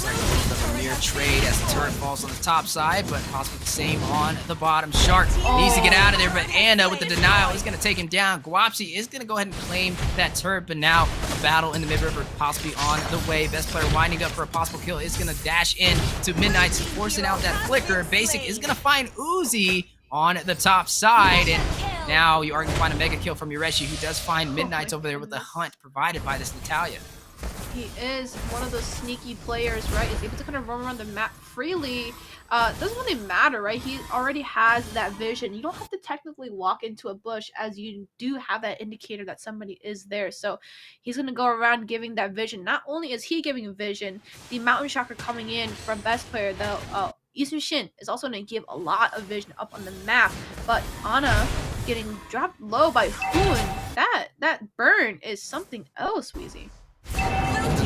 Like a little bit of a mere trade as the turret falls on the top side, but possibly the same on the bottom. Shark needs to get out of there, but Anna with the denial is going to take him down. Guapsi is going to go ahead and claim that turret, but now a battle in the mid-river possibly on the way. Best player winding up for a possible kill is going to dash in to Midnight's, forcing out that flicker. Basic is going to find Uzi on the top side, and now you are going to find a mega kill from Yureshi, who does find Midnight's over there with the hunt provided by this Natalia.
He is one of those sneaky players, right? He's able to kind of roam around the map freely. Doesn't really matter, right? He already has that vision. You don't have to technically walk into a bush, as you do have that indicator that somebody is there. So he's going to go around giving that vision. Not only is he giving vision, the Mountain Shocker coming in from best player, though, Isun Shin is also going to give a lot of vision up on the map. But Ana getting dropped low by Hoon. That burn is something else, Weezy.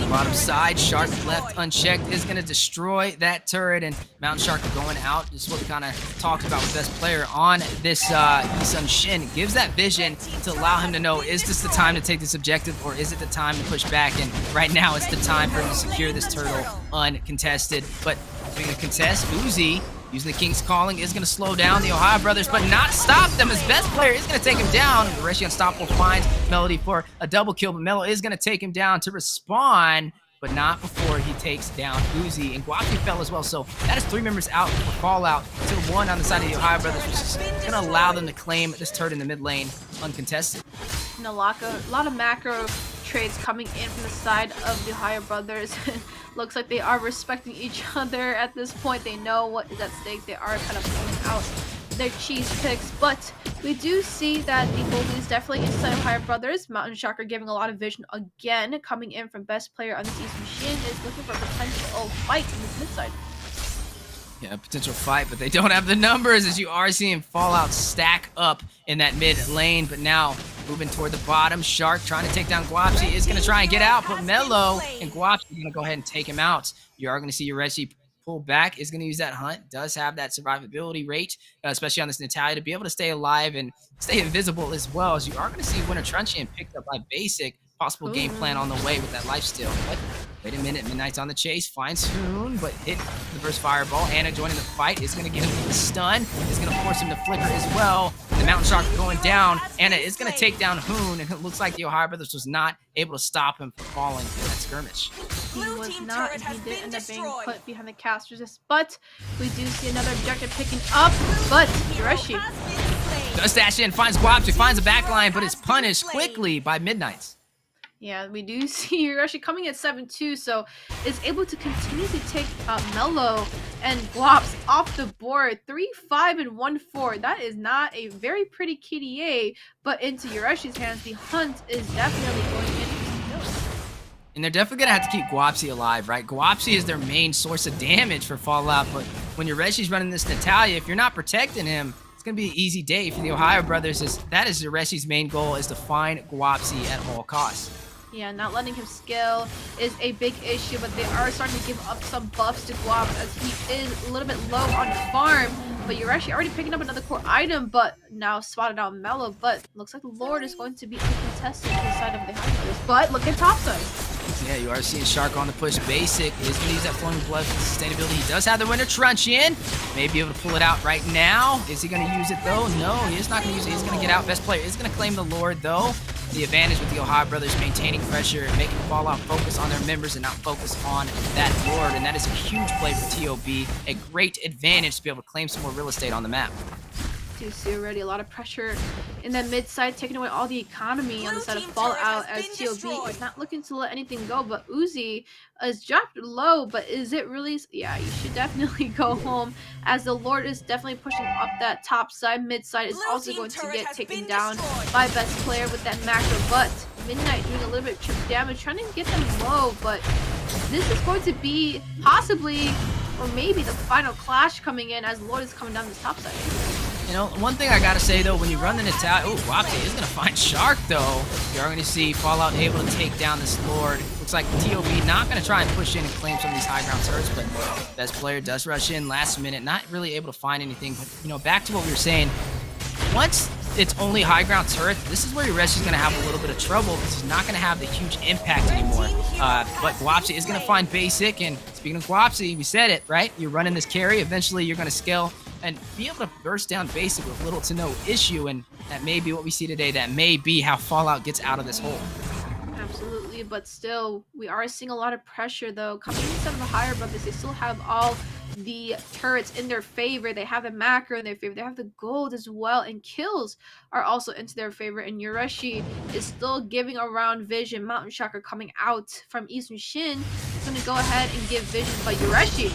Bottom side, Shark left unchecked is going to destroy that turret, and Mountain Shark going out. This is what we kind of talked about with best player on this Isun Shin. Gives that vision to allow him to know, is this the time to take this objective, or is it the time to push back? And right now it's the time for him to secure this turtle uncontested. But being a contest, Uzi using the King's Calling is going to slow down the Ohio Brothers, but not stop them. His best player is going to take him down. Yureshi Unstoppable finds Melody for a double kill, but Melo is going to take him down to respawn, but not before he takes down Uzi. And Guapi fell as well, so that is 3 members out for Fallout to 1 on the side of the Ohio Brothers, which is going to allow them to claim this turret in the mid lane uncontested.
And a lot of macro trades coming in from the side of the Ohio Brothers. Looks like they are respecting each other at this point. They know what is at stake. They are kind of pulling out their cheese picks, but we do see that the goalie is definitely inside Ohio Brothers. Mountain Shocker giving a lot of vision again, coming in from best player on this East Machine, is looking for a potential fight in this mid side.
Yeah, potential fight, but they don't have the numbers, as you are seeing Fallout stack up in that mid lane. But now moving toward the bottom, Shark trying to take down Guapsi is going to try and get out, but Melo and Guapsi are going to go ahead and take him out. You are going to see Yureshi pull back, is going to use that hunt, does have that survivability rate, especially on this Natalia, to be able to stay alive and stay invisible as well. As you are going to see Winter Truncheon picked up by Basic. Possible game plan on the way with that lifesteal. But wait a minute, Midnight's on the chase, finds Hoon, but hit the first fireball. Anna joining the fight is going to get him the stun, is going to force him to flicker as well. The Mountain Shark going down. Anna is going to take down Hoon, and it looks like the Ohio Brothers was not able to stop him from falling in that skirmish.
He was not, and he did end up being put behind the cast resist, but we do see another objective picking up, but Yureshi
does dash in, finds Guapsi, finds a backline, but is punished quickly by Midnight's.
Yeah, we do see Yureshi coming at 7-2, so is able to continue to take Melo and Guaps off the board. 3-5 and 1-4. That is not a very pretty KDA, but into Yureshi's hands, the hunt is definitely going in for some kills.
And they're definitely going to have to keep Guapsi alive, right? Guapsi is their main source of damage for Fallout, but when Yureshi's running this Natalia, if you're not protecting him, it's going to be an easy day for the Ohio Brothers. That is Yureshi's main goal, is to find Guapsi at all costs.
Yeah, not letting him scale is a big issue, but they are starting to give up some buffs to Guap, as he is a little bit low on farm. But you're actually already picking up another core item, but now spotted out Mellow. But looks like the Lord is going to be uncontested to the side of the High Brothers. But look at topside.
Yeah, you are seeing Shark on the push. Basic is going to use that flowing blood for sustainability. He does have the Winter Truncheon. May be able to pull it out right now. Is he going to use it, though? No, he is not going to use it. He's going to get out. Best player is going to claim the Lord, though. The advantage with the Ohio Brothers maintaining pressure and making Fallout focus on their members and not focus on that Lord. And that is a huge play for TOB. A great advantage to be able to claim some more real estate on the map.
you see already a lot of pressure in that mid side, taking away all the economy on the side of Fallout as TOB is not looking to let anything go. But Uzi is dropped low, but is it really? Yeah, you should definitely go home as the Lord is definitely pushing up that top side. Mid side is also going to get taken down by best player with that macro, but Midnight doing a little bit of chip damage, trying to get them low, but this is going to be possibly or maybe the final clash coming in as Lord is coming down this top side.
You know, one thing I gotta say though, when you run an attack, oh, Wapsi is gonna find Shark though. You are gonna see Fallout able to take down this Lord. Looks like TOB not gonna try and push in and claim some of these high ground turrets, but best player does rush in last minute, not really able to find anything. But you know, back to what we were saying, once it's only high ground turret, this is where Yureshi is going to have a little bit of trouble because he's not going to have the huge impact anymore. But Guapsi is going to find basic, and speaking of Guapsi, we said it, right? You're running this carry, eventually you're going to scale and be able to burst down basic with little to no issue, and that may be what we see today. That may be how Fallout gets out of this hole.
Absolutely, but still, we are seeing a lot of pressure though. Coming instead of the higher brothers, they still have all the turrets in their favor. They have the macro in their favor. They have the gold as well, and kills are also into their favor. And Yureshi is still giving around vision. Mountain Shocker coming out from Eastern Shin is going to go ahead and give vision, but Yureshi,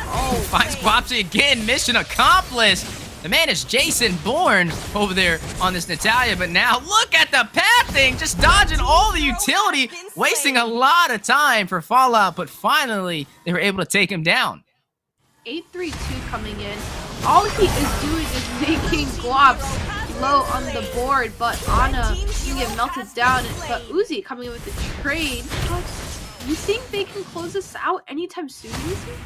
oh, finds Guapsi again. Mission accomplished. The man is Jason Bourne over there on this Natalia, but now look at the pathing, just dodging all the utility, wasting a lot of time for Fallout, but finally they were able to take him down.
832 coming in. All he is doing is making Guaps low on the board, but Ana can get melted down. But Uzi coming in with the trade. But you think they can close this out anytime soon, Uzi?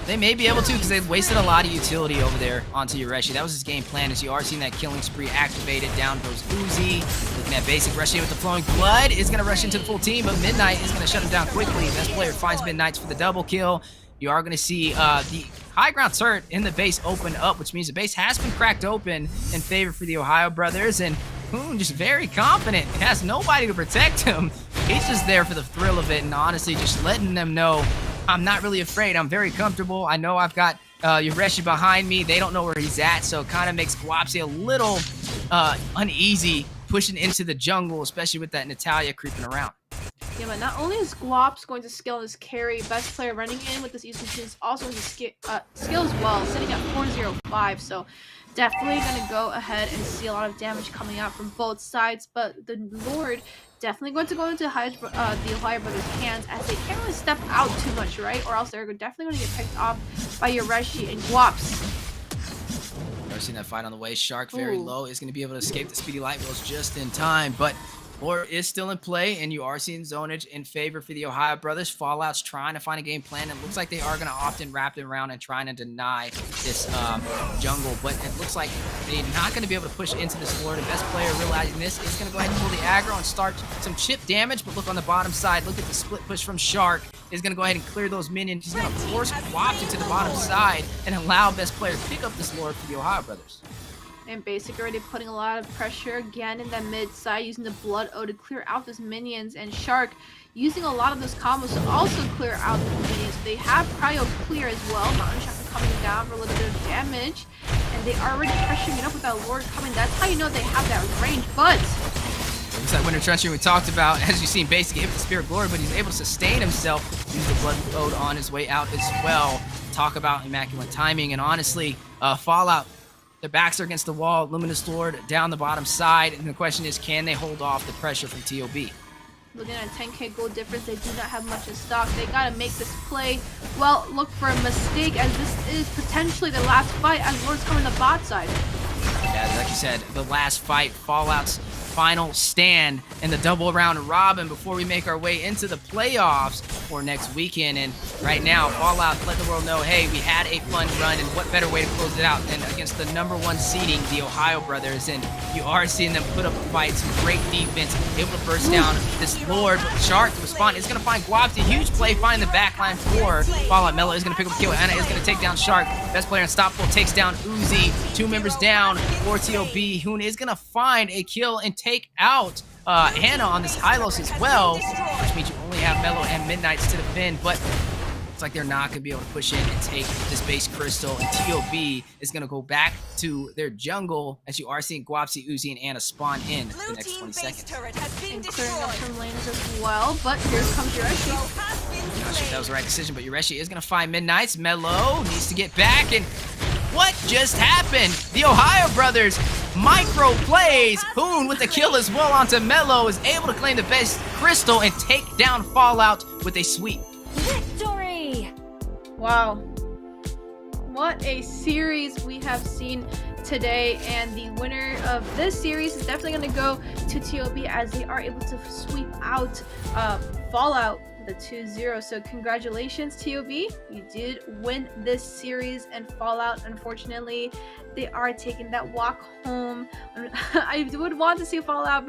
They may be able to because they've wasted a lot of utility over there onto Yureshi. That was his game plan, as you are seeing that killing spree activated. Down goes Uzi. Looking at basic, rushing with the flowing blood. Is going to rush into the full team, but Midnight is going to shut him down quickly. Best player finds Midnights for the double kill. You are going to see the high ground turret in the base open up, which means the base has been cracked open in favor for the Ohio brothers. And Poon just very confident. He has nobody to protect him. He's just there for the thrill of it and honestly just letting them know, I'm not really afraid. I'm very comfortable. I know I've got Yureshi behind me. They don't know where he's at, so it kind of makes Guapsi a little uneasy pushing into the jungle, especially with that Natalia creeping around.
Yeah, but not only is Guaps going to scale this carry, best player running in with this Eastern Shin is also going to skill as well, sitting at 405. So definitely going to go ahead and see a lot of damage coming out from both sides. But the Lord definitely going to go into the Ohio Brothers' hands as they can't really step out too much, right? Or else they're definitely going to get picked off by Yureshi and Guaps.
Never seen that fight on the way. Shark very low is going to be able to escape the speedy light wheels just in time, but Lore is still in play, and you are seeing zonage in favor for the Ohio brothers. Fallout's trying to find a game plan. It looks like they are going to often wrap it around and trying to deny this jungle, but it looks like they're not going to be able to push into this Lore. The best player realizing this is going to go ahead and pull the aggro and start some chip damage, but look on the bottom side. Look at the split push from Shark. Is going to go ahead and clear those minions. He's going to force Guapsi into the bottom side and allow best player to pick up this Lore for the Ohio brothers.
And Basic already putting a lot of pressure again in that mid side, using the Blood O to clear out those minions, and Shark using a lot of those combos to also clear out the minions. They have Cryo clear as well. Mountain Shocker coming down for a little bit of damage, and they are already pressuring it up with that Lord coming. That's how you know they have that range, but
it's that Winter Trencher we talked about, as you've seen, basically hit the Spirit Glory, but he's able to sustain himself, use the Blood Ode on his way out as well. Talk about immaculate timing, and honestly, Fallout, their backs are against the wall, Luminous Lord down the bottom side, and the question is, can they hold off the pressure from TOB?
Looking at a 10k gold difference, they do not have much in stock. They gotta make this play. Well, look for a mistake, as this is potentially the last fight as Lord's coming the bot side.
Yeah, like you said, the last fight, Fallout's final stand in the double round robin before we make our way into the playoffs for next weekend. And right now, Fallout let the world know, hey, we had a fun run, and what better way to close it out than against the #1 seeding, the Ohio brothers. And you are seeing them put up a fight, some great defense, able to burst down this Lord. But Shark to respond is going to find Guapsi, huge play, finding the backline for Fallout. Mello is going to pick up a kill. Anna is going to take down Shark. Best player unstoppable takes down Uzi. 2 members down for TOB. Hoon is going to find a kill and take out Hannah on this Hylos as well, which means you only have Mello and Midnights to defend. But Looks like they're not going to be able to push in and take this base crystal. And TOB is going to go back to their jungle, as you are seeing Guapsi, Uzi, and Anna spawn in the next 20 seconds.
And clearing up some lanes as well, but here comes Yureshi.
Not sure if that was the right decision, but Yureshi is going to find Midnight's. Mello needs to get back, and what just happened? The Ohio brothers micro plays. Hoon with the kill as well onto Mello is able to claim the base crystal and take down Fallout with a sweep.
Victory!
Wow. What a series we have seen today, and the winner of this series is definitely going to go to TOB as they are able to sweep out Fallout with a 2-0. So congratulations, TOB. You did win this series, and Fallout, unfortunately, they are taking that walk home. I would want to see Fallout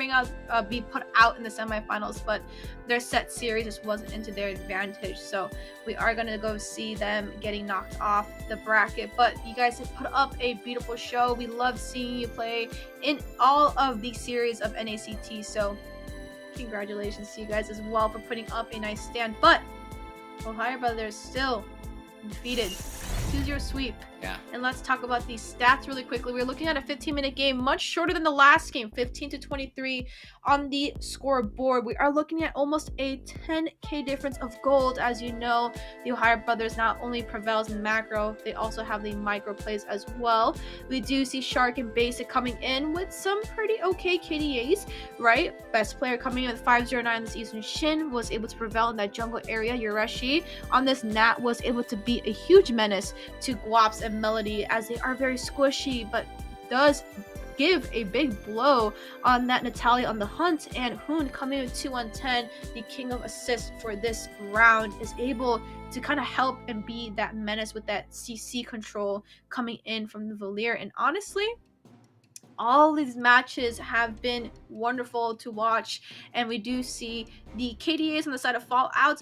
be put out in the semifinals, but their set series just wasn't into their advantage. So we are going to go see them getting knocked off the bracket. But you guys have put up a beautiful show. We love seeing you play in all of the series of NACT. So congratulations to you guys as well for putting up a nice stand. But Ohio Brothers still defeated. 2-0 sweep.
Yeah.
And let's talk about these stats really quickly. We're looking at a 15-minute game, much shorter than the last game, 15-23 on the scoreboard. We are looking at almost a 10k difference of gold. As you know, the Ohio Brothers not only prevails in macro, they also have the micro plays as well. We do see Shark and Basic coming in with some pretty okay KDAs, right? Best player coming in with 509 this season. Shin was able to prevail in that jungle area. Yureshi on this Nat was able to be a huge menace to Guaps and Melody, as they are very squishy, but does give a big blow on that Natalia on the hunt. And Hoon coming in 2-on-10, the king of assists for this round, is able to kind of help and be that menace with that CC control coming in from the Valier. And honestly, all these matches have been wonderful to watch, and we do see the KDAs on the side of Fallout.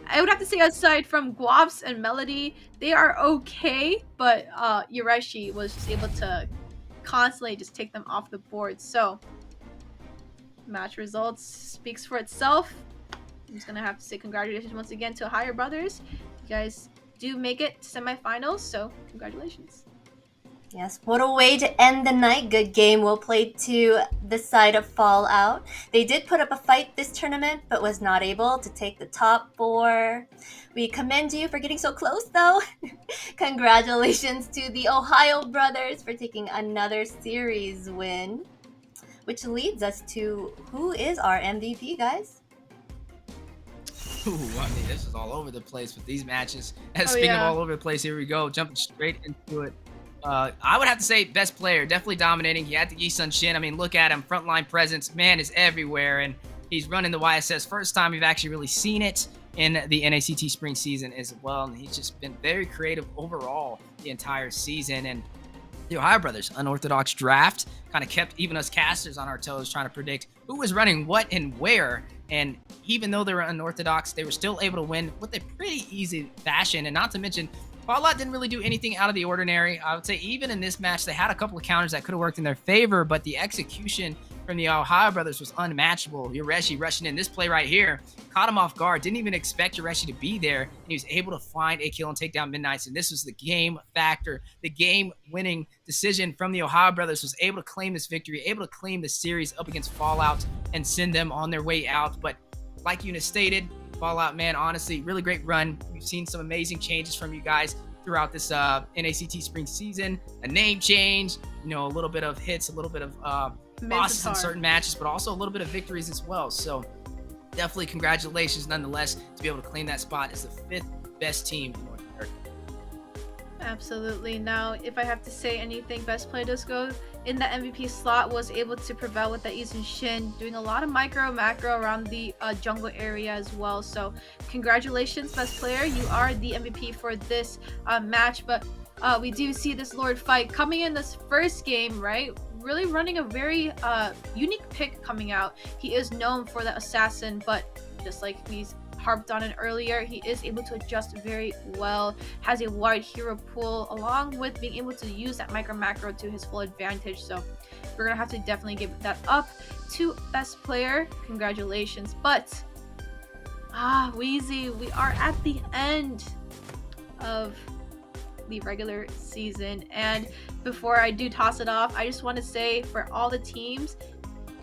I would have to say, aside from Guaps and Melody, they are okay, but Yureshi was just able to constantly just take them off the board. So match results speaks for itself. I'm just gonna have to say congratulations once again to Ohio Brothers. You guys do make it to semifinals, so congratulations.
Yes, what a way to end the night. Good game well played to the side of Fallout. They did put up a fight this tournament, but was not able to take the top 4. We commend you for getting so close, though. Congratulations to the Ohio Brothers for taking another series win, which leads us to who is our MVP, guys?
Ooh, I mean, this is all over the place with these matches. Speaking of all over the place, here we go, jumping straight into it. I would have to say best player, definitely dominating. He had the Yisun Shin. I mean, look at him, frontline presence, man is everywhere, and he's running the YSS. First time we've actually really seen it in the NACT Spring season as well, and he's just been very creative overall the entire season. And the Ohio Brothers unorthodox draft kind of kept even us casters on our toes, trying to predict who was running what and where. And even though they were unorthodox, they were still able to win with a pretty easy fashion. And not to mention, Fallout didn't really do anything out of the ordinary. I would say even in this match, they had a couple of counters that could have worked in their favor, but the execution from the Ohio Brothers was unmatchable. Yureshi rushing in this play right here, caught him off guard, didn't even expect Yureshi to be there, and he was able to find a kill and take down Midnights. And this was the game factor, the game-winning decision from the Ohio Brothers, was able to claim this victory, able to claim the series up against Fallout and send them on their way out. But like Eunice stated, Fallout, man, honestly, really great run. We've seen some amazing changes from you guys throughout this NACT Spring season. A name change, you know, a little bit of hits, a little bit of losses in certain matches, but also a little bit of victories as well. So definitely congratulations nonetheless to be able to claim that spot as the 5th best team in North America.
Absolutely. Now, if I have to say anything, best play does go in the MVP slot, was able to prevail with the Yisun Shin, doing a lot of micro, macro around the jungle area as well. So congratulations, best player. You are the MVP for this match. But we do see this Lord fight coming in this first game, right? Really running a very unique pick coming out. He is known for the assassin, but just like he's harped on it earlier, he is able to adjust very well, has a wide hero pool, along with being able to use that micro macro to his full advantage. So we're gonna have to definitely give that up to best player. Congratulations. But Weezy, we are at the end of the regular season, and before I do toss it off, I just want to say for all the teams,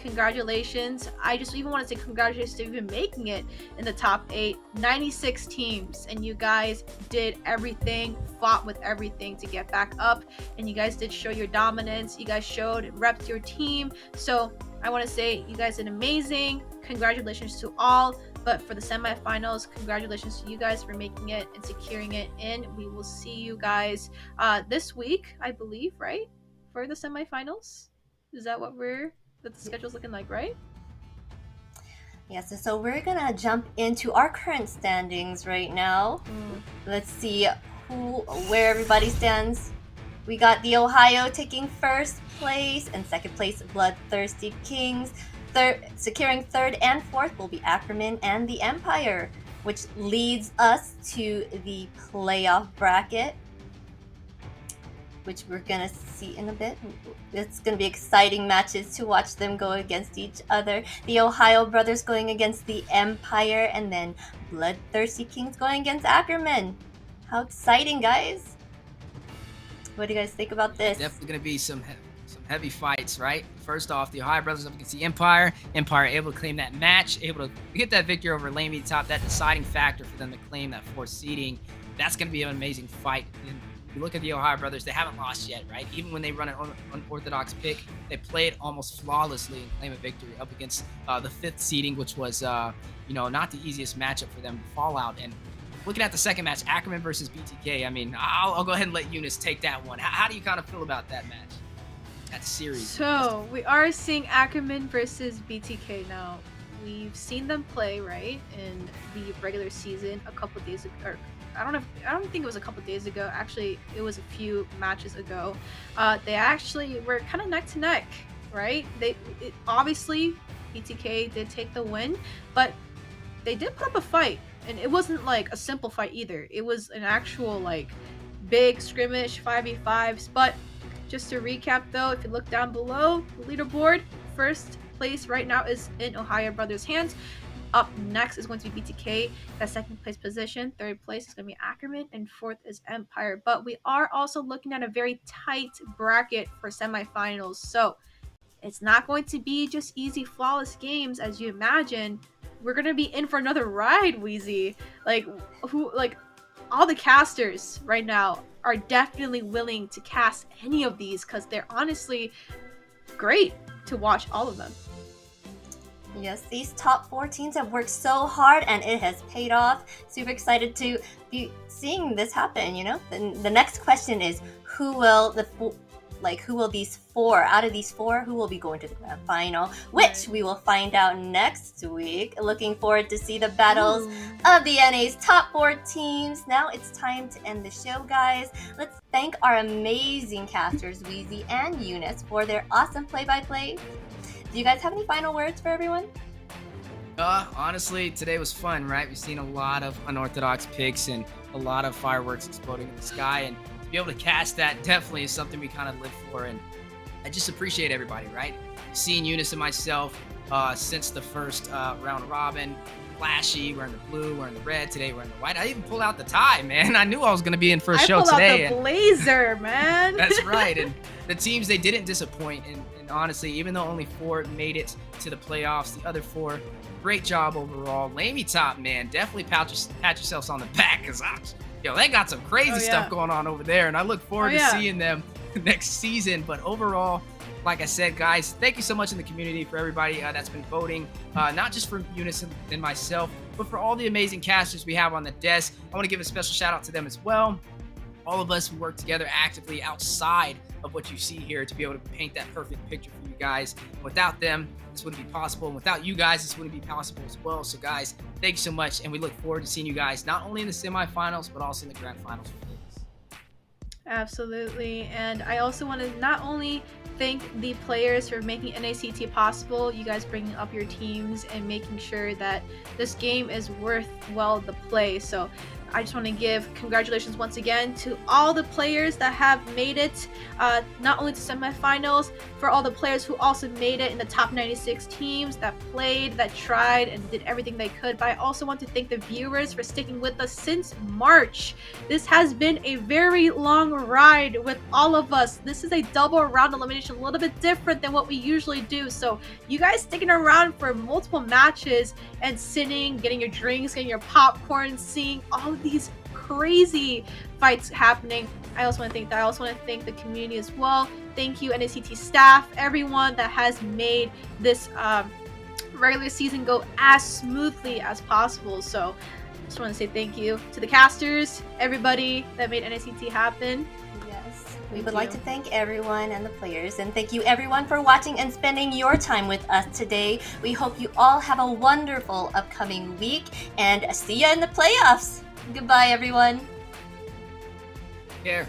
congratulations. I just even want to say congratulations to even making it in the top 8. 96 teams, and you guys did everything, fought with everything to get back up, and you guys did show your dominance. You guys showed, repped your team. So I want to say you guys did amazing. Congratulations to all. But for the semifinals, congratulations to you guys for making it and securing it in. We will see you guys this week, I believe, right? For the semifinals? Is that what the schedule's looking like, right?
Yes, so we're gonna jump into our current standings right now. Let's see where everybody stands. We got the Ohio taking first place, and second place BloodThirstyKings. Securing third and fourth will be Ackerman and the Empire, which leads us to the playoff bracket, which we're gonna see in a bit. It's gonna be exciting matches to watch them go against each other. The OhioBrothers going against the Empire, and then BloodThirstyKings going against Ackerman. How exciting, guys! What do you guys think about this?
Definitely gonna be some heavy fights, right? First off, the OhioBrothers up against the Empire. Empire able to claim that match, able to get that victory over LaimiTop, that deciding factor for them to claim that 4th seeding. That's going to be an amazing fight. And you look at the OhioBrothers, they haven't lost yet, right? Even when they run an unorthodox pick, they played almost flawlessly and claim a victory up against the 5th seeding, which was, not the easiest matchup for them to fall out. And looking at the second match, Ackerman versus BTK, I mean, I'll go ahead and let Eunice take that one. How do you kind of feel about that match? That series.
So we are seeing Ackerman versus BTK now. We've seen them play, right, in the regular season a couple days ago. Or I don't think it was a couple days ago. Actually, it was a few matches ago. They actually were kind of neck to neck, right? Obviously BTK did take the win, but they did put up a fight, and it wasn't like a simple fight either. It was an actual like big scrimmage 5v5s, but just to recap though, if you look down below the leaderboard, first place right now is in OhioBrothers' hands. Up next is going to be BTK, that second place position. Third place is going to be Ackerman, and fourth is Empire. But we are also looking at a very tight bracket for semifinals. So it's not going to be just easy, flawless games as you imagine. We're going to be in for another ride, Weezy. All the casters right now are definitely willing to cast any of these because they're honestly great to watch all of them.
Yes, these top 4 teams have worked so hard and it has paid off. Super excited to be seeing this happen, you know? The next question is who will these 4 out of these 4 who will be going to the grand final, which we will find out next week. Looking forward to see the battles of the NA's top 4 teams. Now it's time to end the show, guys. Let's thank our amazing casters Weezy and Eunice for their awesome play-by-play. Do you guys have any final words for everyone?
Honestly, today was fun, right? We've seen a lot of unorthodox picks and a lot of fireworks exploding in the sky, and to be able to cast that definitely is something we kind of live for, and I just appreciate everybody, right? Seeing Eunice and myself since the first round robin, flashy, wearing the blue, wearing the red, today wearing the white. I even pulled out the tie, man. I knew I was going to be in for a show today.
I pulled out the blazer, man.
That's right, and the teams, they didn't disappoint, and honestly, even though only 4 made it to the playoffs, the other 4, great job overall. LaimiTop, man, definitely pat yourselves on the back, because they got some crazy stuff going on over there, and I look forward to seeing them next season. But overall, like I said, guys, thank you so much in the community for everybody that's been voting, not just for Eunice and myself, but for all the amazing casters we have on the desk. I want to give a special shout out to them as well. All of us who work together actively outside of what you see here to be able to paint that perfect picture for you guys. Without them, this wouldn't be possible. And without you guys, this wouldn't be possible as well. So guys, thank you so much. And we look forward to seeing you guys not only in the semifinals, but also in the grand finals.
Absolutely. And I also want to not only thank the players for making NACT possible, you guys bringing up your teams and making sure that this game is worth the play. So I just want to give congratulations once again to all the players that have made it, not only to semifinals, for all the players who also made it in the top 96 teams that played, that tried, and did everything they could. But I also want to thank the viewers for sticking with us since March. This has been a very long ride with all of us. This is a double round elimination, a little bit different than what we usually do. So you guys sticking around for multiple matches and sitting, getting your drinks, getting your popcorn, seeing all of these crazy fights happening. I also want to thank the community as well. Thank you, NACT staff, everyone that has made this regular season go as smoothly as possible. So I just want to say thank you to the casters, everybody that made NACT happen.
Yes, we would like to thank everyone and the players, and thank you everyone for watching and spending your time with us today. We hope you all have a wonderful upcoming week, and see ya in the playoffs. Goodbye, everyone.
Here.